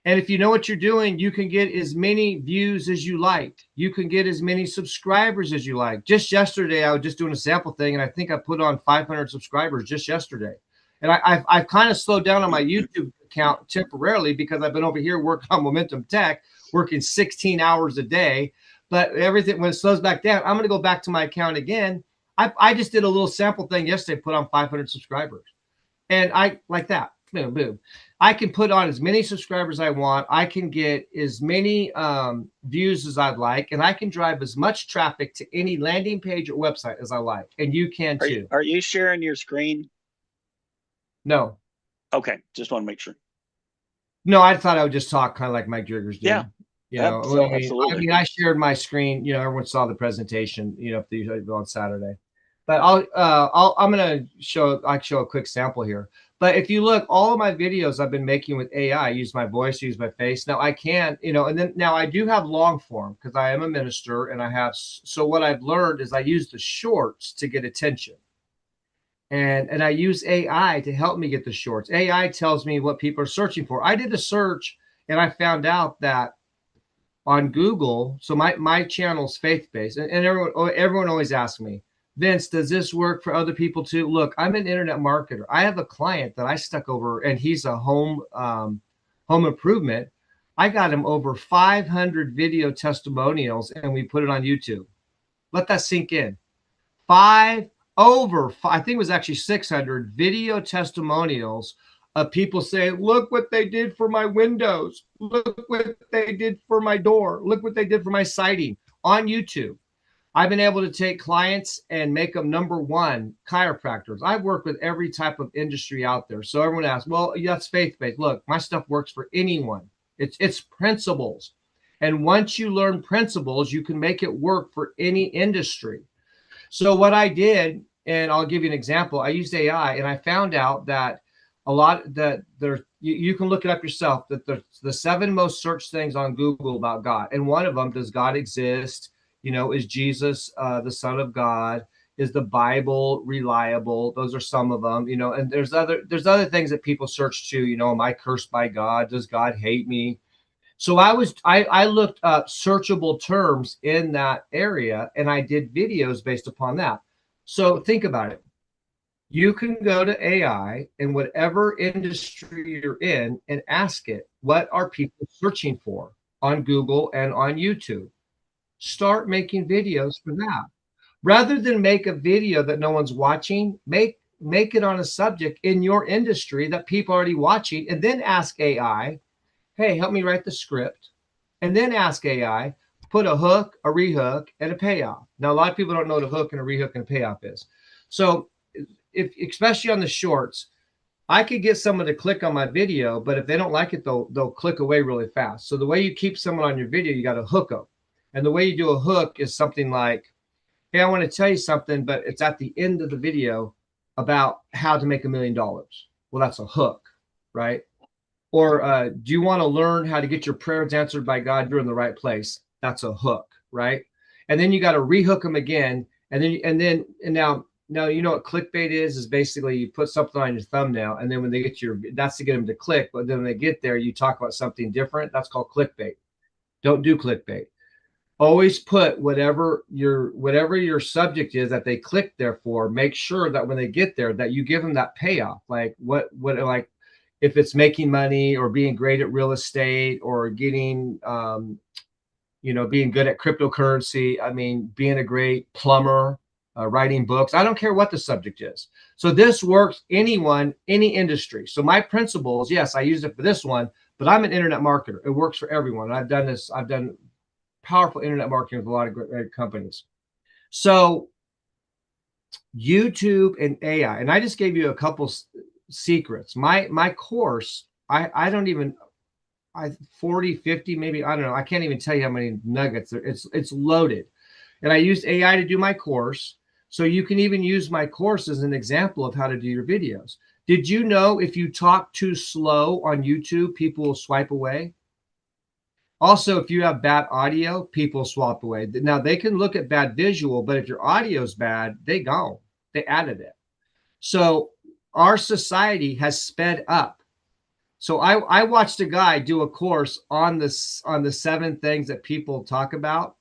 And if you know what you're doing, you can get as many views as you like. You can get as many subscribers as you like. Just yesterday, I was just doing a sample thing, and I think I put on 500 subscribers just yesterday. And I've kind of slowed down on my YouTube account temporarily because I've been over here working on Momentum Tech, working 16 hours a day. But everything, when it slows back down, I'm going to go back to my account again. I just did a little sample thing yesterday, put on 500 subscribers. And I like that. Boom, boom. I can put on as many subscribers as I want. I can get as many views as I'd like, and I can drive as much traffic to any landing page or website as I like. And you can too. Are you sharing your screen? No. Okay, just want to make sure. No, I thought I would just talk kind of like Mike Driggers did. Yeah. You know, Absolutely. I mean, I shared my screen. You know, everyone saw the presentation. You know, on Saturday. But I'm gonna show a quick sample here. But if you look, all of my videos I've been making with AI, I use my voice, use my face. Now I can, you know, and then now I do have long form because I am a minister, and I have. So what I've learned is I use the shorts to get attention, and I use AI to help me get the shorts. AI tells me what people are searching for. I did a search, and I found out that on Google, so my channel's faith-based, and everyone always asks me, Vince, does this work for other people too? Look, I'm an internet marketer. I have a client that I stuck over, and he's a home improvement. I got him over 500 video testimonials, and we put it on YouTube. Let that sink in. I think it was actually 600 video testimonials of people saying, look what they did for my windows. Look what they did for my door. Look what they did for my siding on YouTube. I've been able to take clients and make them #1 chiropractors. I've worked with every type of industry out there. So everyone asks, well, that's faith-based. Look, my stuff works for anyone. It's principles. And once you learn principles, you can make it work for any industry. So what I did, and I'll give you an example, I used AI, and I found out that you can look it up yourself, that the 7 most searched things on Google about God. And one of them, does God exist? You know, is Jesus the Son of God? Is the Bible reliable? Those are some of them, you know, and there's other things that people search too. You know, am I cursed by God? Does God hate me? So I looked up searchable terms in that area, and I did videos based upon that. So think about it. You can go to AI in whatever industry you're in and ask it, what are people searching for on Google and on YouTube? Start making videos for that. Rather than make a video that no one's watching, make make it on a subject in your industry that people are already watching, and then ask AI, hey, help me write the script. And then ask AI, put a hook, a rehook, and a payoff. Now, a lot of people don't know what a hook and a rehook and a payoff is. So if, especially on the shorts, I could get someone to click on my video, but if they don't like it, they'll click away really fast. So the way you keep someone on your video, you got to hook them. And the way you do a hook is something like, hey, I want to tell you something, but it's at the end of the video about how to make $1 million. Well, that's a hook, right? Or do you want to learn how to get your prayers answered by God? You're in the right place. That's a hook, right? And then you got to rehook them again. And now you know what clickbait is basically you put something on your thumbnail, and then when they get that's to get them to click. But then when they get there, you talk about something different. That's called clickbait. Don't do clickbait. Always put whatever your subject is that they click there for. Make sure that when they get there, that you give them that payoff. Like what like if it's making money or being great at real estate or getting being good at cryptocurrency. I mean, being a great plumber, writing books. I don't care what the subject is. So this works anyone, any industry. So my principles, yes, I used it for this one, but I'm an internet marketer. It works for everyone. And I've done powerful internet marketing with a lot of great companies. So YouTube and AI, and I just gave you a couple secrets. My course, I don't even, 40, 50, maybe, I don't know. I can't even tell you how many nuggets there. It's loaded. And I used AI to do my course. So you can even use my course as an example of how to do your videos. Did you know if you talk too slow on YouTube, people will swipe away? Also, if you have bad audio, people swap away. Now they can look at bad visual, but if your audio is bad, they gone. They added it. So our society has sped up. So I watched a guy do a course on the 7 things that people talk about.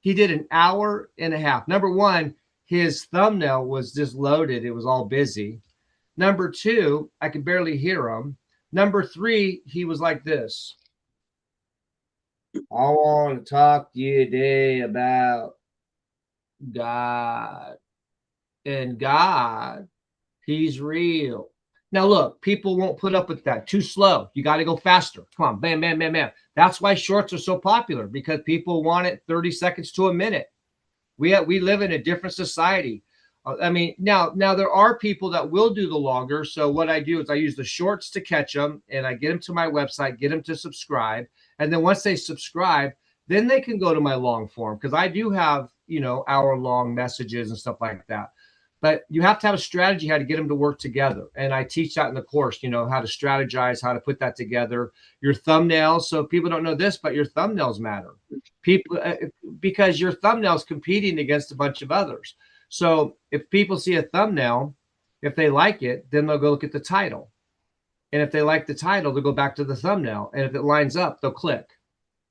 He did an hour and a half. Number one, his thumbnail was just loaded. It was all busy. Number 2, I could barely hear him. Number 3, he was like this. I want to talk to you today about God. And God, he's real. Now, look, people won't put up with that. Too slow. You got to go faster. Come on, bam, bam, bam, bam. That's why shorts are so popular, because people want it 30 seconds to a minute. We live in a different society. I mean, now there are people that will do the longer. So what I do is I use the shorts to catch them, and I get them to my website, get them to subscribe. And then once they subscribe, then they can go to my long form, because I do have, hour-long messages and stuff like that. But you have to have a strategy how to get them to work together. And I teach that in the course, how to strategize, how to put that together. Your thumbnails. So people don't know this, but your thumbnails matter. Because your thumbnail's competing against a bunch of others. So if people see a thumbnail, if they like it, then they'll go look at the title. And if they like the title, they'll go back to the thumbnail. And if it lines up, they'll click.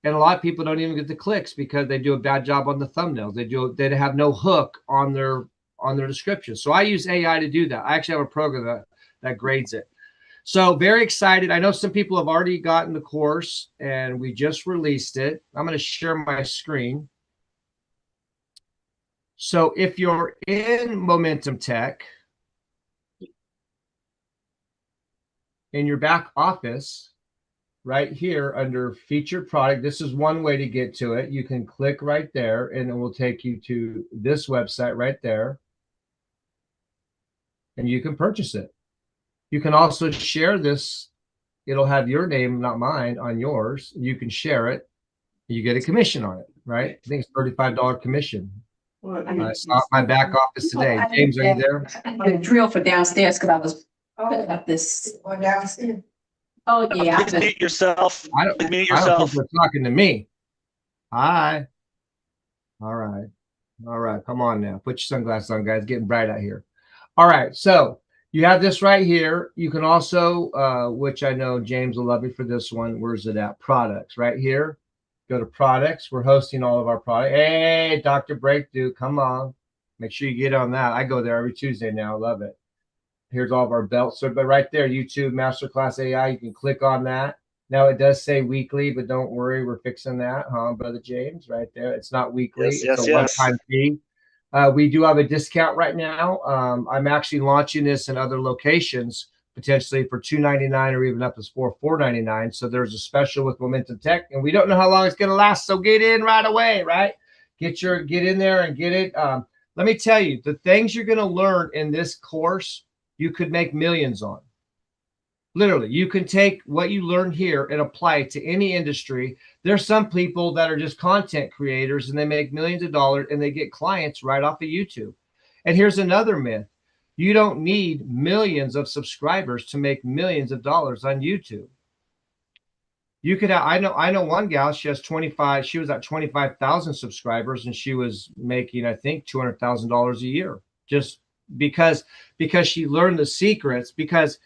And a lot of people don't even get the clicks because they do a bad job on the thumbnails. They have no hook on their description. So I use AI to do that. I actually have a program that grades it. So very excited. I know some people have already gotten the course, and we just released it. I'm going to share my screen. So if you're in Momentum Tech, in your back office, right here under featured product, this is one way to get to it. You can click right there, and it will take you to this website right there. And you can purchase it. You can also share this. It'll have your name, not mine, on yours. You can share it. You get a commission on it, right? I think it's $35 commission. I saw my back office today. James, are you there? I had a drill for downstairs because I was putting up this. Downstairs. Oh yeah. Mute yourself. Mute I don't yourself. think they're talking to me. Hi. All right. All right. Come on now. Put your sunglasses on, guys. It's getting bright out here. All right. So you have this right here. You can also, which I know James will love me for this one. Where's it at? Products right here. Go to products. We're hosting all of our products. Hey, Dr. Breakthrough, come on. Make sure you get on that. I go there every Tuesday now. I love it. Here's all of our belts. So, but right there, YouTube Masterclass AI, you can click on that. Now it does say weekly, but don't worry, we're fixing that, huh, Brother James? Right there. It's not weekly. Yes, It's a yes. one-time fee. We do have a discount right now. I'm actually launching this in other locations, potentially for $2.99 or even up as $4.99. So there's a special with Momentum Tech, and we don't know how long it's going to last. So get in right away, right? Get in there and get it. Let me tell you, the things you're going to learn in this course, you could make millions on. Literally, you can take what you learn here and apply it to any industry. There's some people that are just content creators and they make millions of dollars and they get clients right off of YouTube. And here's another myth. You don't need millions of subscribers to make millions of dollars on YouTube. You could have, I know one gal, she was at 25,000 subscribers and she was making, I think, $200,000 a year just because she learned the secrets, because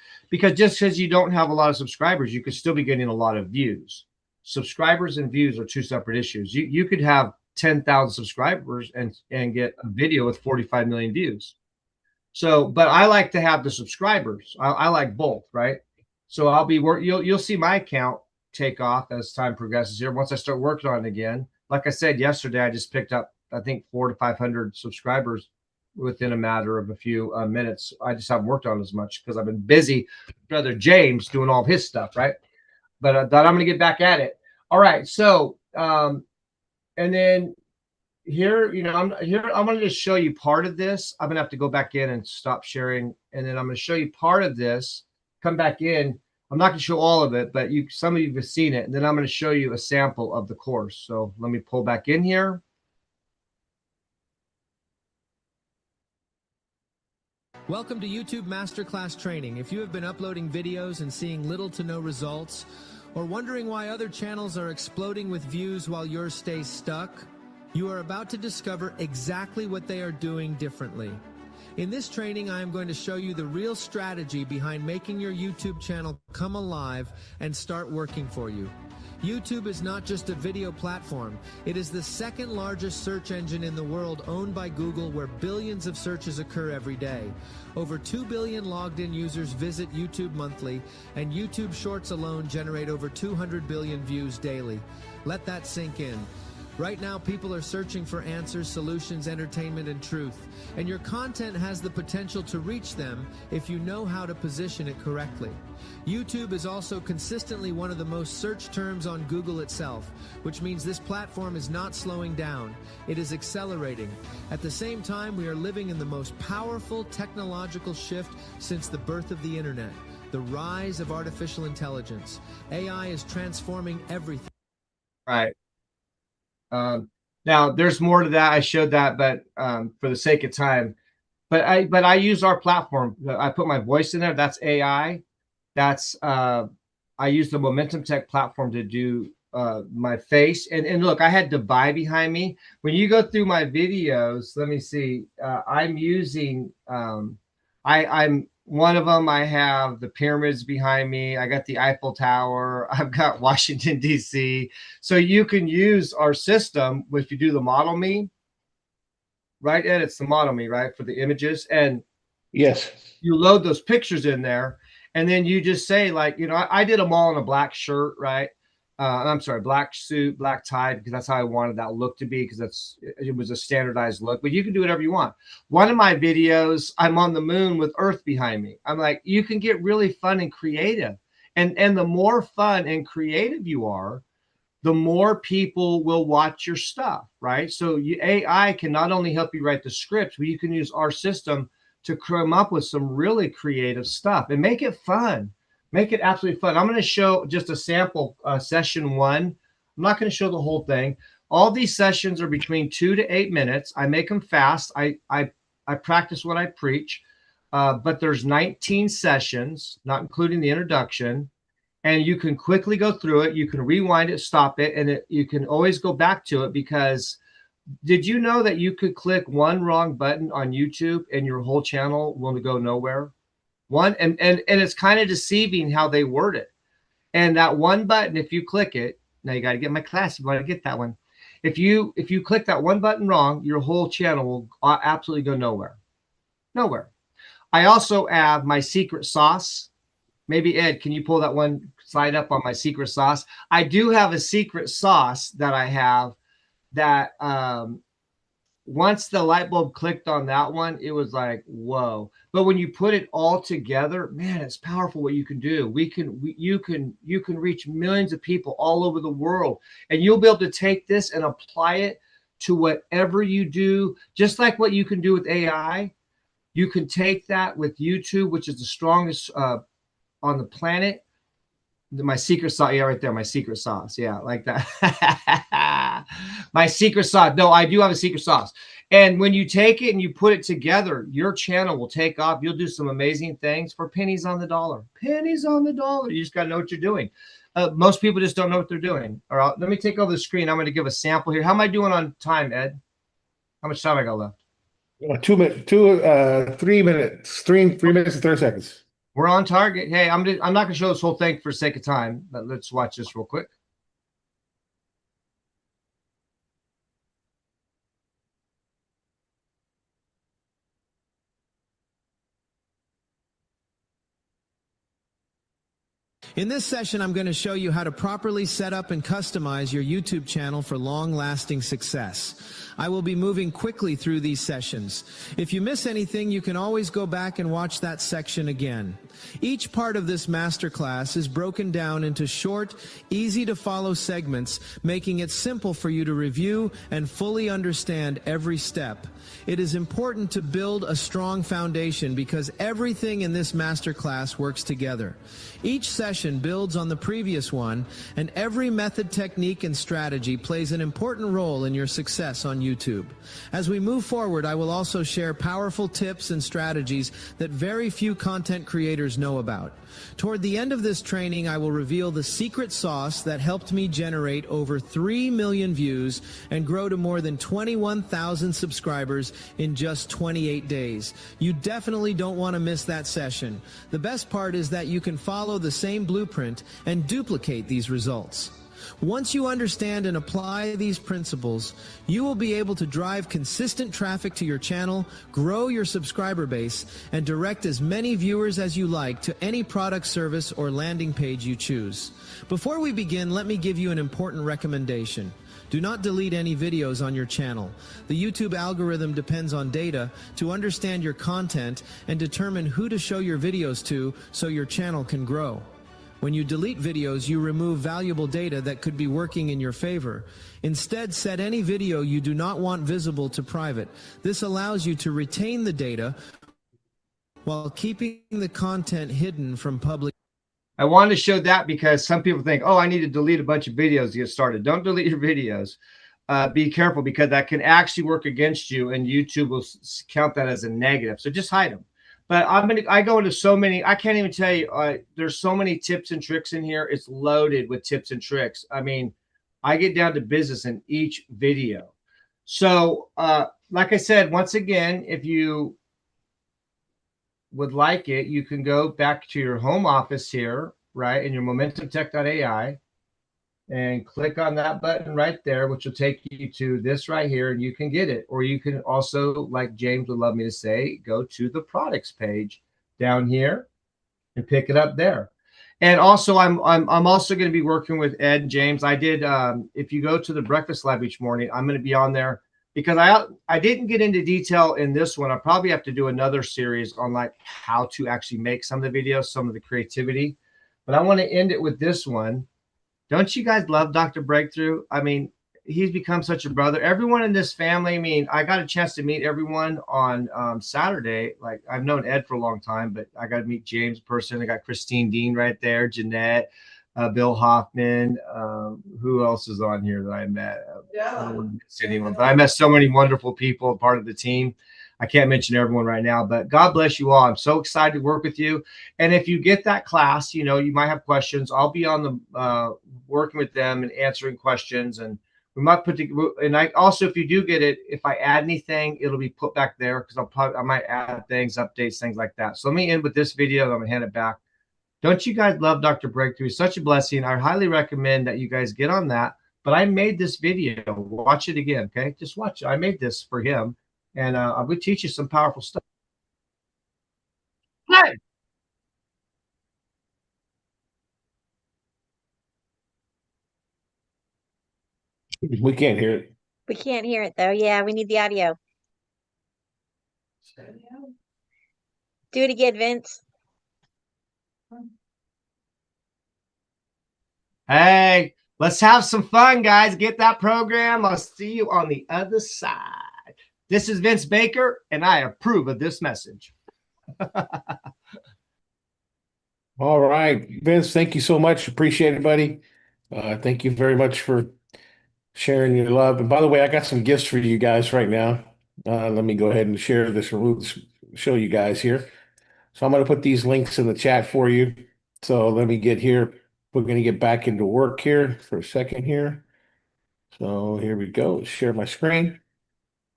just because you don't have a lot of subscribers, you could still be getting a lot of views. Subscribers and views are two separate issues. You could have 10,000 subscribers and get a video with 45 million views. So, but I like to have the subscribers. I like both, right? So I'll be you'll see my account take off as time progresses here. Once I start working on it again, like I said yesterday, I just picked up, I think, 400 to 500 subscribers within a matter of a few minutes. I just haven't worked on as much because I've been busy, brother James, doing all of his stuff, right? But I thought I'm going to get back at it. All right. So, and then here, I'm going to just show you part of this. I'm going to have to go back in and stop sharing. And then I'm going to show you part of this, come back in. I'm not going to show all of it, but some of you have seen it. And then I'm going to show you a sample of the course. So let me pull back in here. Welcome to YouTube Masterclass Training. If you have been uploading videos and seeing little to no results, or wondering why other channels are exploding with views while yours stays stuck, you are about to discover exactly what they are doing differently. In this training, I am going to show you the real strategy behind making your YouTube channel come alive and start working for you. YouTube is not just a video platform. It is the second largest search engine in the world, owned by Google, where billions of searches occur every day. Over 2 billion logged in users visit YouTube monthly, and YouTube Shorts alone generate over 200 billion views daily. Let that sink in. Right now, people are searching for answers, solutions, entertainment, and truth. And your content has the potential to reach them if you know how to position it correctly. YouTube is also consistently one of the most searched terms on Google itself, which means this platform is not slowing down. It is accelerating. At the same time, we are living in the most powerful technological shift since the birth of the internet, the rise of artificial intelligence. AI is transforming everything. Right. Now there's more to that. I showed that, but for the sake of time, but I use our platform. I put my voice in there. That's AI. That's I use the Momentum Tech platform to do my face. And look, I had Dubai behind me. When you go through my videos, let me see. I'm using I'm one of them. I have the pyramids behind me. I got the Eiffel Tower. I've got Washington, D.C. So you can use our system if you do the Model Me, right, Ed? It's the Model Me, right, for the images. And yes, you load those pictures in there. And then you just say, like, I did them all in a black shirt, right? I'm sorry, black suit, black tie, because that's how I wanted that look to be, because it was a standardized look. But you can do whatever you want. One of my videos, I'm on the moon with Earth behind me. I'm like, you can get really fun and creative. And the more fun and creative you are, the more people will watch your stuff, right? So AI can not only help you write the script, but you can use our system to come up with some really creative stuff and make it fun. Make it absolutely fun. I'm going to show just a sample session 1. I'm not going to show the whole thing. All these sessions are between 2 to 8 minutes. I make them fast. I practice what I preach, but there's 19 sessions, not including the introduction, and you can quickly go through it. You can rewind it, stop it, and you can always go back to it, because did you know that you could click one wrong button on YouTube and your whole channel will go nowhere? And it's kind of deceiving how they word it. And that one button, if you click it, now you got to get my class. You want to get that one. If you click that one button wrong, your whole channel will absolutely go nowhere. Nowhere. I also have my secret sauce. Maybe Ed, can you pull that one slide up on my secret sauce? I do have a secret sauce that I have that once the light bulb clicked on that one, it was like, whoa. But when you put it all together, man, it's powerful what you can do. You can reach millions of people all over the world, and you'll be able to take this and apply it to whatever you do, just like what you can do with AI. You can take that with YouTube, which is the strongest on the planet. My secret sauce, yeah, right there, my secret sauce, yeah, like that. My secret sauce. No, I do have a secret sauce. And when you take it and you put it together, your channel will take off. You'll do some amazing things for pennies on the dollar. Pennies on the dollar. You just got to know what you're doing. Most people just don't know what they're doing. All right, let me take over the screen. I'm going to give a sample here. How am I doing on time, Ed? How much time I got left? 2 minutes, 3 minutes, 3 minutes and 30 seconds. We're on target. Hey, I'm not going to show this whole thing for sake of time, but let's watch this real quick. In this session, I'm going to show you how to properly set up and customize your YouTube channel for long-lasting success. I will be moving quickly through these sessions. If you miss anything, you can always go back and watch that section again. Each part of this masterclass is broken down into short, easy-to-follow segments, making it simple for you to review and fully understand every step. It is important to build a strong foundation because everything in this masterclass works together. Each session builds on the previous one, and every method, technique, and strategy plays an important role in your success on YouTube. As we move forward, I will also share powerful tips and strategies that very few content creators know about. Toward the end of this training, I will reveal the secret sauce that helped me generate over 3 million views and grow to more than 21,000 subscribers in just 28 days. You definitely don't want to miss that session. The best part is that you can follow the same blueprint and duplicate these results. Once you understand and apply these principles, you will be able to drive consistent traffic to your channel, grow your subscriber base, and direct as many viewers as you like to any product, service, or landing page you choose. Before we begin, let me give you an important recommendation. Do not delete any videos on your channel. The YouTube algorithm depends on data to understand your content and determine who to show your videos to so your channel can grow. When you delete videos, you remove valuable data that could be working in your favor. Instead, set any video you do not want visible to private. This allows you to retain the data while keeping the content hidden from public. I wanted to show that because some people think, oh, I need to delete a bunch of videos to get started. Don't delete your videos. Be careful because that can actually work against you, and YouTube will count that as a negative. So just hide them. But I go into so many, I can't even tell you, there's so many tips and tricks in here. It's loaded with tips and tricks. I mean, I get down to business in each video. So like I said, once again, if you would like it, you can go back to your home office here, right, in your MomentumTech.ai, and click on that button right there, which will take you to this right here, and you can get it. Or you can also, like James would love me to say, go to the products page down here and pick it up there. And also, I'm also going to be working with Ed and James. I did, if you go to the Breakfast Lab each morning, I'm going to be on there because I didn't get into detail in this one. I probably have to do another series on like how to actually make some of the videos, some of the creativity. But I want to end it with this one. Don't you guys love Dr. Breakthrough? I mean, he's become such a brother. Everyone in this family, I mean, I got a chance to meet everyone on Saturday. Like, I've known Ed for a long time, but I got to meet James in person. I got Christine Dean right there, Jeanette, Bill Hoffman. Who else is on here that I met? I don't miss anyone, but I met so many wonderful people, part of the team. I can't mention everyone right now, but God bless you all. I'm so excited to work with you. And if you get that class, you know, you might have questions. I'll be on the working with them and answering questions. And we might put together, and I also, if you do get it, if I add anything, it'll be put back there because I might add things, updates, things like that. So let me end with this video. And I'm gonna hand it back. Don't you guys love Dr. Breakthrough? It's such a blessing. I highly recommend that you guys get on that. But I made this video. Watch it again, okay? Just watch it. I made this for him. And I'm going to teach you some powerful stuff. Hi. We can't hear it. We can't hear it though. Yeah, we need the audio. Do it again, Vince. Hey, let's have some fun, guys. Get that program. I'll see you on the other side. This is Vince Baker, and I approve of this message. All right, Vince, thank you so much. Appreciate it, buddy. Thank you very much for sharing your love. And by the way, I got some gifts for you guys right now. Let me go ahead and share this, show you guys here. So I'm going to put these links in the chat for you. So let me get here. We're going to get back into work here for a second here. So here we go. Share my screen.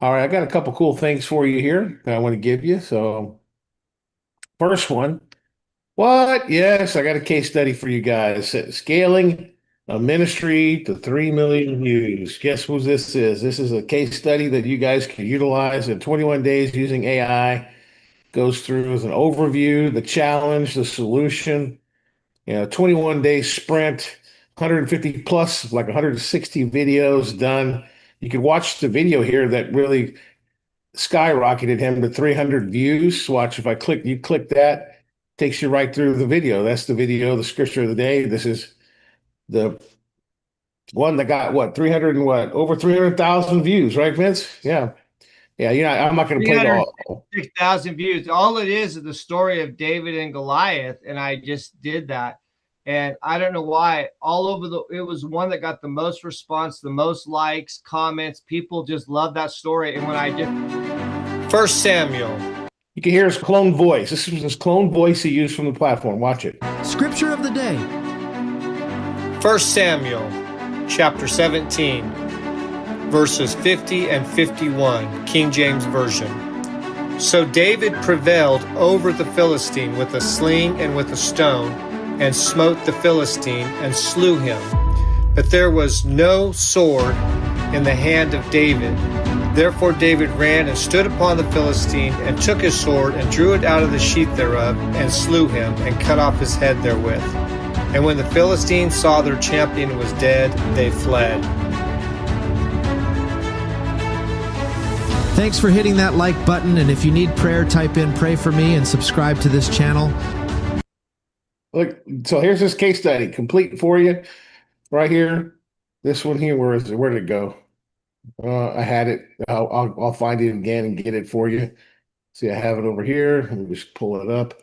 All right, I got a couple cool things for you here that I want to give you. So first one. What? Yes, I got a case study for you guys. Scaling a ministry to 3 million views. Guess who this is? This is a case study that you guys can utilize in 21 days using AI. Goes through as an overview, the challenge, the solution. 21-day sprint, 150 plus, like 160 videos done. You can watch the video here that really skyrocketed him to 300 views. Watch, if you click that. Takes you right through the video. That's the video, the scripture of the day. This is the one that got what, 300 and what, over 300,000 views, right, Vince? Yeah. Yeah, I'm not going to play it all. 6,000 views. All it is the story of David and Goliath, and I just did that. And I don't know why, it was one that got the most response, the most likes, comments. People just love that story. And when I did 1 Samuel. You can hear his clone voice. This is his clone voice he used from the platform. Watch it. Scripture of the day. 1 Samuel chapter 17, verses 50 and 51, King James Version. So David prevailed over the Philistine with a sling and with a stone, and smote the Philistine and slew him. But there was no sword in the hand of David. Therefore David ran and stood upon the Philistine, and took his sword, and drew it out of the sheath thereof, and slew him, and cut off his head therewith. And when the Philistines saw their champion was dead, they fled. Thanks for hitting that like button, and if you need prayer, type in "pray for me" and subscribe to this channel. Look, so here's this case study, complete for you, right here. This one here, where is it? Where did it go? I had it. I'll find it again and get it for you. See, I have it over here. Let me just pull it up.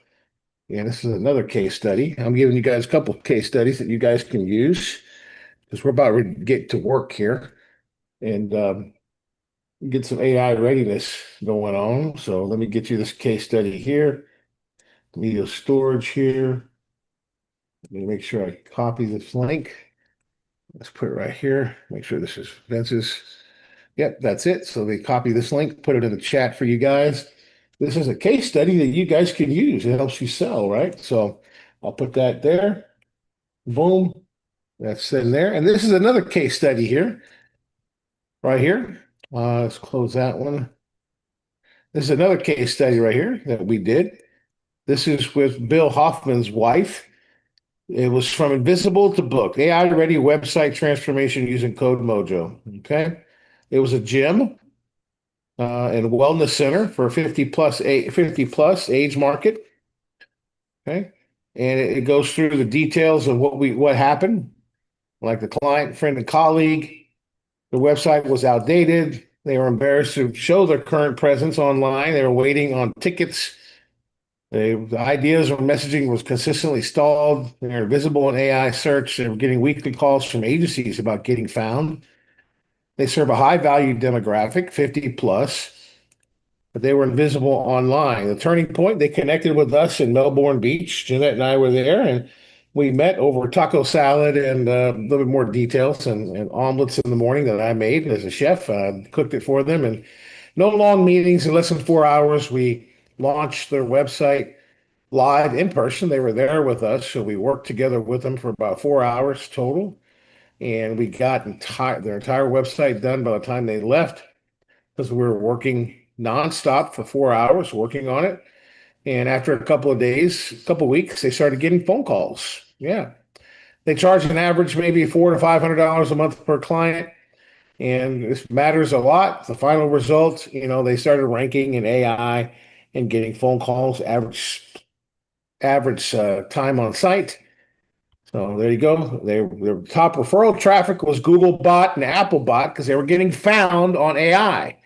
Yeah, this is another case study. I'm giving you guys a couple of case studies that you guys can use, because we're about to get to work here and get some AI readiness going on. So let me get you this case study here. Media storage here. Let me make sure I copy this link. Let's put it right here. Make sure this is Vince's. Yep, that's it. So they copy this link, put it in the chat for you guys. This is a case study that you guys can use. It helps you sell, right? So I'll put that there. Boom. That's in there. And this is another case study here. Right here. Let's close that one. This is another case study right here that we did. This is with Bill Hoffman's wife. It was from invisible to booked. AI-ready website transformation using Code Mojo. Okay. It was a gym and wellness center for 50 plus age market. Okay. And it goes through the details of what happened. Like the client, friend, and colleague. The website was outdated. They were embarrassed to show their current presence online. They were waiting on tickets. The ideas or messaging was consistently stalled. They were visible in AI search. They were getting weekly calls from agencies about getting found. They serve a high-value demographic, 50 plus, but they were invisible online. The turning point, they connected with us in Melbourne Beach. Jeanette and I were there, and we met over taco salad and a little bit more details and omelets in the morning that I made as a chef. I cooked it for them, and no long meetings. In less than 4 hours, we launched their website live in person. They were there with us, so we worked together with them for about 4 hours total. And we got their entire website done by the time they left, because we were working nonstop for 4 hours working on it. And after a couple of days, a couple of weeks, they started getting phone calls. Yeah. They charge an average maybe $400 to $500 a month per client. and this matters a lot. The final result, they started ranking in AI and getting phone calls, average time on site. So there you go. Their top referral traffic was Google bot and Apple bot because they were getting found on AI,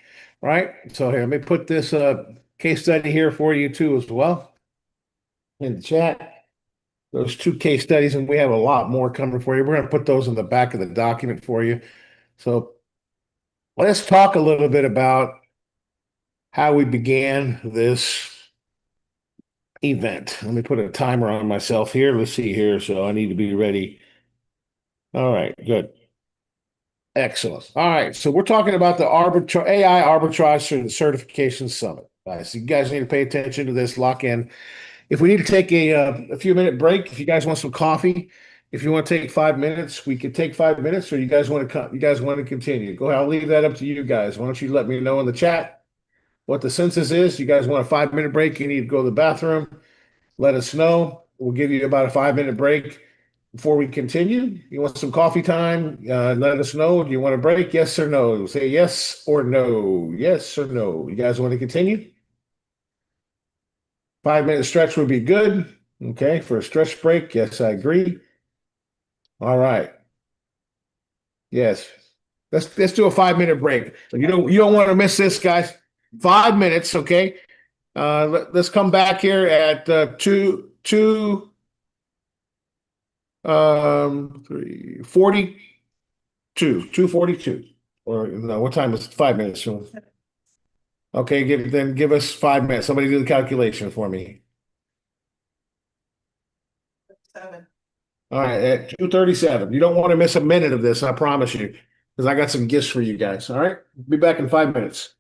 right? So here, let me put this case study here for you too as well in the chat. Those 2 case studies, and we have a lot more coming for you. We're going to put those in the back of the document for you. So let's talk a little bit about how we began this event. Let me put a timer on myself here. Let's see here. So I need to be ready. All right, good. Excellent. All right, so we're talking about the AI Arbitrage Certification Summit. Guys, so you guys need to pay attention to this, lock in. If we need to take a few minute break, if you guys want some coffee, if you want to take 5 minutes, we could take 5 minutes, or you guys want to continue. Go ahead, I'll leave that up to you guys. Why don't you let me know in the chat what the census is? You guys want a 5 minute break? You need to go to the bathroom? Let us know. We'll give you about a 5 minute break before we continue. You want some coffee time? Let us know. Do you want a break? Yes or no? Say yes or no. Yes or no. You guys want to continue? 5 minute stretch would be good. Okay, for a stretch break. Yes, I agree. All right. Yes. Let's do a 5 minute break. You don't want to miss this, guys. 5 minutes, okay? Let's come back here at 2:42. Or no, what time is it? 5 minutes. So, okay, give us 5 minutes. Somebody do the calculation for me. 7. All right, at 2:37. You don't want to miss a minute of this, I promise you, because I got some gifts for you guys. All right, be back in 5 minutes.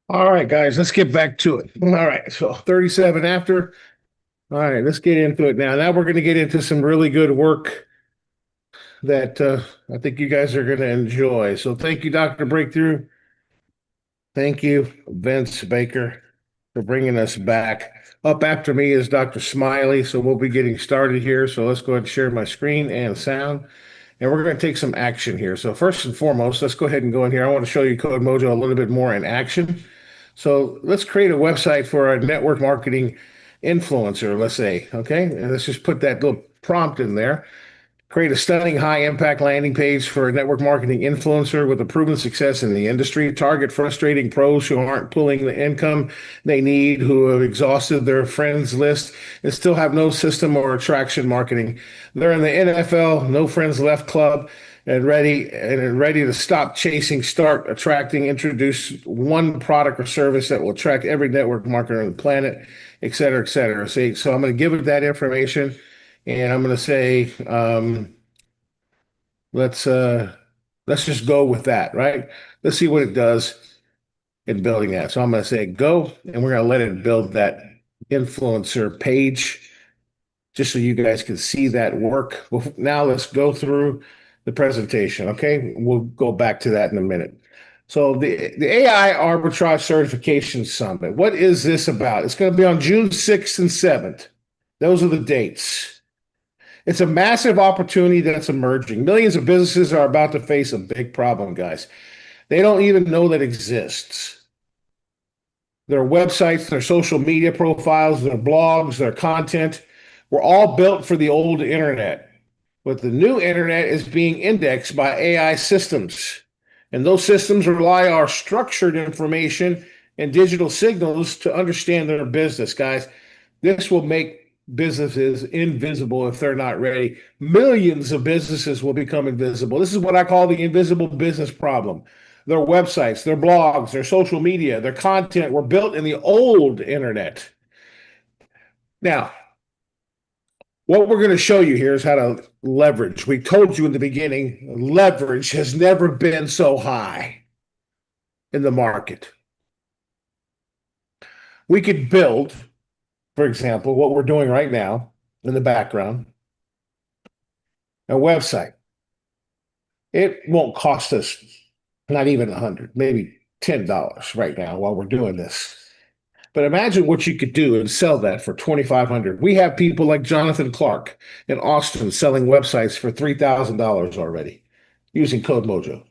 All right, guys, let's get back to it. All right, so 37 after. All right, let's get into it now. Now we're going to get into some really good work that I think you guys are going to enjoy. So thank you, Dr. Breakthrough. Thank you, Vince Baker, for bringing us back. Up after me is Dr. Smiley, so we'll be getting started here. So let's go ahead and share my screen and sound. And we're going to take some action here. So first and foremost, let's go ahead and go in here. I want to show you Code Mojo a little bit more in action. So let's create a website for a network marketing influencer, let's say, okay? And let's just put that little prompt in there. Create a stunning high-impact landing page for a network marketing influencer with a proven success in the industry. Target frustrating pros who aren't pulling the income they need, who have exhausted their friends list and still have no system or attraction marketing. They're in the NFL, no friends left club, and ready to stop chasing, start attracting, introduce one product or service that will attract every network marketer on the planet, et cetera, et cetera. See, so I'm going to give it that information. And I'm going to say, let's just go with that, right? Let's see what it does in building that. So I'm going to say go, and we're going to let it build that influencer page just so you guys can see that work. Now let's go through the presentation, okay? We'll go back to that in a minute. So the AI Arbitrage Certification Summit, what is this about? It's going to be on June 6th and 7th. Those are the dates. It's a massive opportunity that's emerging. Millions of businesses are about to face a big problem, guys. They don't even know that exists. Their websites, their social media profiles, their blogs, their content were all built for the old internet. But the new internet is being indexed by AI systems. And those systems rely on structured information and digital signals to understand their business, guys. This will make businesses invisible if they're not ready. Millions of businesses will become invisible. This is what I call the invisible business problem. Their websites, their blogs, their social media, their content were built in the old internet. Now, what we're going to show you here is how to leverage. We told you in the beginning, leverage has never been so high in the market. We could build, for example, what we're doing right now in the background, a website. It won't cost us not even $100, maybe $10 right now while we're doing this. But imagine what you could do and sell that for $2,500. We have people like Jonathan Clark in Austin selling websites for $3,000 already using Code Mojo.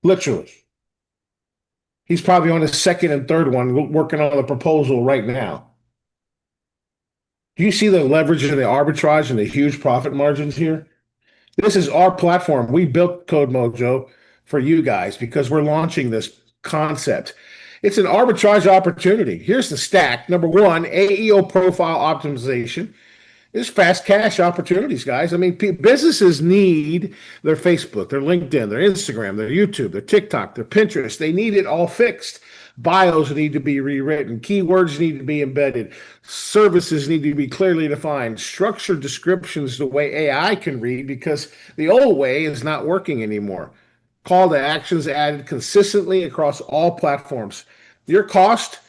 Literally. He's probably on his second and third one working on the proposal right now. Do you see the leverage and the arbitrage and the huge profit margins here? This is our platform. We built Code Mojo for you guys because we're launching this concept. It's an arbitrage opportunity. Here's the stack. Number one, AEO profile optimization. There's fast cash opportunities, guys. I mean, businesses need their Facebook, their LinkedIn, their Instagram, their YouTube, their TikTok, their Pinterest. They need it all fixed. Bios need to be rewritten. Keywords need to be embedded. Services need to be clearly defined. Structured descriptions the way AI can read because the old way is not working anymore. Call to actions added consistently across all platforms. Your cost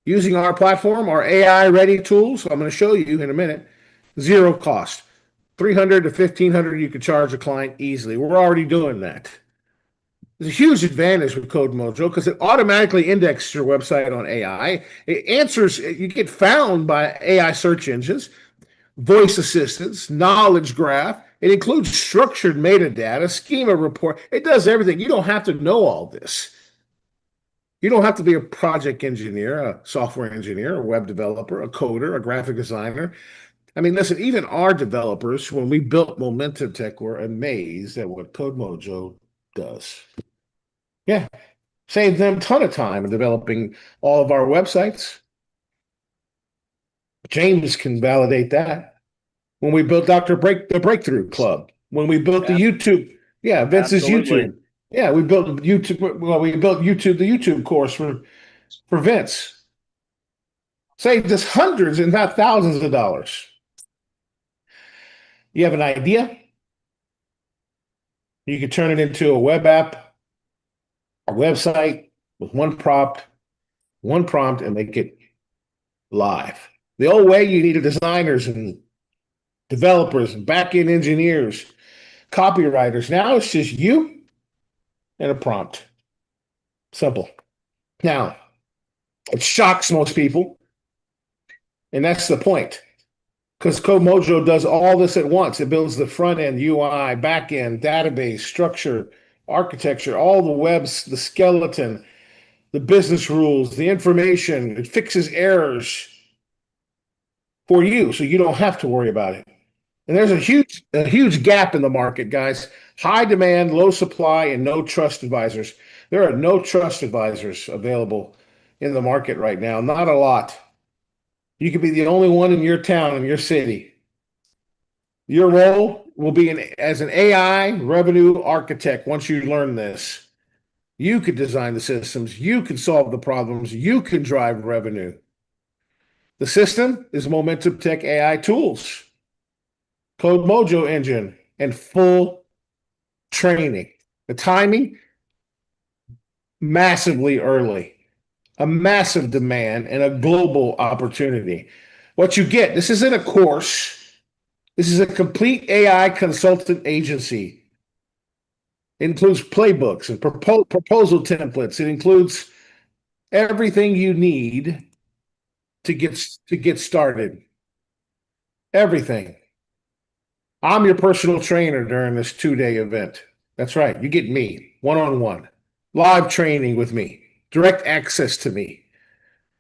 using our platform, our AI-ready tools, I'm going to show you in a minute, zero cost. $300 to $1,500 you could charge a client easily. We're already doing that. There's a huge advantage with Code Mojo because it automatically indexes your website on AI. It answers, you get found by AI search engines, voice assistants, knowledge graph. It includes structured metadata, schema report. It does everything. You don't have to know all this. You don't have to be a project engineer, a software engineer, a web developer, a coder, a graphic designer. I mean, listen, even our developers, when we built Momentum Tech, were amazed at what Code Mojo does. Yeah, saved them a ton of time in developing all of our websites. James can validate that. When we built the Breakthrough Club, when we built the YouTube, yeah, Vince's YouTube. Yeah, we built YouTube. Well, we built YouTube, the YouTube course for Vince. Saved us hundreds and not thousands of dollars. You have an idea? You can turn it into a web app, a website, with one prompt, and make it live. The old way, you needed designers and developers and back-end engineers, copywriters. Now it's just you and a prompt. Simple. Now, it shocks most people, and that's the point. Because CodeMojo does all this at once. It builds the front end, UI, back end, database, structure, architecture, all the webs, the skeleton, the business rules, the information. It fixes errors for you, so you don't have to worry about it. And there's a huge gap in the market, guys. High demand, low supply, and no trust advisors. There are no trust advisors available in the market right now. Not a lot. You could be the only one in your town, in your city. Your role will be as an AI revenue architect once you learn this. You could design the systems. You could solve the problems. You can drive revenue. The system is Momentum Tech AI tools, CodeMojo engine, and full training. The timing, massively early. A massive demand and a global opportunity. What you get, this isn't a course. This is a complete AI consultant agency. It includes playbooks and proposal templates. It includes everything you need to get started. Everything. I'm your personal trainer during this 2-day event. That's right. You get me one-on-one, live training with me. Direct access to me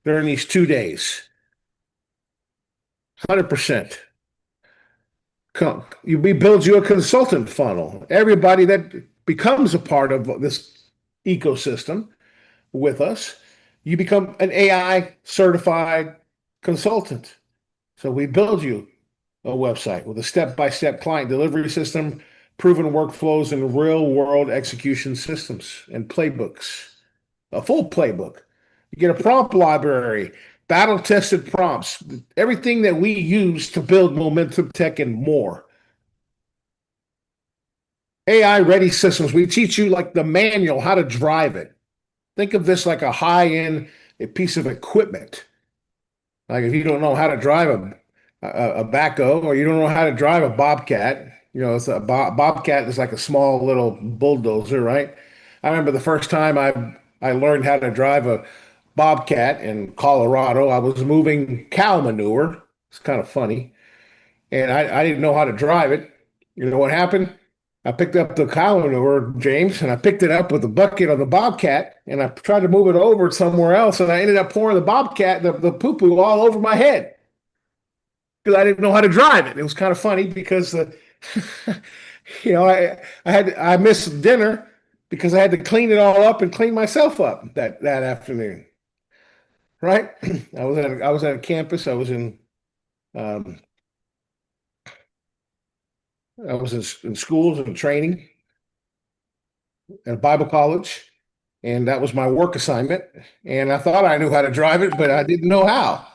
during these 2 days. 100%. We build you a consultant funnel. Everybody that becomes a part of this ecosystem with us, you become an AI certified consultant. So we build you a website with a step-by-step client delivery system, proven workflows, and real-world execution systems and playbooks. A full playbook. You get a prompt library, battle-tested prompts, everything that we use to build Momentum Tech and more. AI-ready systems. We teach you like the manual, how to drive it. Think of this like a high-end piece of equipment. Like if you don't know how to drive a backhoe, or you don't know how to drive a bobcat, it's a bobcat is like a small little bulldozer, right? I remember the first time I learned how to drive a bobcat in Colorado. I was moving cow manure. It's kind of funny. And I didn't know how to drive it. You know what happened? I picked up the cow manure, James, and I picked it up with a bucket on the bobcat, and I tried to move it over somewhere else, and I ended up pouring the bobcat, the poo-poo all over my head because I didn't know how to drive it. It was kind of funny because, I missed dinner because I had to clean it all up and clean myself up that afternoon. Right? I was at a campus. I was in schools and training at a Bible college, and that was my work assignment. And I thought I knew how to drive it, but I didn't know how.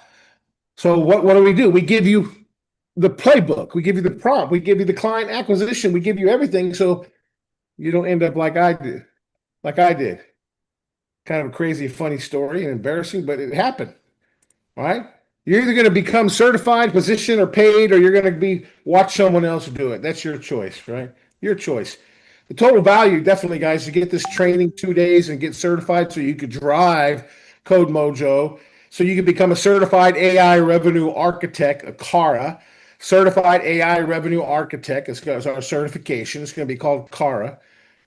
So what do? We give you the playbook. We give you the prompt. We give you the client acquisition. We give you everything so you don't end up like I did. Kind of a crazy, funny story and embarrassing, but it happened. All right? You're either going to become certified, position, or paid, or you're going to watch someone else do it. That's your choice, right? Your choice. The total value, definitely, guys, to get this training 2 days and get certified so you could drive CodeMojo, so you can become a certified AI revenue architect, a CARA. Certified AI revenue architect is our certification. It's going to be called CARA.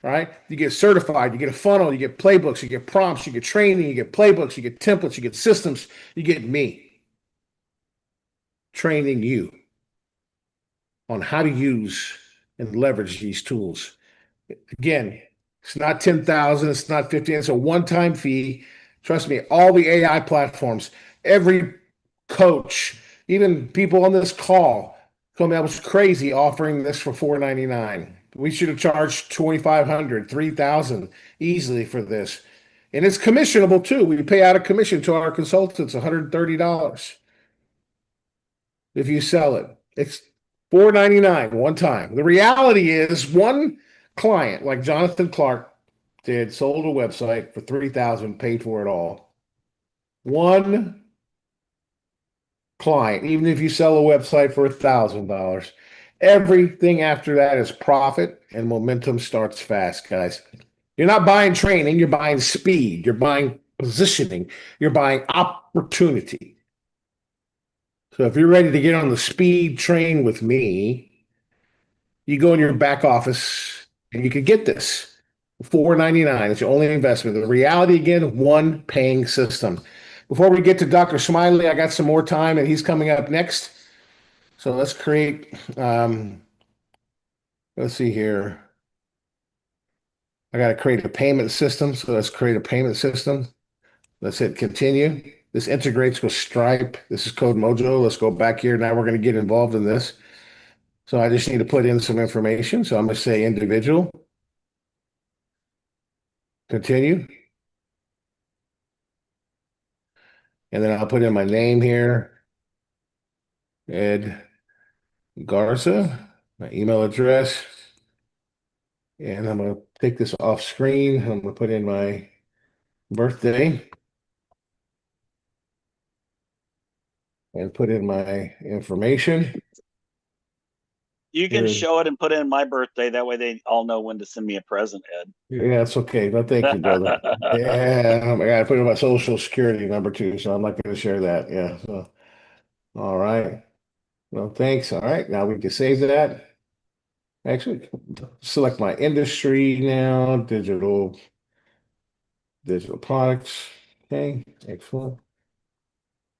Right? You get certified, you get a funnel, you get playbooks, you get prompts, you get training, you get playbooks, you get templates, you get systems, you get me training you on how to use and leverage these tools. Again, it's not 10,000, it's not 50, it's a one-time fee. Trust me, all the AI platforms, every coach, even people on this call told me I was crazy offering this for $4.99. We should have charged $2,500, $3,000 easily for this. And it's commissionable too. We pay out a commission to our consultants, $130 if you sell it. It's $4.99 one time. The reality is one client like Jonathan Clark did sold a website for 3,000, paid for it all. One client, even if you sell a website for $1,000, everything after that is profit, and momentum starts fast, guys. You're not buying training, you're buying speed, you're buying positioning, you're buying opportunity. So if you're ready to get on the speed train with me, you go in your back office and you can get this. $4.99. It's your only investment. The reality, again, one paying system. Before we get to Dr. Smiley, I got some more time and he's coming up next. So let's create, let's see here. I got to create a payment system. So let's create a payment system. Let's hit continue. This integrates with Stripe. This is Code Mojo. Let's go back here. Now we're going to get involved in this. So I just need to put in some information. So I'm going to say individual. Continue. And then I'll put in my name here. Ed Garza, my email address. And I'm going to take this off screen. I'm going to put in my birthday. And put in my information. You can show it and put in my birthday. That way they all know when to send me a present, Ed. Yeah, it's okay. No, thank you, brother. Yeah, I got to put in my social security number too, so I'm not going to share that. Yeah. So, all right. Well, thanks. All right. Now we can save that. Actually, select my industry now. Digital products. Okay. Excellent.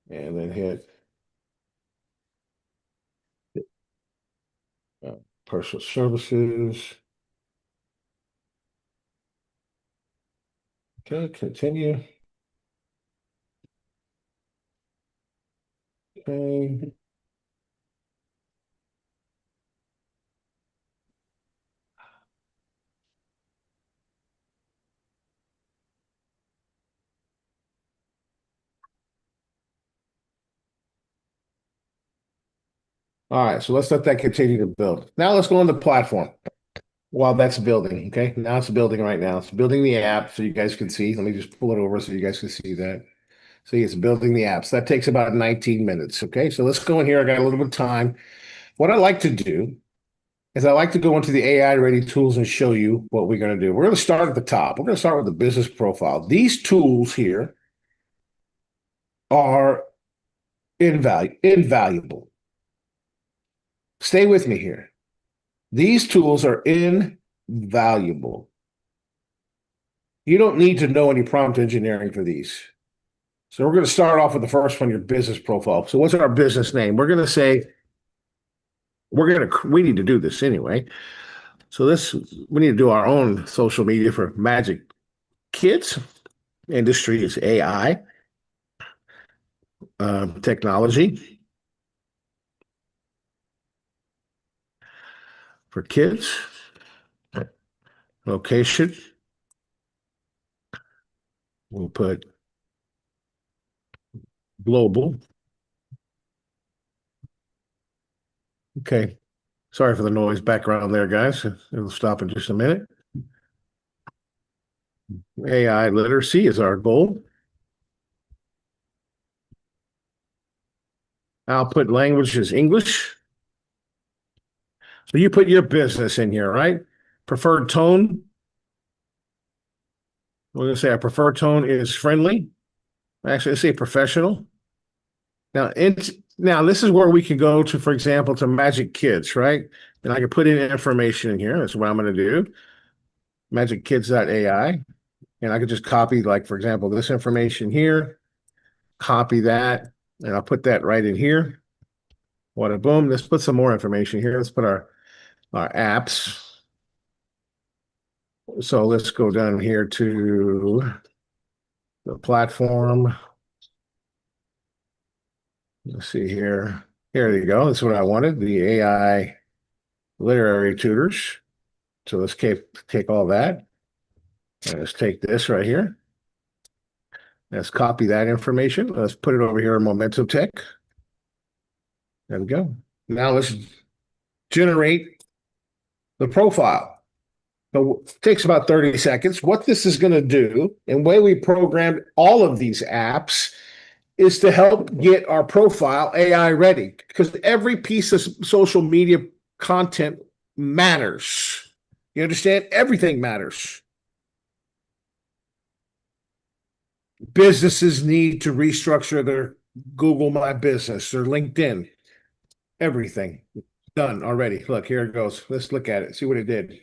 And then hit personal services. Okay, continue. Okay. All right, so let's let that continue to build. Now let's go on the platform while that's building. Okay, now it's building right now. It's building the app so you guys can see. Let me just pull it over so you guys can see that. See, it's building the apps. That takes about 19 minutes. Okay, so let's go in here. I got a little bit of time. What I like to do is I like to go into the AI ready tools and show you what we're going to do. We're going to start at the top. We're going to start with the business profile. These tools here are invaluable. Stay with me here. These tools are invaluable. You don't need to know any prompt engineering for these. So we're going to start off with the first one, your business profile. So what's our business name? We're going to say, we need to do this anyway. So we need to do our own social media for Magic Kids. Industry is AI, technology. For kids, location, we'll put global. Okay, sorry for the noise background there, guys. It'll stop in just a minute. AI literacy is our goal. Output language is English. So you put your business in here, right? Preferred tone. We're going to say our preferred tone is friendly. Actually, let's say professional. Now, this is where we can go to, for example, to Magic Kids, right? And I can put in information in here. That's what I'm going to do. MagicKids.ai. And I could just copy, like, for example, this information here. Copy that. And I'll put that right in here. Wada boom. Let's put some more information here. Let's put our apps. So let's go down here to the platform. Let's see here. Here you go. That's what I wanted, the AI literary tutors. So let's take all that. And let's take this right here. Let's copy that information. Let's put it over here in Momentum Tech. There we go. Now let's generate the profile. So it takes about 30 seconds. What this is going to do, and the way we programmed all of these apps, is to help get our profile AI ready, because every piece of social media content matters. You understand? Everything matters. Businesses need to restructure their Google My Business or LinkedIn. Everything done already. Look, here it goes. Let's look at it. See what it did.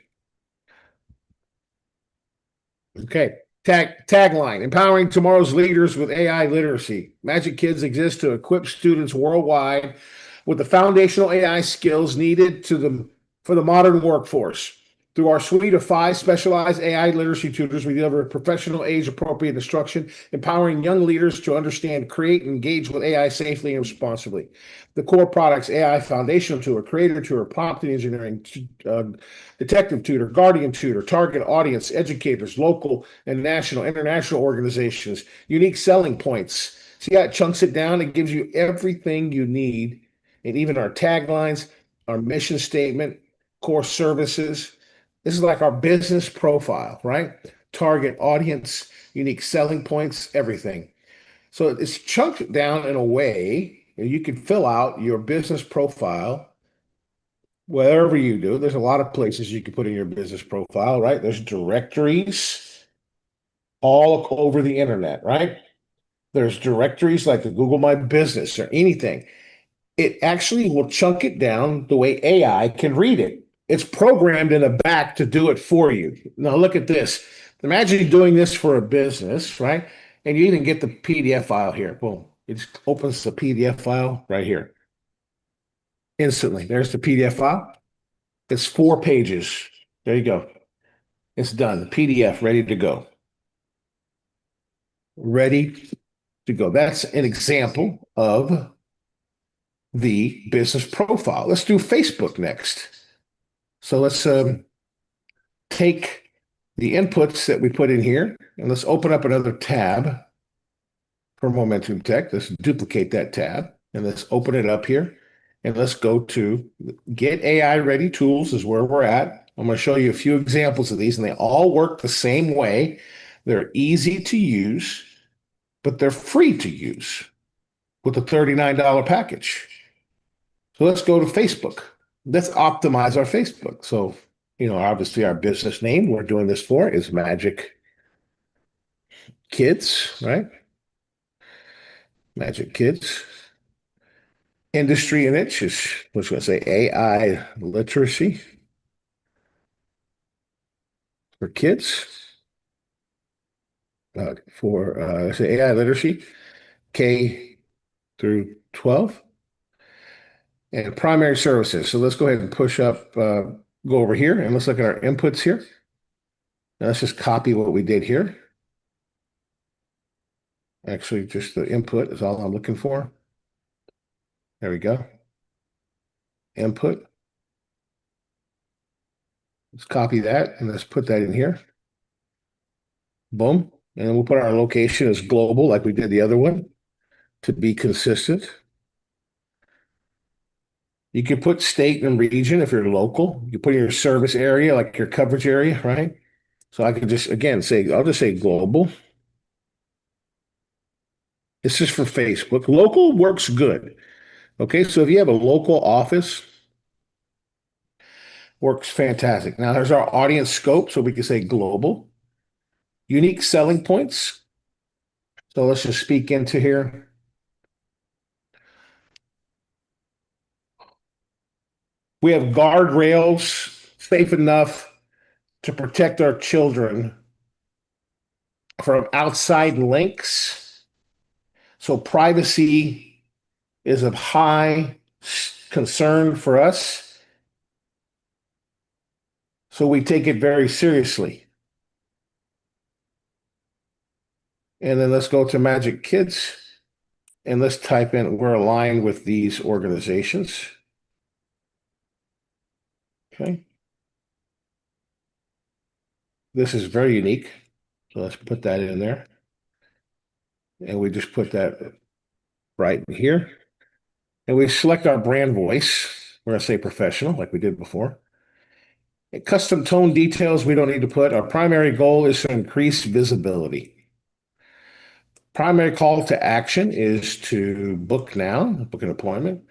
Okay. Tagline: empowering tomorrow's leaders with AI literacy. Magic Kids exists to equip students worldwide with the foundational AI skills needed for the modern workforce. Through our suite of 5 specialized AI literacy tutors, we deliver professional age-appropriate instruction, empowering young leaders to understand, create, and engage with AI safely and responsibly. The core products: AI Foundational Tutor, Creator Tutor, Prompt Engineering, Detective Tutor, Guardian Tutor, Target Audience, Educators, local and national, international organizations, unique selling points. See how it chunks it down? It gives you everything you need, and even our taglines, our mission statement, core services. This is like our business profile, right? Target audience, unique selling points, everything. So it's chunked down in a way and you can fill out your business profile wherever you do. There's a lot of places you can put in your business profile, right? There's directories all over the internet, right? There's directories like the Google My Business or anything. It actually will chunk it down the way AI can read it. It's programmed in the back to do it for you. Now look at this. Imagine doing this for a business, right? And you even get the PDF file here. Boom. It just opens the PDF file right here. Instantly. There's the PDF file. It's 4 pages. There you go. It's done. The PDF ready to go. Ready to go. That's an example of the business profile. Let's do Facebook next. So let's take the inputs that we put in here and let's open up another tab for Momentum Tech. Let's duplicate that tab and let's open it up here. And let's go to Get AI Ready Tools is where we're at. I'm going to show you a few examples of these, and they all work the same way. They're easy to use, but they're free to use with a $39 package. So let's go to Facebook. Let's optimize our Facebook. So, obviously our business name we're doing this for is Magic Kids, right? Magic Kids. Industry and niche is, what's going to say AI literacy for kids. Say AI literacy, K through 12. And primary services. So let's go ahead and push up, go over here and let's look at our inputs here. Now let's just copy what we did here. Actually, just the input is all I'm looking for. There we go. Input. Let's copy that and let's put that in here. Boom. And then we'll put our location as global like we did the other one to be consistent. You can put state and region if you're local. You put in your service area, like your coverage area, right? So I can just, again, I'll just say global. This is for Facebook. Local works good. Okay, so if you have a local office, works fantastic. Now there's our audience scope, so we can say global. Unique selling points. So let's just speak into here. We have guardrails safe enough to protect our children from outside links. So privacy is of high concern for us. So we take it very seriously. And then let's go to Magic Kids and let's type in, we're aligned with these organizations. Okay. This is very unique. So let's put that in there. And we just put that right in here. And we select our brand voice. We're going to say professional like we did before. Custom tone details we don't need to put. Our primary goal is to increase visibility. Primary call to action is to book now, book an appointment.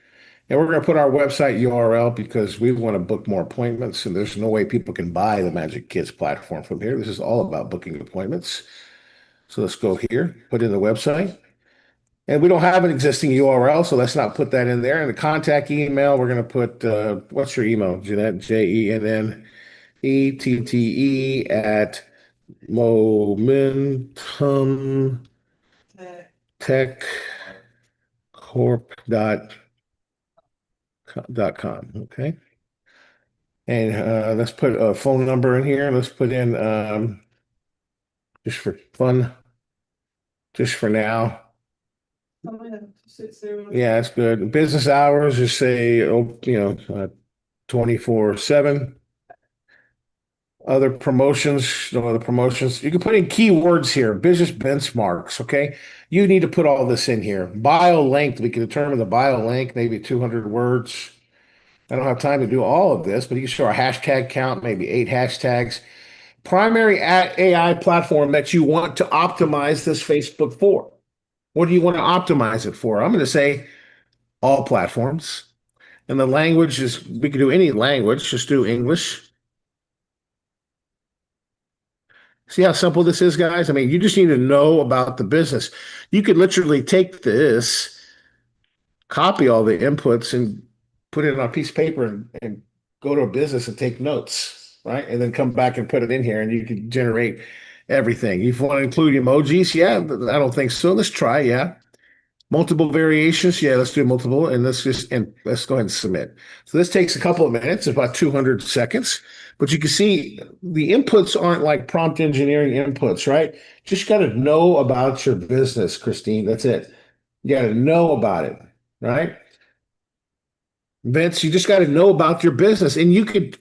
And we're going to put our website URL because we want to book more appointments, and there's no way people can buy the Magic Kids platform from here. This is all about booking appointments. So let's go here, put in the website. And we don't have an existing URL, so let's not put that in there. And the contact email, we're going to put, what's your email, Jeanette? JENNETTE at momentumtechcorp.com. Okay. And let's put a phone number in here. Let's put in, just for fun, just for now. Yeah, that's good. Business hours, just say, 24/7. Other promotions, no other promotions. You can put in keywords here, business benchmarks, okay? You need to put all this in here. Bio length, we can determine the bio length, maybe 200 words. I don't have time to do all of this, but you can show our hashtag count, maybe 8 hashtags. Primary AI platform that you want to optimize this Facebook for. What do you want to optimize it for? I'm going to say all platforms. And the language is, we can do any language, just do English. See how simple this is, guys? I mean, you just need to know about the business. You could literally take this, copy all the inputs and put it on a piece of paper and go to a business and take notes, right? And then come back and put it in here and you can generate everything. You want to include emojis? Yeah, I don't think so. Let's try, yeah. Multiple variations? Yeah, let's do multiple. And let's go ahead and submit. So this takes a couple of minutes, about 200 seconds. But you can see the inputs aren't like prompt engineering inputs, right? Just got to know about your business, Christine. That's it. You got to know about it, right? Vince, you just got to know about your business. And you could,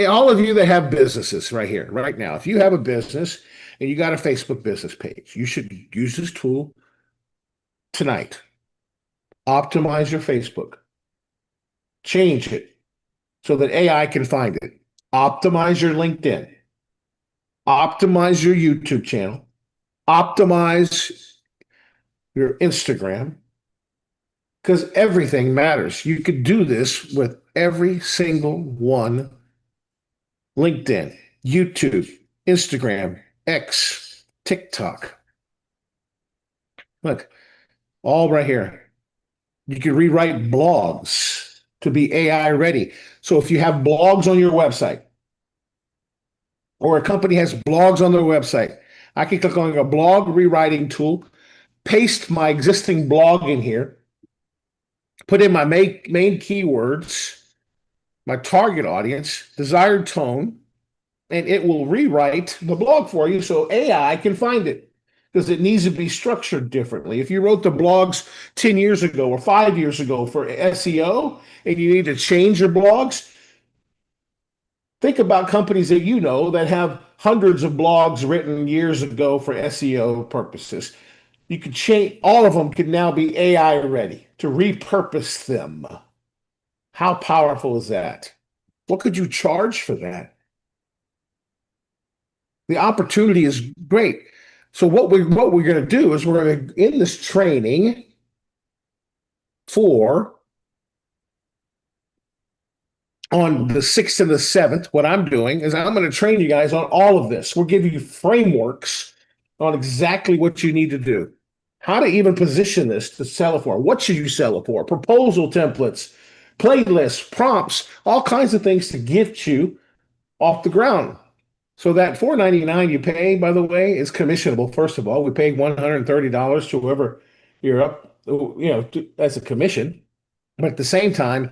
all of you that have businesses right here, right now, if you have a business and you got a Facebook business page, you should use this tool tonight. Optimize your Facebook. Change it so that AI can find it. Optimize your LinkedIn. Optimize your YouTube channel. Optimize your Instagram. Because everything matters. You could do this with every single one. LinkedIn, YouTube, Instagram, X, TikTok. Look, all right here. You can rewrite blogs to be AI ready. So if you have blogs on your website, or a company has blogs on their website, I can click on a blog rewriting tool, paste my existing blog in here, put in my main keywords, my target audience, desired tone, and it will rewrite the blog for you so AI can find it because it needs to be structured differently. If you wrote the blogs 10 years ago or 5 years ago for SEO and you need to change your blogs, think about companies that you know that have hundreds of blogs written years ago for SEO purposes. You could change, all of them could now be AI ready to repurpose them. How powerful is that? What could you charge for that? The opportunity is great. So what we're going to do is we're going to end this training on the 6th and the 7th. What I'm doing is I'm going to train you guys on all of this. We'll give you frameworks on exactly what you need to do. How to even position this to sell it for. What should you sell it for? Proposal templates, playlists, prompts, all kinds of things to get you off the ground. So that $4.99 you pay, by the way, is commissionable. First of all, we pay $130 to whoever you're up, as a commission. But at the same time,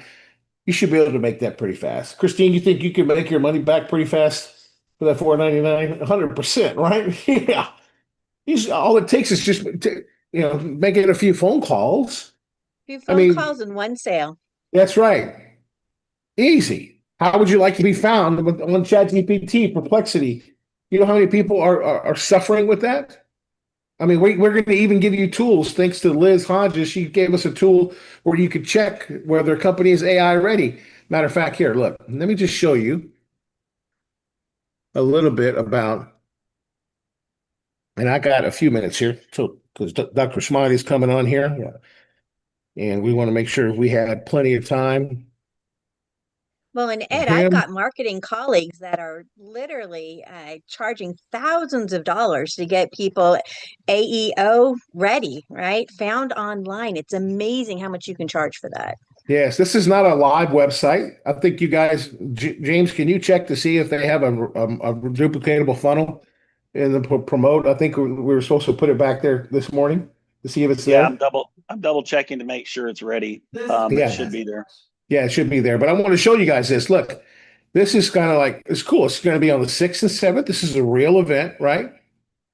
you should be able to make that pretty fast. Christine, you think you can make your money back pretty fast for that $4.99? 100%, right? Yeah. All it takes is just making a few phone calls. A few phone calls and one sale. That's right. Easy. How would you like to be found on ChatGPT, Perplexity? You know how many people are suffering with that? I mean, we're going to even give you tools. Thanks to Liz Hodges, she gave us a tool where you could check whether a company is AI ready. Matter of fact, here, look, let me just show you a little bit about, and I got a few minutes here, so because Dr. Smiley's coming on here, and we want to make sure we had plenty of time. Well, and Ed, I've got marketing colleagues that are literally charging thousands of dollars to get people AEO ready, right? Found online. It's amazing how much you can charge for that. Yes, this is not a live website. I think you guys, James, can you check to see if they have a duplicatable funnel in the promote? I think we were supposed to put it back there this morning to see if it's there. Yeah, I'm double checking to make sure it's ready. It should be there. Yeah, it should be there. But I want to show you guys this. Look, this is kind of like, it's cool. It's going to be on the 6th and 7th. This is a real event, right?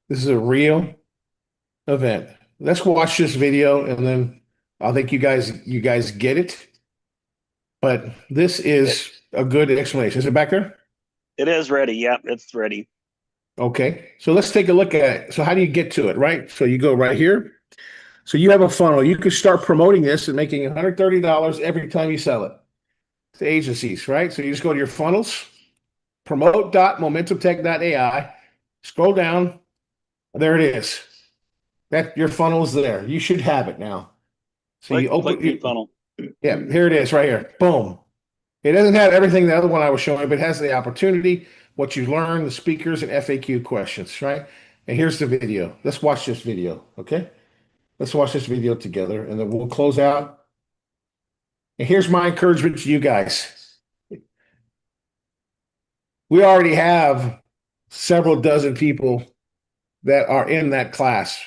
This is a real event. Let's watch this video, and then I think you guys get it. But this is a good explanation. Is it back there? It is ready. Yep, it's ready. Okay. So let's take a look at it. So how do you get to it, right? So you go right here. So you have a funnel. You could start promoting this and making $130 every time you sell it to agencies, right? So you just go to your funnels, promote.momentumtech.ai, scroll down. There it is. That your funnel is there. You should have it now. So you open your funnel. Yeah, here it is right here. Boom. It doesn't have everything the other one I was showing, but it has the opportunity, what you learn, the speakers, and FAQ questions, right? And here's the video. Let's watch this video, okay? Let's watch this video together, and then we'll close out. And here's my encouragement to you guys. We already have several dozen people that are in that class.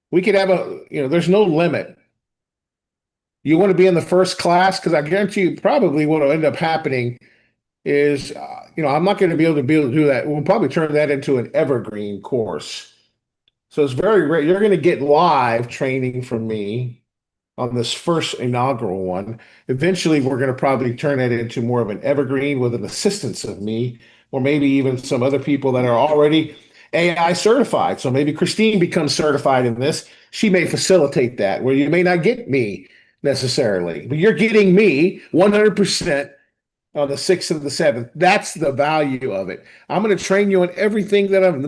We could have there's no limit. You want to be in the first class? Because I guarantee you probably what will end up happening is, I'm not going to be able to do that. We'll probably turn that into an evergreen course. So it's very rare. You're going to get live training from me on this first inaugural one. Eventually, we're going to probably turn it into more of an evergreen with an assistance of me, or maybe even some other people that are already AI certified. So maybe Christine becomes certified in this. She may facilitate that, where you may not get me necessarily, but you're getting me 100% on the 6th and the 7th. That's the value of it. I'm going to train you on everything that I'm